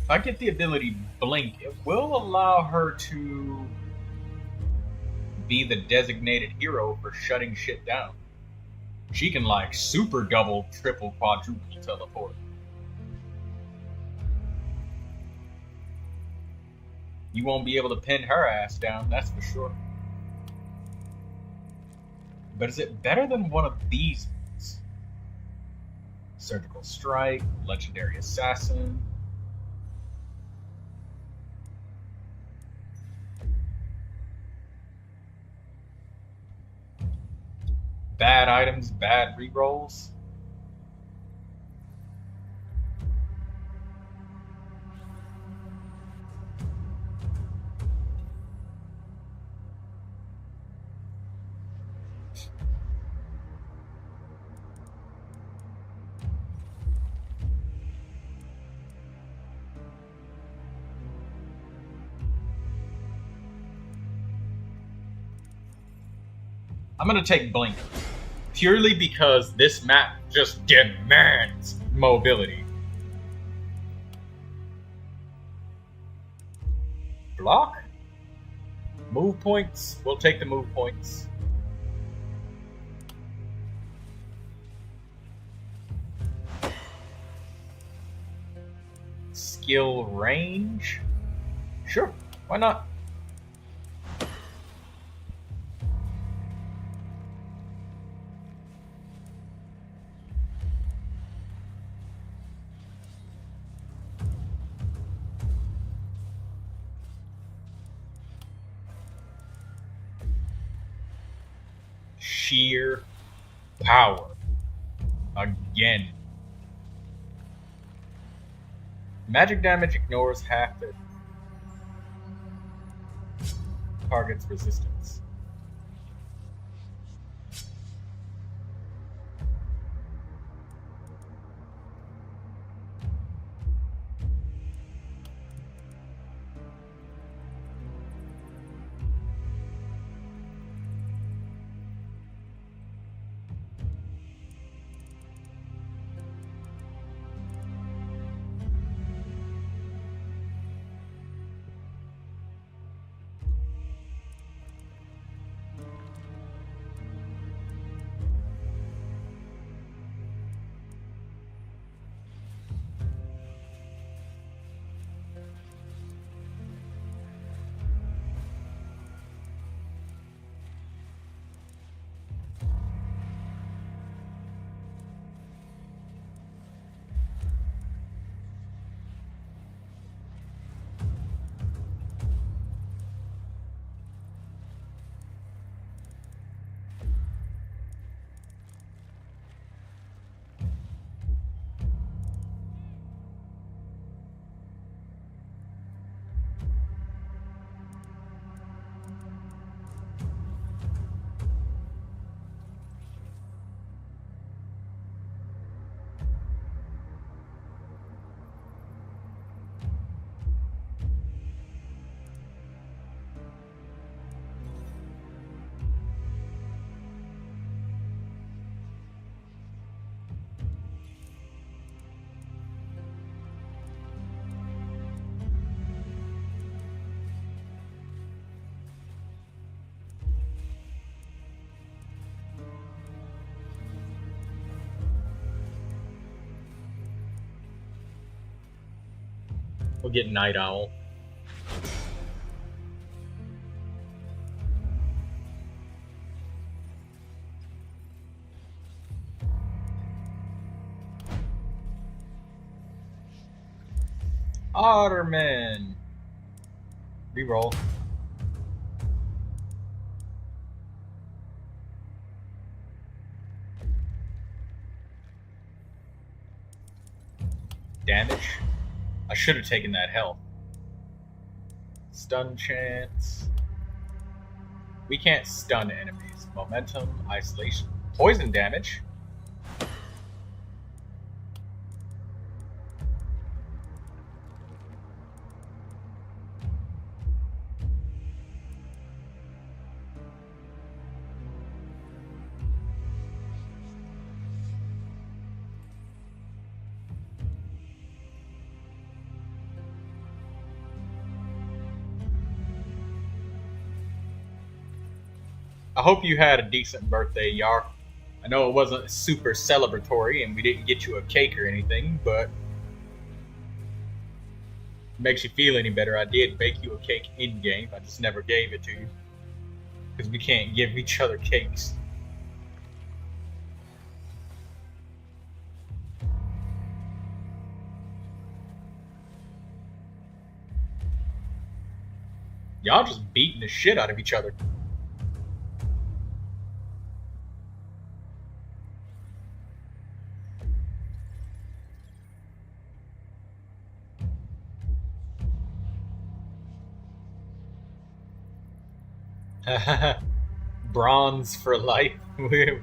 If I get the ability Blink, it will allow her to be the designated hero for shutting shit down. She can like super double, triple, quadruple teleport. You won't be able to pin her ass down, that's for sure. But is it better than one of these ones? Surgical Strike, Legendary Assassin. Bad items, bad rerolls. I'm gonna take Blink. Purely because this map just demands mobility. Block? Move points? We'll take the move points. Skill range? Sure, why not? Sheer power. Again. Magic damage ignores half the target's resistance. We'll get Night Owl. Otterman. Reroll. Damage. I should have taken that health. Stun chance. We can't stun enemies. Momentum, isolation, poison damage. I hope you had a decent birthday, Yar. I know it wasn't super celebratory and we didn't get you a cake or anything, but if it makes you feel any better, I did bake you a cake in-game. I just never gave it to you. Because we can't give each other cakes. Y'all just beating the shit out of each other. Bronze for life?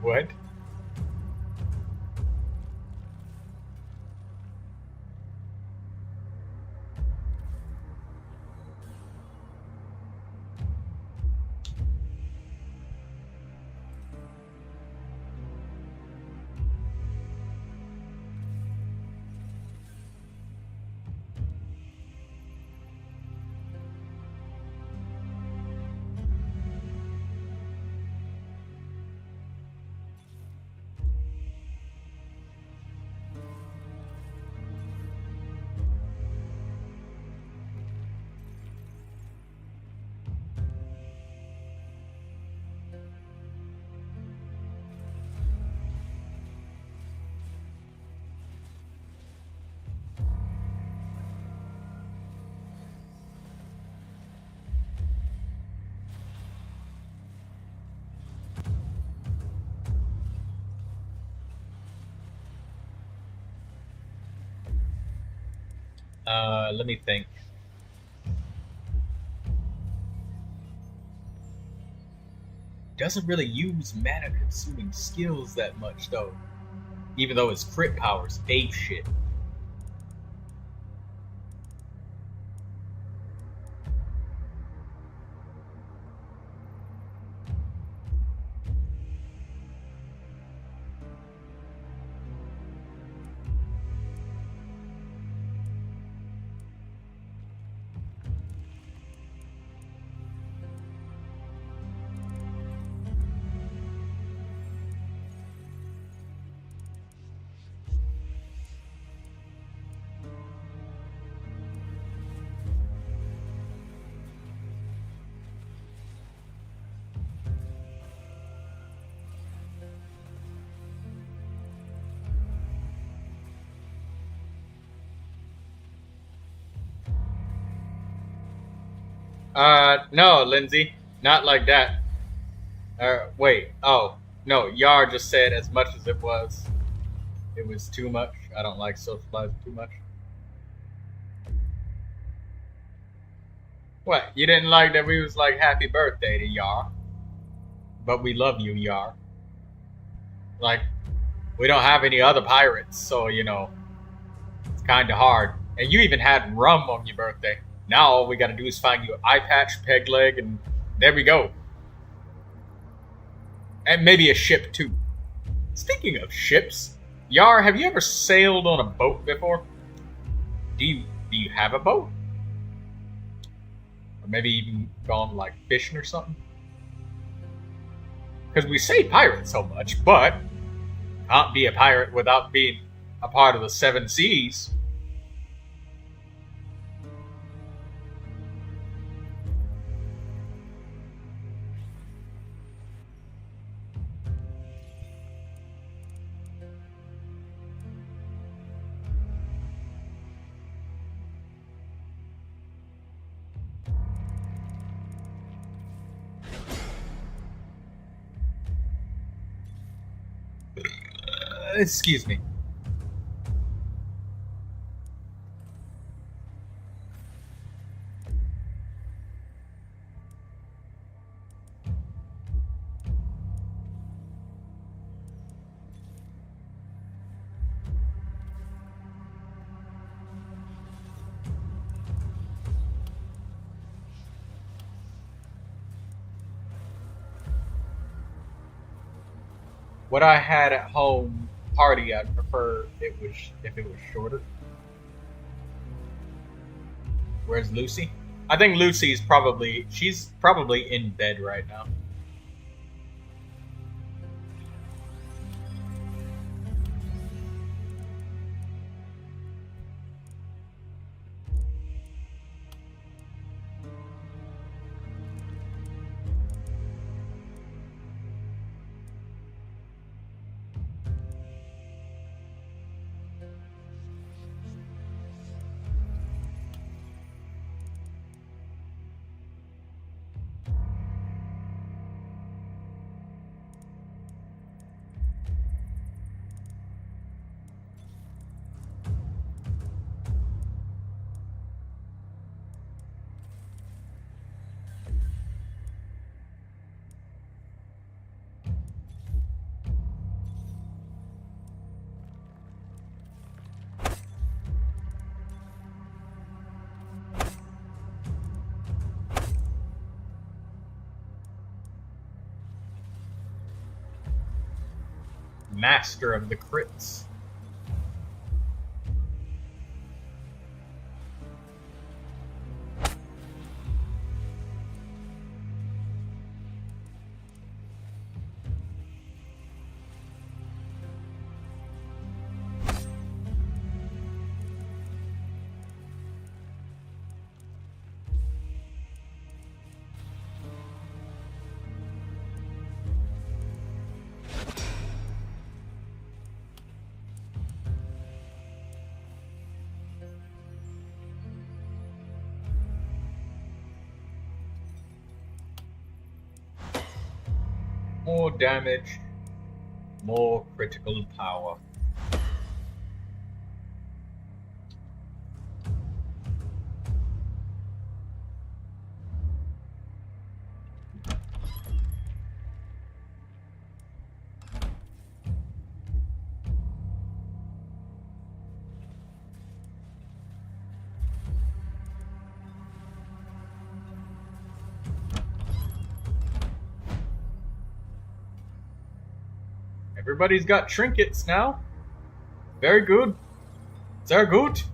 What? Let me think. Doesn't really use mana consuming skills that much though. Even though his crit power's ape shit. No, Lindsay, not like that. Wait, oh, no, Yar just said as much as it was too much. I don't like socializing too much. What, you didn't like that we was like happy birthday to Yar? But we love you, Yar. Like, we don't have any other pirates, so, you know, it's kind of hard. And you even had rum on your birthday. Now all we gotta do is find you an eye patch, peg leg, and there we go. And maybe a ship too. Speaking of ships, Yar, have you ever sailed on a boat before? Do you have a boat? Or maybe even gone like fishing or something? Because we say pirate so much, but can't be a pirate without being a part of the Seven Seas. Excuse me. What I had at home party, I'd prefer it was if it was shorter. Where's Lucy? I think she's probably in bed right now. Master of the crits. More damage, more critical power. Everybody's got trinkets now. Very good. Sehr gut.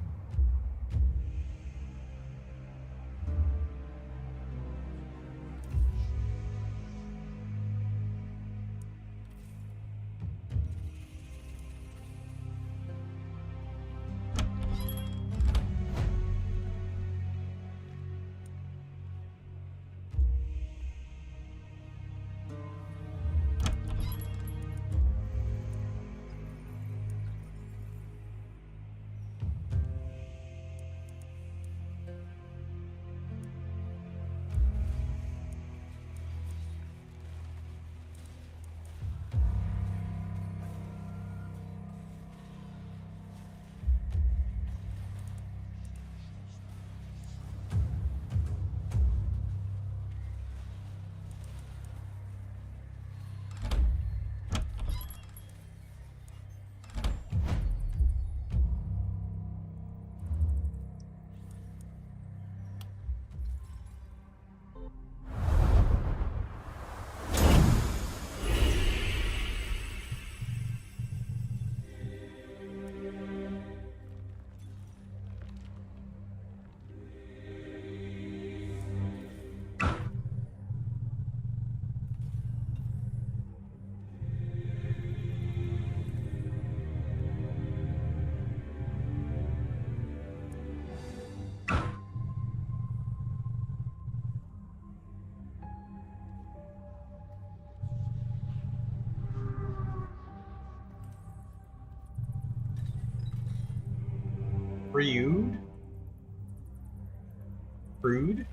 Prude.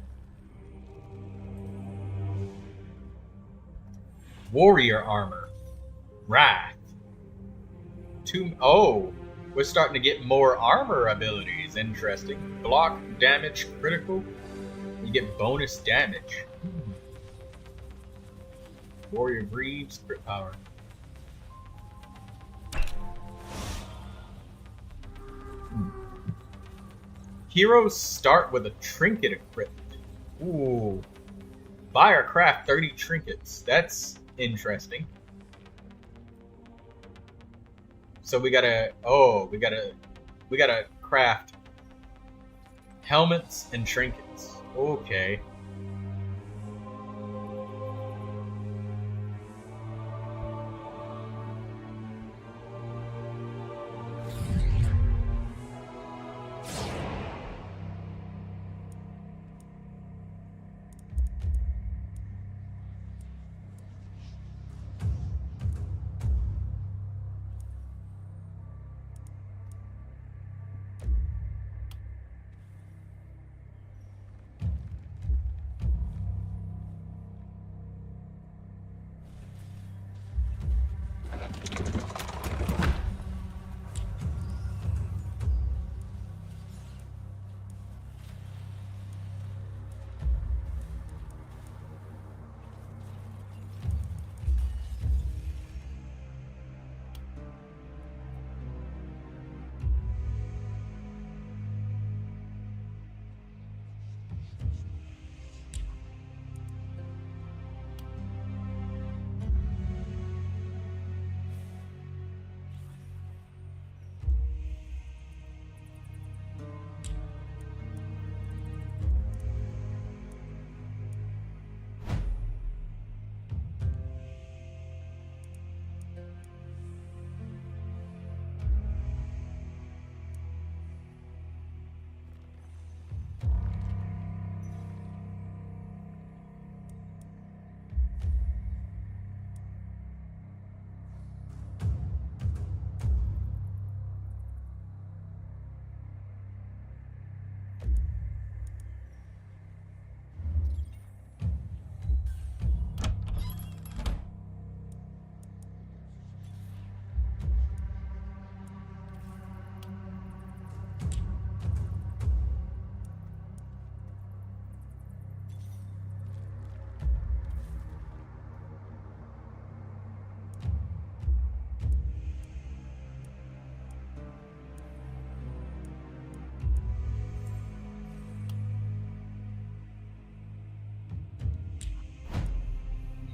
Warrior armor. Wrath. two. Oh, we're starting to get more armor abilities. Interesting. Block, damage, critical. You get bonus damage. Warrior breeds, crit power. Heroes start with a trinket equipped. Ooh. Buy or craft 30 trinkets. That's interesting. So we gotta craft helmets and trinkets. Okay.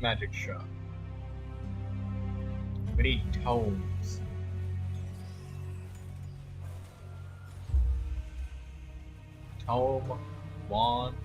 Magic shop. We need tomes. Tome, wand.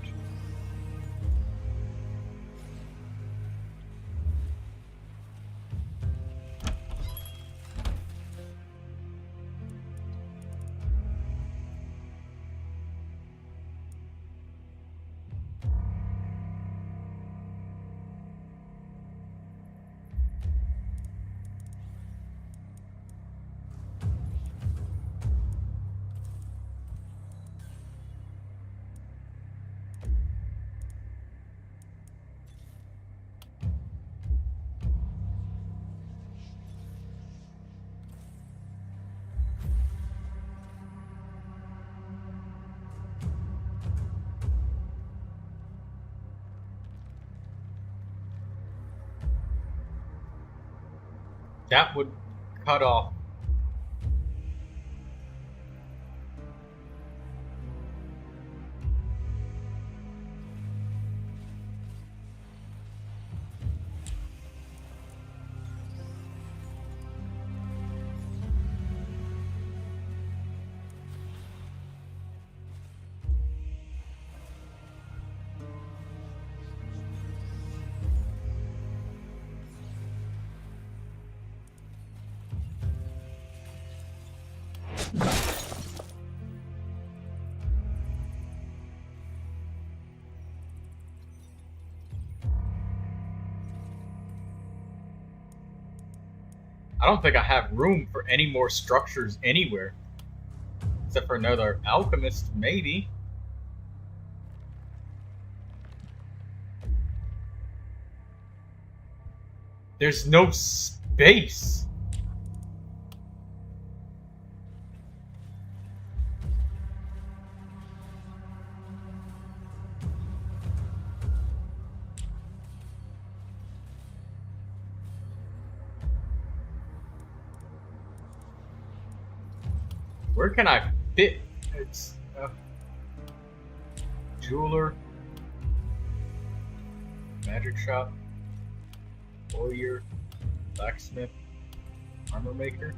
That would cut off. I don't think I have room for any more structures anywhere. Except for another alchemist, maybe. There's no space. Where can I fit? It's jeweler, magic shop, warrior, blacksmith, armor maker.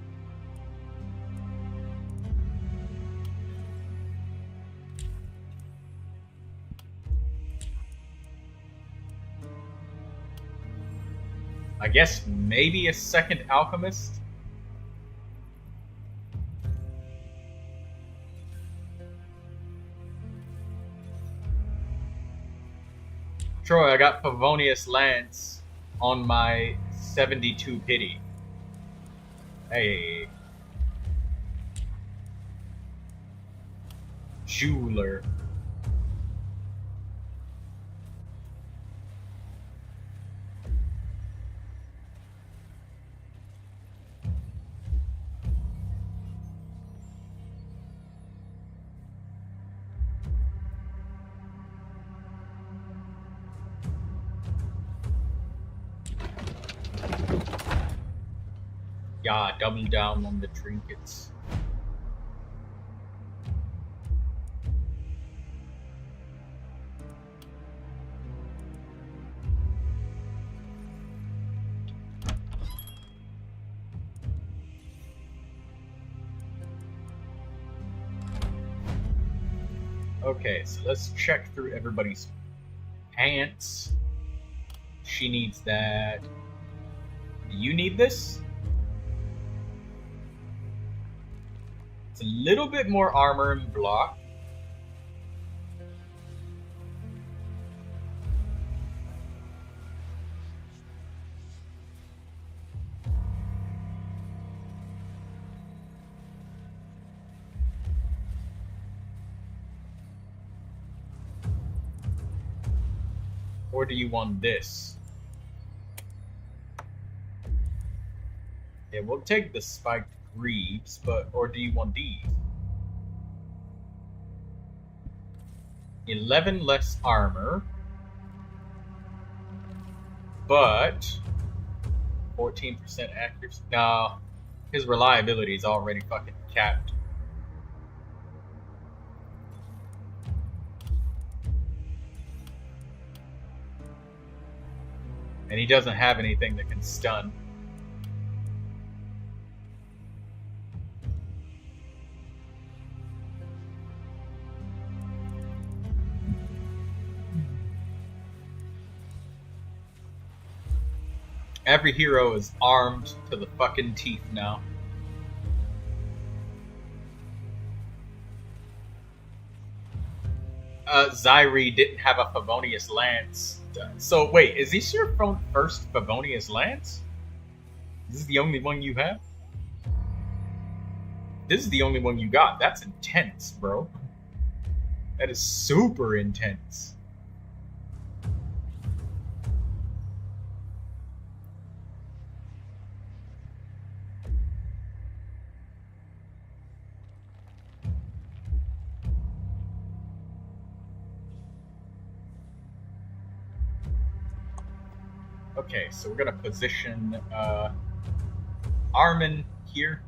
I guess maybe a second alchemist. Troy, I got Favonius Lance on my 72 pity. Hey. Jeweler. Yeah, double down on the trinkets. Okay, so let's check through everybody's pants. She needs that. Do you need this? It's a little bit more armor and block. Or do you want this? Yeah, we'll take the spiked greaves, but or do you want these? 11 less armor, but 14% accuracy. No, his reliability is already fucking capped. And he doesn't have anything that can stun. Every hero is armed to the fucking teeth now. Zyri didn't have a Favonius Lance. So wait, is this your first Favonius Lance? This is the only one you have? This is the only one you got. That's intense, bro. That is super intense. Okay, so we're gonna position Armin here.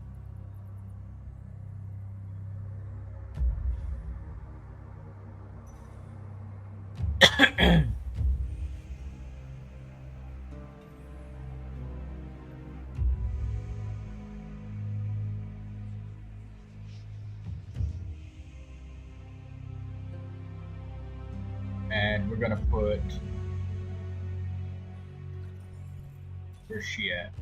And we're gonna put, where's she at?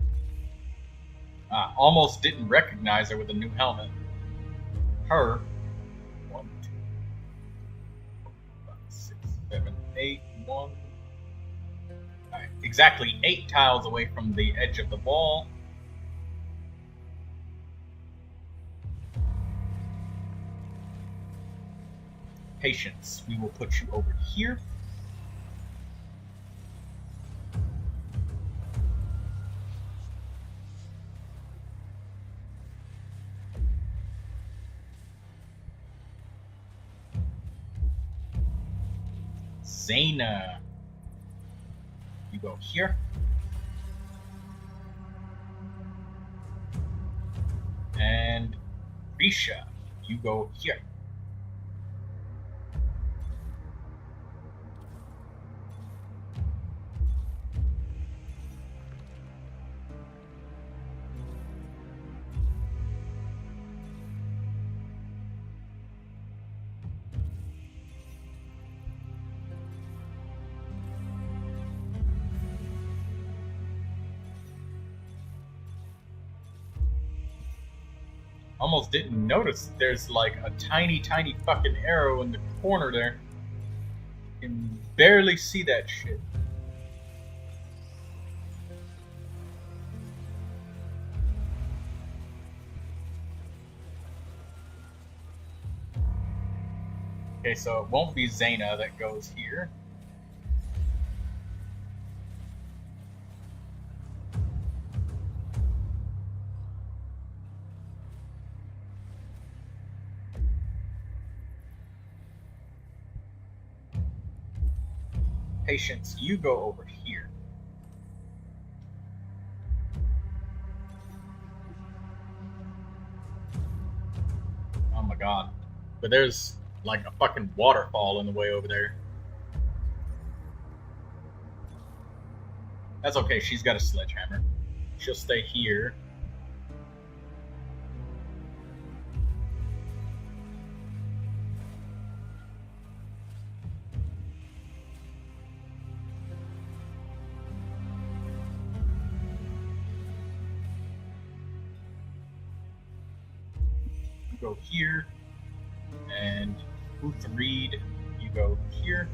Almost didn't recognize her with a new helmet. Her. 1, 2, 4, 5, 6, 7, 8, 1. Alright, exactly 8 tiles away from the edge of the wall. Patience. We will put you over here. Zaina. You go here. And Risha. you go here. Almost didn't notice that there's like a tiny fucking arrow in the corner there. Can barely see that shit. Okay, so it won't be Zaina that goes here. Patience, you go over here. Oh my god. But there's like a fucking waterfall in the way over there. That's okay, she's got a sledgehammer. She'll stay here. Go here, and Reed, you go here.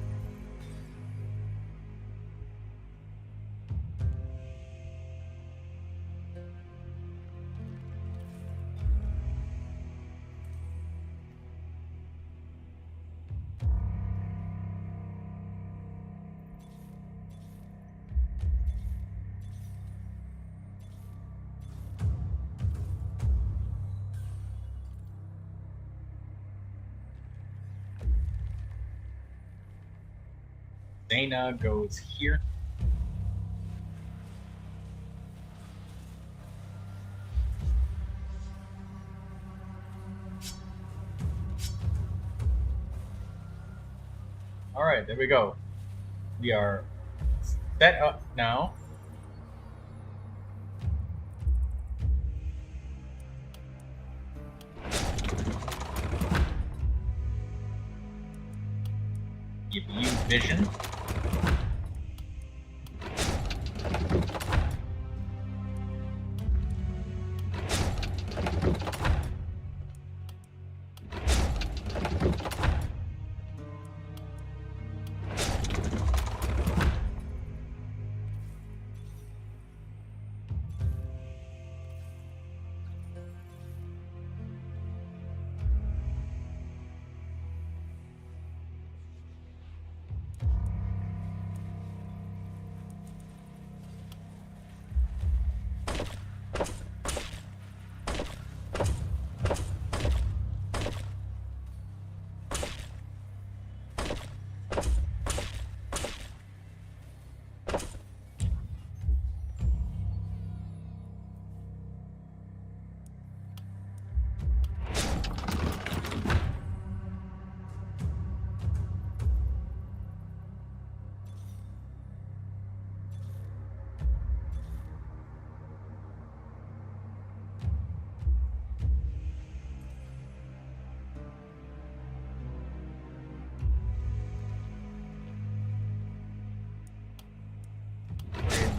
Zaina goes here. Alright, there we go. We are set up now. Give you vision.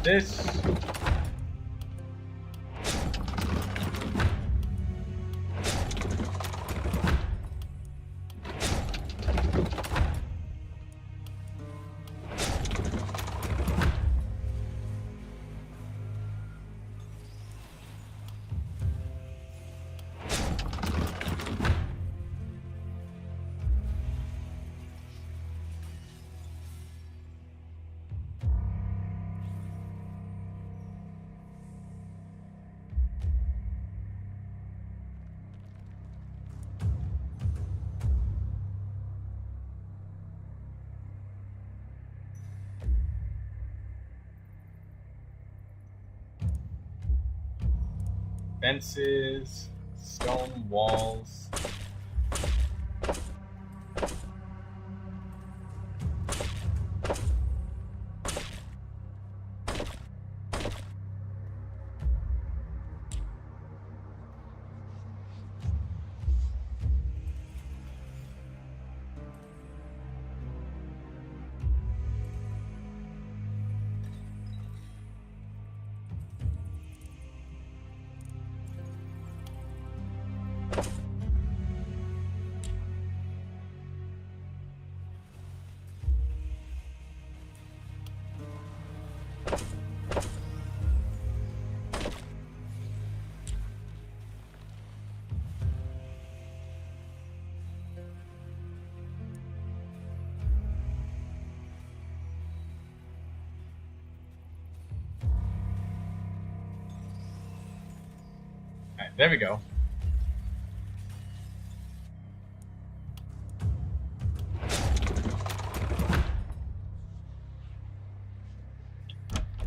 This. Fences, stone walls. There we go.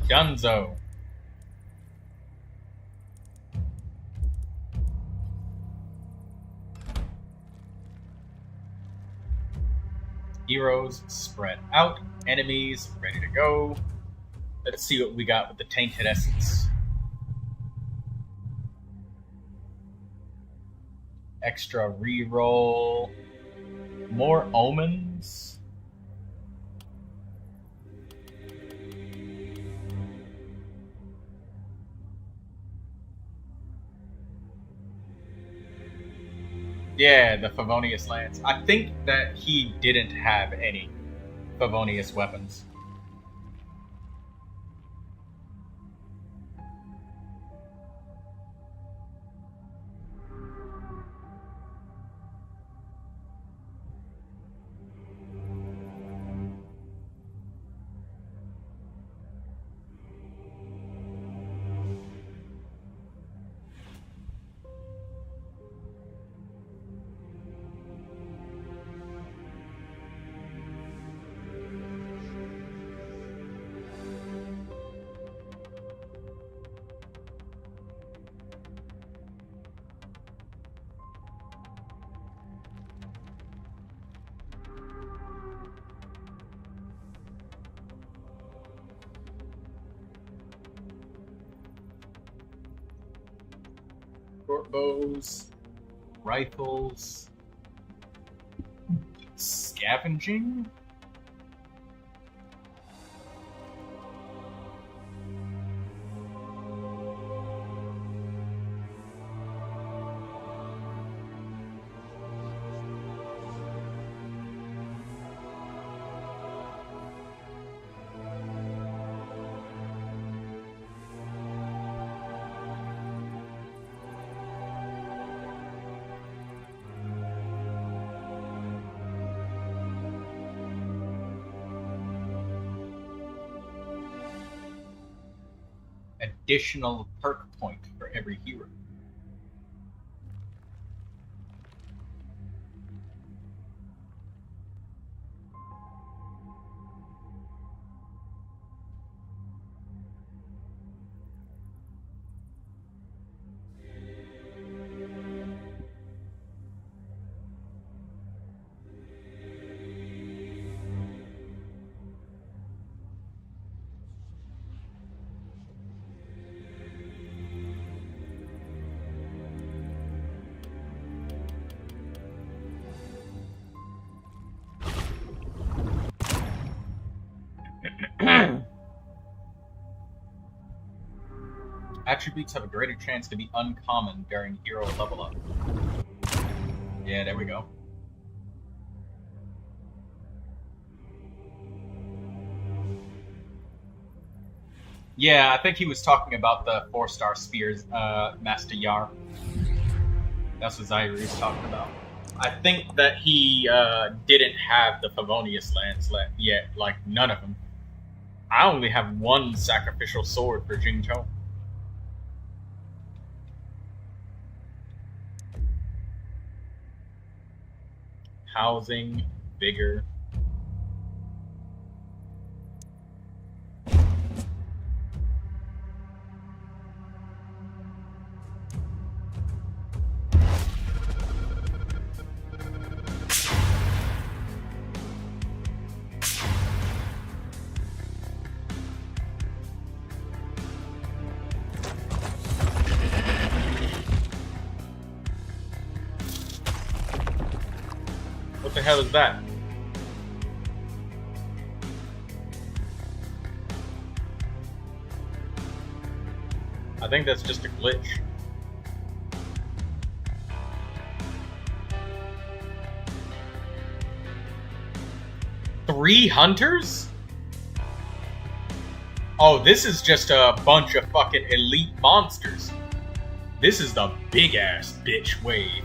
Dunzo. Heroes spread out. Enemies ready to go. Let's see what we got with the Tainted Essence. Extra reroll. More omens. Yeah, the Favonius Lance. I think that he didn't have any Favonius weapons. Short bows, rifles, scavenging. Additional perk point for every hero. Attributes have a greater chance to be uncommon during hero level up. Yeah, there we go. Yeah, I think he was talking about the 4-star spears, Master Yar. That's what Zaire was talking about. I think that he didn't have the Favonius Lance yet, like none of them. I only have one sacrificial sword for Jingzhou. Housing, vigor. What the hell is that? I think that's just a glitch. Three hunters? Oh, this is just a bunch of fucking elite monsters. This is the big ass bitch wave.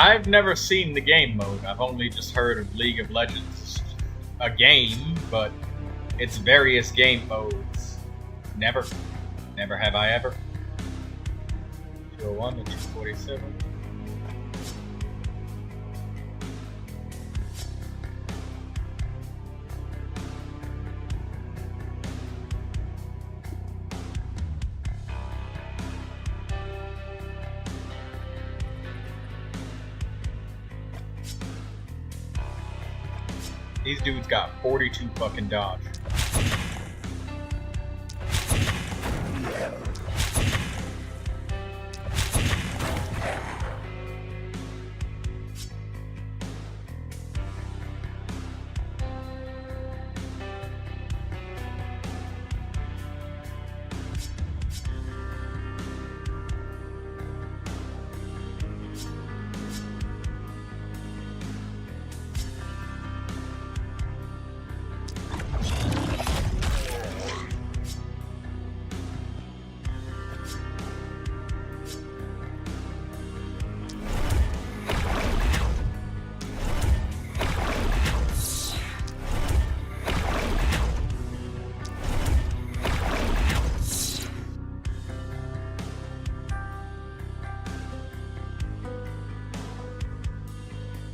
I've never seen the game mode. I've only just heard of League of Legends. A game, but it's various game modes. Never have I ever. 201 to 247. These dudes got 42 fucking dodge.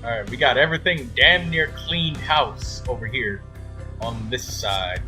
Alright, we got everything damn near cleaned house over here on this side.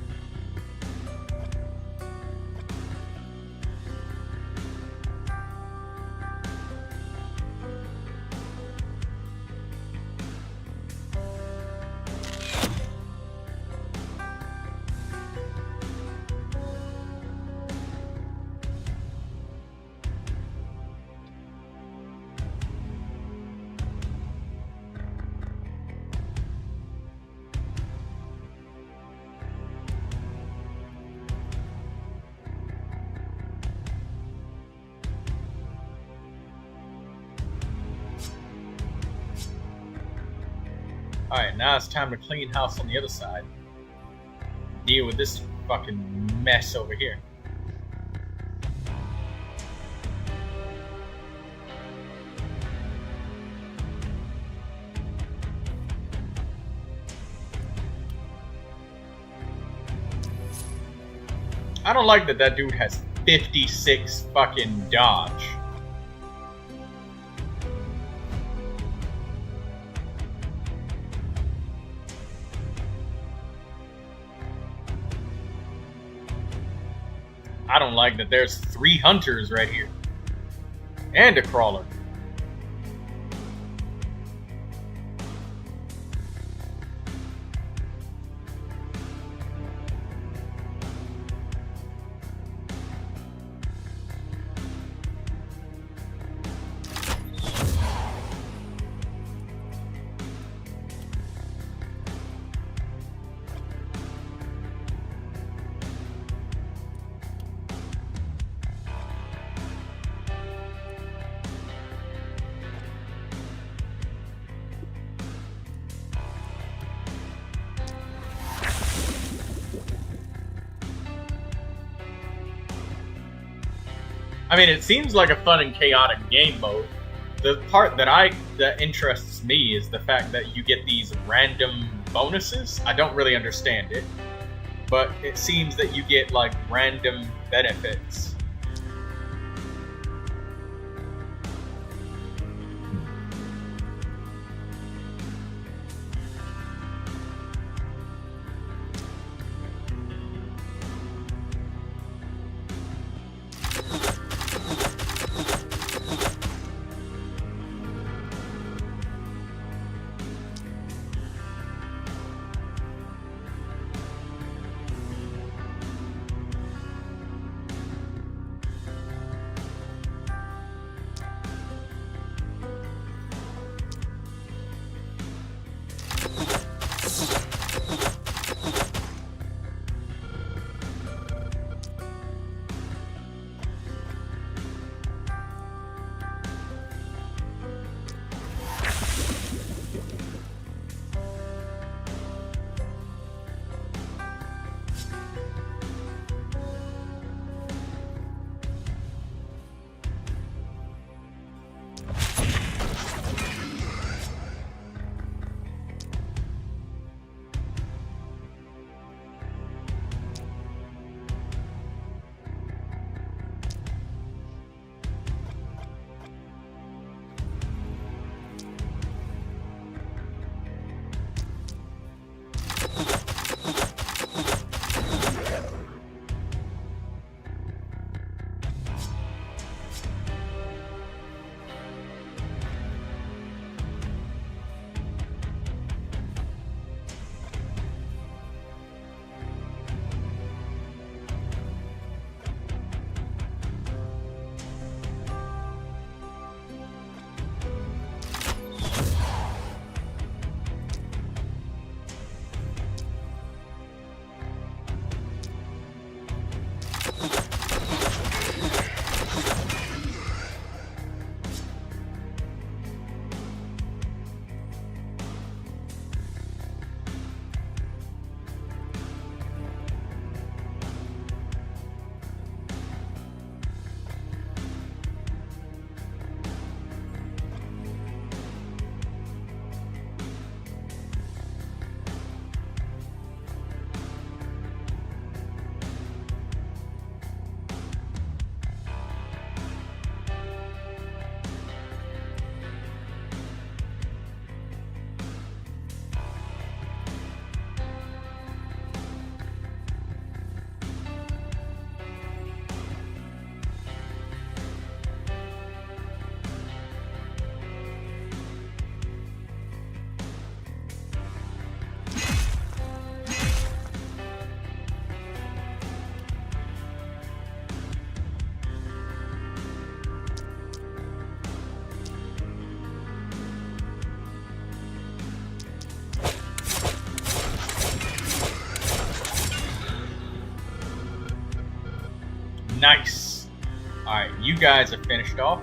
Alright, now it's time to clean house on the other side. Deal with this fucking mess over here. I don't like that dude has 56 fucking dodge. I don't like that there's 3 hunters right here. And a crawler. I mean, it seems like a fun and chaotic game mode. The part that interests me is the fact that you get these random bonuses. I don't really understand it, but it seems that you get like random benefits. Nice. Alright, you guys are finished off.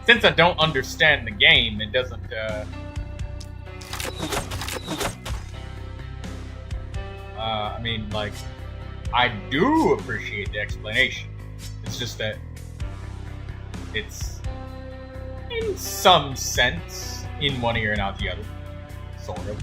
Since I don't understand the game, it doesn't, I mean, like, I do appreciate the explanation. It's just that it's, in some sense, in one ear and out the other. Sort of.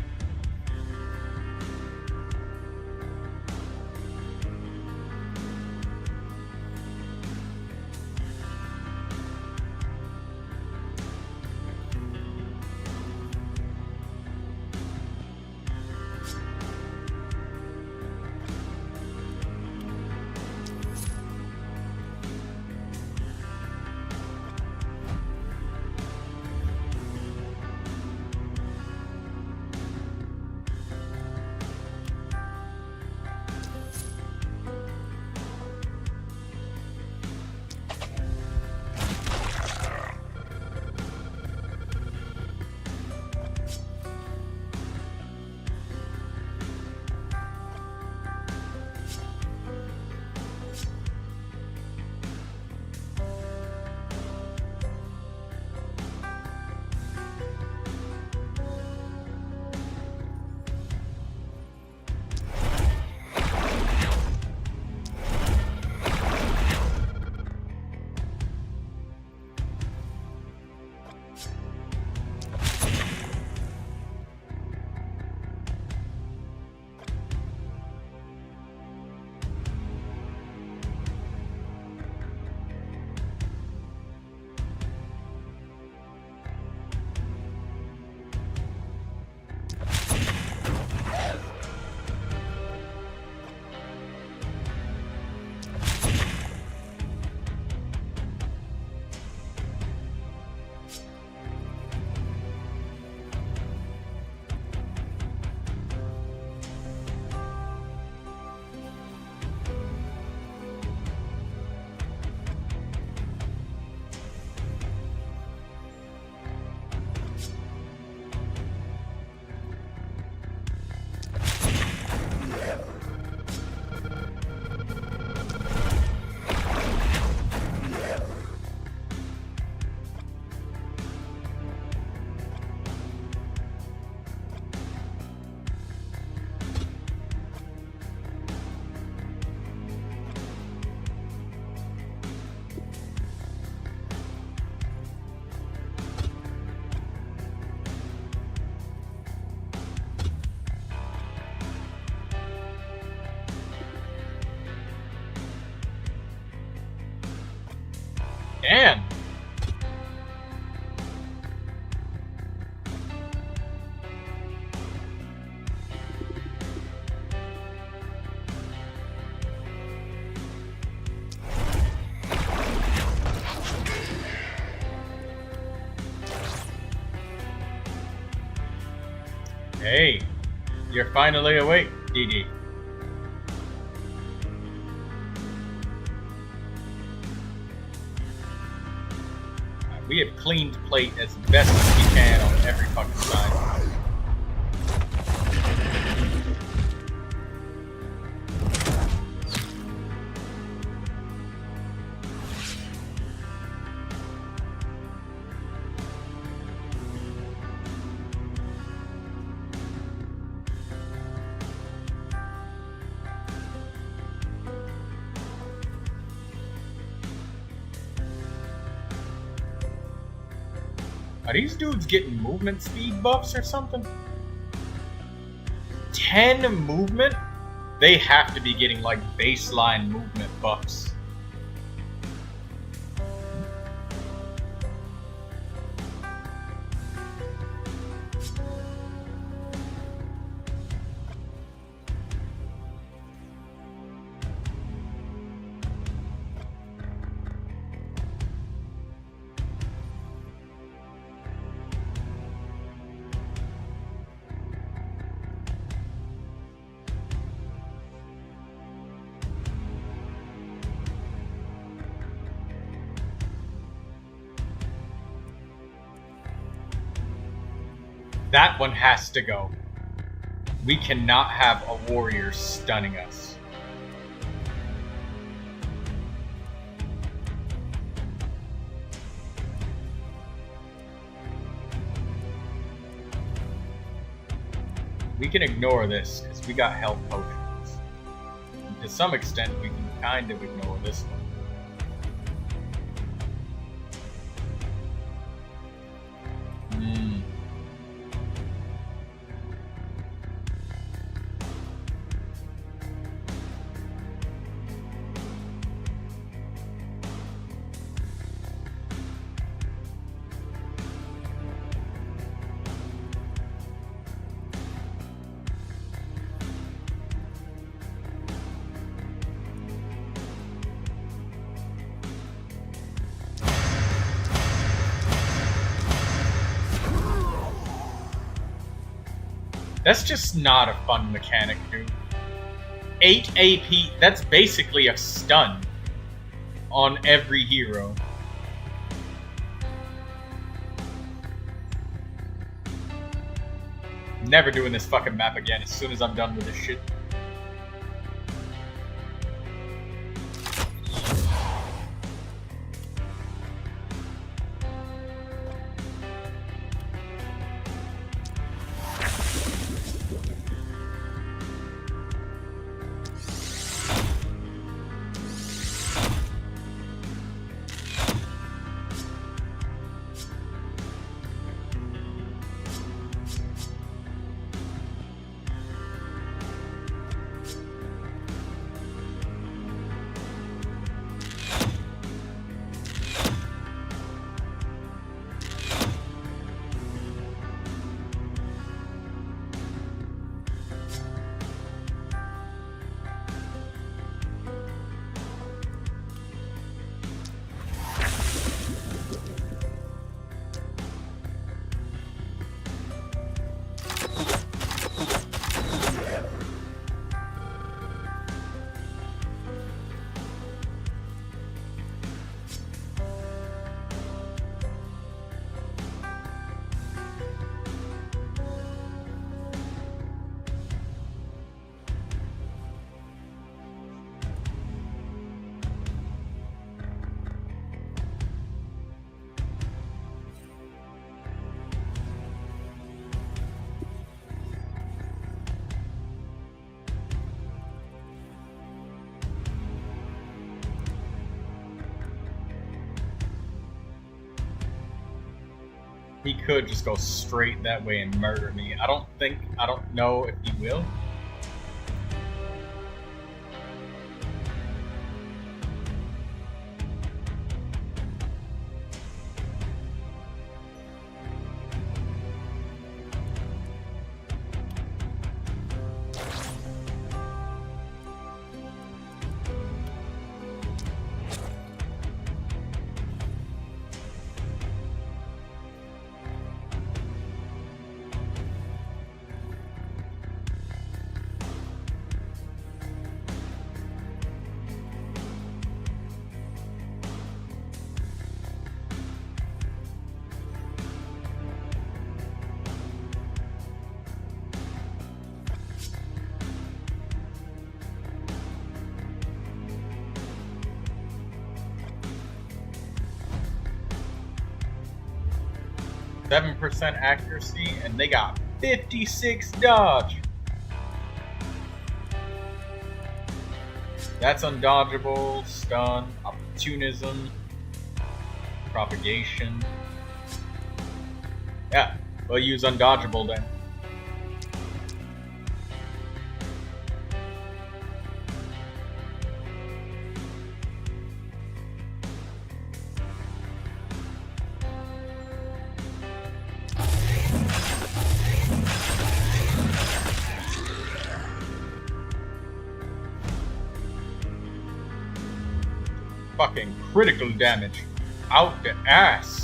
Hey, you're finally awake, DD. We have cleaned plate as best as we can on every fucking side. Are these dudes getting movement speed buffs or something? 10 movement? They have to be getting like baseline movement buffs. That one has to go. We cannot have a warrior stunning us. We can ignore this because we got health potions. And to some extent, we can kind of ignore this one. That's just not a fun mechanic, dude. 8 AP, that's basically a stun on every hero. Never doing this fucking map again as soon as I'm done with this shit. He could just go straight that way and murder me. I don't know if he will. 7% accuracy, and they got 56 dodge. That's undodgeable, stun, opportunism, propagation. Yeah, we'll use undodgeable then. Fucking critical damage out the ass.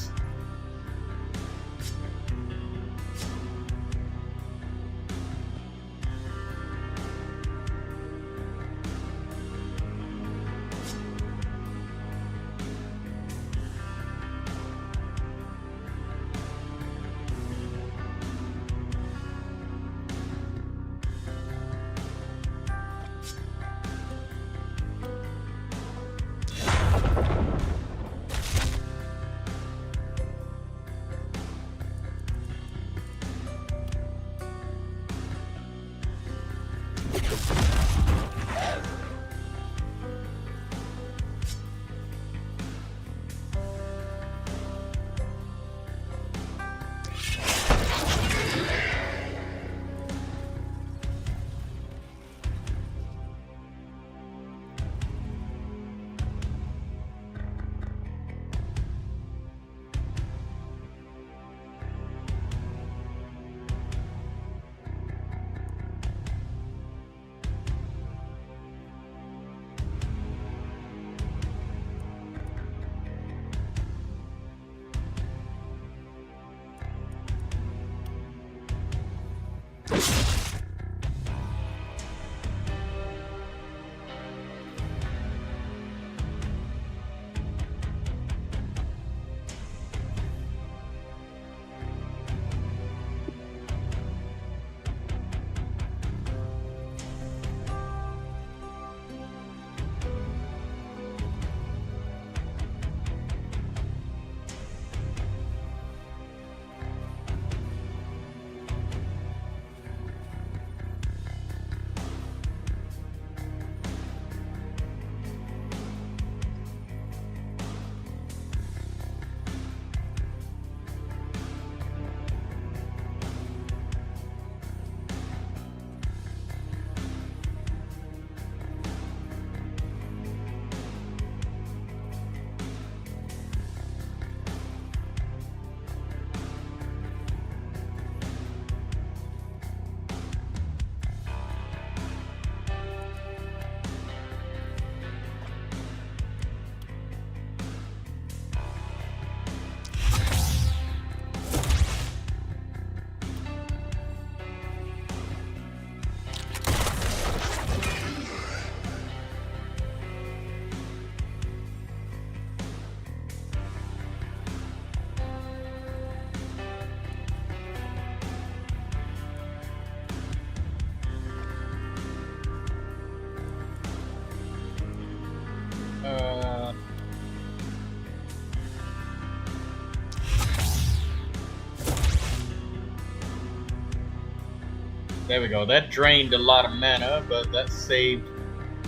There we go. That drained a lot of mana, but that saved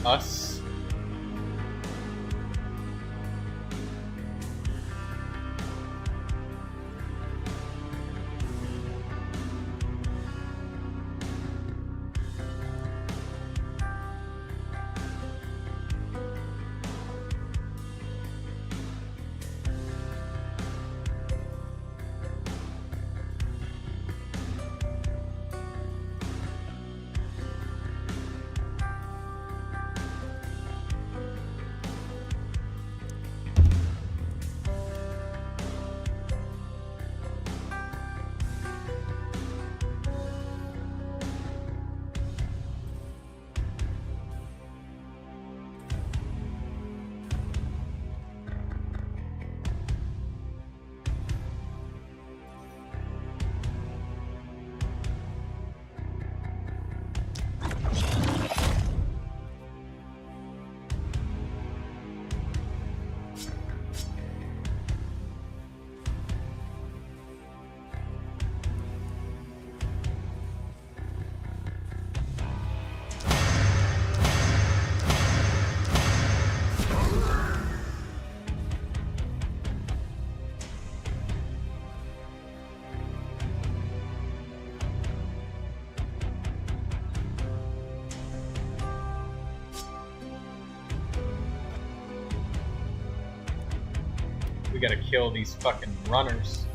us. We gotta kill these fucking runners.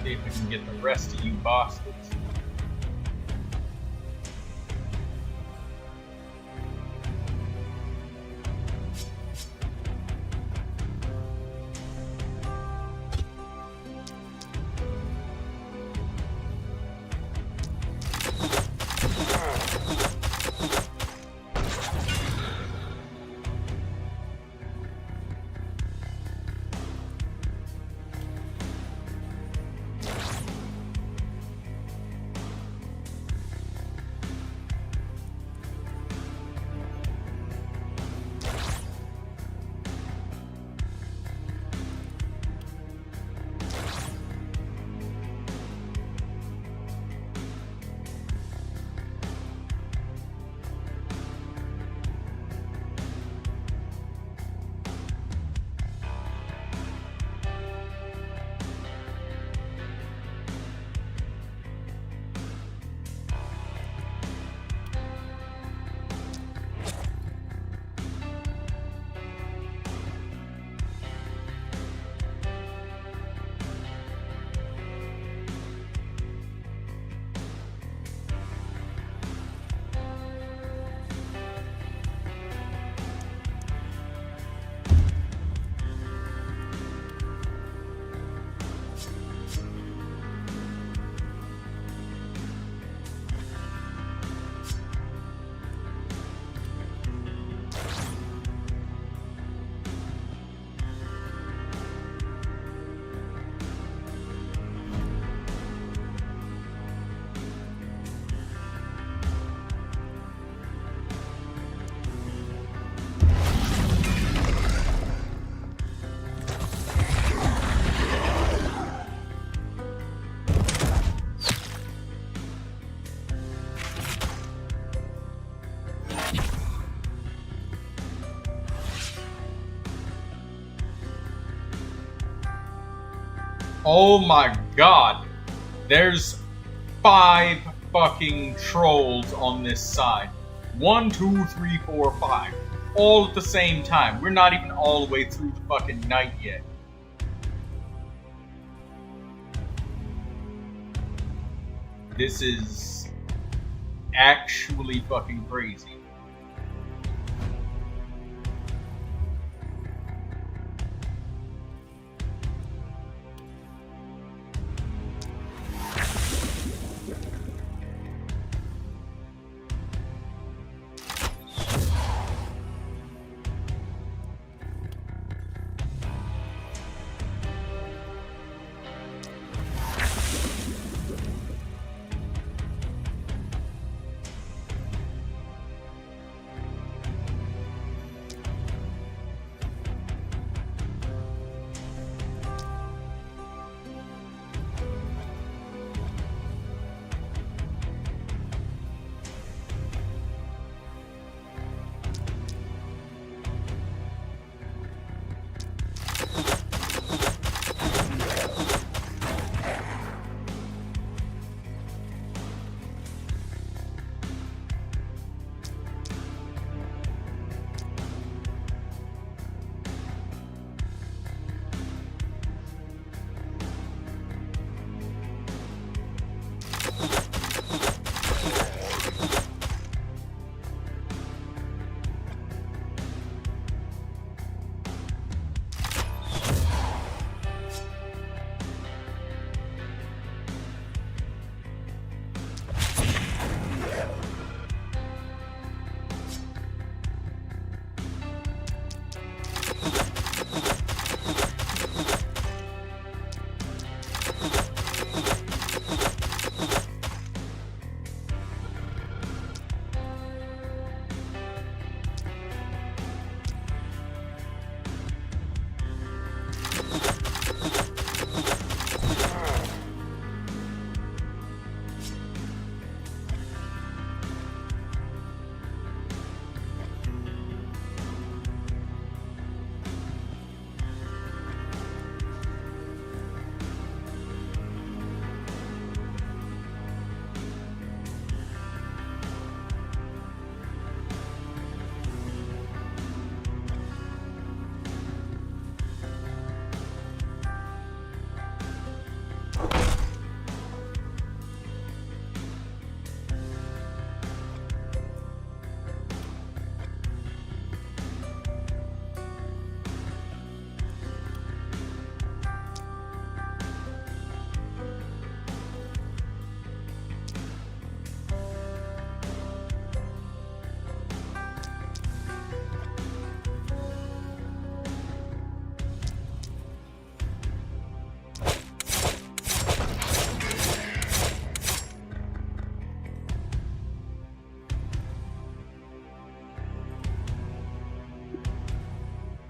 See if we can get the rest of you bastards. Oh my god. There's 5 fucking trolls on this side. 1, 2, 3, 4, 5. All at the same time. We're not even all the way through the fucking night yet. This is actually fucking crazy.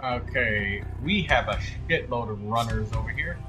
Okay, we have a shitload of runners over here.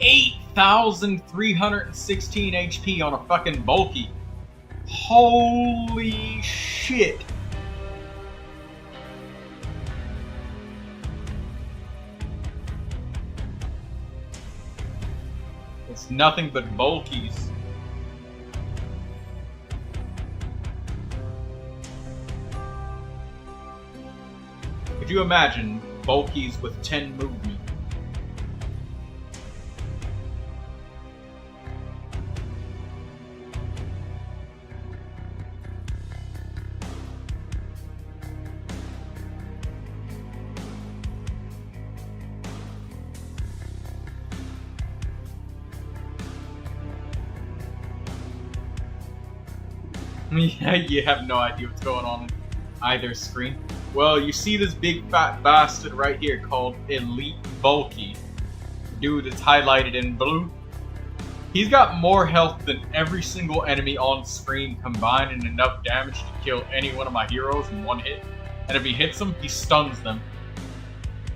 8,316 HP on a fucking bulky. Holy shit. It's nothing but bulkies. Could you imagine bulkies with 10 movement? Yeah, you have no idea what's going on either screen. Well, you see this big fat bastard right here called Elite Bulky. Dude, it's highlighted in blue. He's got more health than every single enemy on screen combined and enough damage to kill any one of my heroes in one hit. And if he hits them, he stuns them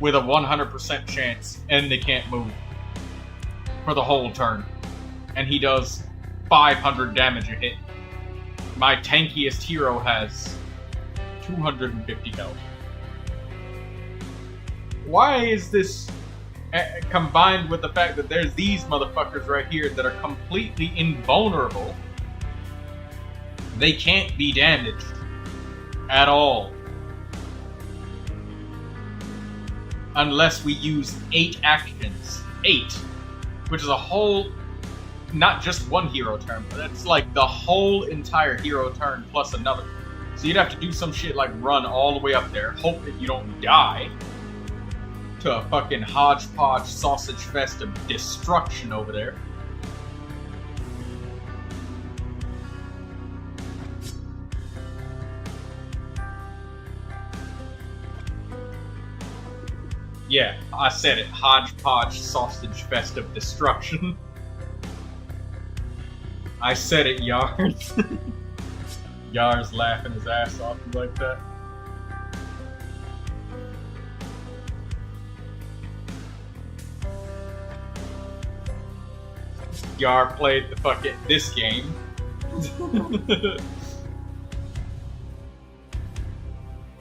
with a 100% chance, and they can't move for the whole turn. And he does 500 damage a hit. My tankiest hero has 250 health. Why is this combined with the fact that there's these motherfuckers right here that are completely invulnerable? They can't be damaged at all. Unless we use 8 actions. 8. Which is a whole... not just one hero turn, but that's like the whole entire hero turn plus another. So you'd have to do some shit like run all the way up there, hope that you don't die to a fucking hodgepodge sausage fest of destruction over there. Yeah, I said it. Hodgepodge sausage fest of destruction. I said it, Yars. Yars laughing his ass off like that. Yar played the fucking this game.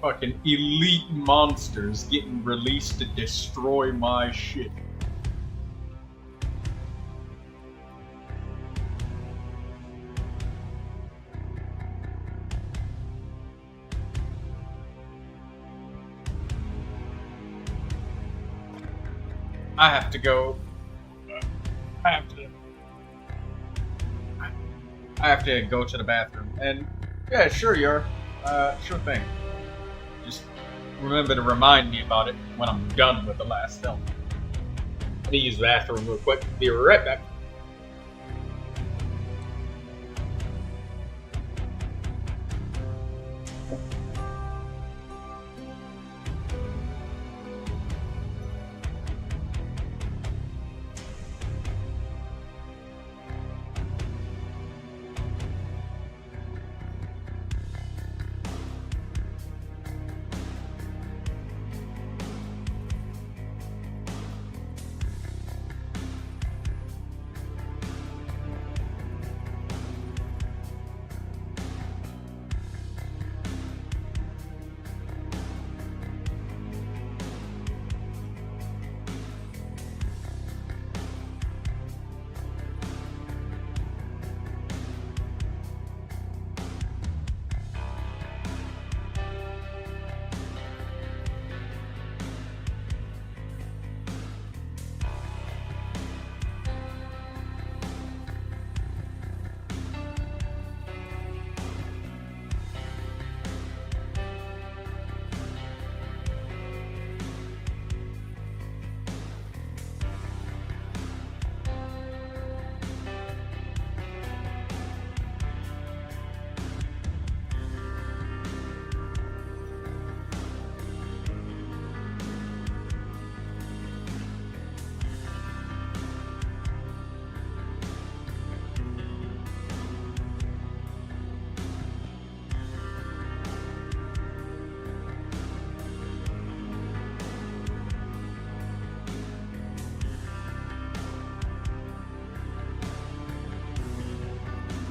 Fucking elite monsters getting released to destroy my shit. I have to go. I have to go to the bathroom. And yeah, sure, Yar. Sure thing. Just remember to remind me about it when I'm done with the last film. I'm gonna use the bathroom real quick. Be right back.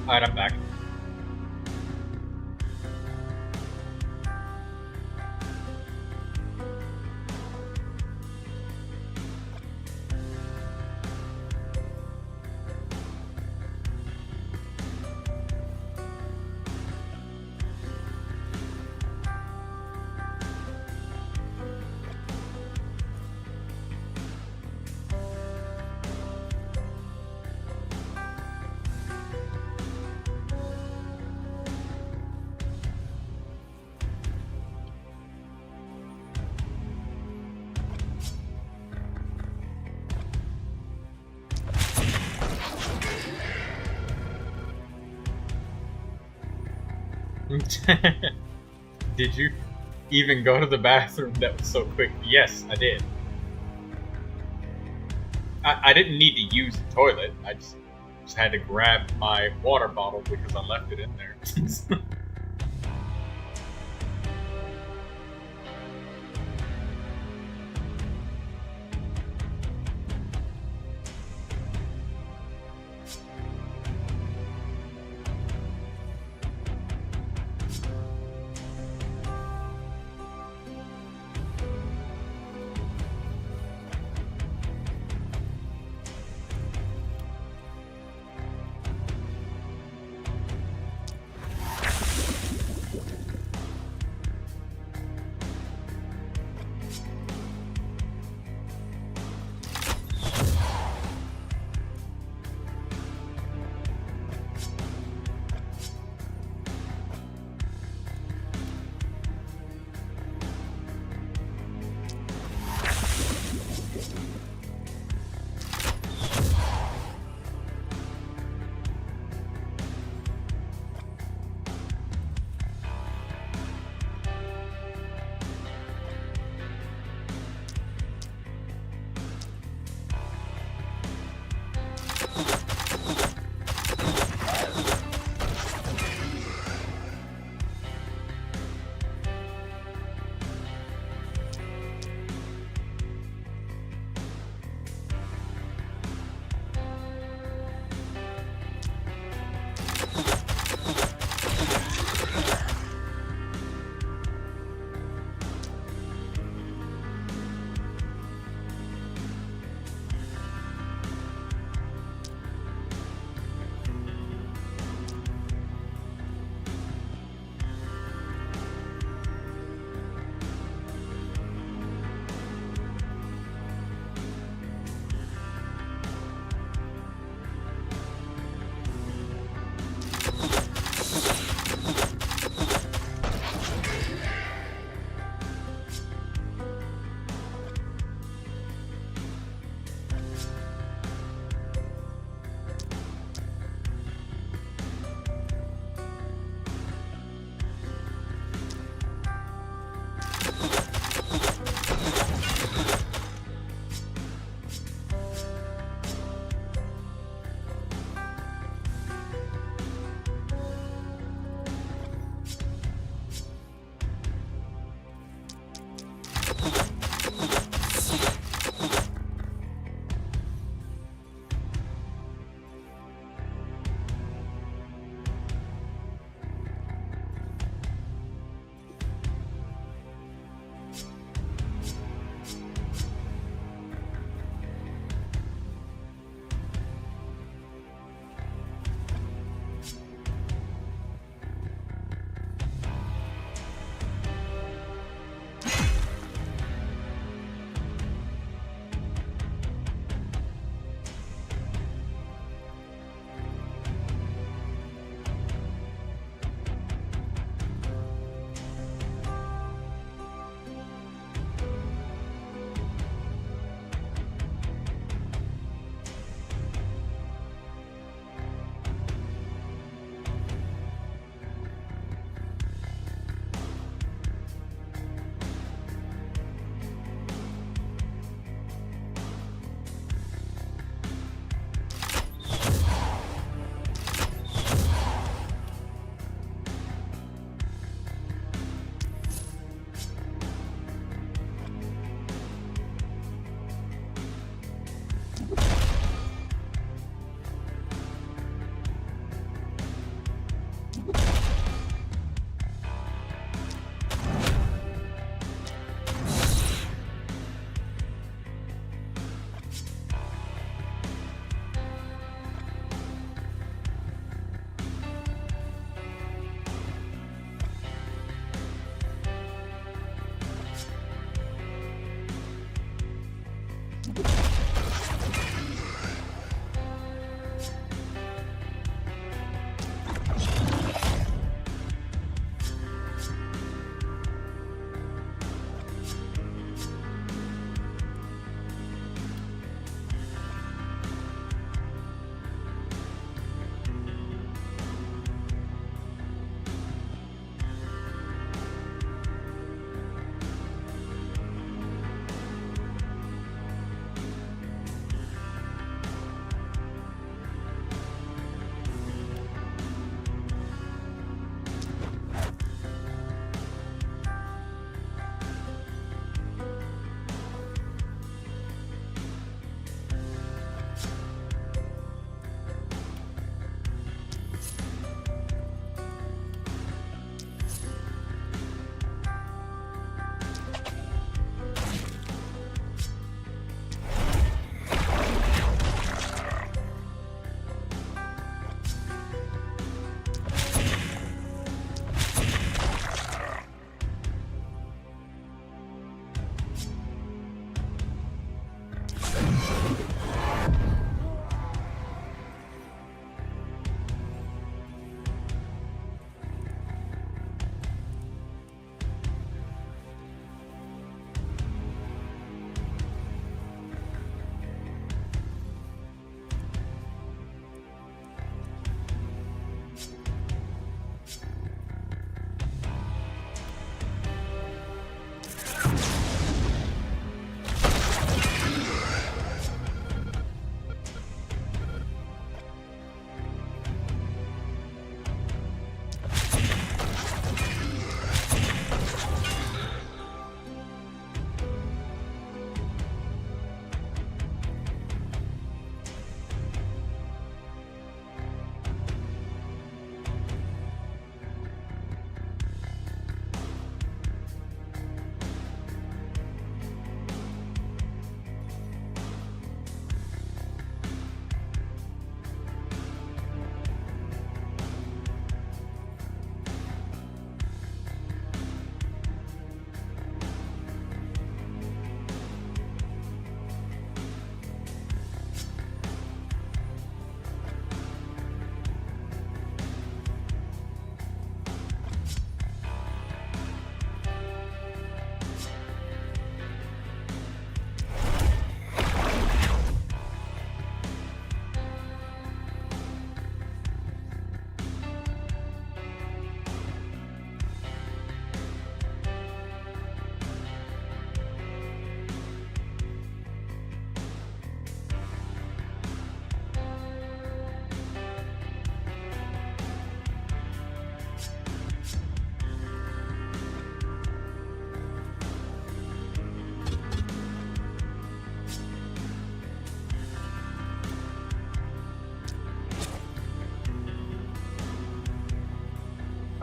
Alright, I'm back. Did you even go to the bathroom that was so quick? Yes, I did. I didn't need to use the toilet. I just had to grab my water bottle because I left it in there.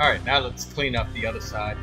Alright, now let's clean up the other side.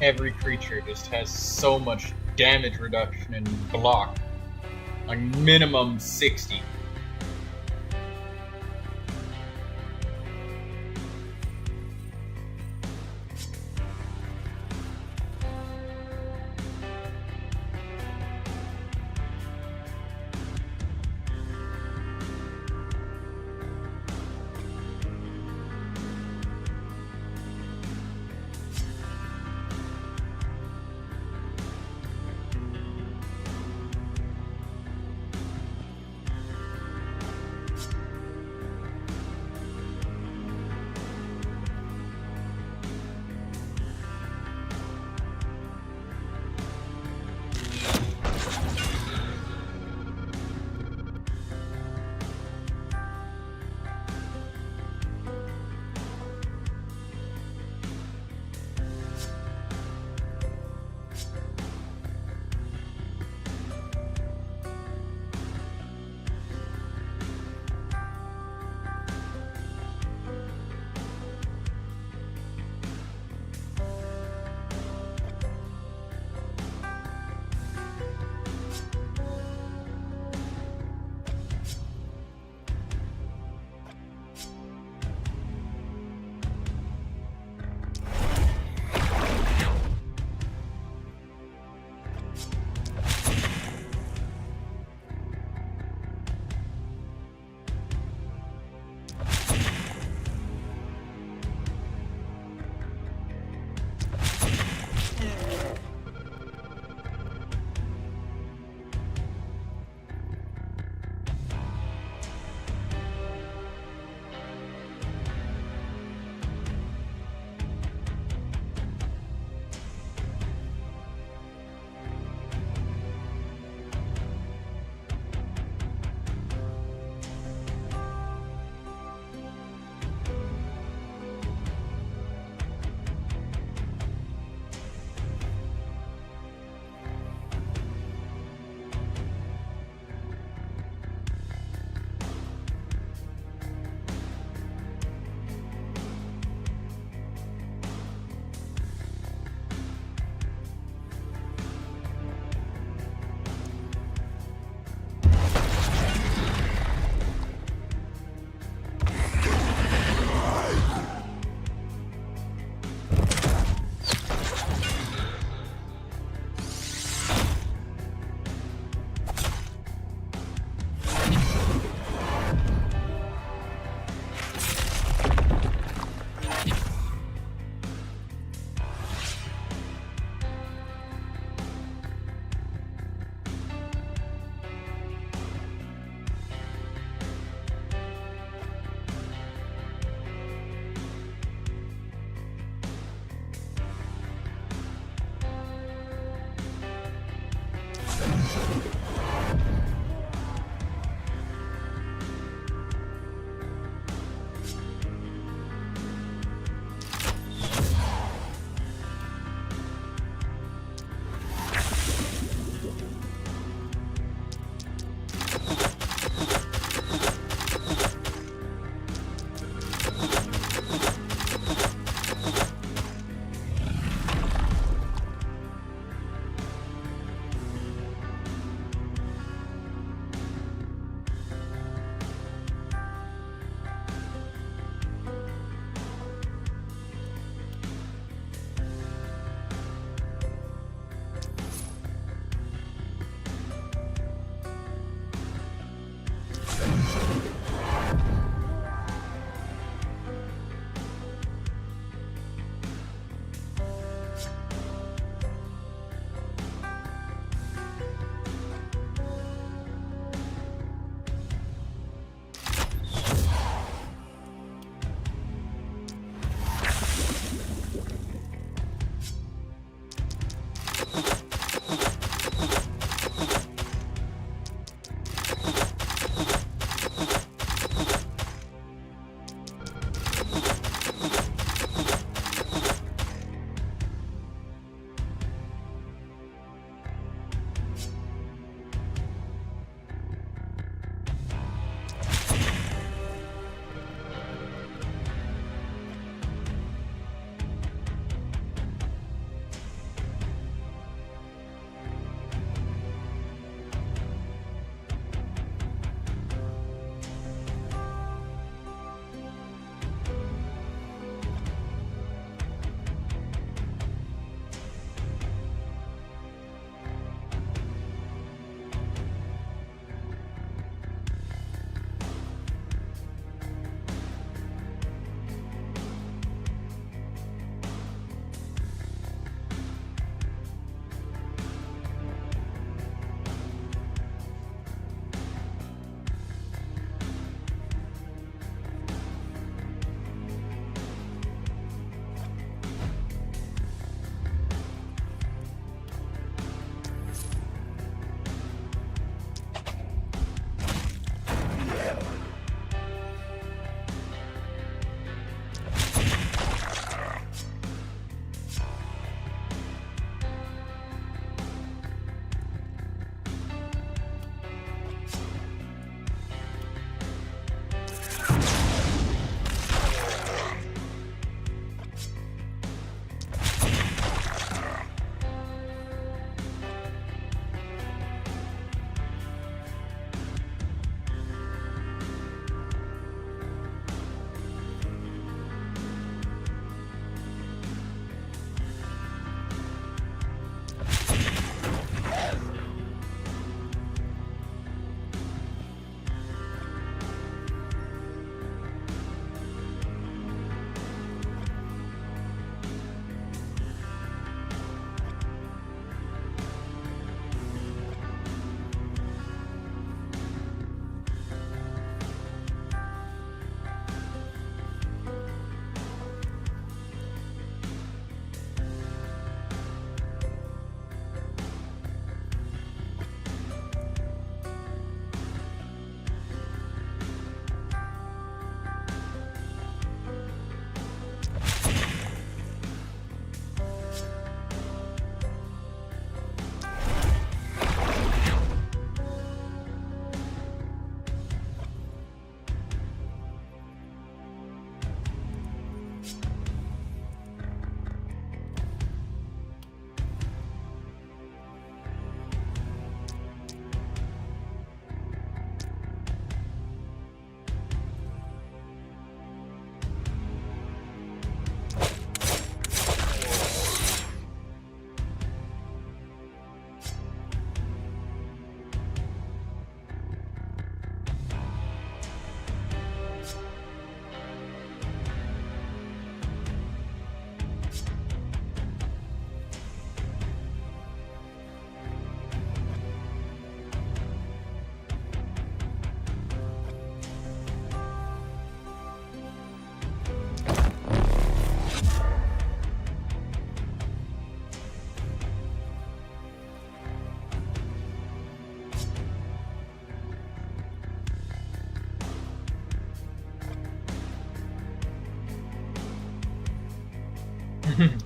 every creature just has so much damage reduction and block. Like minimum 60.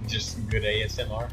Just good ASMR.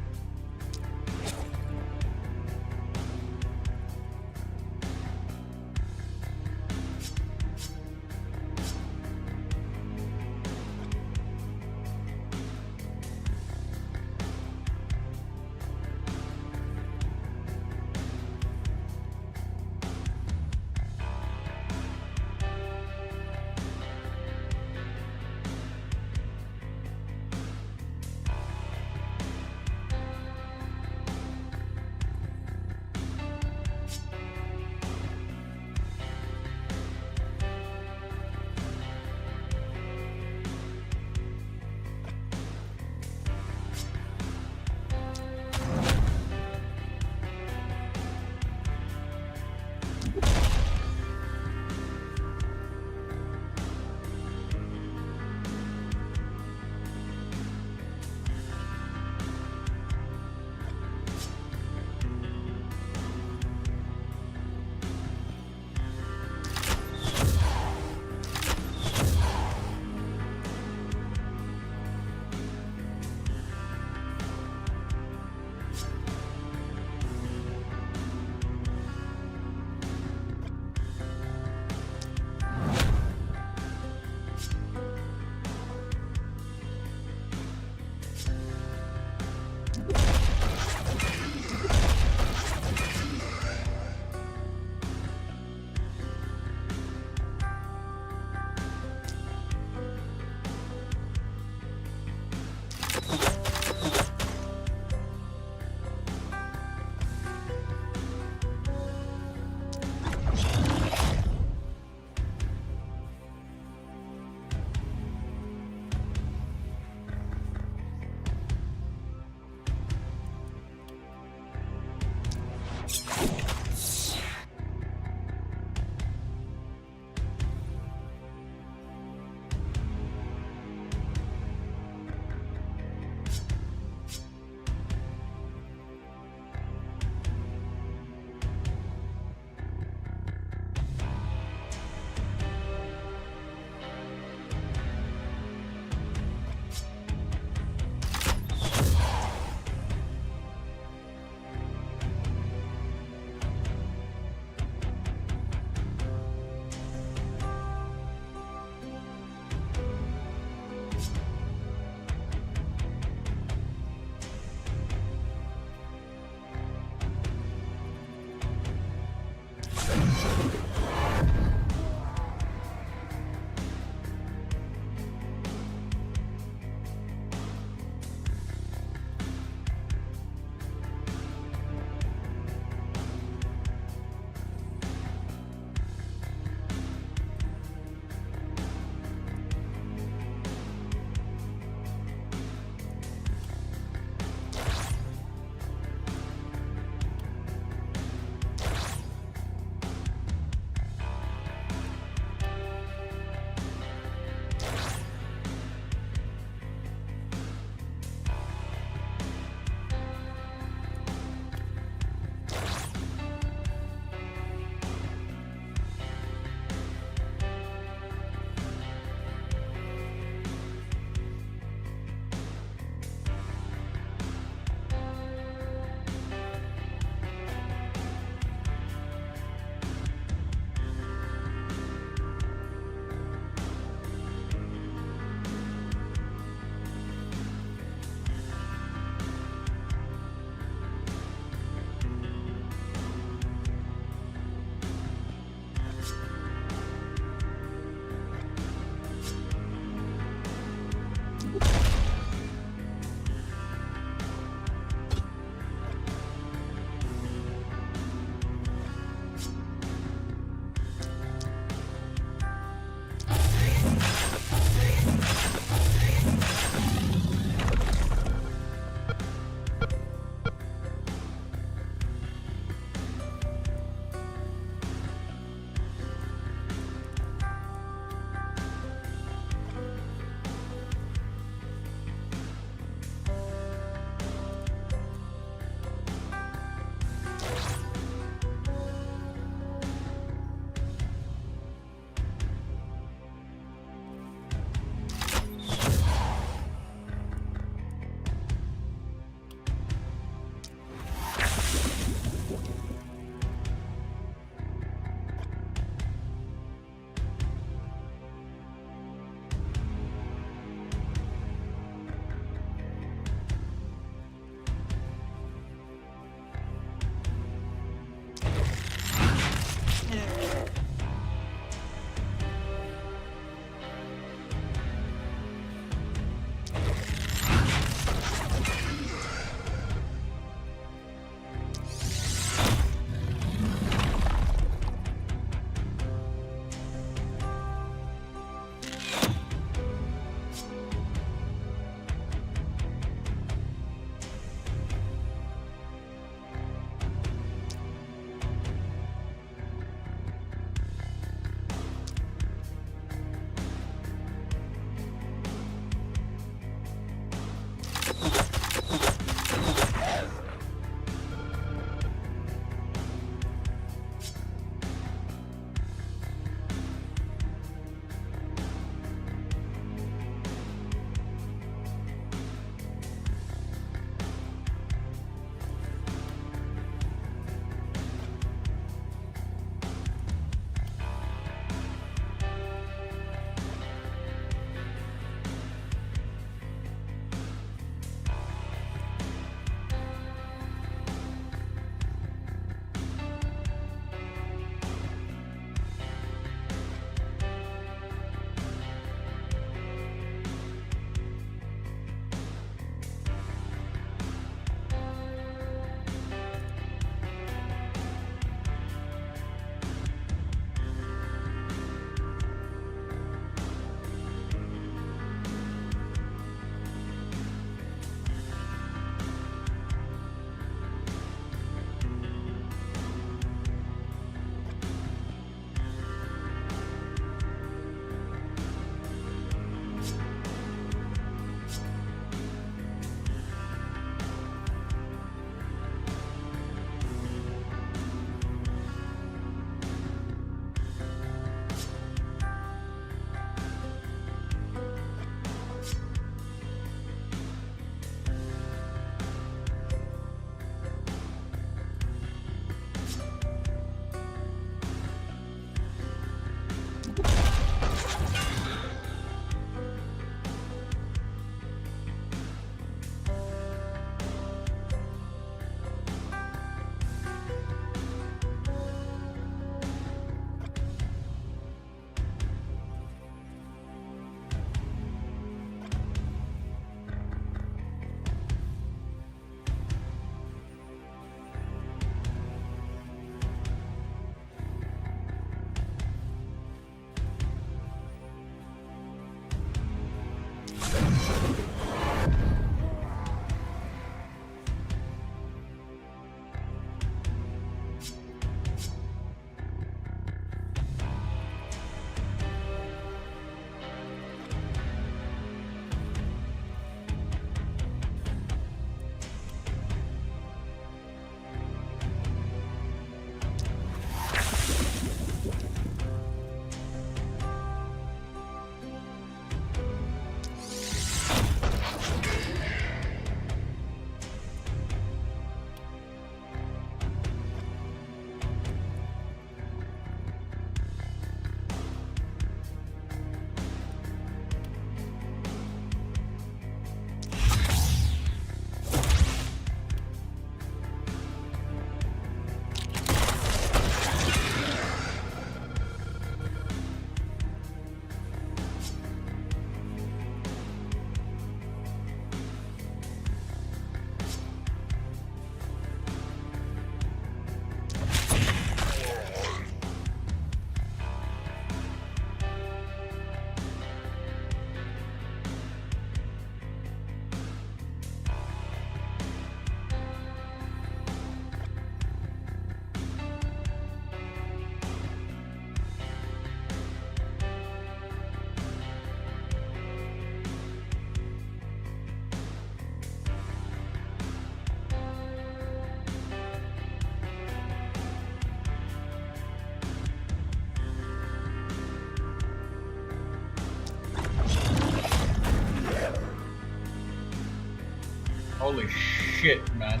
shit, man.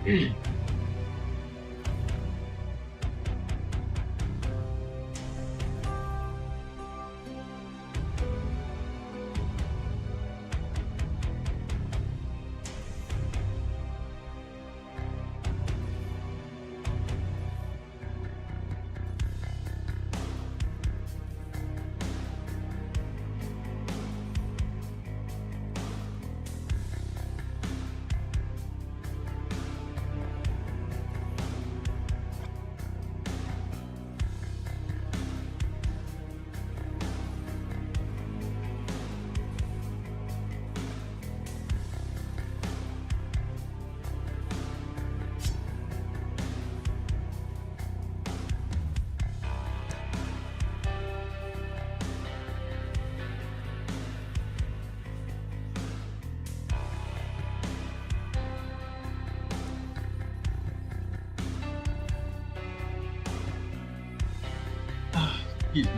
Excuse me.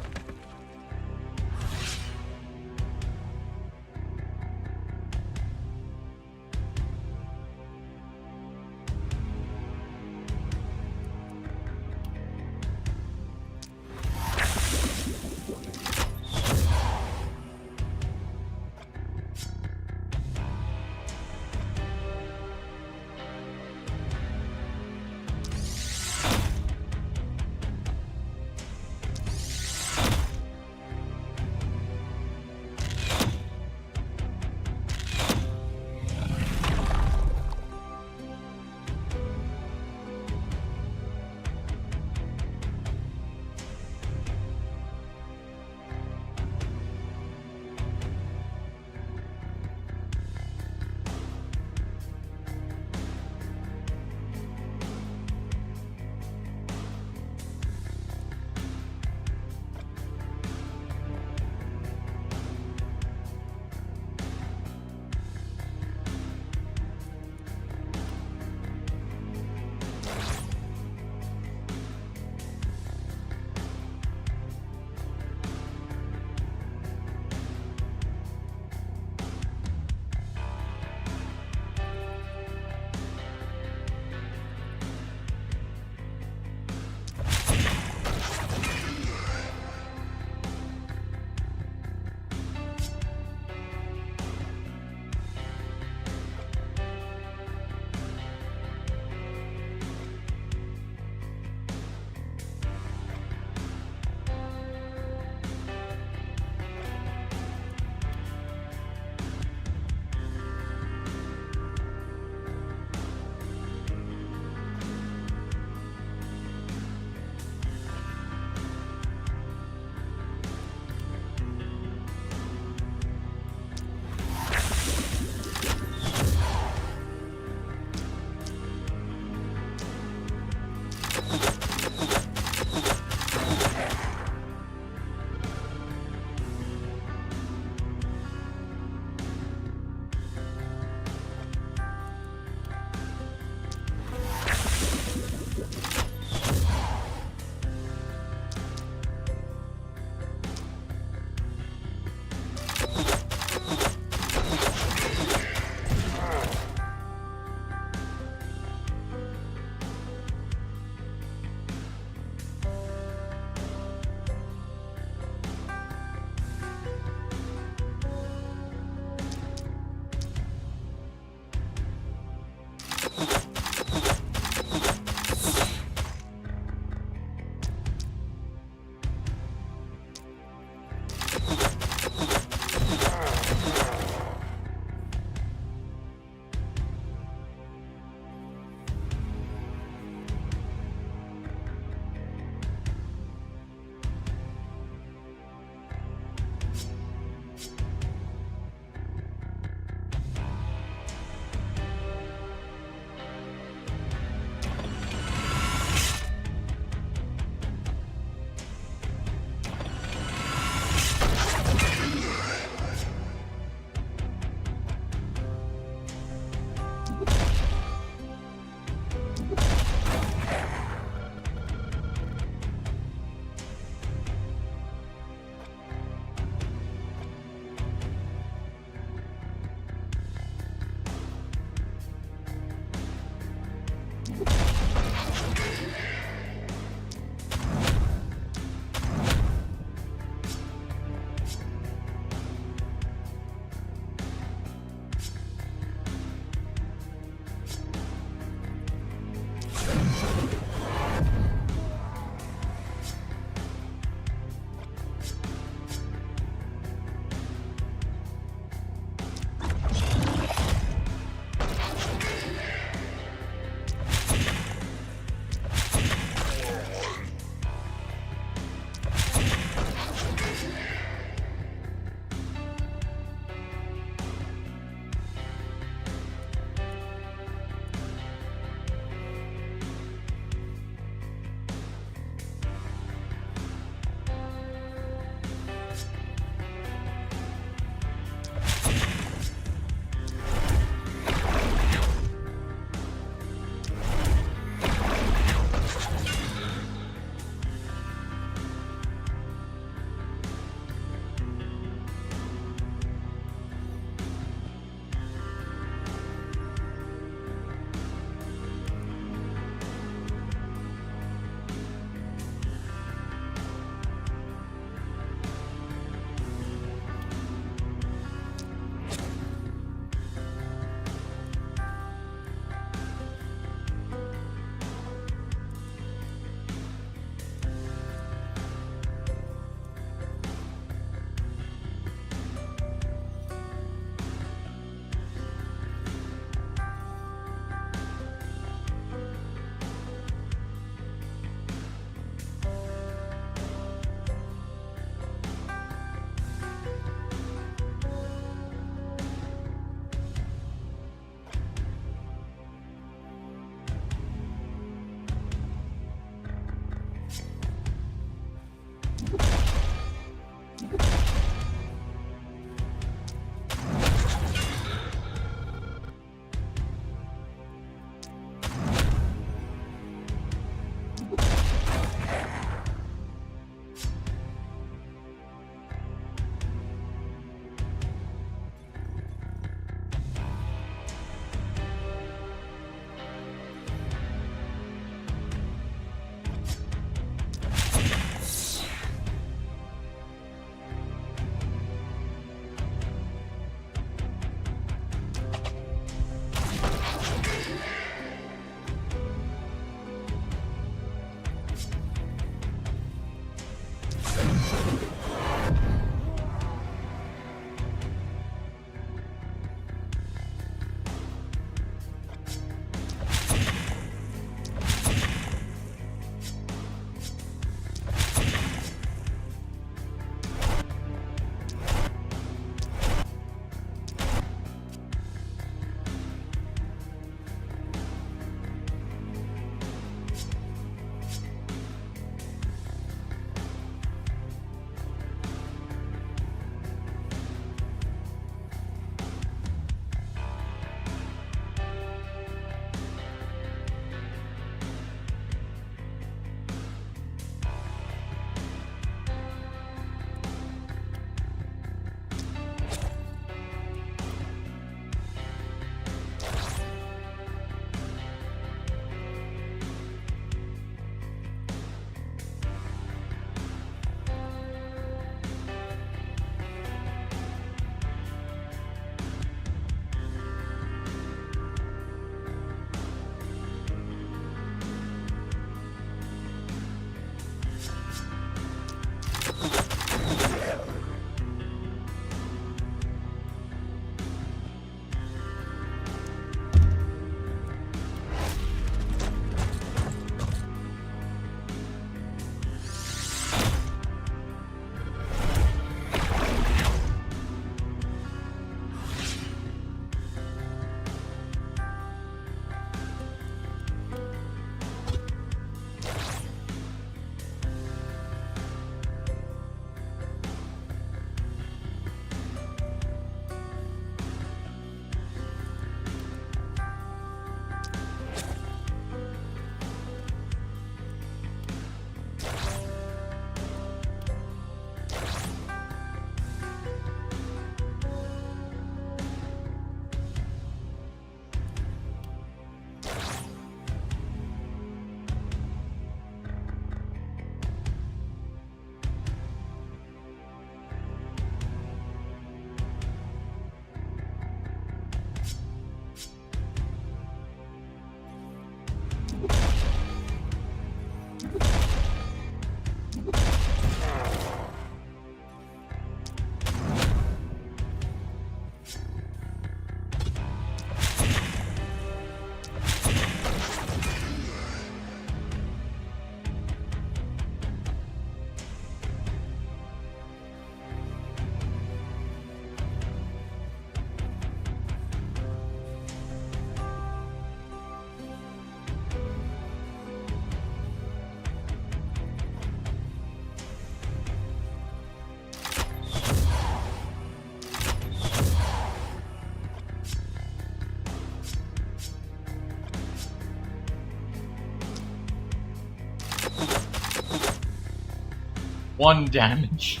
1 damage.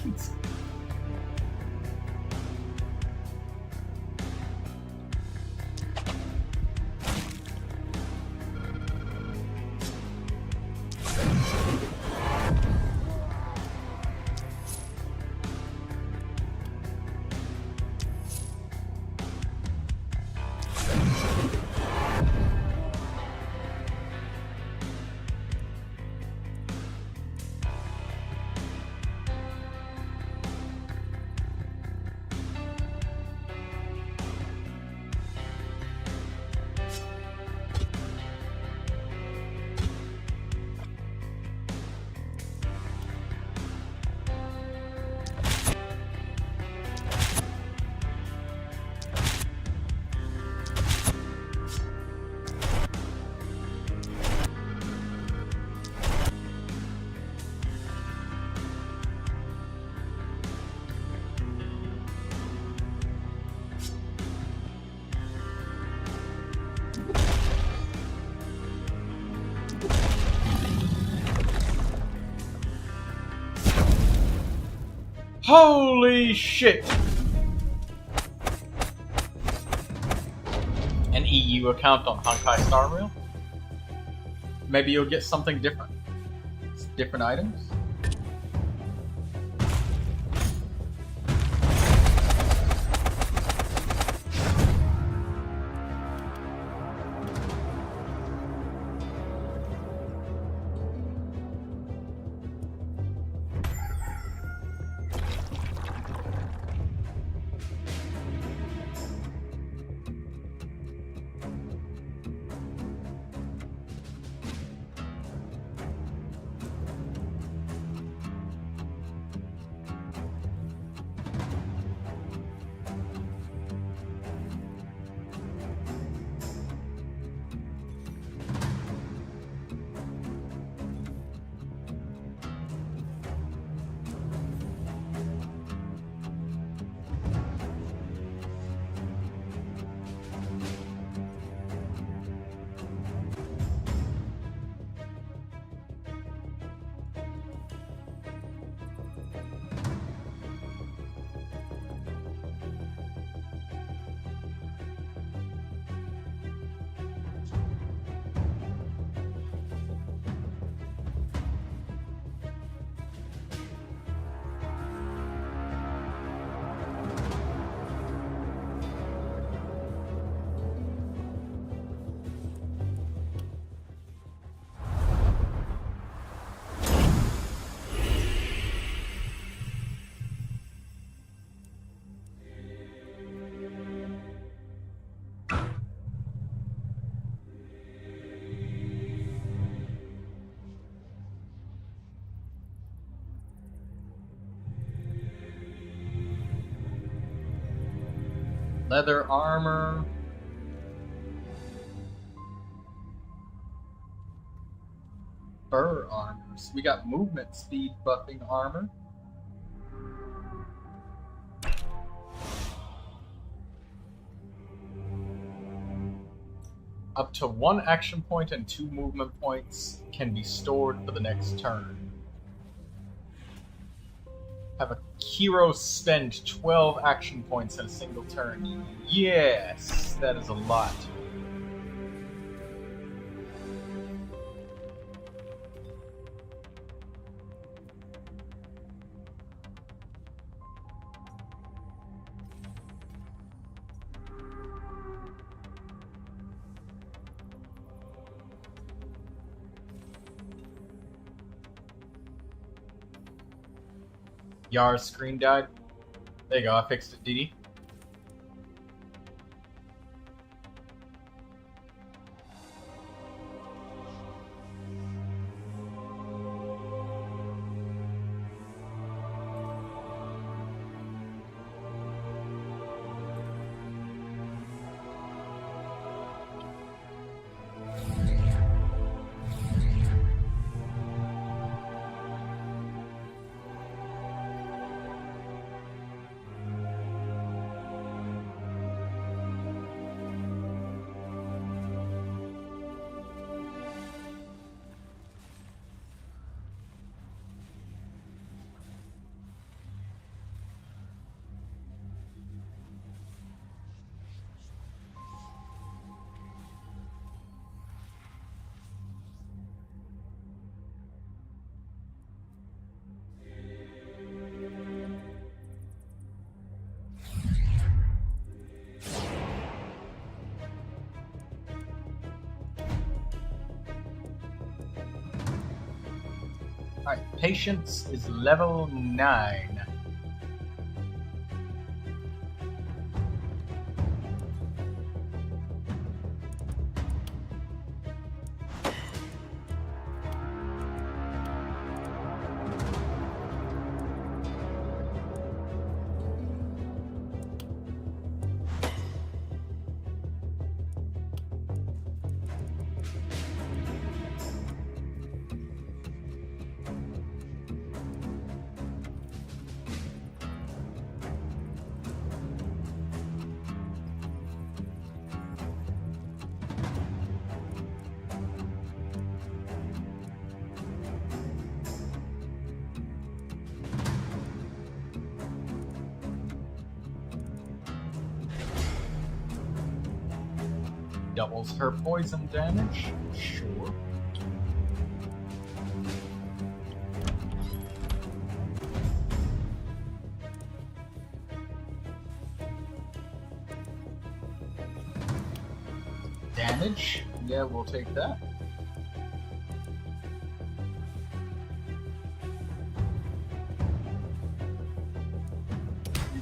Holy shit! An EU account on Honkai Star Rail? Maybe you'll get something different. Different items? Leather armor. Fur armors. We got movement speed buffing armor. Up to 1 action point and 2 movement points can be stored for the next turn. Have a hero spend 12 action points in a single turn. Yes, that is a lot. Yar's screen died. There you go, I fixed it, Didi. Alright, patience is level 9. doubles her poison damage. Sure. Damage. Yeah, we'll take that.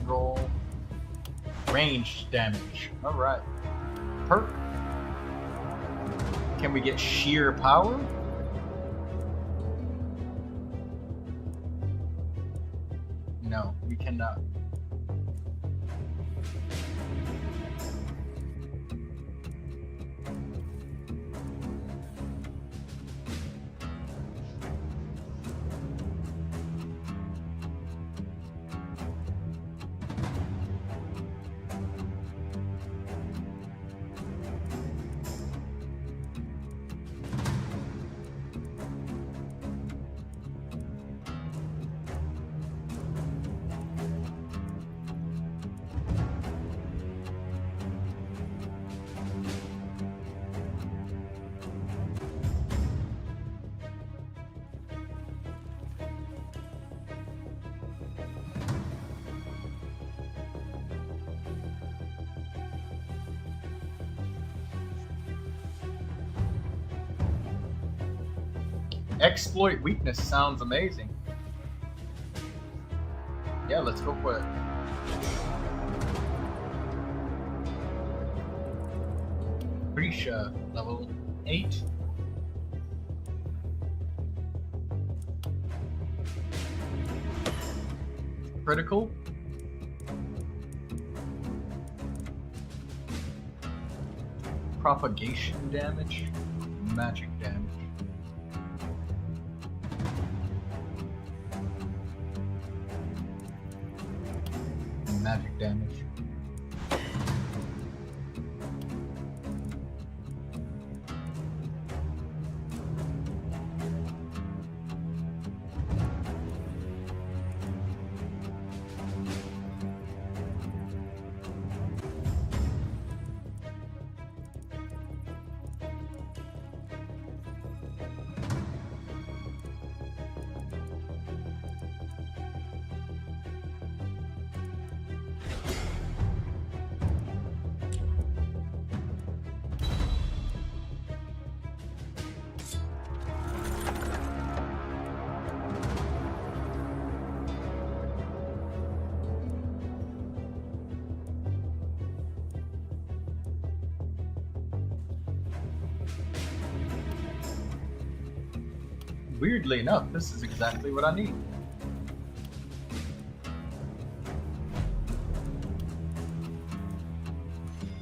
Roll. Ranged damage. Alright. Perk. Can we get sheer power? No, we cannot. Exploit weakness sounds amazing. Yeah, let's go for it. Prisha, level 8. Critical. Propagation damage. Magic damage. Magic damage. Weirdly enough, this is exactly what I need.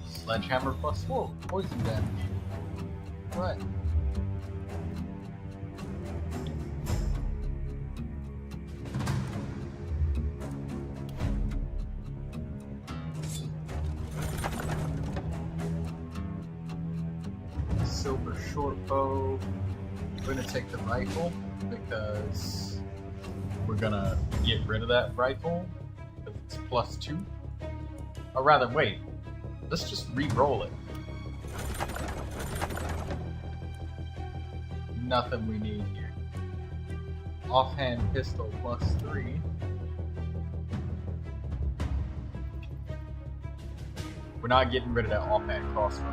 Sledgehammer plus 4, poison damage. Right. Silver short bow. We're gonna take the rifle because we're gonna get rid of that rifle because it's +2. Or rather, wait. Let's just re-roll it. Nothing we need here. Offhand pistol +3. We're not getting rid of that offhand crossbow.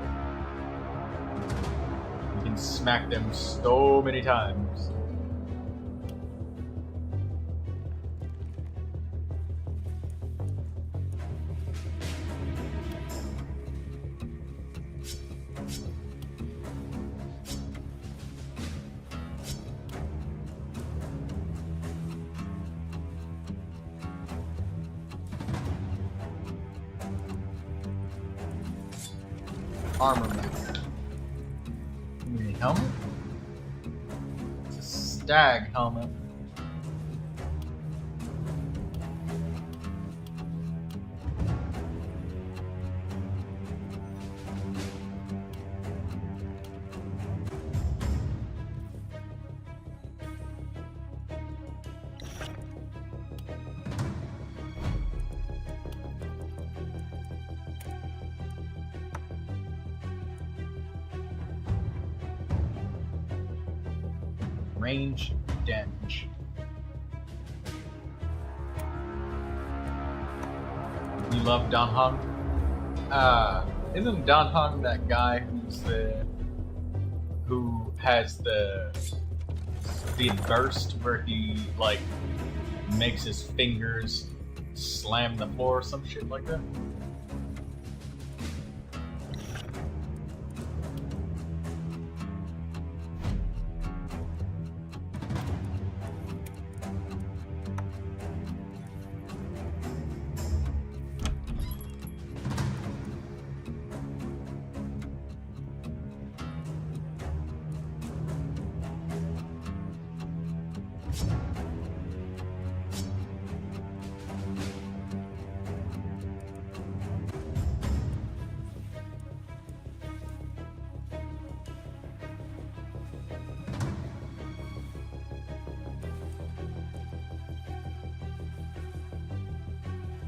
We can smack them so many times. Armament. We need a helmet? It's a stag helmet. range damage. You love Don Hong? Isn't Don Hong that guy who has the burst where he like makes his fingers slam the floor or some shit like that?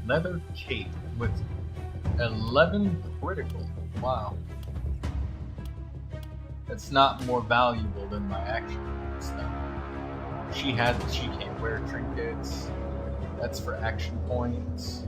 Leather cape with 11 critical. Wow. That's not more valuable than my action points, though. She can't wear trinkets. That's for action points.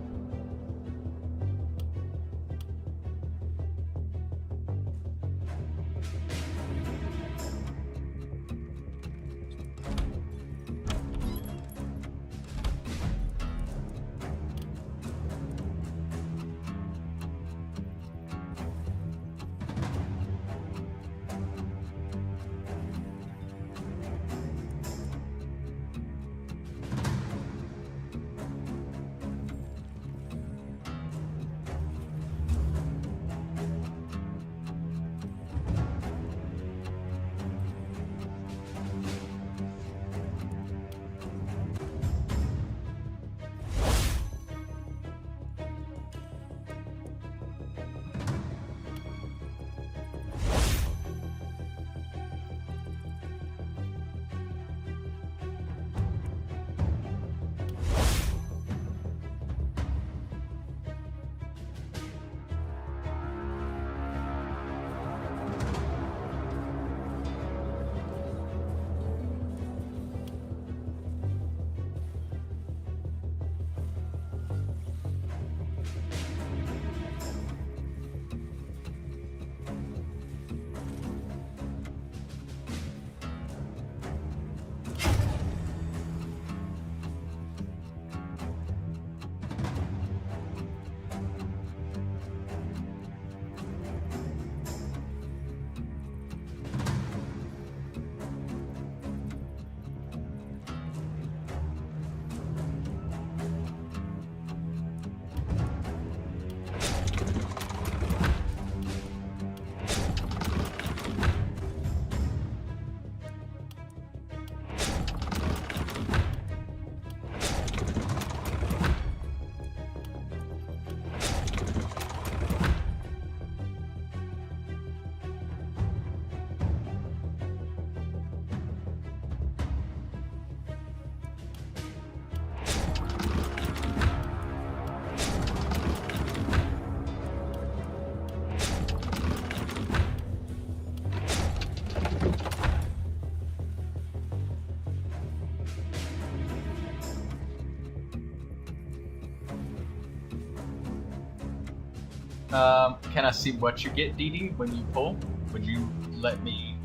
Can I see what you get, DD, when you pull? Would you let me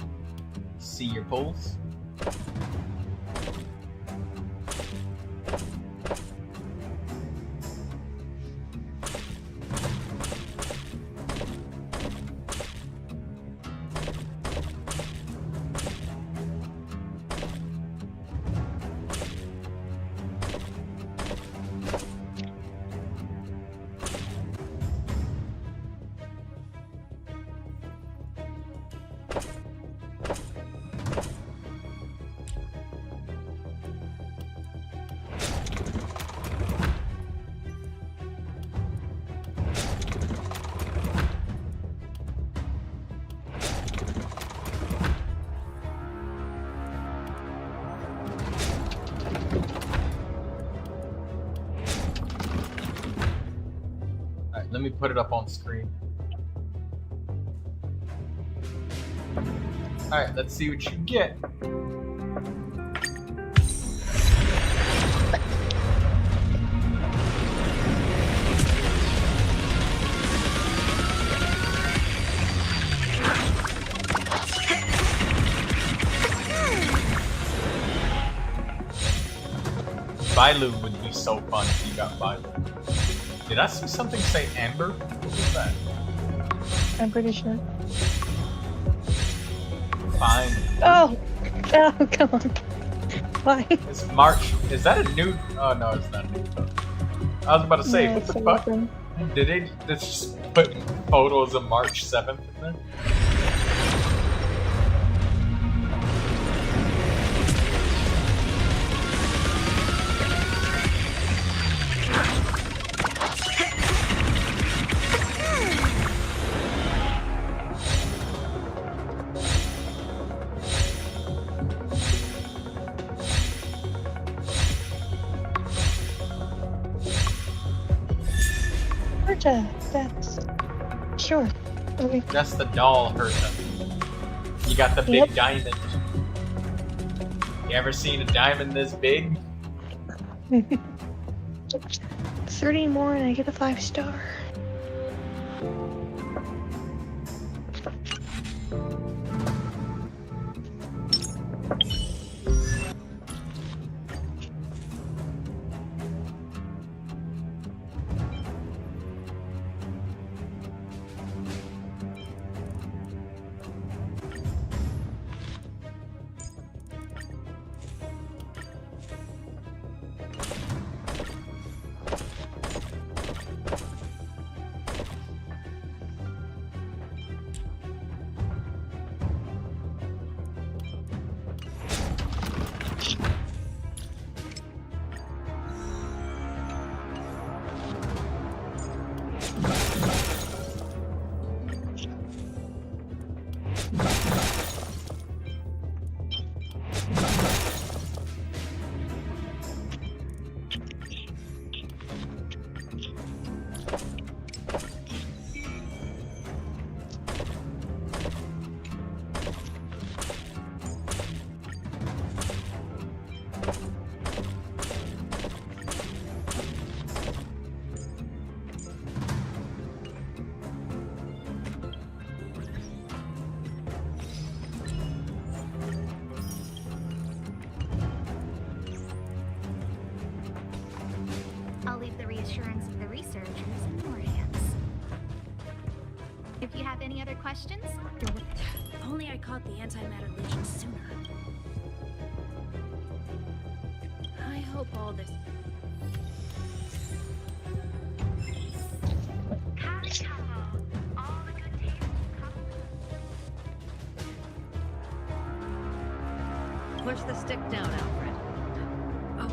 see your pulls? Let me put it up on screen. Alright, let's see what you get. Bailu would be so fun if you got Bailu. Did I see something say Amber? What was that? I'm pretty sure. Fine. Oh! Oh, come on. Why? It's March. Is that a new? Oh no, it's not new. I was about to say, No, what it's the a fuck? weapon. Did they just put photos of March 7th in there? Herta, that's... Sure. Okay. That's the doll Herta. You got the big Yep. diamond. You ever seen a diamond this big? 30 more and I get a 5-star. I'll leave the reassurance of the researchers in your hands. If you have any other questions, If only I caught the antimatter legion sooner. I hope all this. all the good things come. Push the stick down, Alfred. Oh,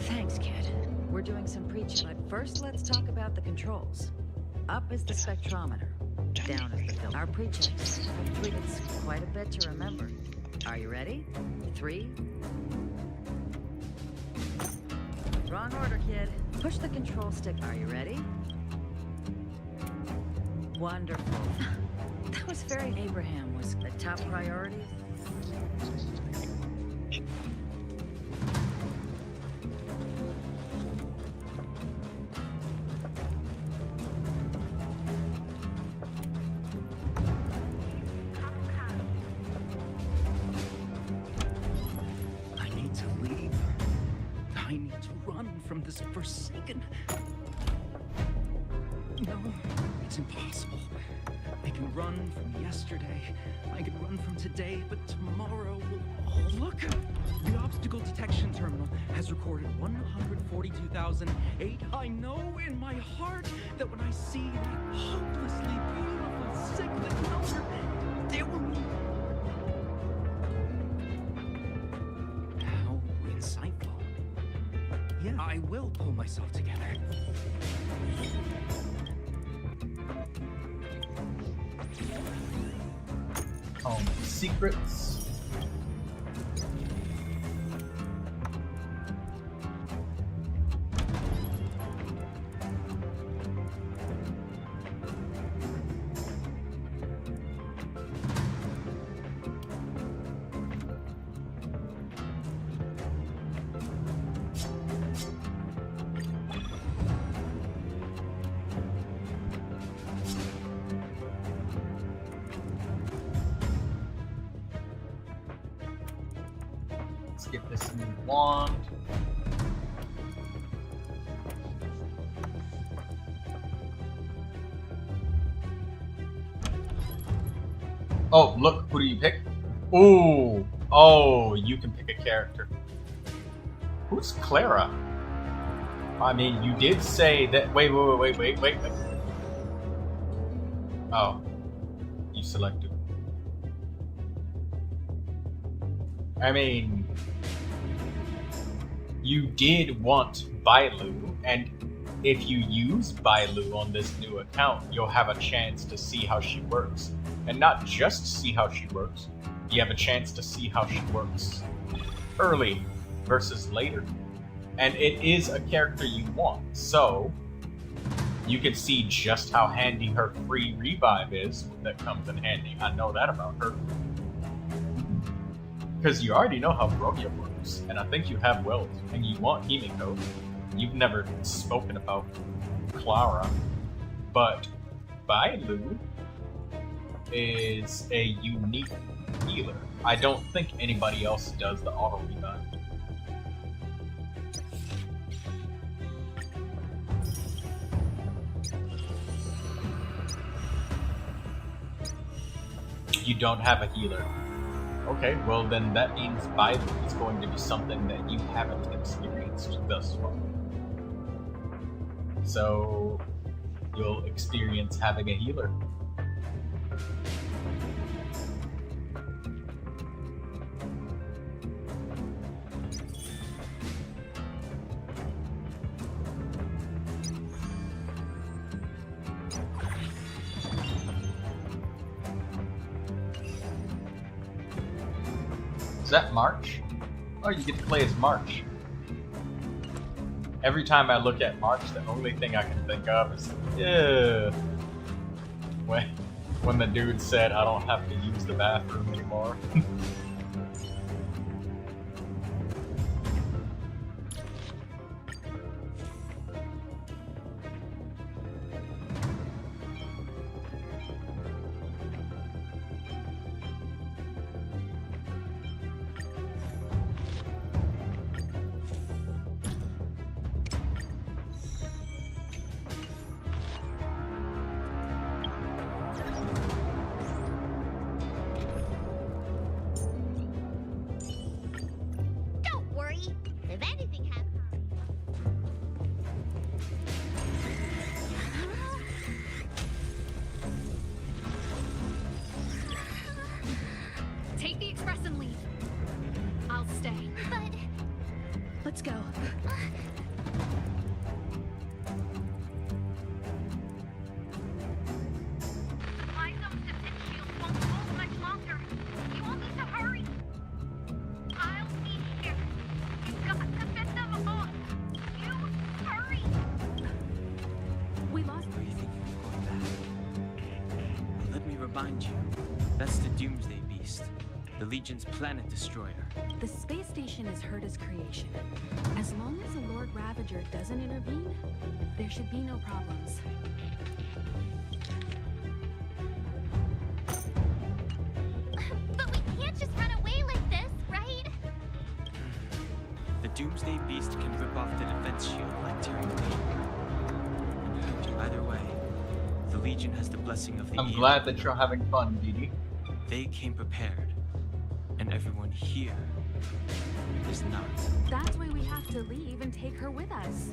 thanks, kid. We're doing some preaching, but first let's talk about the controls. Up is the spectrometer. Down is the filter. Our pre-checks. It's quite a bit to remember. Are you ready? 3. Wrong order, kid. Push the control stick. Are you ready? Wonderful. That was very Abraham. Was the top priority? I need to leave. I need to run from this forsaken. No, it's impossible. I can run from yesterday. I can run from today, but tomorrow will. Oh, look! The obstacle detection terminal has recorded 142,008. I know in my heart that when I see that hopelessly beautiful cyclic number, it will. How insightful. Yeah, I will pull myself together. Home secrets. Let's get this new wand. Oh, look, who do you pick? Ooh. Oh, you can pick a character. Who's Clara? I mean, you did say that. Wait. Oh. You selected. I mean, you did want Bailu, and if you use Bailu on this new account, you'll have a chance to see how she works. And not just see how she works, you have a chance to see how she works early versus later. And it is a character you want, so you can see just how handy her free revive is. That comes in handy. I know that about her. Because you already know how Brogia works, and I think you have Wells, and you want Himiko. You've never spoken about Clara, but Bailu is a unique healer. I don't think anybody else does the auto revive. You don't have a healer. Okay, well then that means Bailu is going to be something that you haven't experienced thus far. So you'll experience having a healer. Is that March? Oh, you get to play as March. Every time I look at March, the only thing I can think of is, yeah, when the dude said, I don't have to use the bathroom anymore. Don't worry. If anything happens. Take the express and leave. I'll stay. But Let's go. my subsistence shields won't hold much longer. You all need to hurry. I'll be here. You've got to fit them on. You hurry. We lost. Where do you think you're going back? Let me remind you, that's the Doomsday Beast, the Legion's planet destroyer. The space station is Herta's creation. As long as the Lord Ravager doesn't intervene, there should be no problems. But we can't just run away like this, right? The Doomsday Beast can rip off the defense shield like tearing paper. Either way, the Legion has the blessing of the I'm Aeon. glad that you're having fun, Didi. They came prepared, and everyone here is not. That's why we have to leave and take her with us.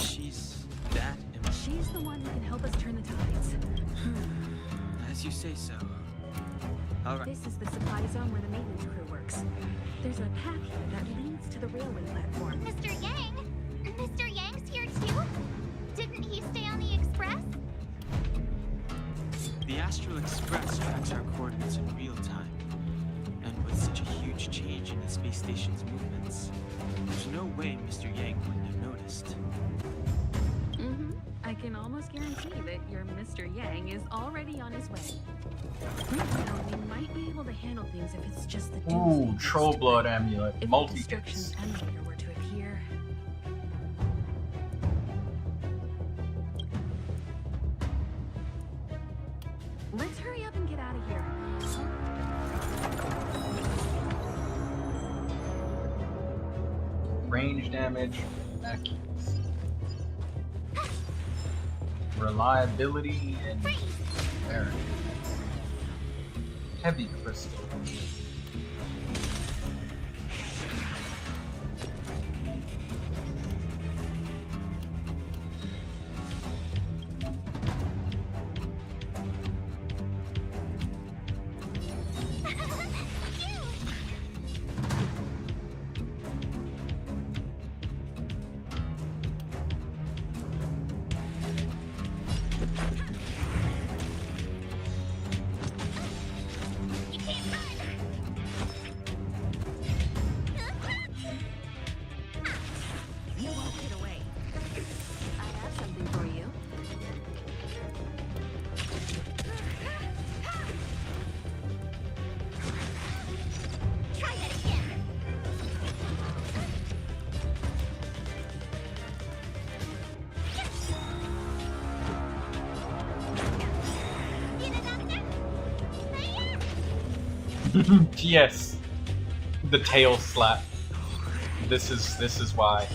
She's that She's the one who can help us turn the tides. as you say so. All right. This is the supply zone where the maintenance crew works. There's a path here that leads to the railway platform. Mr. Yang? Mr. Yang's here too? Didn't he stay on the express? The Astral Express tracks our coordinates in real time. And with such a huge change in the space station's movements, there's no way Mr. Yang wouldn't have noticed. I can almost guarantee that your Mr. Yang is already on his way. Right now, we might be able to handle things if it's just the Doomsday Ooh, Beast. Troll Blood Amulet, If the multi-hits. Destruction's emulator were to appear, let's hurry up and get out of here. Range damage, accuracy, reliability, and variety. heavy crystal. You won't get away. I have something for you. Try that again. Get it out there? Yes, the tail slap. This is why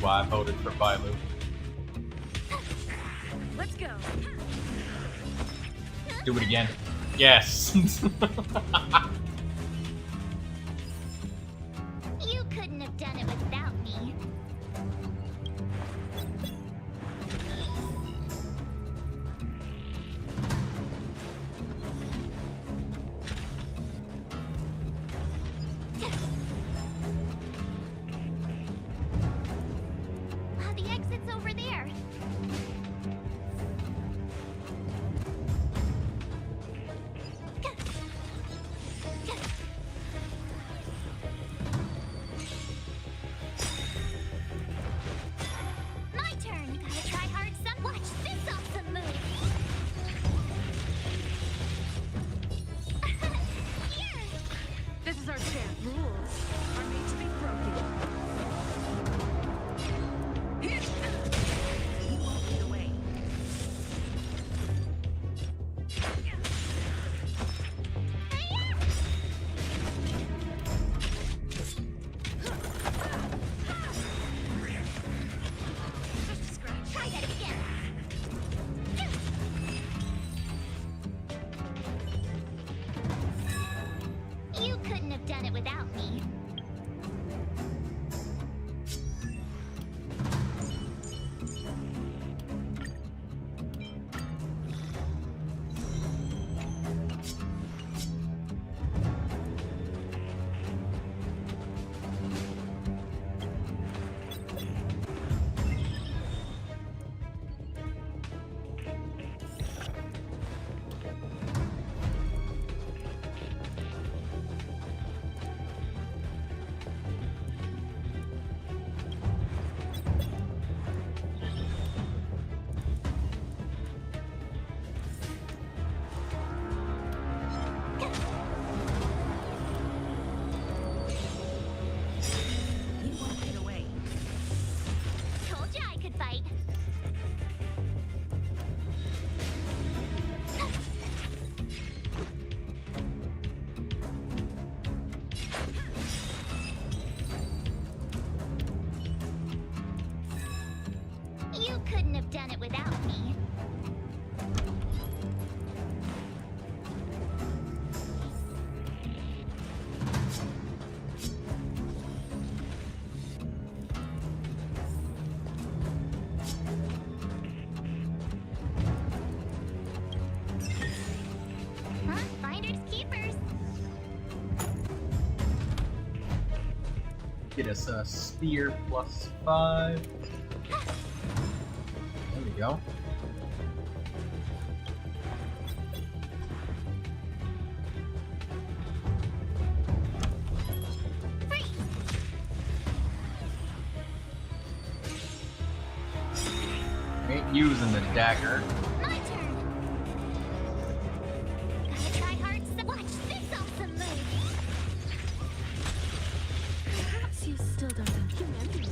I voted for Bailu. Let's go. Do it again. Yes. You couldn't have done it without me. The exit's over there. My turn. Gotta try hard some. Watch this awesome move. Here. This is our chance. Rules are made to be broken. You won't get away. Just a scratch. Try that again. You couldn't have done it without me. You won't get away. Told you I could fight. You couldn't have done it without me. Huh? Finders keepers. Get us a spear +5. There we go. Freeze. Ain't using the dagger. My turn. Gotta try hard some. Watch this awesome move. Perhaps you still don't think humanity would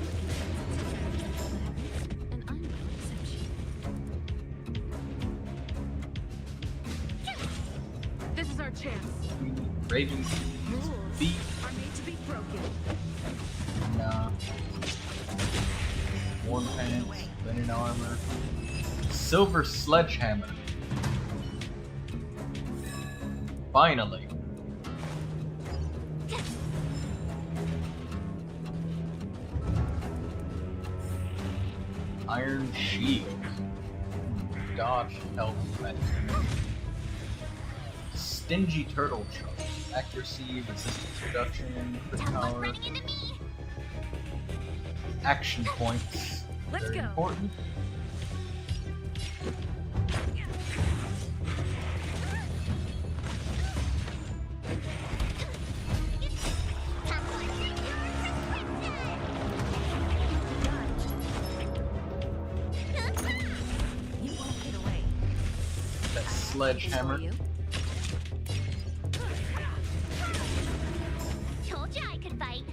be and I'm no exception. This is our chance. Raven's Rules feet. are made to be broken. Nah. Warm pants, linen armor, silver sledgehammer. Finally. Iron Shield. Dodge, health, magic. Stingy Turtle Charge. Accuracy, resistance reduction, crit power. Action points. Let's Very go. important. You won't get away. That sledgehammer. Told you I could fight.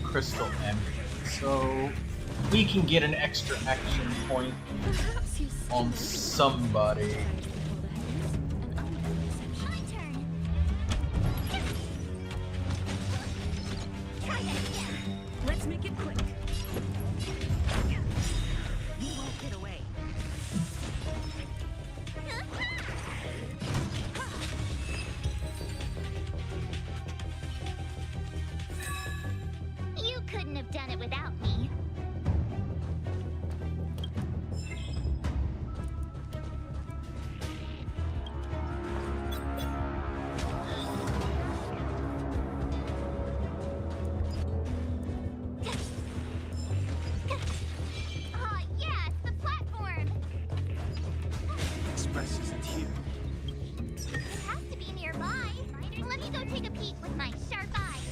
Crystal Emerald. So we can get an extra action point on somebody. My turn. Try that again. Let's make it quick. You won't get away. You couldn't have done it without me. Oh yes, the platform. Express isn't here. It has to be nearby. Let me go take a peek with my sharp eyes.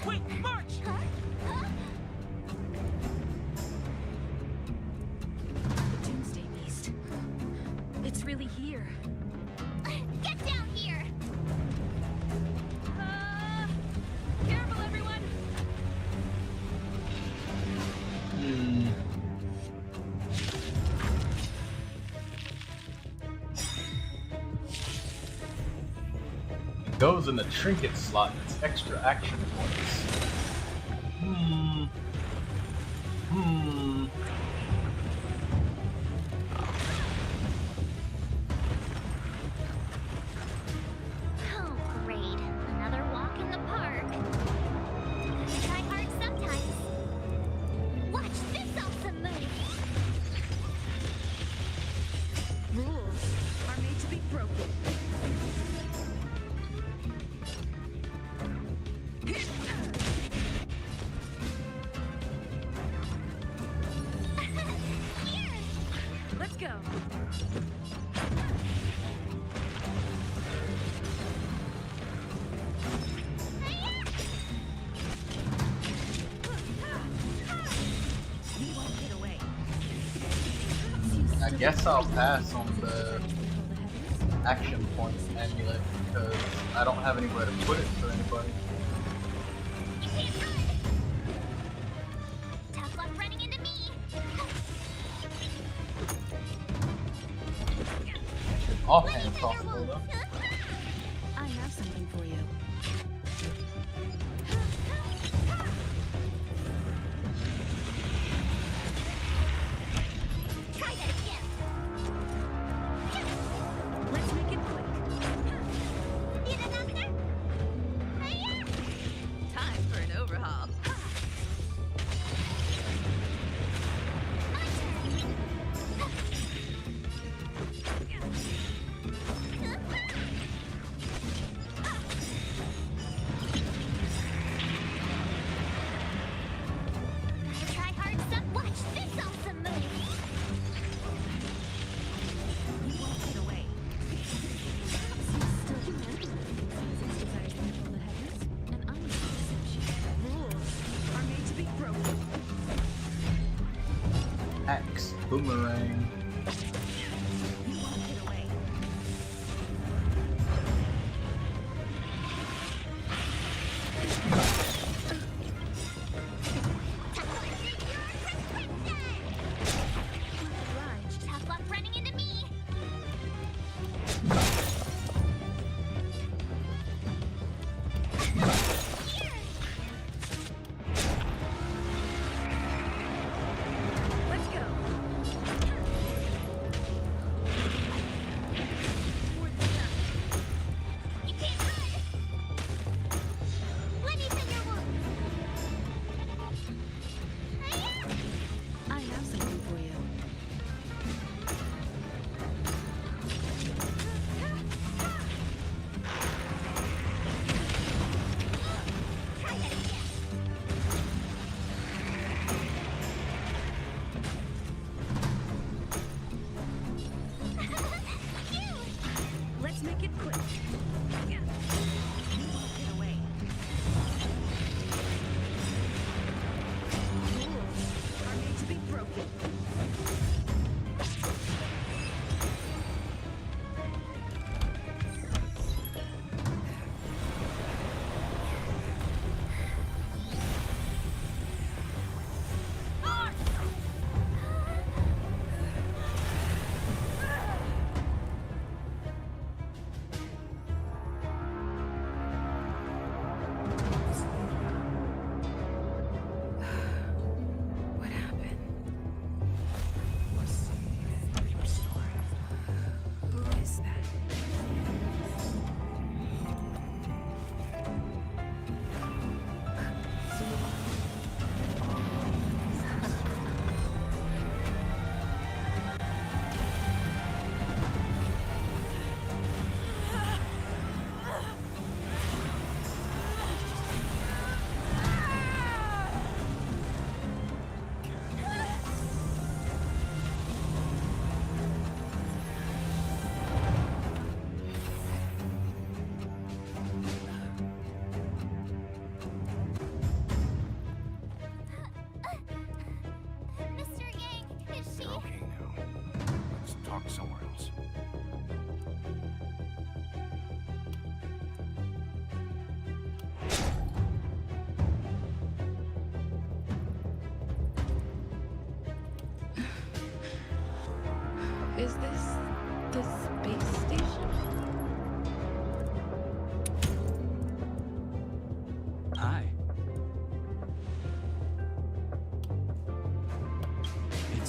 Wait, march! Huh? Huh? The Doomsday Beast. It's really here. Get down here! Careful, everyone! It goes in the trinket slot. It's extra action points. Oh, great. Another walk in the park. Try hard sometimes. Watch this awesome move. Rules are made to be broken. Here! Let's go. You won't get away. I guess I'll pass on the action point amulet because I don't have anywhere to put it for anybody. You can't run! Tough luck running into me! Offhand crossbow though. I have something for you. Try that again! Let's make it quick. Need another? Hiya! Time for an overhaul. My turn! Try hard some. Watch this awesome move! You won't get away. Still human. Its desire to control the heavens, and I'm the exception. Rules are made to be broken. Axe, boomerang. You won't get away. Time for your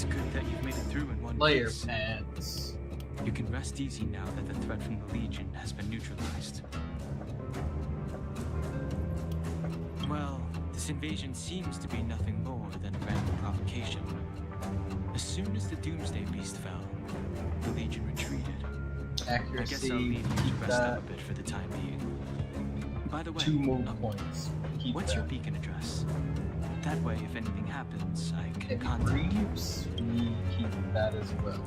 It's good that you've made it through in one Layer piece. pants. You can rest easy now that the threat from the Legion has been neutralized. Well, this invasion seems to be nothing more than a random provocation. As soon as the Doomsday Beast fell, the Legion retreated. Accuracy. I guess I'll leave you to Keep rest that. up a bit for the time being. By the way, 2 more points. Keep what's that. your beacon address? That way, if anything happens, I can If contact you. Reeves, we keep that as well.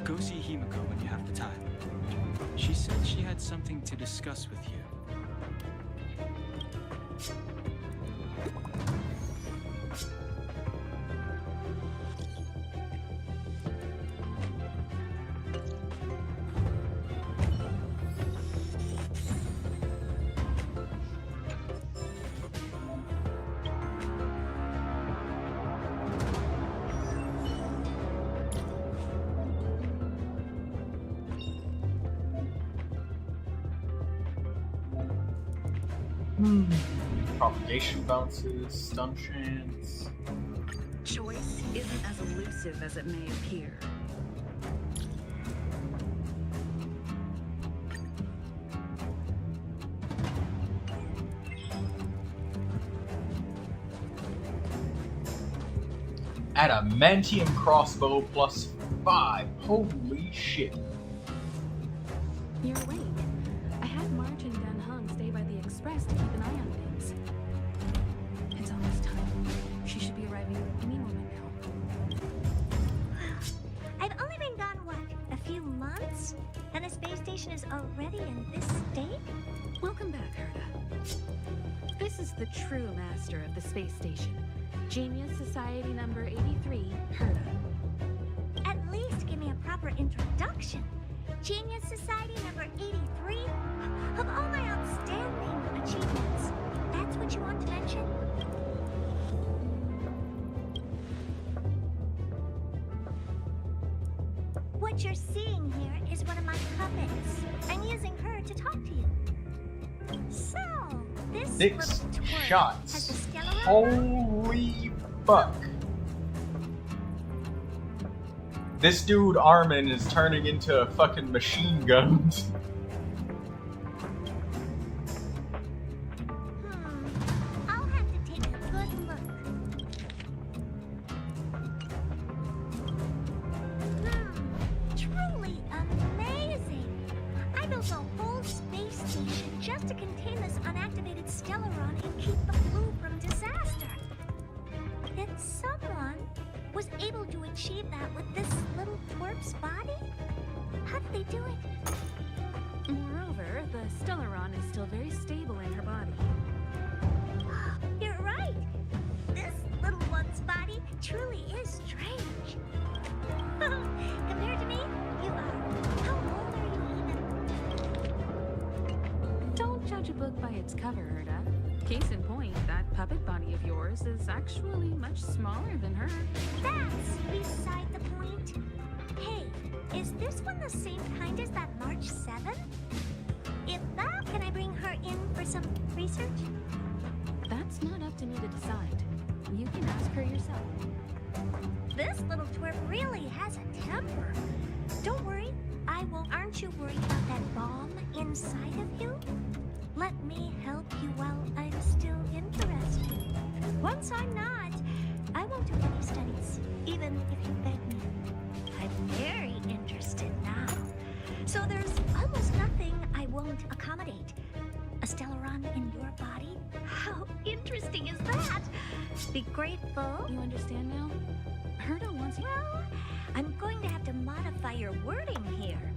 Go see Himiko when you have the time. She said she had something to discuss with you. Propagation bounces, stun chance. Choice isn't as elusive as it may appear. Adamantium crossbow +5. Holy shit. You're awake. I had March and Dan Hung stay by the express to keep an eye on things. It's almost time. She should be arriving any moment now. I've only been gone, what, a few months? And the space station is already in this state? Welcome back, Herda. This is the true master of the space station. Genius Society number 83, Herda. At least give me a proper introduction. Genius Society number 83? Of all my outstanding achievements, that's what you want to mention? What you're seeing here is one of my puppets. I'm using her to talk to you. So, this 6 little twerp has shots. the skeleton. Holy fuck. This dude Armin is turning into a fucking machine gun. I'll have to take a good look. Truly amazing. I built a whole space station just to contain this unactivated Stellaron and keep the flu from disaster. Yet someone was able to achieve that with this little twerp's body? How did they do it? Moreover, the Stellaron is still very stable in her body. You're right. This little one's body truly is strange. Compared to me, you are. How old are you even? Don't judge a book by its cover, Herda. Case in point, that puppet body of yours is actually much smaller than her. That's beside the point. Hey, is this one the same kind as that March 7? If that, can I bring her in for some research? That's not up to me to decide. You can ask her yourself. This little twerp really has a temper. Don't worry, I won't. Aren't you worried about that bomb inside of you? Let me help you while I'm still interested. Once I'm not, I won't do any studies, even if you beg me. I'm very interested now. So there's almost nothing I won't accommodate. A Stellaron in your body? How interesting is that? Be grateful. You understand now? Herda wants you. Well, I'm going to have to modify your wording here.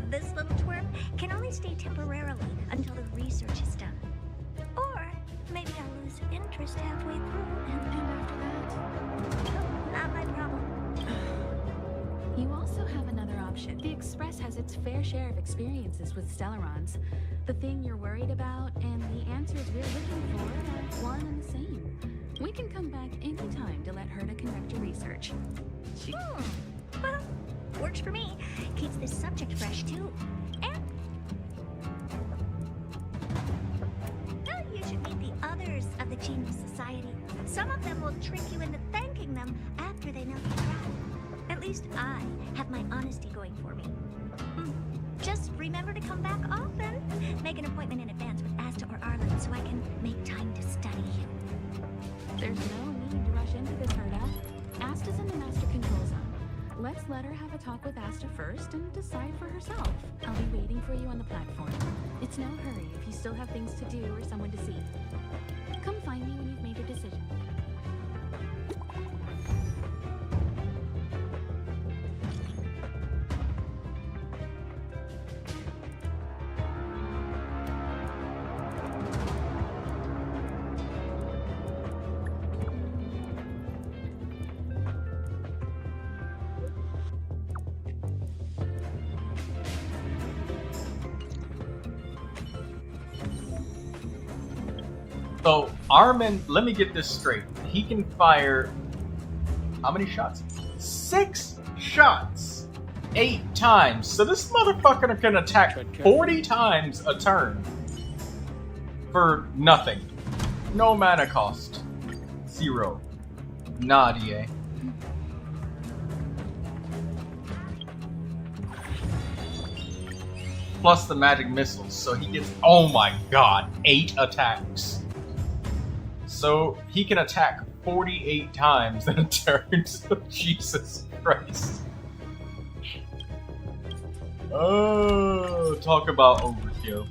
This little twerp can only stay temporarily until the research is done. Or maybe I'll lose interest halfway through and after that. Not my problem. You also have another option. The Express has its fair share of experiences with Stellarons. The thing you're worried about and the answers we're looking for are one and the same. We can come back anytime to let Herda conduct your research. Well, works for me. Keeps this subject fresh, too. And... well, you should meet the fathers of the Genius Society. Some of them will trick you into thanking them after they know you dry. At least I have my honesty going for me. Just remember to come back often. Make an appointment in advance with Asta or Arlen so I can make time to study you. There's no need to rush into this, Herda. Asta's in the master control zone. Let's let her have a talk with Asta first and decide for herself. I'll be waiting for you on the platform. It's no hurry if you still have things to do or someone to see. Come find me when you've made your decision. So, Armin, let me get this straight. He can fire... how many shots? 6 shots! 8 times. So this motherfucker can attack 40 times a turn. For nothing. No mana cost. 0. Nadia. Plus the magic missiles, so he gets, oh my god, 8 attacks. So he can attack 48 times in a turn. Jesus Christ. Oh, talk about overkill.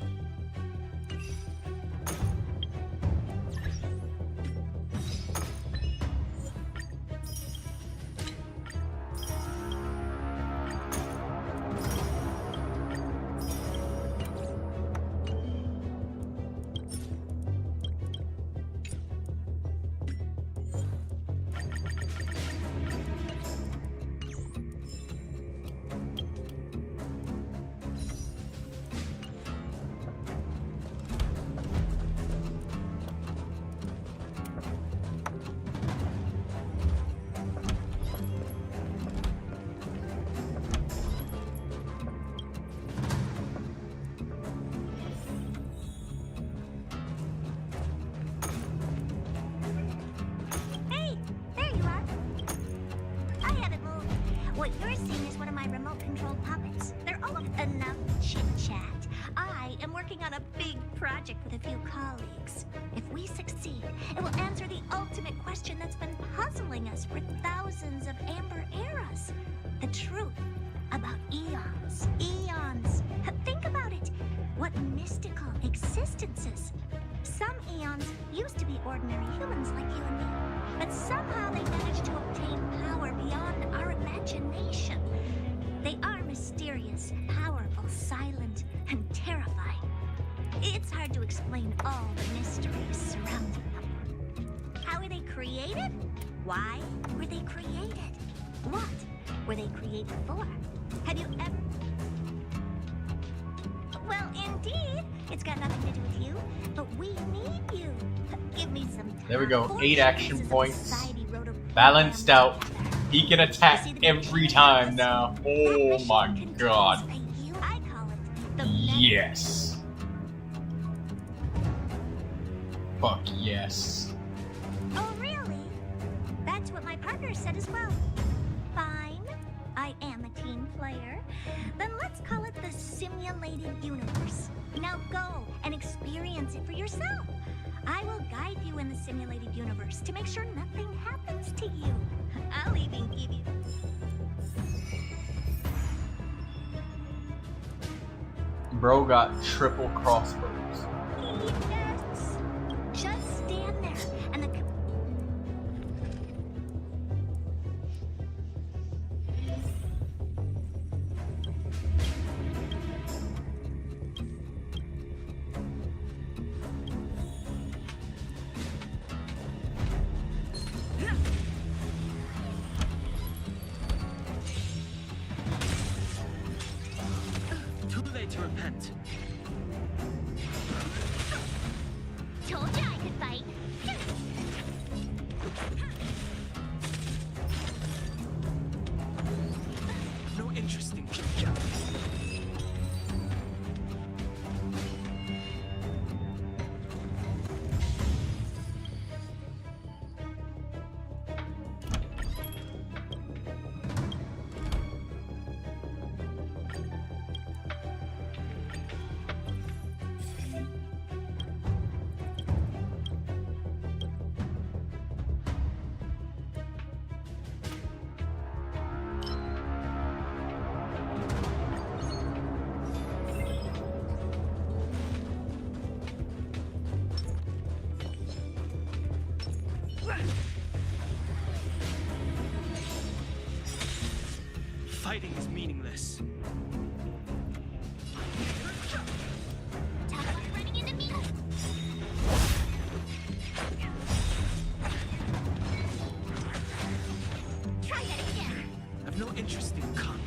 What you're seeing is one of my remote-controlled puppets. They're all enough chit-chat. I am working on a big project with a few colleagues. If we succeed, it will answer the ultimate question that's been puzzling us for thousands of Amber eras. The truth about eons. Eons. Think about it. What mystical existences. Some eons used to be ordinary humans like you and me, but somehow they managed to obtain power beyond our imagination. They are mysterious, powerful, silent, and terrifying. It's hard to explain all the mysteries surrounding them. How were they created? Why were they created? What were they created for? Have you ever... Well, indeed, it's got nothing to do with you, but we need you. Give me some time. There we go, 8 action points. Balanced out. He can attack every time now. Oh my god. Yes. Fuck yes. Oh, really? That's what my partner said as well. Fine. I am a team player. Then let's call it the simulated universe. Now go and experience it for yourself. I will guide you in the simulated universe to make sure nothing happens to you. I'll even give you... Bro got triple crossbows. Yes. Just stand there and the... Too late to repent. Fighting is meaningless. Talk about running into me. Try that again. I've no interest in combat.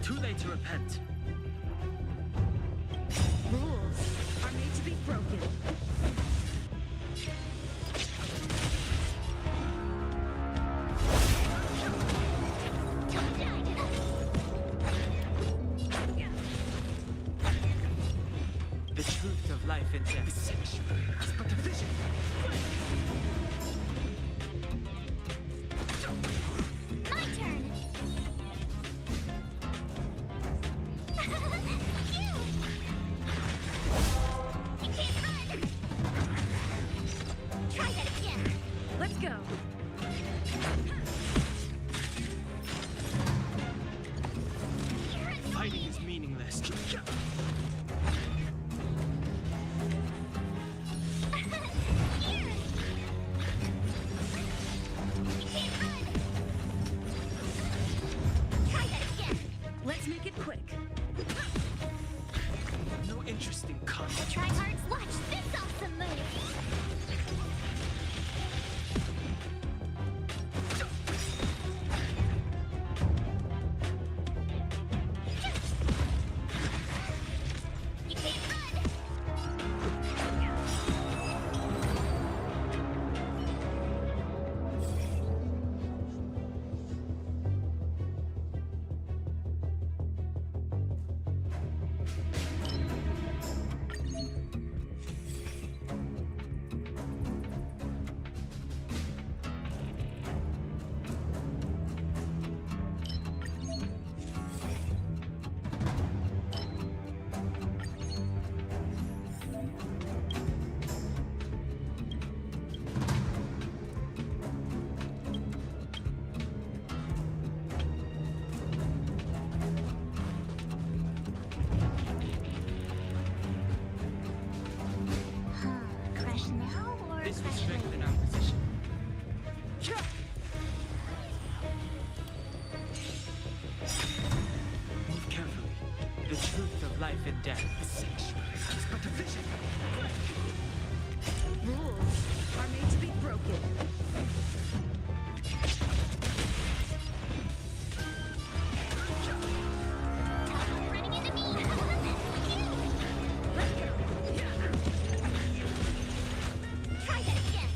Too late to repent. Rules are made to be broken. The truth of life and death. The sanctuary is but a vision. My turn. You can't run. Try that again. Let's go. Fighting is meaningless. Let's make it quick. No interest in combat. Tryhards, watch this awesome move. You can't run. Crash now or This will crash strengthen later? our position. Move carefully. The truth of life and death. The sanctuary is but a vision. Rules are made to be broken. Running into me. Let's go. Try that again.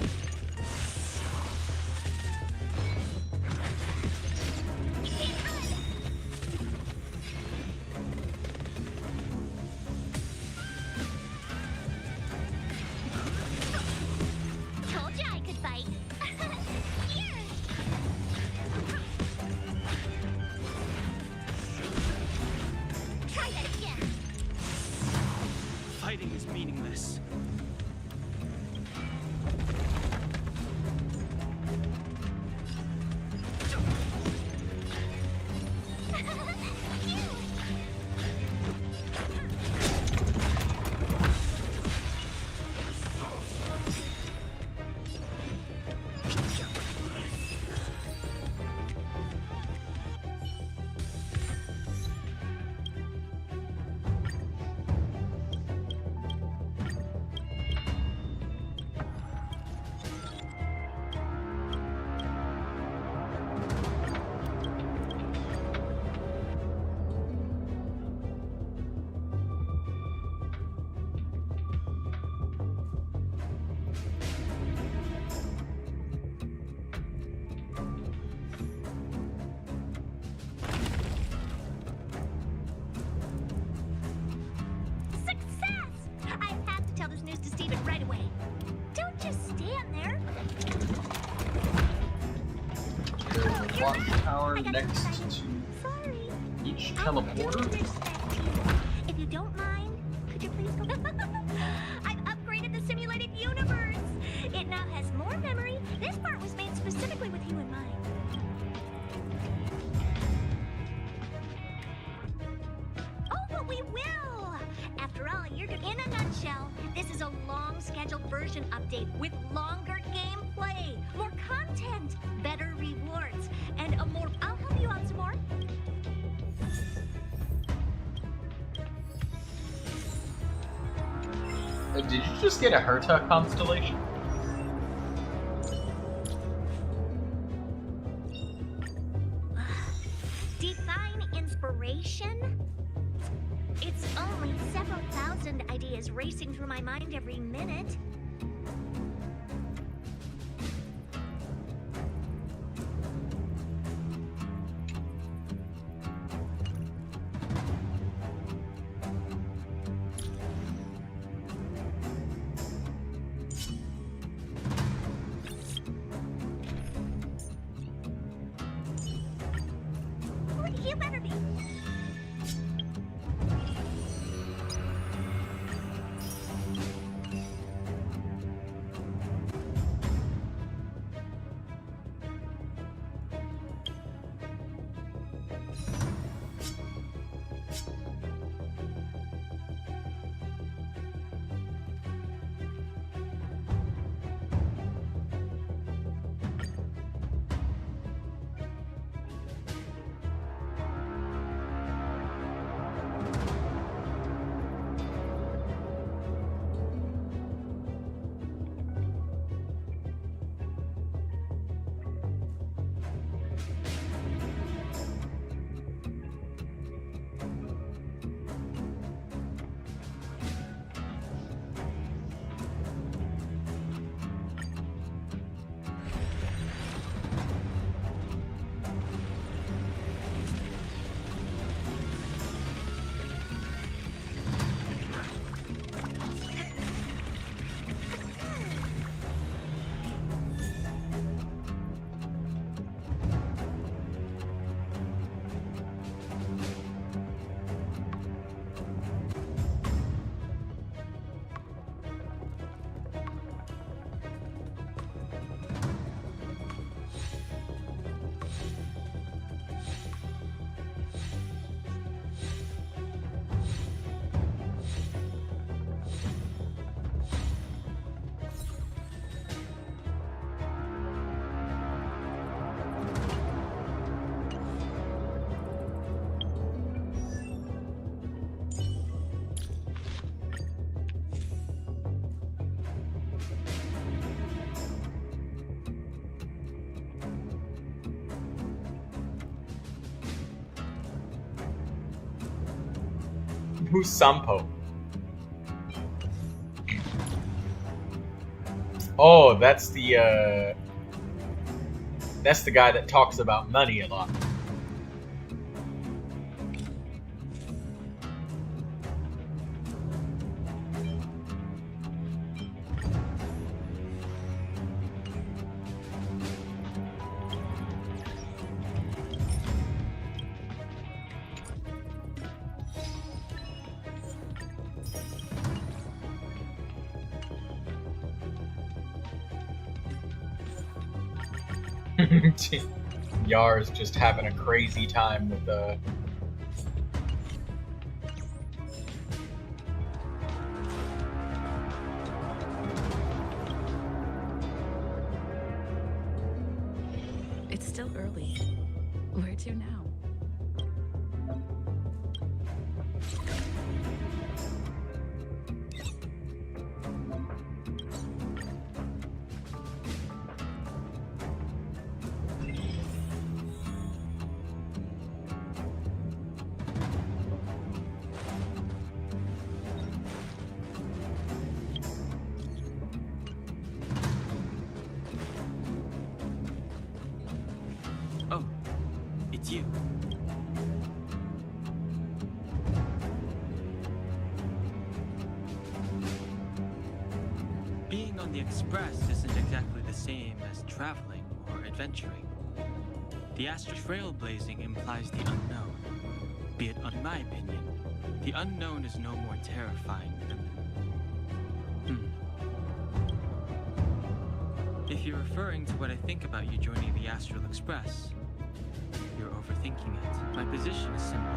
watchtower next to each teleporter. If you don't mind, could you please go? I've upgraded the simulated universe. It now has more memory. This part was made specifically with you in mind. Oh, but we will. After all, you're in a nutshell. This is a long scheduled version update with longer gameplay, more content, better rewards, and a more. I'll help you out some more. Did you just get a Herta constellation? Define inspiration? It's only several thousand ideas racing through my mind every minute. You better be. Who's Sampo? Oh, that's the guy that talks about money a lot. Yar's just having a crazy time with It's still early. Where to now? Oh, it's you. Being on the Express isn't exactly the same as traveling or adventuring. The astral trailblazing implies the unknown. Be it, in my opinion, the unknown is no more terrifying than... If you're referring to what I think about you joining the Astral Express, you're overthinking it. My position is simple.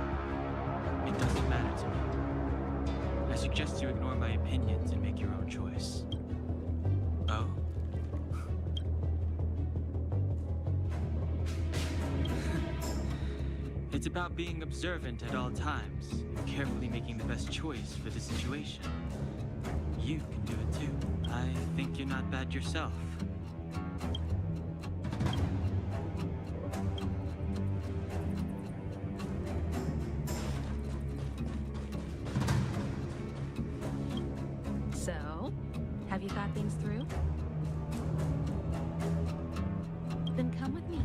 It doesn't matter to me. I suggest you ignore my opinions and make your own choice. Oh? It's about being observant at all times, and carefully making the best choice for the situation. You can do it too. I think you're not bad yourself. So, have you thought things through? Then come with me.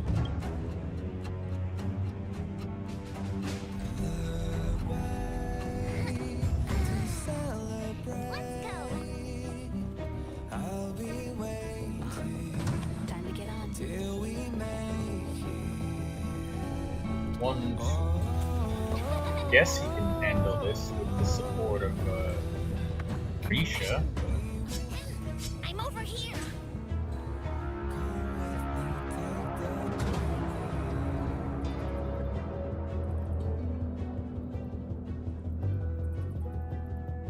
One guess he can handle this with the support of Risha. I'm over here.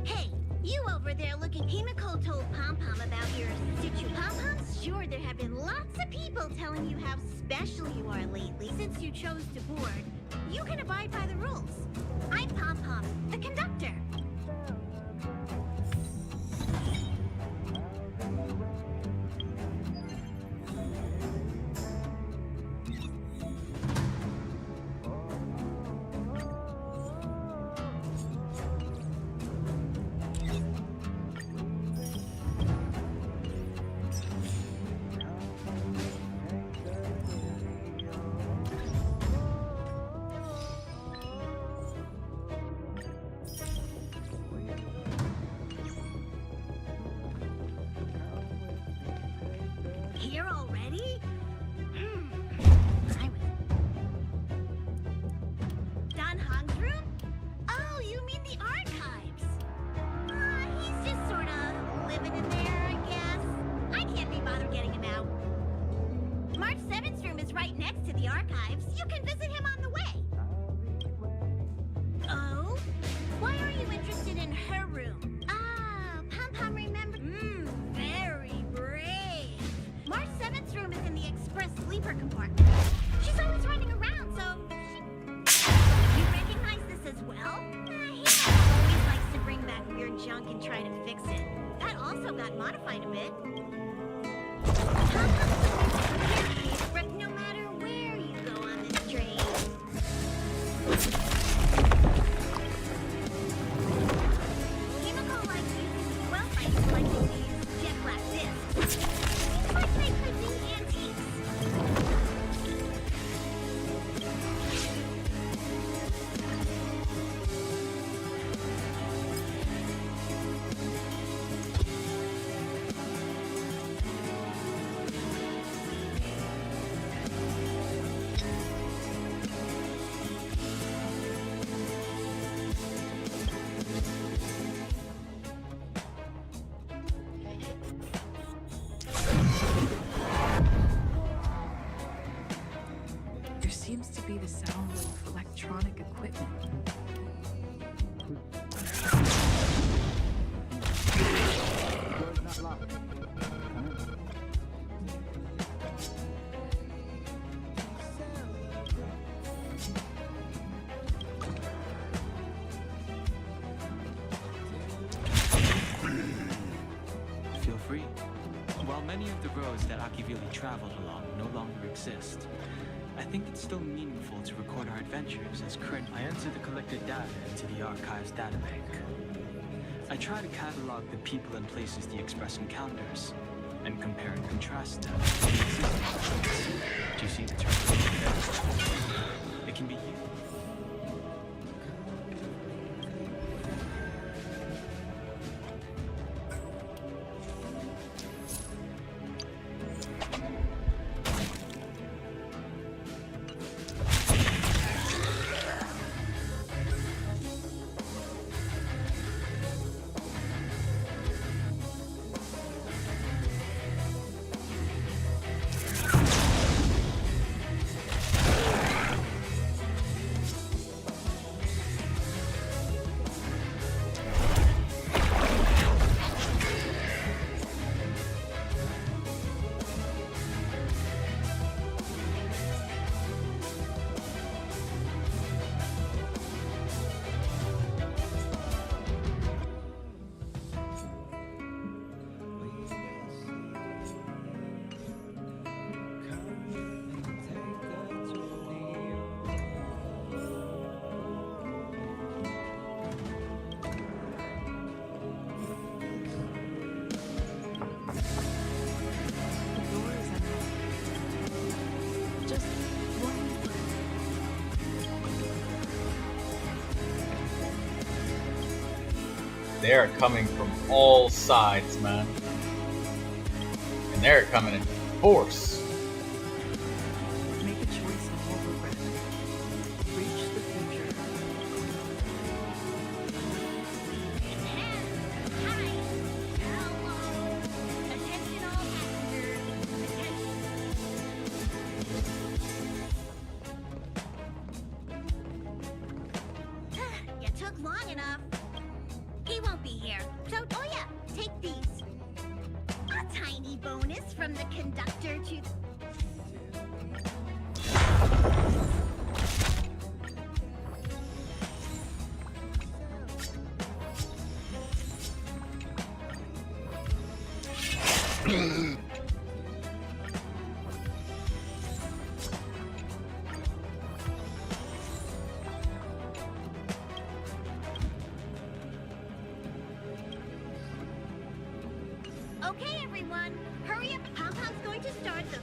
Hey, you over there looking. Himiko told Pom Pom about your situation. Pom Pom's sure there have been lots of people telling you how special you are lately. Since you chose to board, you can abide by the rules. I'm Pom Pom, the conductor. Here already? Don Hong's room? Oh, you mean the archives? He's just sort of living in there, I guess. I can't be bothered getting him out. March 7th's room is right next to the archives. You can visit him on the way. Oh? Why are you interested in her room? Ah, Pom Pom remember. Very brave. March 7th's room is in the express sleeper compartment. She's always running around, so... You recognize this as well? He always likes to bring back weird junk and try to fix it. That also got modified a bit. But no matter where you go on this train... Himiko likes using well-liked collecting these jet black discs. Like they produce antiques. There seems to be the sound of electronic equipment. Feel free. While many of the roads that Akivili traveled along no longer exist, I think it's still meaningful to record our adventures as current. I enter the collected data into the archive's databank. I try to catalog the people and places the Express encounters, and compare and contrast them to the existing ones. Do you see the term? It can be you. They are coming from all sides, man. And they're coming in force. Make a choice and hold regret. Reach the future. Attention all passengers. Attention. You took long enough. He won't be here. So, oh yeah, take these. A tiny bonus from the conductor to the... Okay, everyone, hurry up. Pom-Pom's going to start the...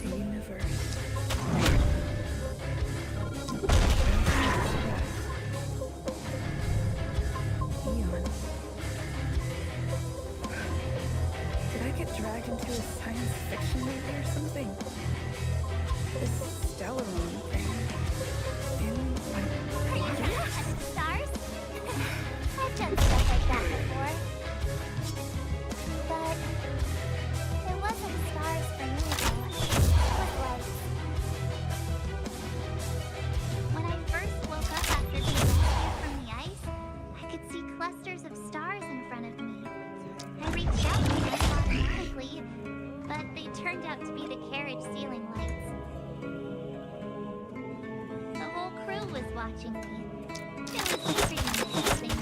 The universe. Eon. Did I get dragged into a science fiction movie or something? This Stellaron thing. In my Stars? I've done stuff like that before. But it wasn't stars for me, though. It was light. When I first woke up after being rescued from the ice, I could see clusters of stars in front of me. I reached out to them automatically, but they turned out to be the carriage ceiling lights. The whole crew was watching me. It was pretty interesting.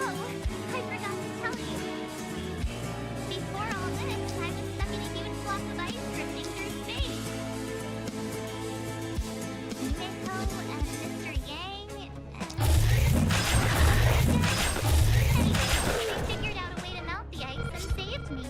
Oh, I forgot to tell you. Before all this, I was stuck in a huge block of ice drifting through space. Miko and Mr. Yang Anyway, they figured out a way to melt the ice and saved me.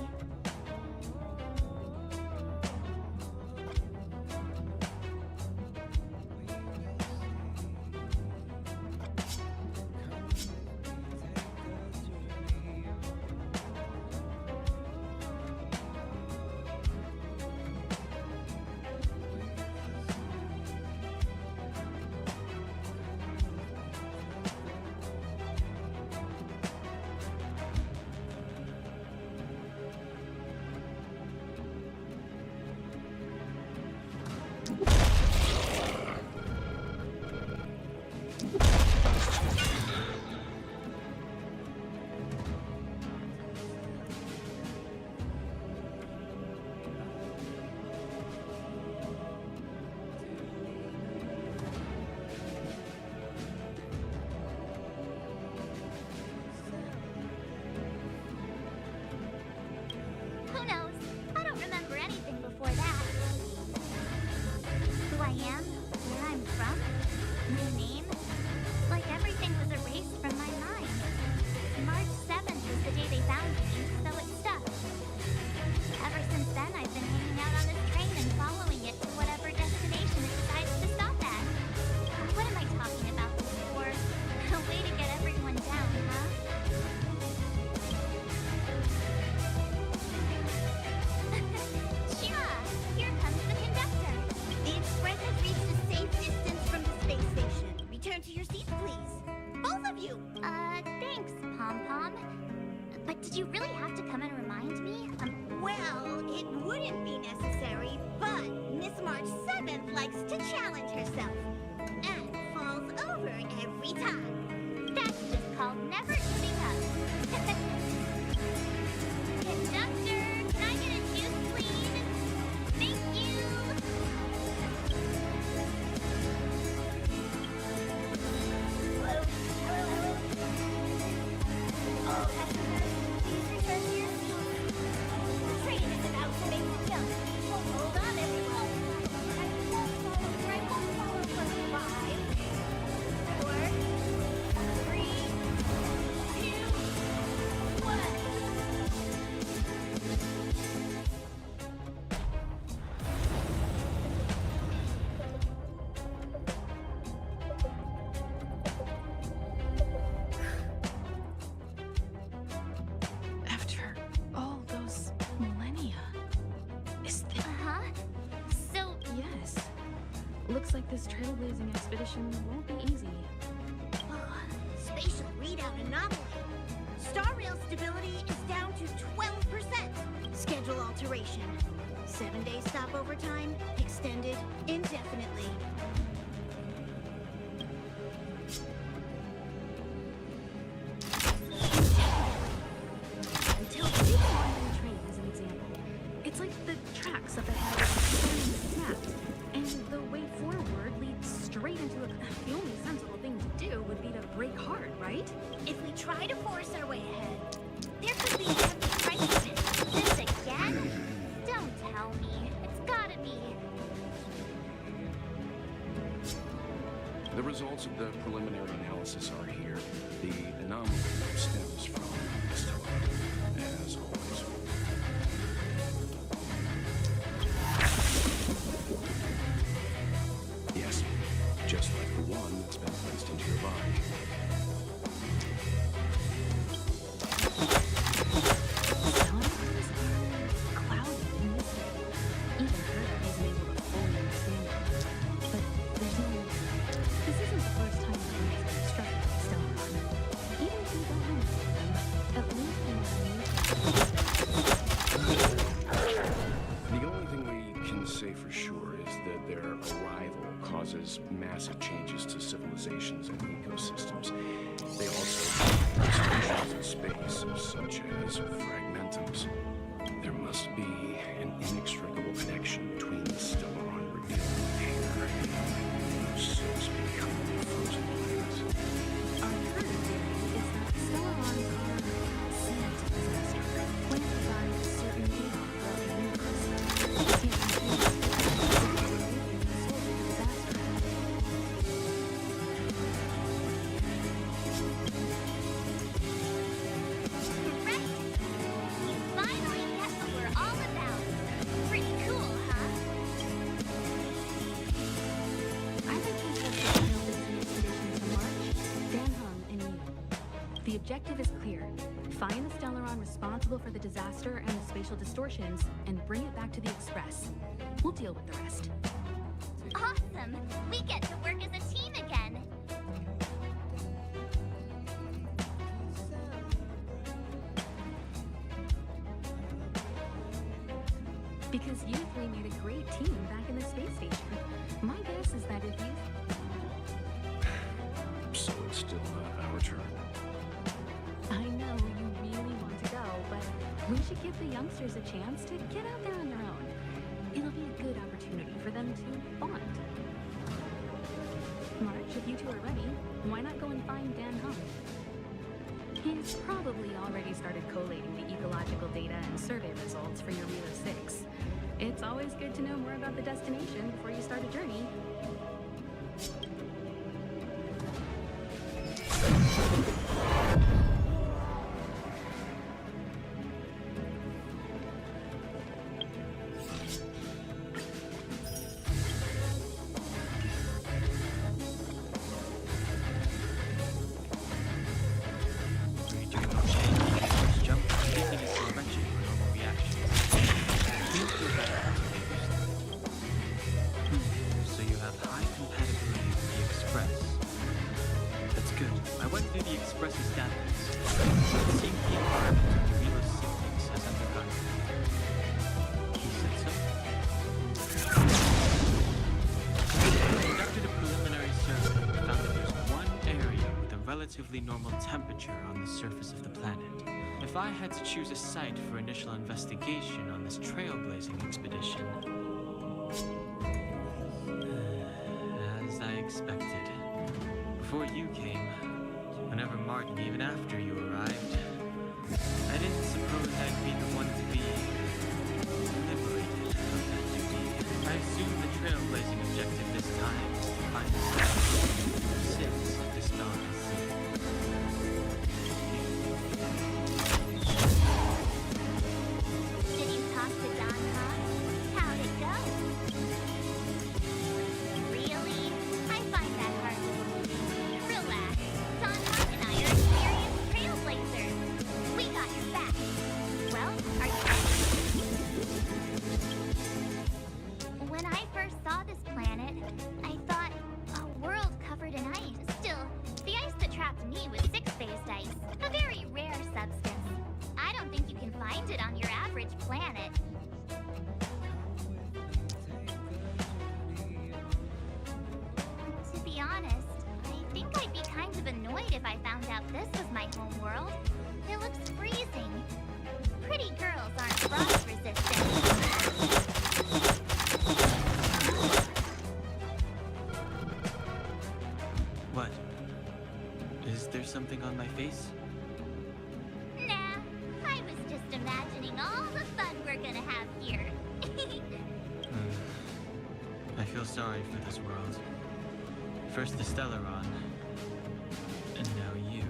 Who knows? I don't remember anything before that. Who I am, where I'm from, my name, like everything was erased from my mind. March 7th was the day they found me, so it stuck. Ever since then, I've been hanging out on this train and following it to whatever destination it decides to stop at. What am I talking about this for? A way to get everyone down, huh? Shira! Here comes the conductor. The express has reached a safe distance from the space station. Return to your seats, please. Both of you! Thanks, Pom-Pom. But did you really have to come and remind me? Well, it wouldn't be necessary, but Miss March 7th likes to challenge herself. And falls over every time. That's just called never giving up. Conductor, can I get a juice, please? Thank you! Oh, that's please return to your seat. The train is about to make a jump. Hold on, everyone. I won't follow for 5, 4, 3, 2, 1. After all those millennia, is this? Uh-huh. So, Yes. Looks like this trailblazing expedition won't be easy. spatial readout anomaly. Star rail stability is down to 12%. Schedule alteration. 7-day stopover time extended indefinitely. Until take one train as an example. It's like the tracks up ahead are snapped, and the way forward leads straight into a. The only sensible thing to do would be to brake hard, right? If we try to force our way ahead, there could be a heavy crisis. This again? Don't tell me. It's gotta be. The results of the preliminary analysis are here. The anomaly stems from the stellar, as always. Yes, just like the one that's been placed into your body. Numbers are cloudy and misty. Even Earth isn't able to fully understand it. But there's no. This isn't the first time the Earth has been struck by a stellar arm. Even if we don't understand them, at least we know The only thing we can say for sure is that their arrival causes massive changes to civilizations and ecosystems. They also distortions in space, such as fragmentums. There must be an inextricable connection between the Stellaron revealed here and, so to speak, frozen planets. our current theory is that Stellarons are seeds of disaster, planted by certain data throughout the universe. We can't confuse the source of the disaster. Correct. You finally get what we're all about. Pretty cool, huh? I'd like to introduce the trailblazing expedition to March, Danhung, and you. The objective is clear. Find the Stellaron responsible for the disaster and the spatial distortions, and bring it back to the Express. We'll deal with the rest. Awesome. We get to work as a team again. Because you three made a great team back in the space station. My guess is that if you... So it's still not our turn. I know you really want to go, but we should give the youngsters a chance to get out there on their own. It'll be a good opportunity for them to bond. March, if you two are ready, why not go and find Dan Hung? He's probably already started collating the ecological data and survey results for your Relo 6. It's always good to know more about the destination before you start a journey. Jump completely into prevention for normal reactions. Please go back to So you have high compatibility with the Express. That's good. I went through the Express's database. It seems the environment of the Relo siblings has undergone relatively normal temperature on the surface of the planet. If I had to choose a site for initial investigation on this trailblazing expedition, as I expected, before you came, whenever Martin, even after you arrived, I didn't suppose I'd be the one to be liberated from that duty. I assume the trailblazing objective this time is to find the sins of Dispel the Sea. Did you talk to Don Hahn? How'd it go? Really? I find that hard to believe. Relax. Don Hahn and I are experienced trailblazers. We got your back. Well, are you ready? When I first saw this planet, I thought a world covered in ice. Still, the ice that trapped me was 6-phased ice, a very rare substance. I don't think you can find it on your average planet. To be honest, I think I'd be kind of annoyed if I found out this was my home world. It looks freezing. Pretty girls aren't frost resistant. What? Is there something on my face? Nah, I was just imagining all the fun we're gonna have here. I feel sorry for this world. First the Stellaron, and now you.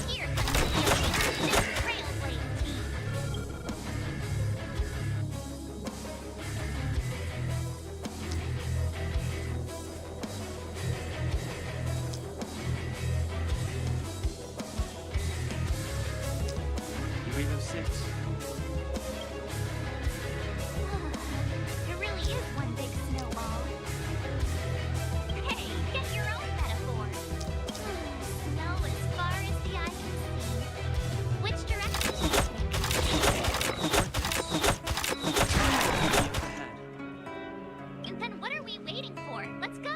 Here comes the Trailblaze team. Reno 6. It really is one big snowball. Hey, get your own metaphor. Snow as far as the eye can see. Which direction should we take? And then what are we waiting for? Let's go.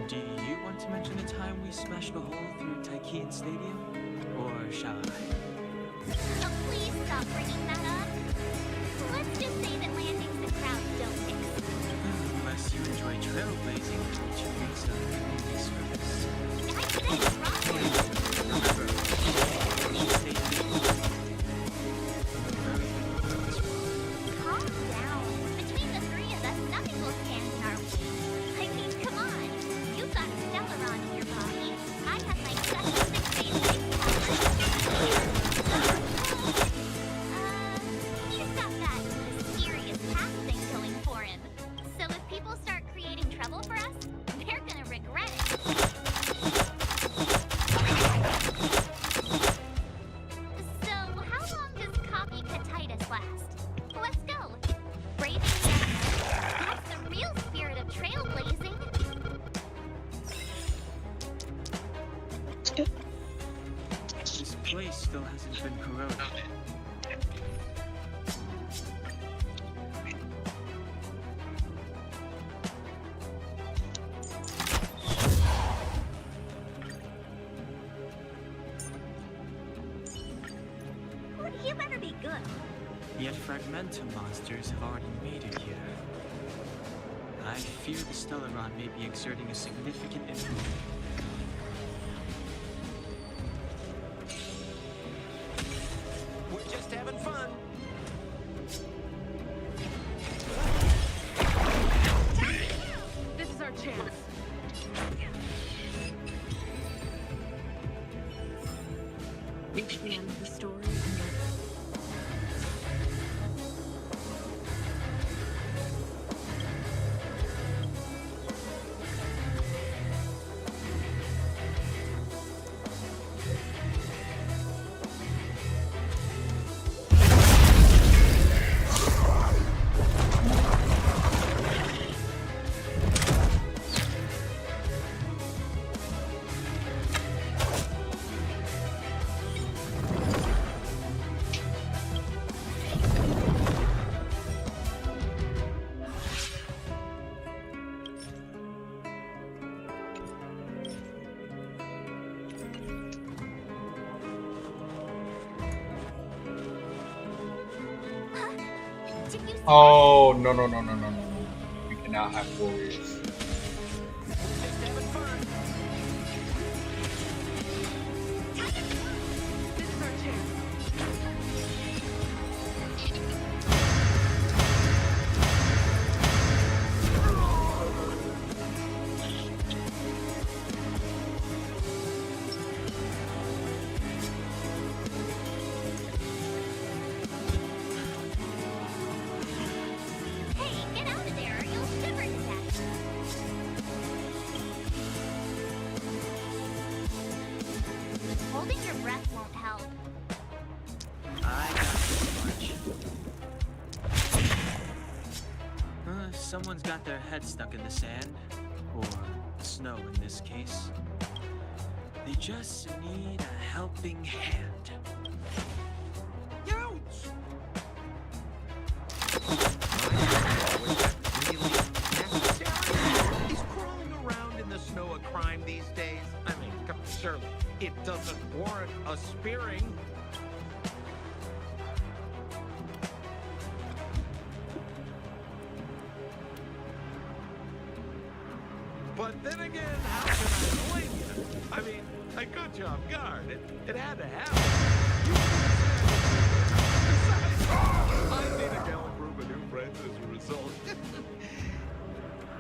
Do you want to mention the time we smashed a hole through Taikian Stadium? Or shall I? Oh, please stop bringing that up. Let's just say that landings the crowds don't fix. Unless you enjoy trailblazing, 2 weeks of community service. I said wrong. Remember, stay Calm down. Between the three of us, nothing will stand in our way. I mean, come on. You've got a Stellaron in your body. I have my special 6-phase ice power. He's got that mysterious path thing going for him. So if people start creating trouble for us, they're gonna regret it. So, how long does copycatitis last? Let's go. Braving death. That's the real spirit of trailblazing. This place still hasn't been corroded. Would you ever be good? Yet fragmentum monsters have already made it here. I fear the Stellaron may be exerting a significant influence. We're just having fun. This is our chance. Reach the end of the story. if you Oh, no. We cannot have warriors. Hey, get out of there, or you'll shiver to death. Holding your breath won't help. I got this much. Someone's got their head stuck in the sand, or snow in this case. They just need a helping hand. Ouch! Is crawling around in the snow a crime these days? I mean, surely it doesn't warrant a spearing. But then again, how can I blame you? I mean, I caught you off guard. It had to happen. Besides, I made a gallant group of new friends as a result.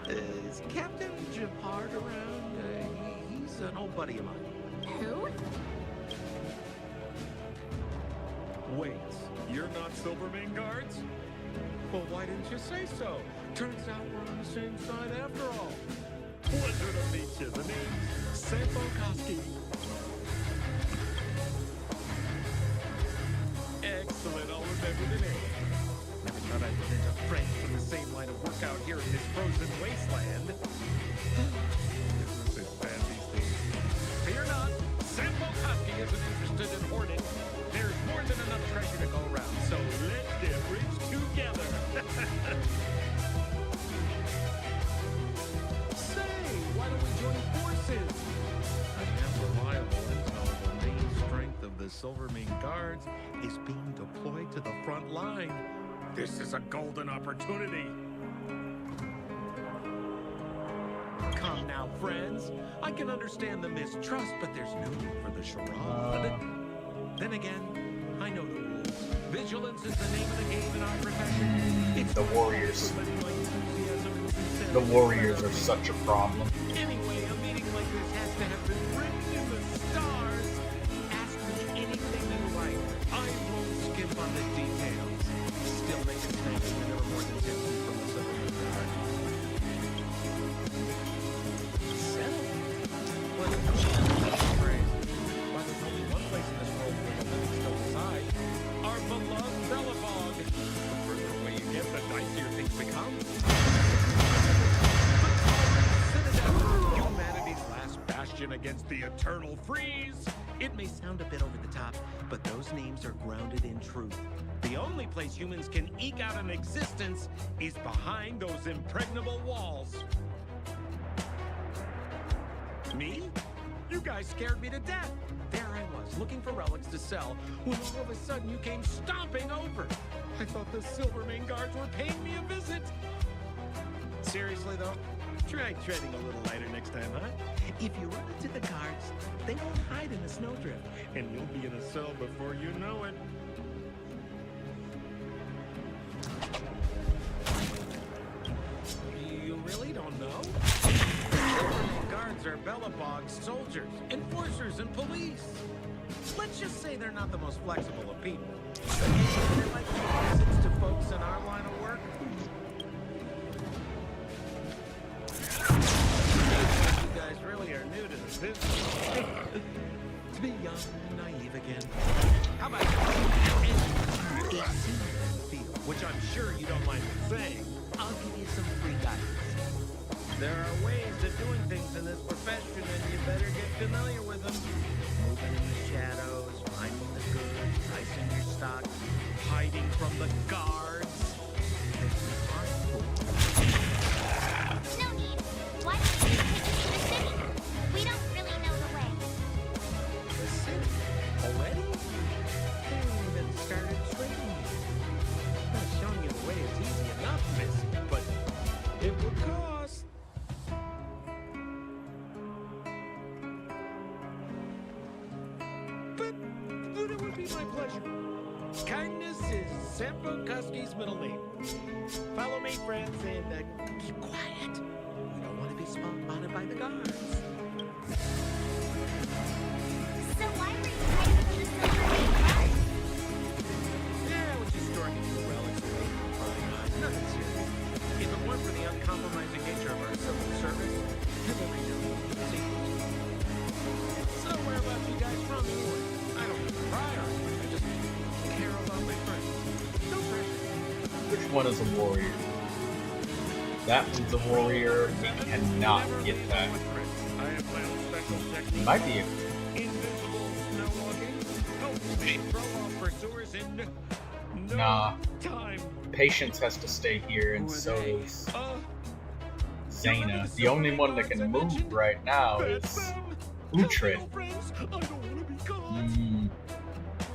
Is Captain Japard around? He's an old buddy of mine. Who? Wait, you're not Silvermane guards? Well, why didn't you say so? Turns out we're on the same side after all. Pleasure to meet you. The name's Sampo Koski. Excellent, I'll remember the name. Never thought I'd run into friends from the same line of work out here in this frozen wasteland. Business is bad these days. Fear not, Sampo Koski isn't interested in hoarding. There's more than enough treasure to go around, so let's get rich together. Why don't we join forces? I have reliable intel the main strength of the Silvermane guards is being deployed to the front line. This is a golden opportunity. Come now, friends. I can understand the mistrust, but there's no need for the charade. Then again, I know the rules. Vigilance is the name of the game in our profession. It's The Warriors. The Warriors are such a problem. Anyway, a meeting like this has to have been written in the stars. Ask me anything you like. I won't skip on the details. Still make it stand that there were more than 10 feet from the Silvermane guard. Well, why there's only one place in this world where the living still reside. Our beloved Belobog. The further away you get, the dicier things become. Humanity's last bastion against the eternal freeze. It may sound a bit over the top, but those names are grounded in truth. The only place humans can eke out an existence is behind those impregnable walls. Me? You guys scared me to death. There I was, looking for relics to sell, when all of a sudden you came stomping over. I thought the Silvermane guards were paying me a visit. Seriously, though? Try treading a little lighter next time, huh? If you run into the guards, they won't hide in the snowdrift, and you'll be in a cell before you know it. You really don't know? The guards are Belobog's soldiers, enforcers, and police. Let's just say they're not the most flexible of people. They like to give visits to folks in our line of work. You guys really are new to the business. To be young and naive again. How about 18 in the field, which I'm sure you don't mind me saying. I'll give you some free guidance. There are ways of doing things in this profession, and you better get familiar with them. Moving in the shadows, finding the goods, pricing your stock, hiding from the guards. No need. Why don't you take us to the city? We don't really know the way. The city? Already? They haven't even started training. Showing you the way is Kindness is Sampo Kuski's middle name. Follow me, friends, and keep quiet. We don't want to be spotted by the guards. So why were you hiding in the Silver Main Park? Yeah, I was just storing a few relics for people prying eyes. Nothing serious. If it weren't for the uncompromising nature of our civil service, you'd never know. See? So where about you guys from anyway? I don't need to pry or anything. I just care about my friends. No pressure. Which one is a warrior? That one's a warrior. We cannot get that. I have my own special technique. Might be. Invisible snow walking. Helps me throw off pursuers in no Nah. time. Patience has to stay here, and so does Zaina. The only one that can move right now is Uhtred.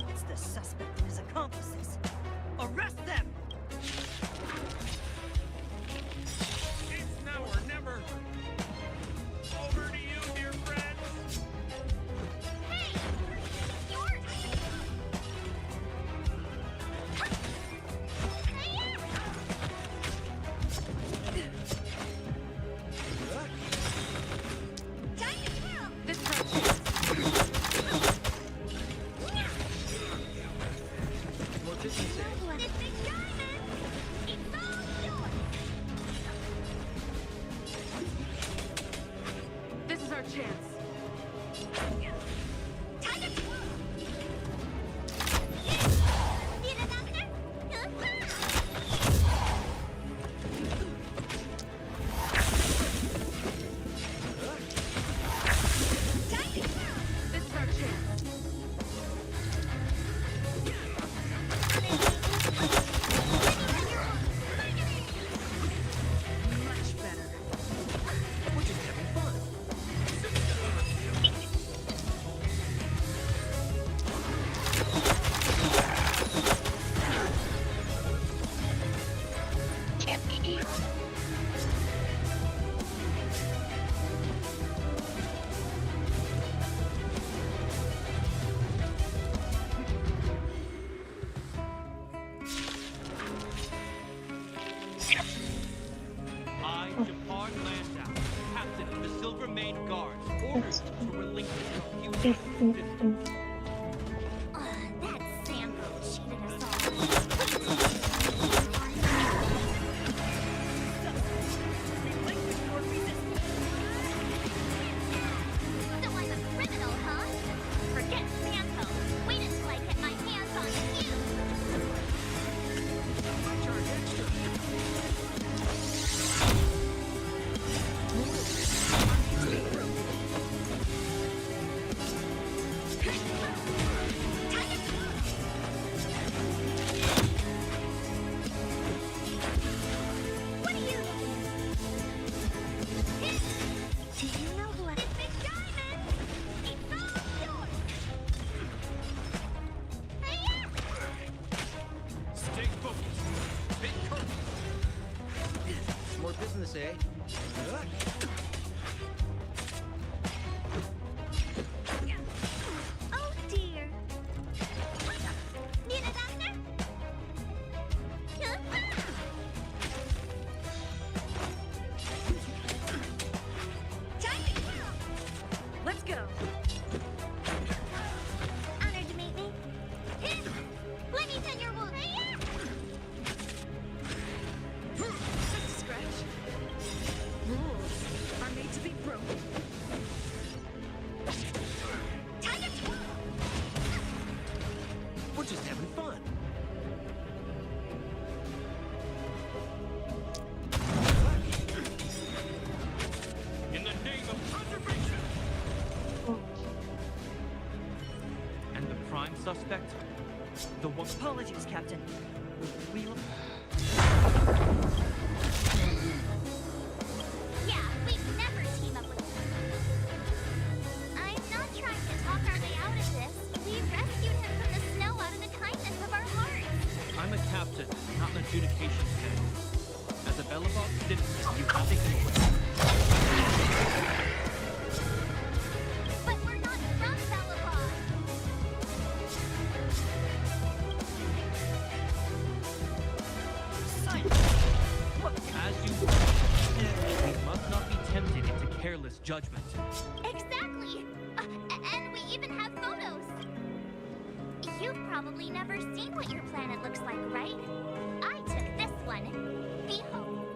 It's the suspect and his accomplices. Arrest them! It's now or never. Over to you, dear friends. Hey! You're... This is our More distance. This big diamond! It's all yours! This is our chance. Tiger Swirl! Need a doctor? This is our chance. Much better. We're just having fun. I, Depart Landau, captain of the Silver Main Guards, orders you to relinquish your future. That Sampo cheated us all. So I'm a criminal, huh? Forget Sampo. Wait until I get my hands on you. What are you looking at? Do you know who I... This big diamond! It's all yours! Stay focused. Big curve. More business, eh? Oh dear. Need a doctor? Let's go. Honored to meet me. Let me tend your wound. Just a scratch. Rules are made to be broken. We're just having fun. In the name of conservation! And the prime suspect? The one... Apologies, Captain. We'll... Yeah, we'd never team up with you. I'm not trying to talk our way out of this. We rescued him from the snow out of the kindness of our hearts. I'm a captain, not an adjudication candidate. As a Belobog citizen, you have taken away. But we're not from Belobog. careless judgment. Exactly! And we even have photos! You've probably never seen what your planet looks like, right? I took this one. Behold.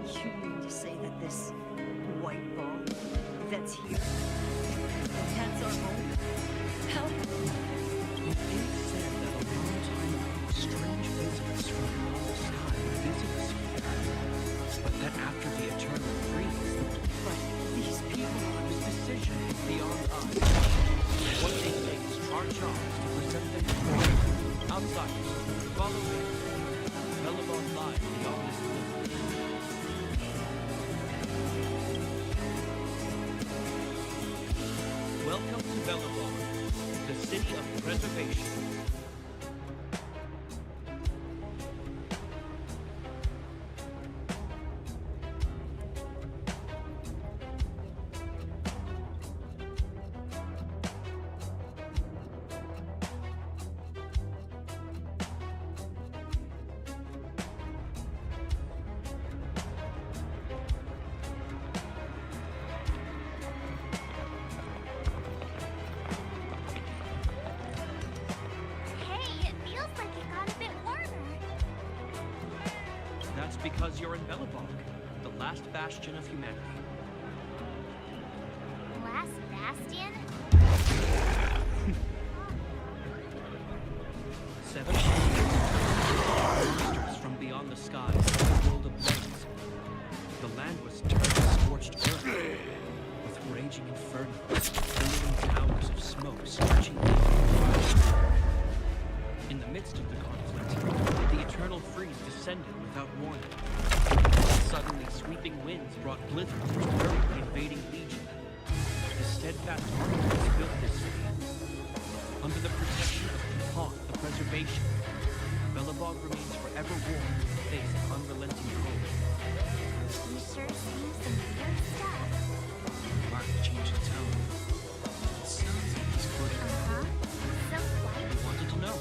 You mean to say that this white ball that's here, that's our home? Help! It is said that a long time ago, strange visitors from beyond the sky visited us here. But that after the eternal freeze, but these people are this decision is beyond us. What they say is our job is to present them before you. Outsiders, follow me. Bellabon lies beyond this limit. Welcome to Bellabon, the city of preservation. That's because you're in Bellabon, the last bastion of humanity. Last bastion? 7 monsters from beyond the skies set the world ablaze. The land was turned to scorched earth, with raging inferno, billowing towers of smoke scorching the earth. In the midst of the conflict, the eternal freeze descended without warning. Suddenly, sweeping winds brought blizzards which buried the invading legion. The steadfast architects built this city. Under the protection of Dupont, the preservation, Bellabon remains forever warm in the face of unrelenting cold. You sure seen some weird stuff. Mark changed the tone. It sounds like he's quoting. So what? You wanted to know.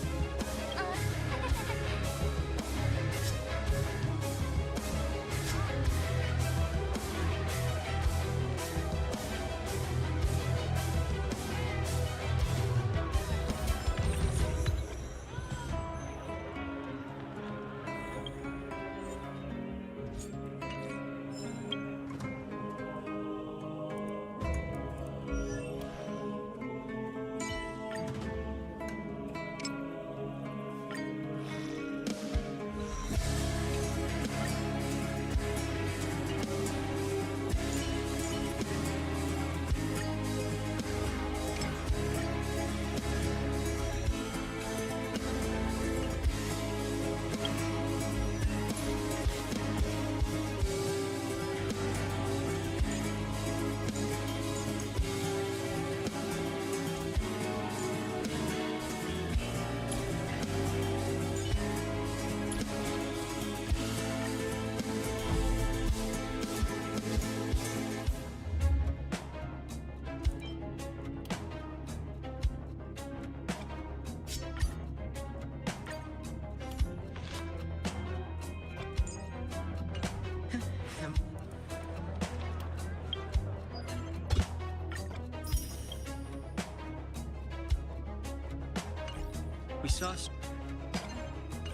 We saw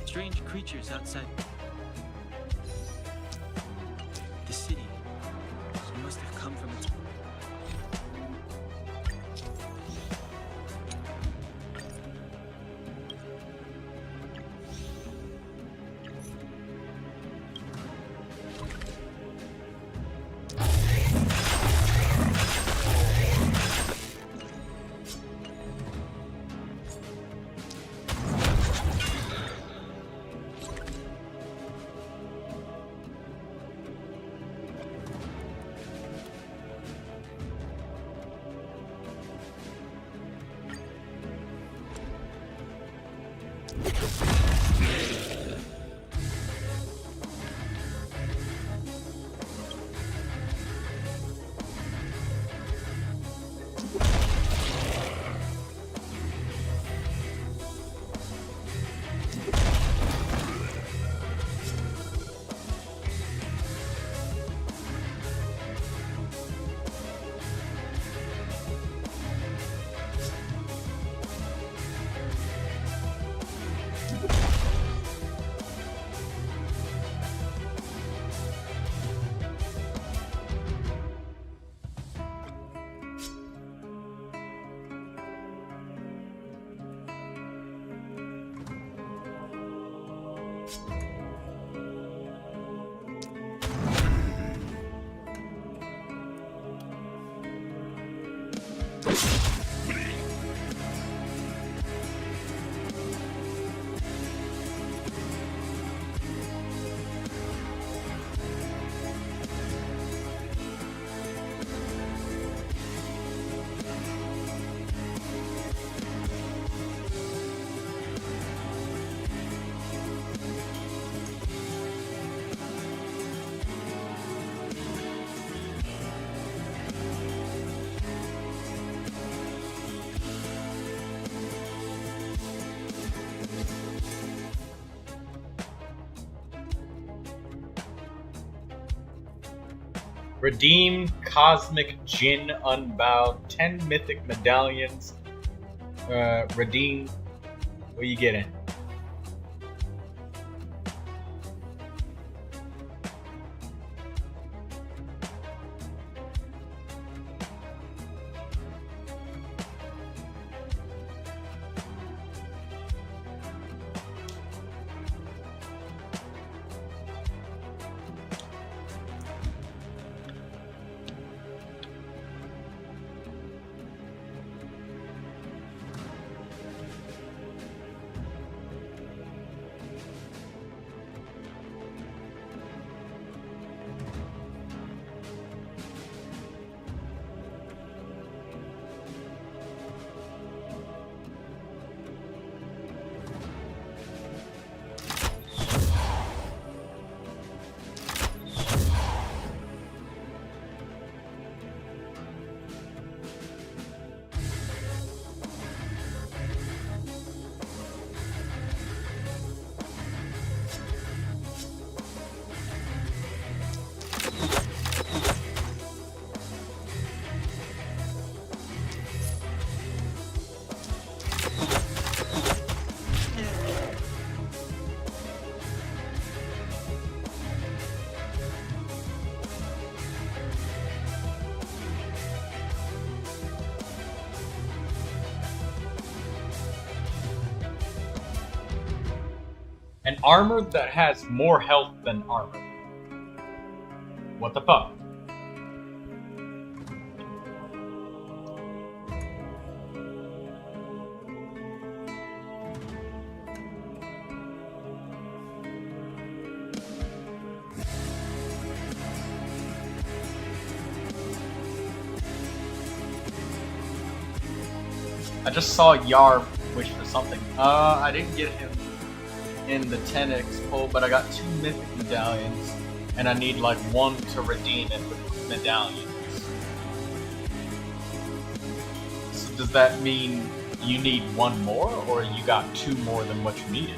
strange creatures outside the city. They must have come from its... Redeem Cosmic Djinn Unbowed, 10 Mythic Medallions. Redeem. What you getting? An armor that has more health than armor. What the fuck? I just saw Euorpe wish for something. I didn't get him in the 10x pull, but I got 2 mythic medallions, and I need like 1 to redeem it with medallions. So does that mean you need 1 more, or you got 2 more than what you needed?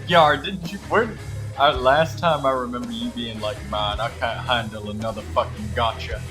Yar, didn't you? Where? Last time I remember you being like, man, I can't handle another fucking gotcha.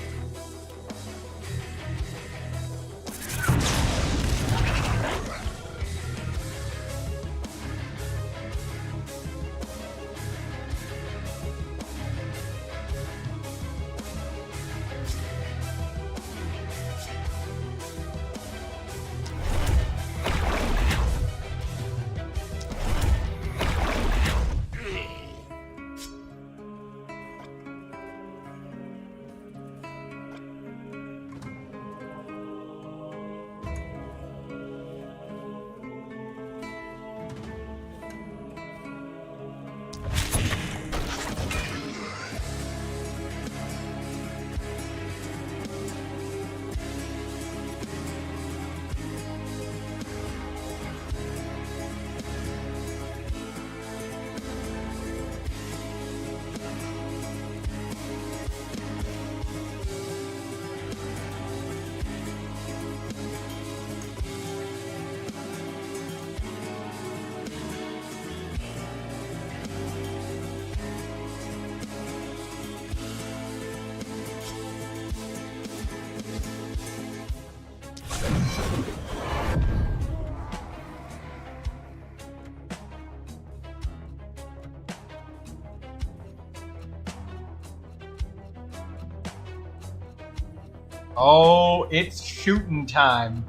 Oh, it's shooting time.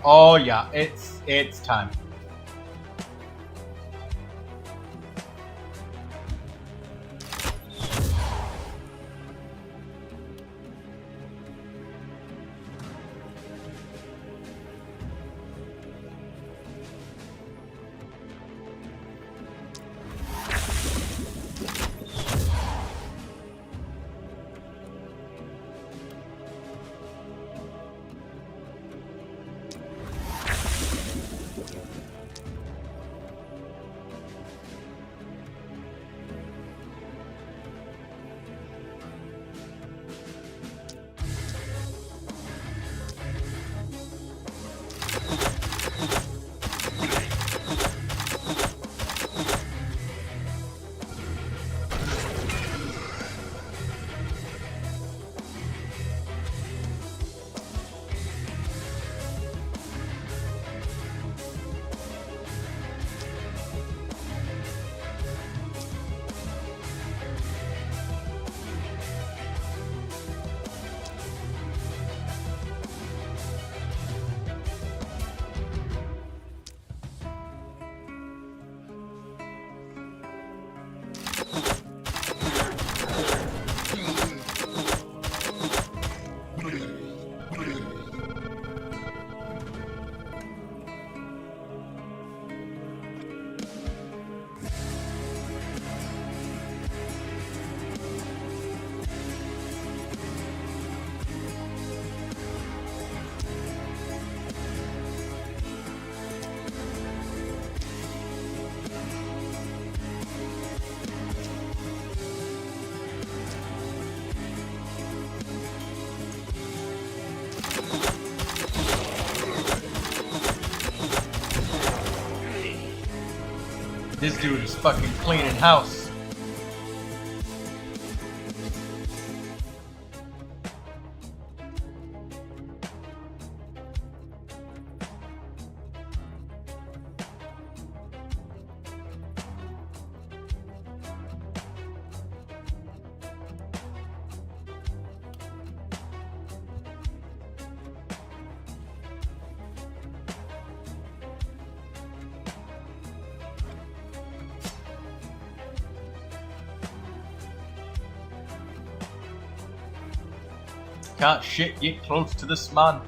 Oh yeah, it's time. This dude is fucking cleaning house. Can't shit get close to this man.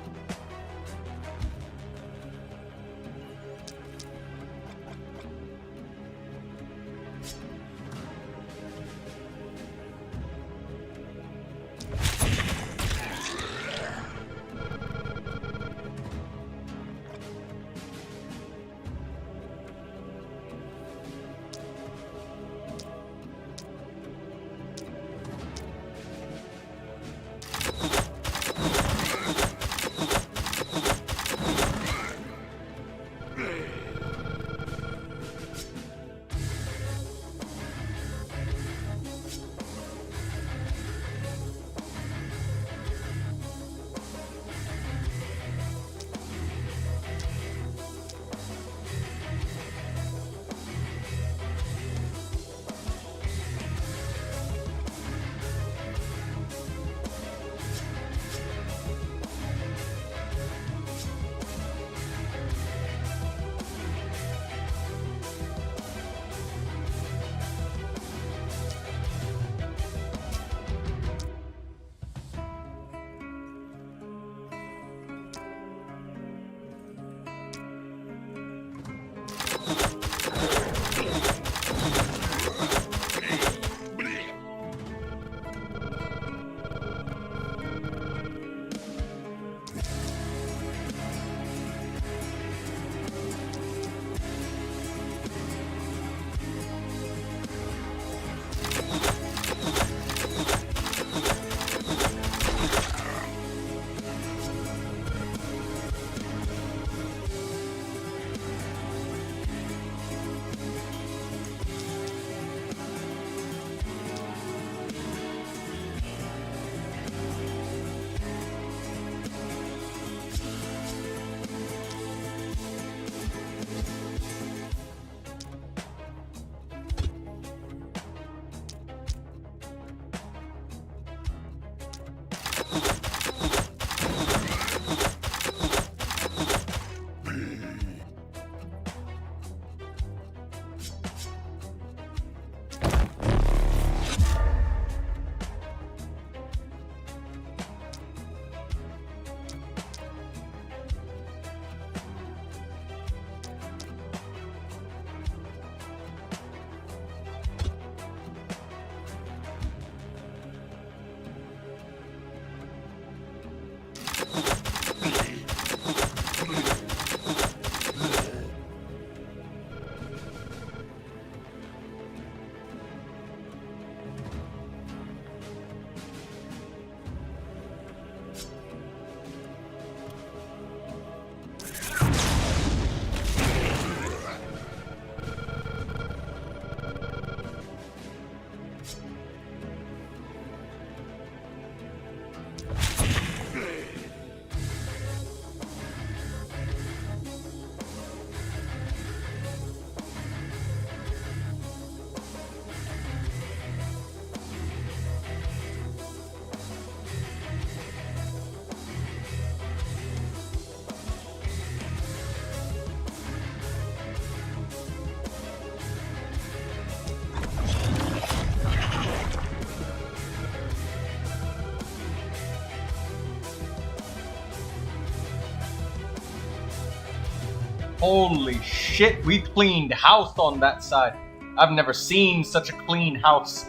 Holy shit, we cleaned house on that side. I've never seen such a clean house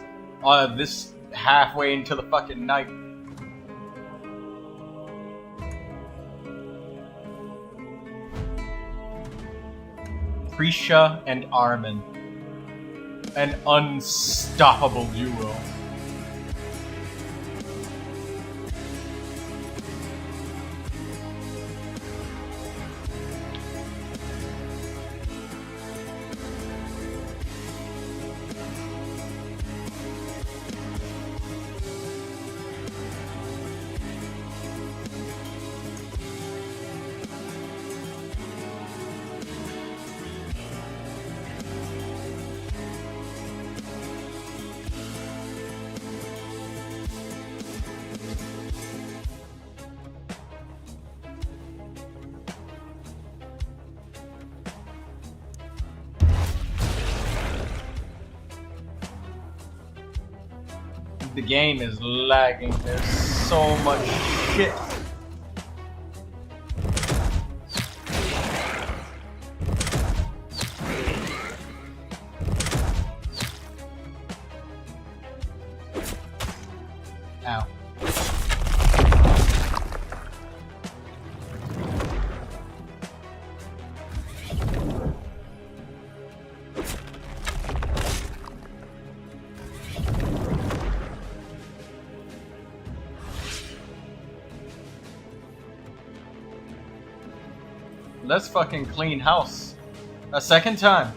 this halfway into the fucking night. Prisha and Armin. An unstoppable duo. The game is lagging. There's so much shit. Ow. Let's fucking clean house. A second time.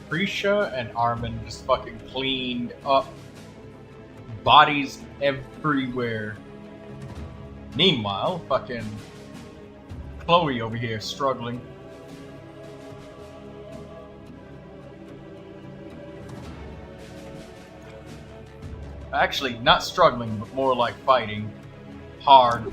Prisha and Armin just fucking cleaned up. Bodies everywhere. Meanwhile, fucking Chloe over here struggling. Actually, not struggling, but more like fighting. Hard.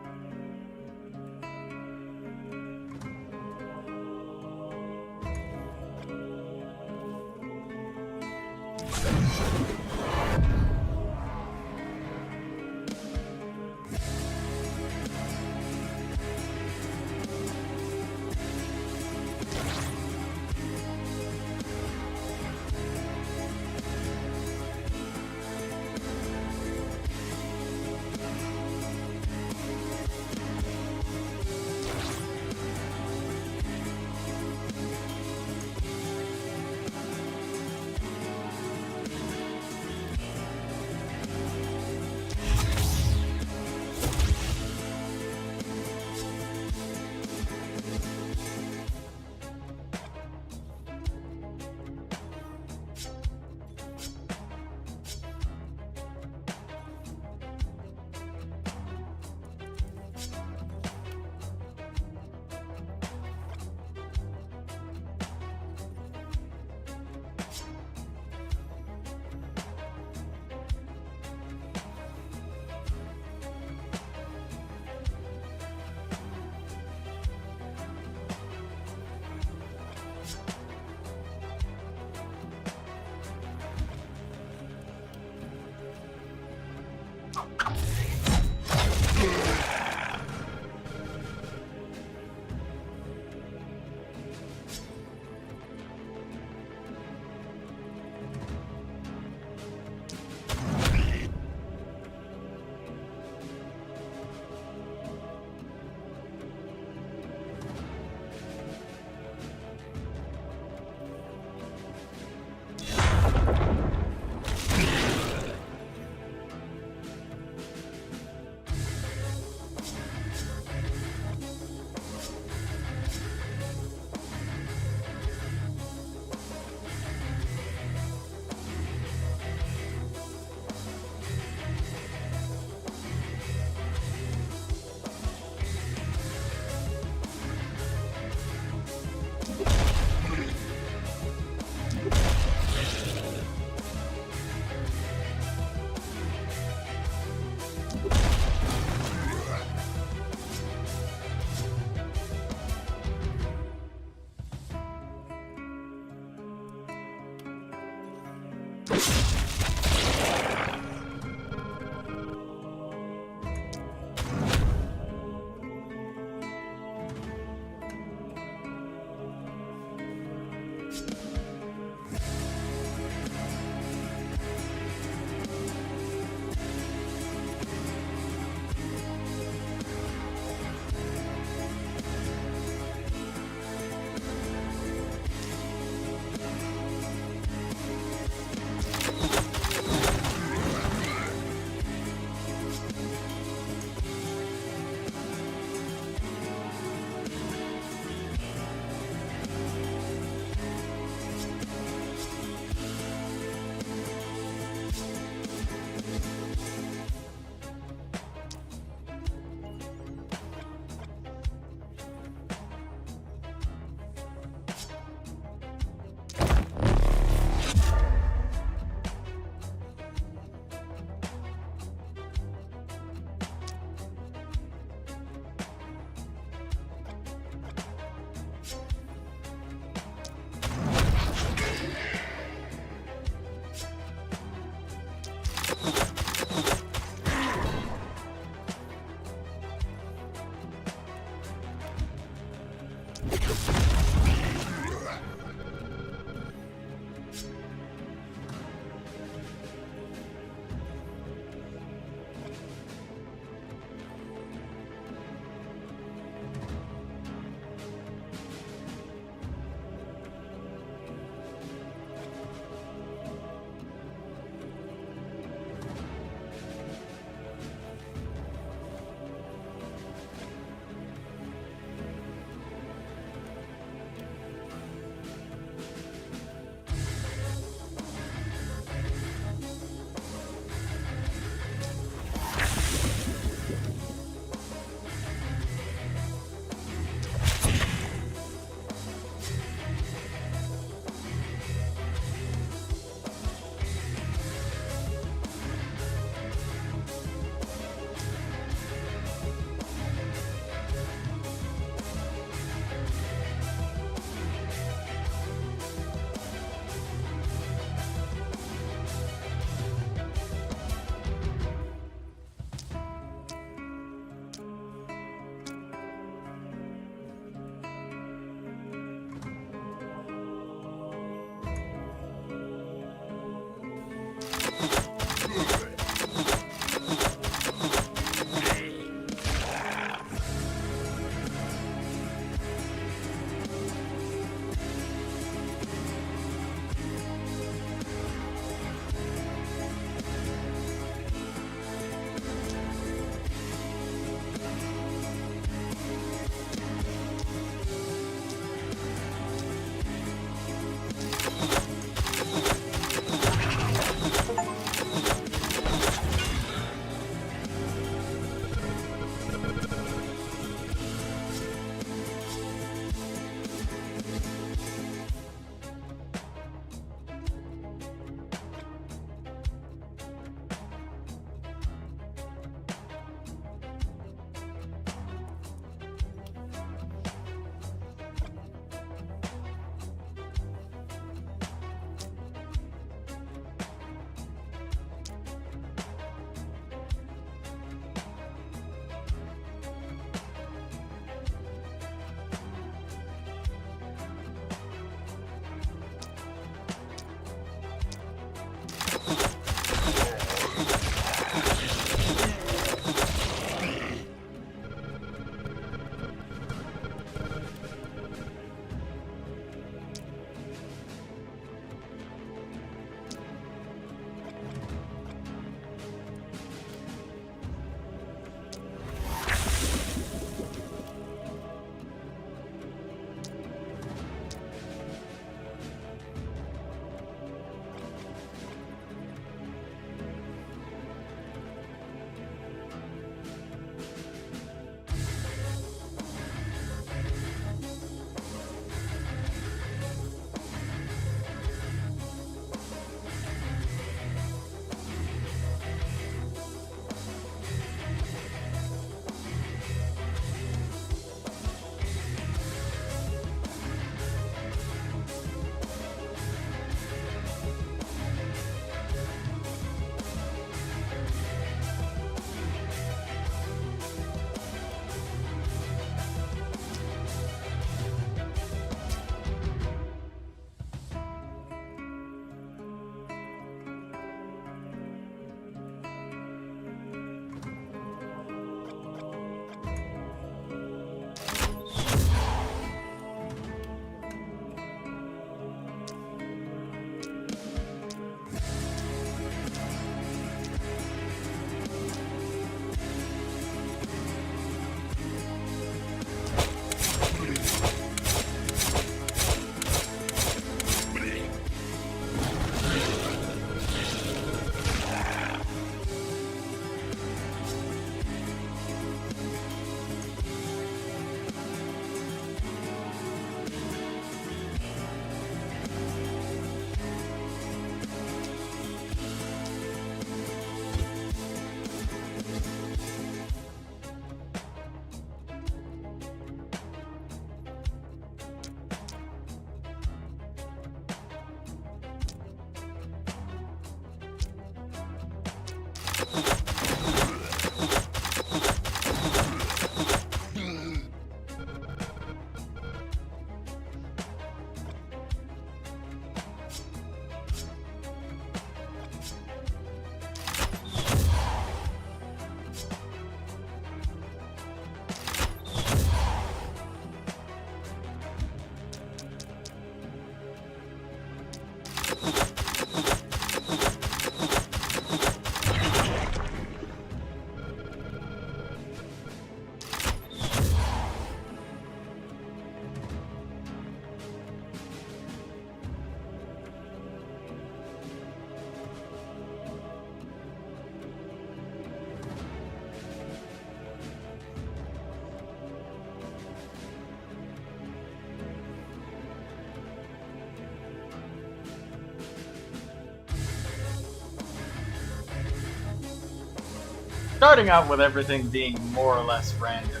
starting out with everything being more or less random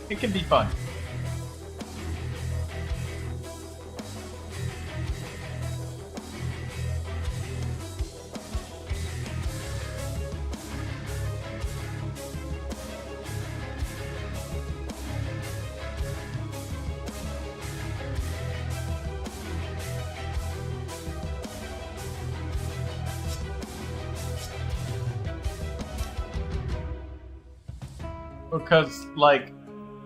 it can be fun. Because, like,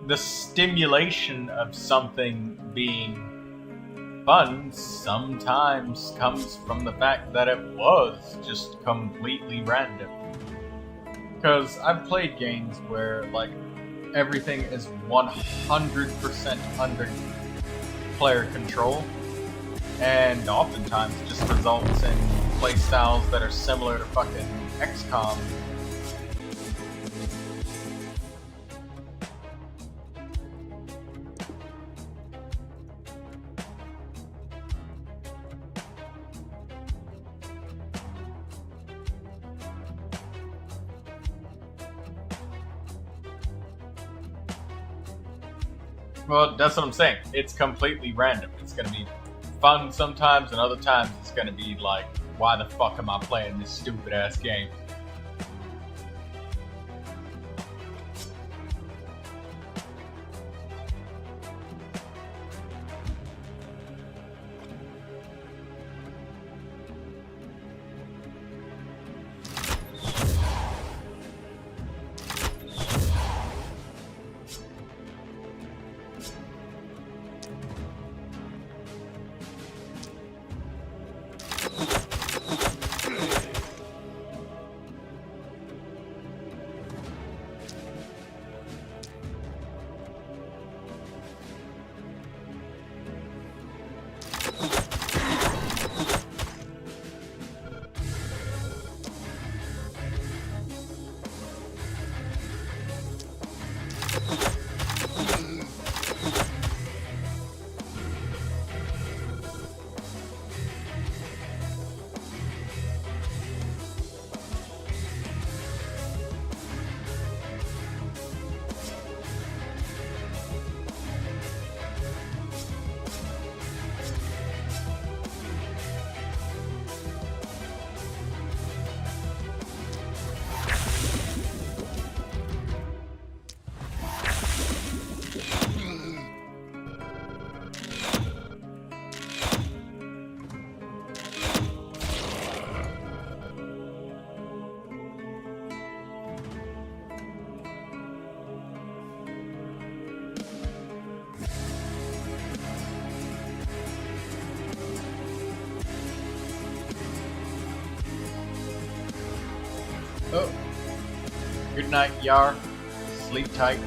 the stimulation of something being fun sometimes comes from the fact that it was just completely random. Because I've played games where, like, everything is 100% under player control, and oftentimes just results in playstyles that are similar to fucking XCOM. Well, that's what I'm saying. It's completely random. It's going to be fun sometimes, and other times it's going to be like, why the fuck am I playing this stupid-ass game? Oh. Good night, Yar. Sleep tight.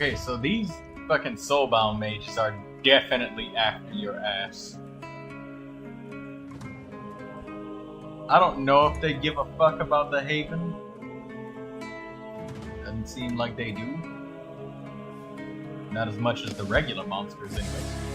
Okay, so these fucking soulbound mages are definitely after your ass. I don't know if they give a fuck about the Haven. Doesn't seem like they do. Not as much as the regular monsters, anyways.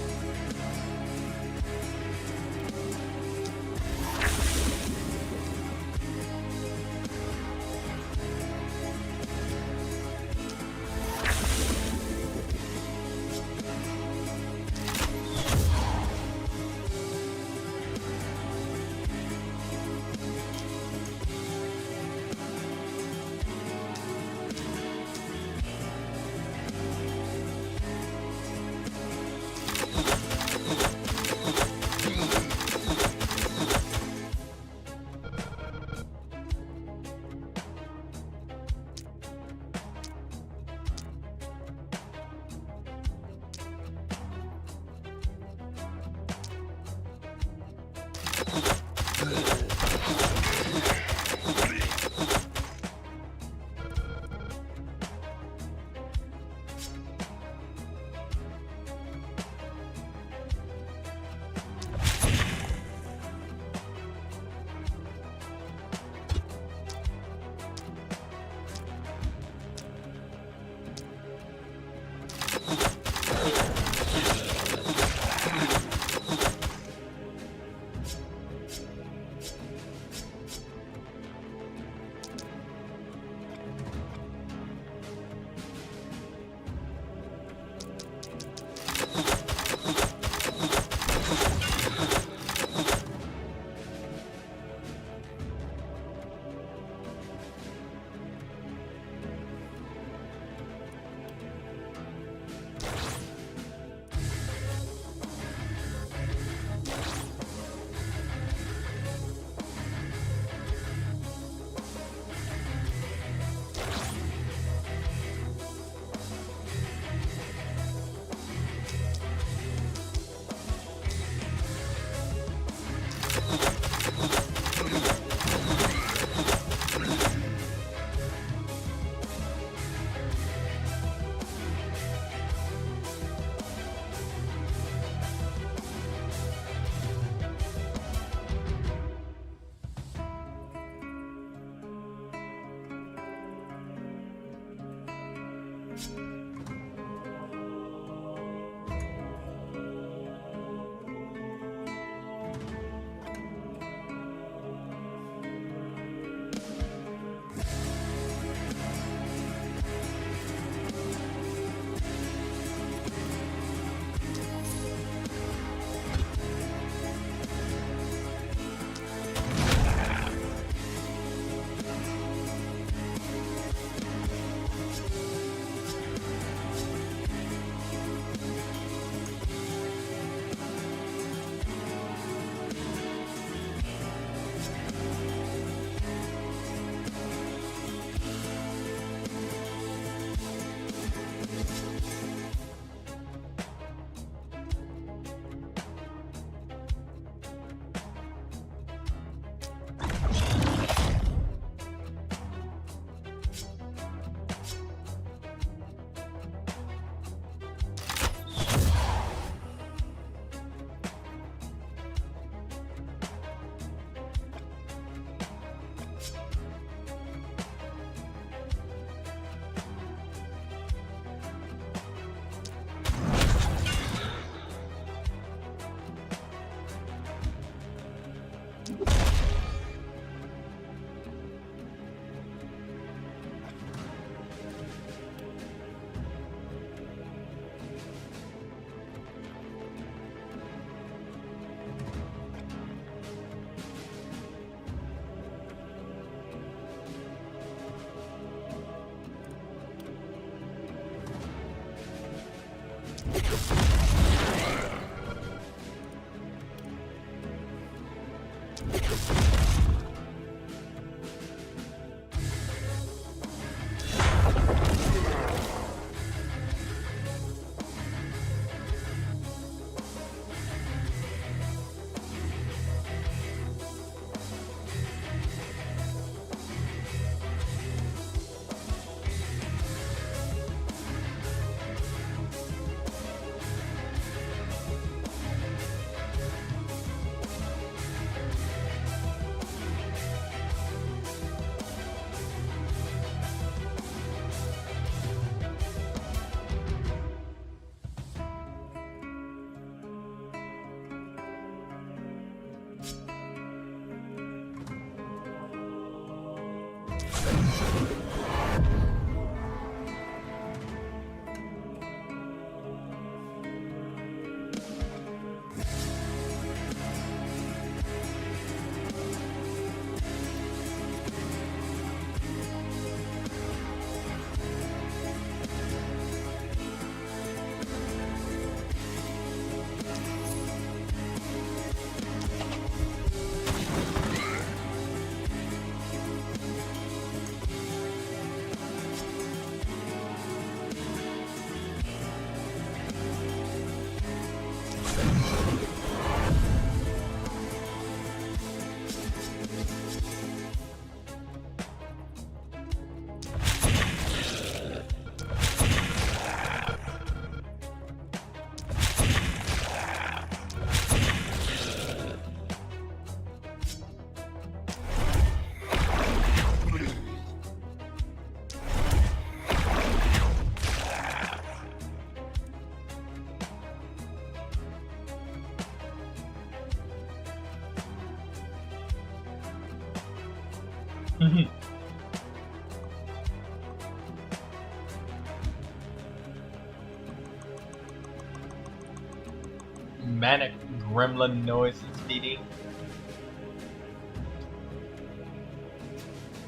Manic gremlin noises, DD.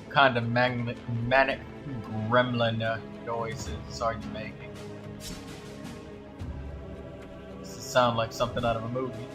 What kind of manic gremlin noises are you making? Does it sound like something out of a movie?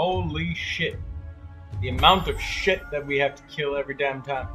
Holy shit. The amount of shit that we have to kill every damn time.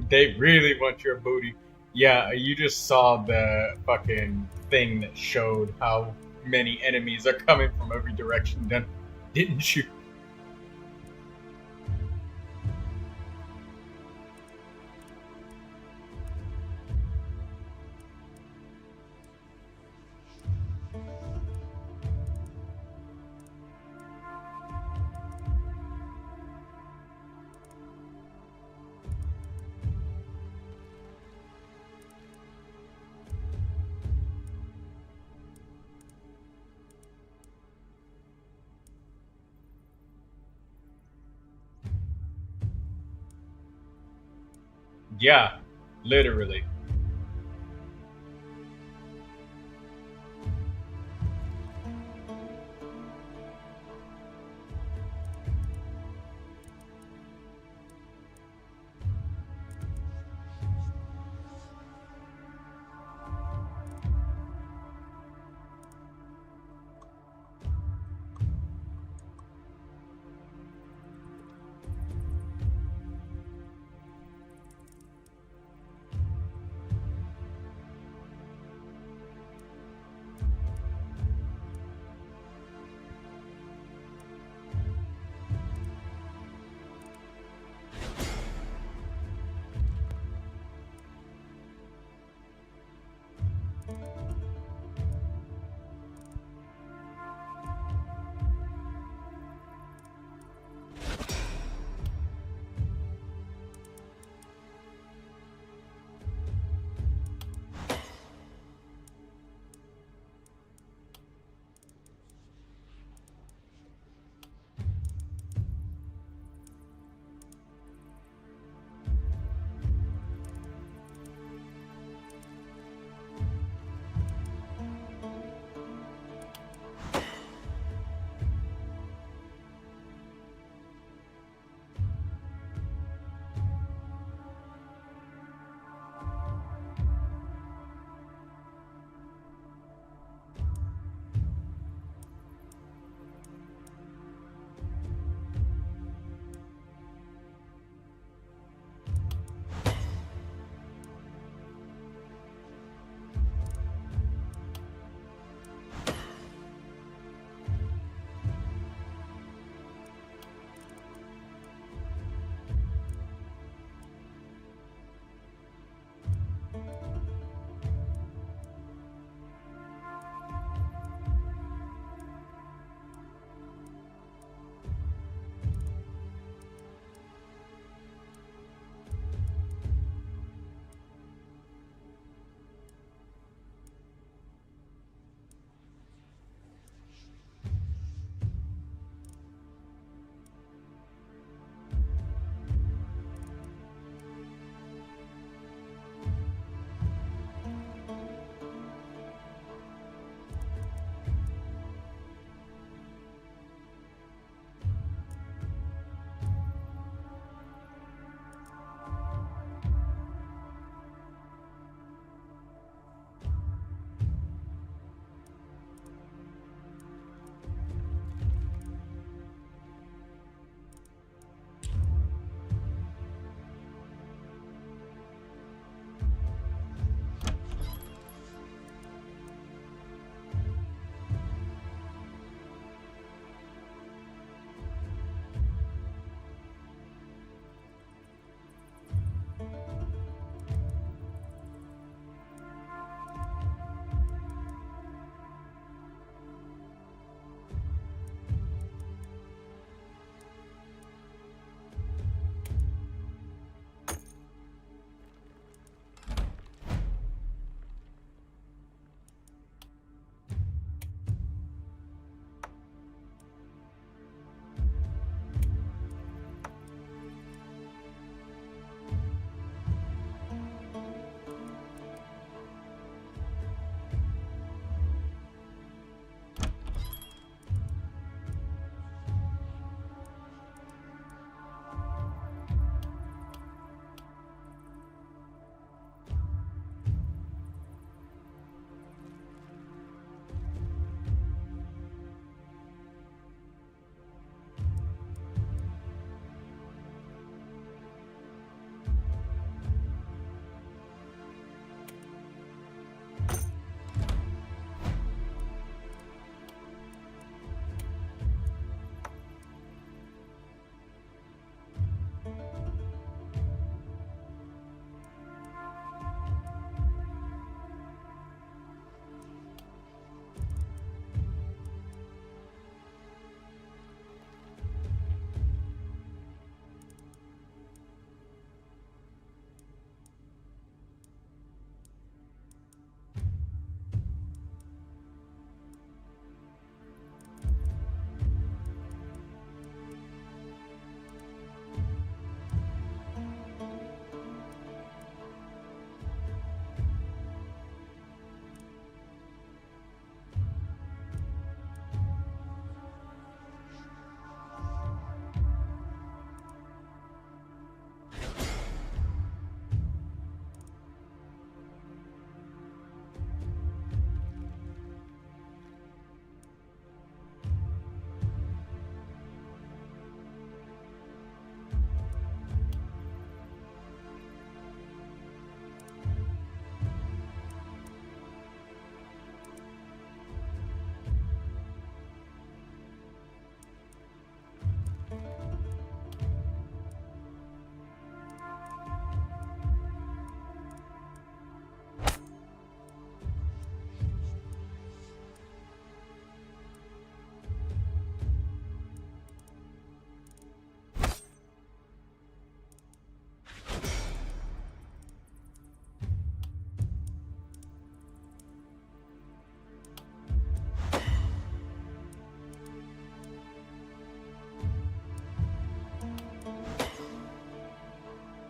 They really want your booty. Yeah, you just saw the fucking thing that showed how many enemies are coming from every direction, didn't you? Yeah, literally.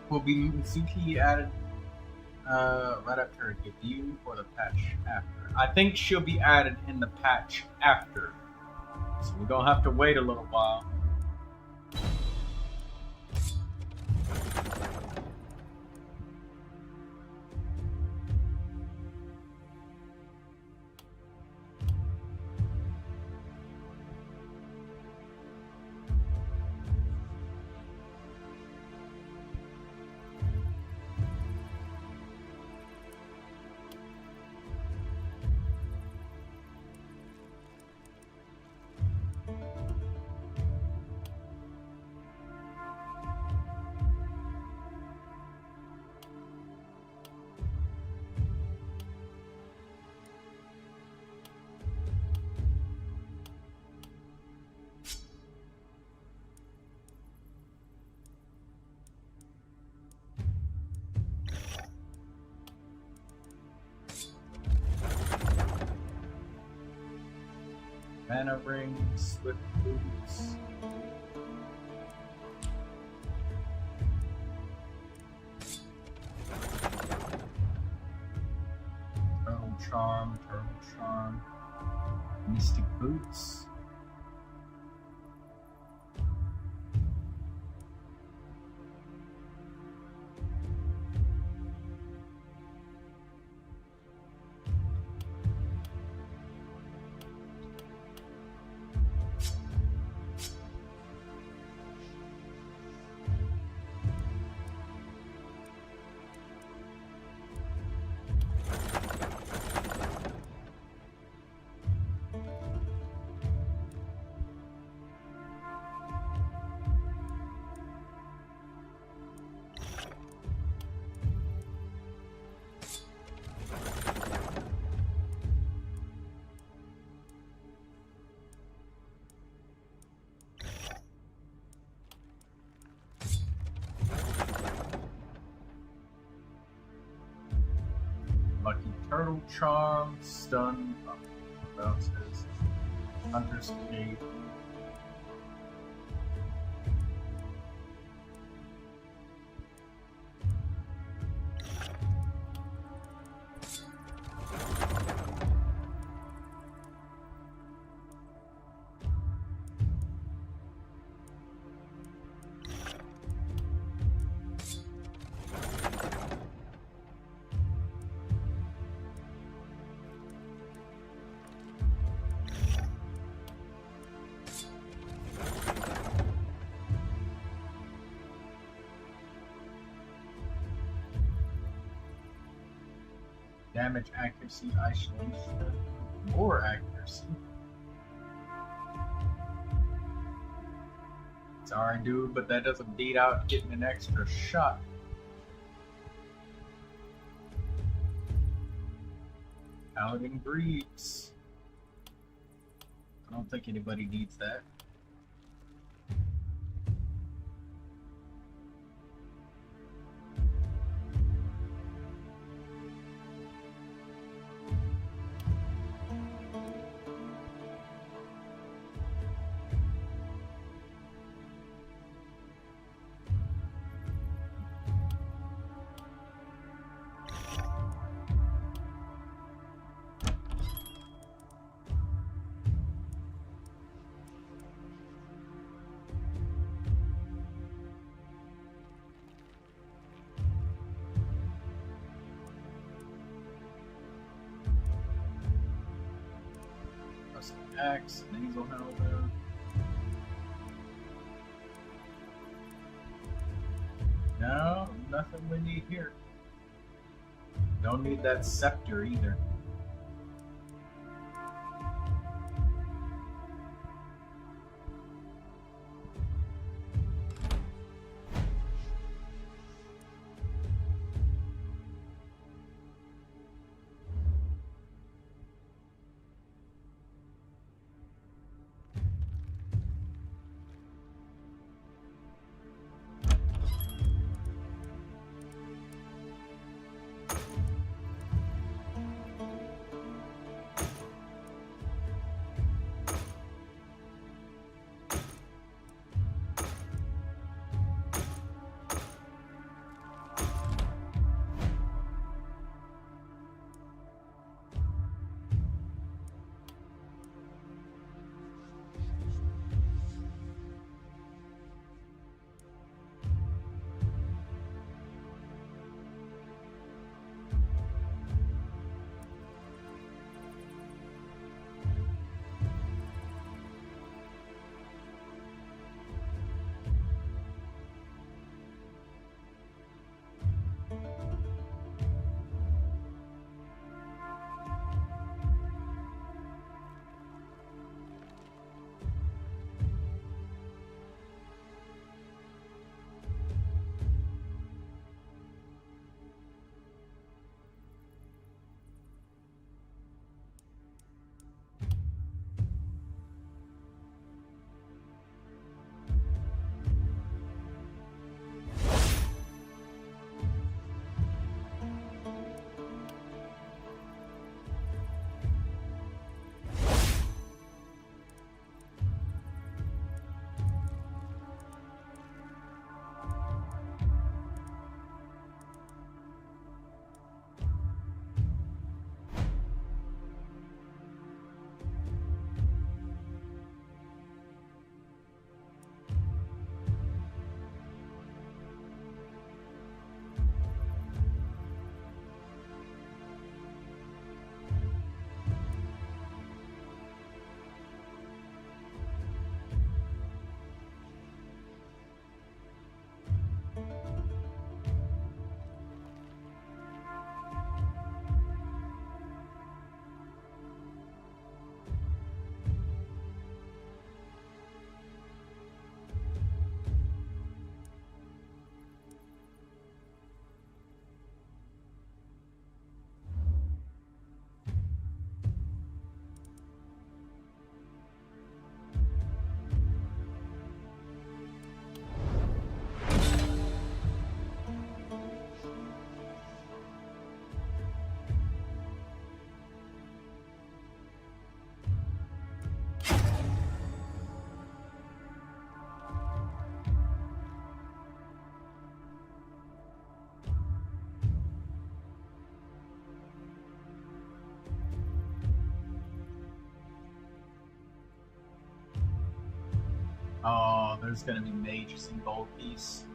Will be Mizuki added right after her debut or the patch after? I think she'll be added in the patch after. So we're gonna have to wait a little while. Mana rings, swift boots. Turtle charm, mystic boots. Lucky Turtle Charm, Stun, bounces, Hunter's Cape. Damage, accuracy, isolation, more accuracy. Sorry, dude, but that doesn't beat out getting an extra shot. Paladin Greaves. I don't think anybody needs that. Axe, nasal helmet. No, nothing we need here. Don't need that scepter either. there's gonna be mages in gold piece.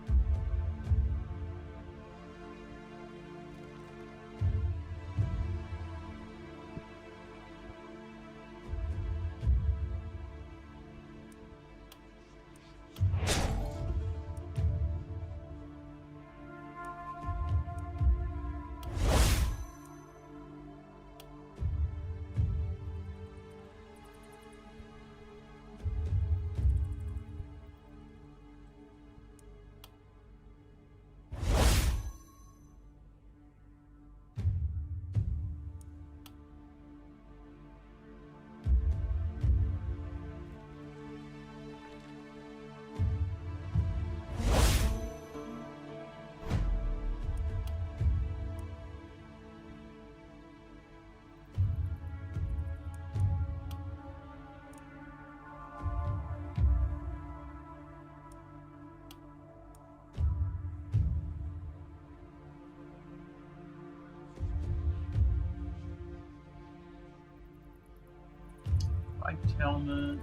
Helmet.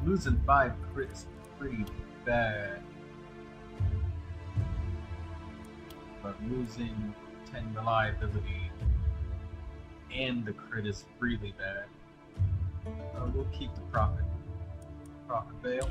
Losing 5 crits pretty bad. But losing 10 reliability and the crit is really bad. We'll keep the profit veil.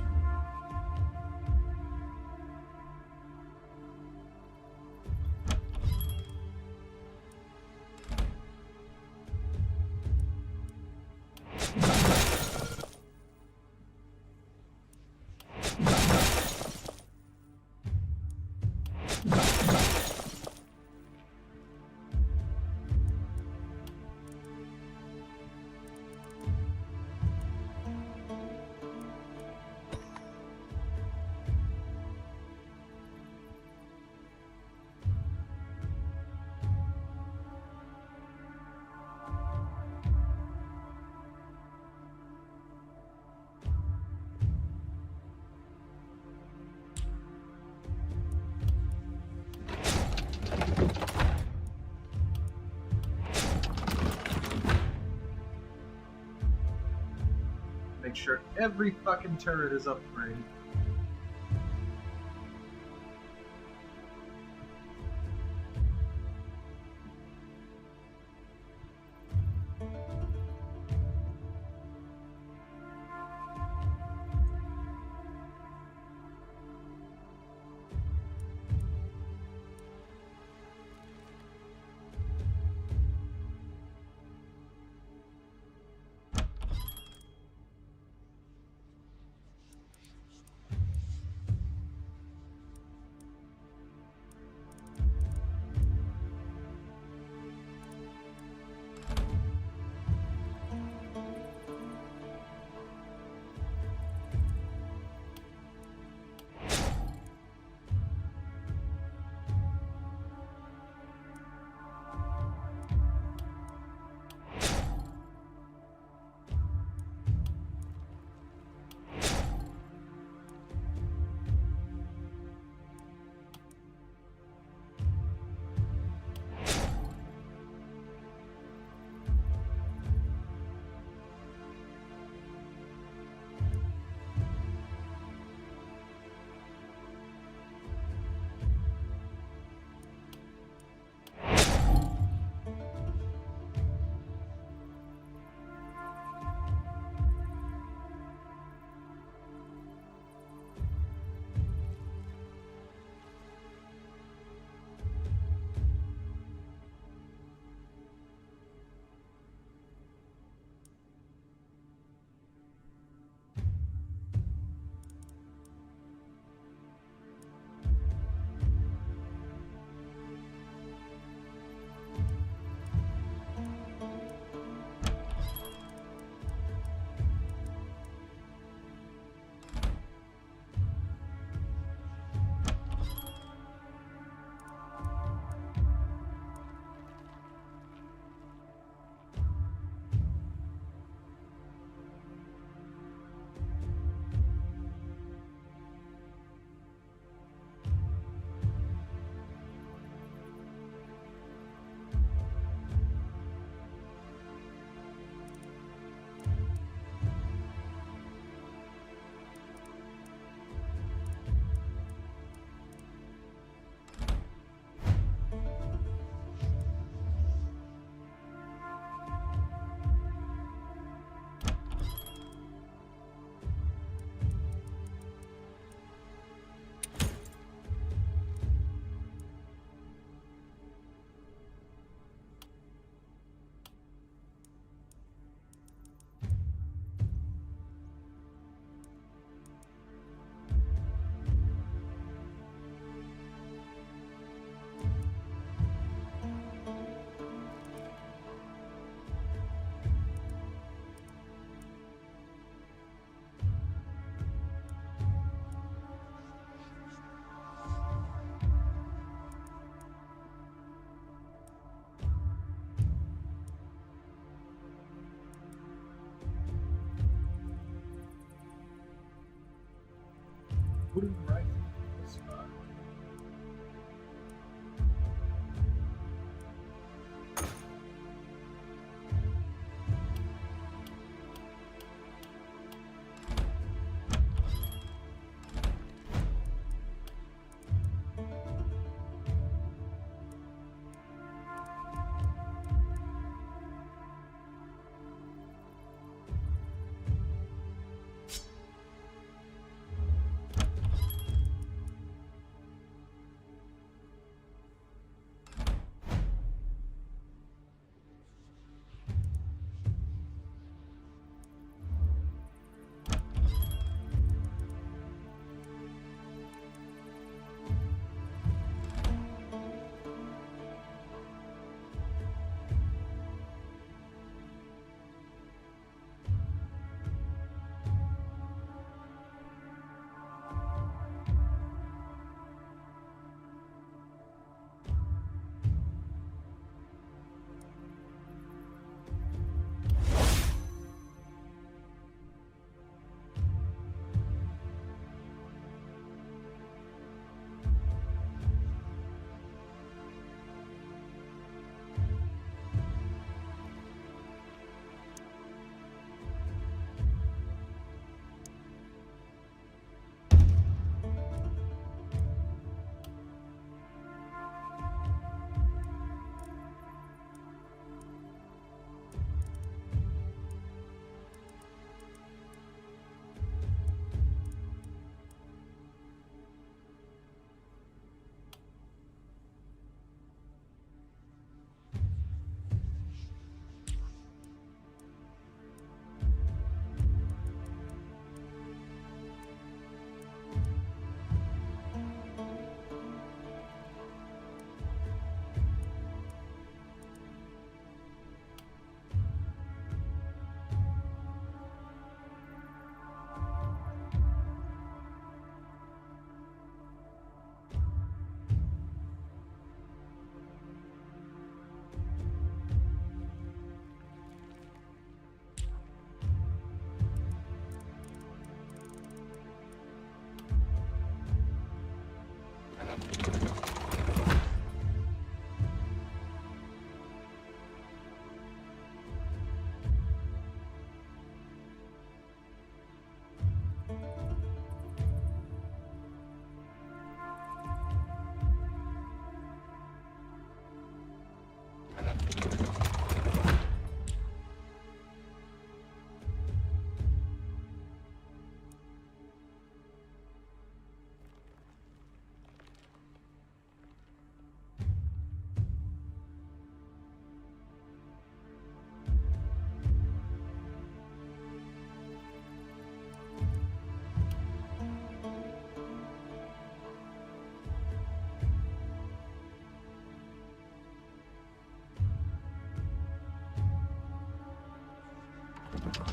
Make sure every fucking turret is upgraded. Wooden rifle. What's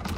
that?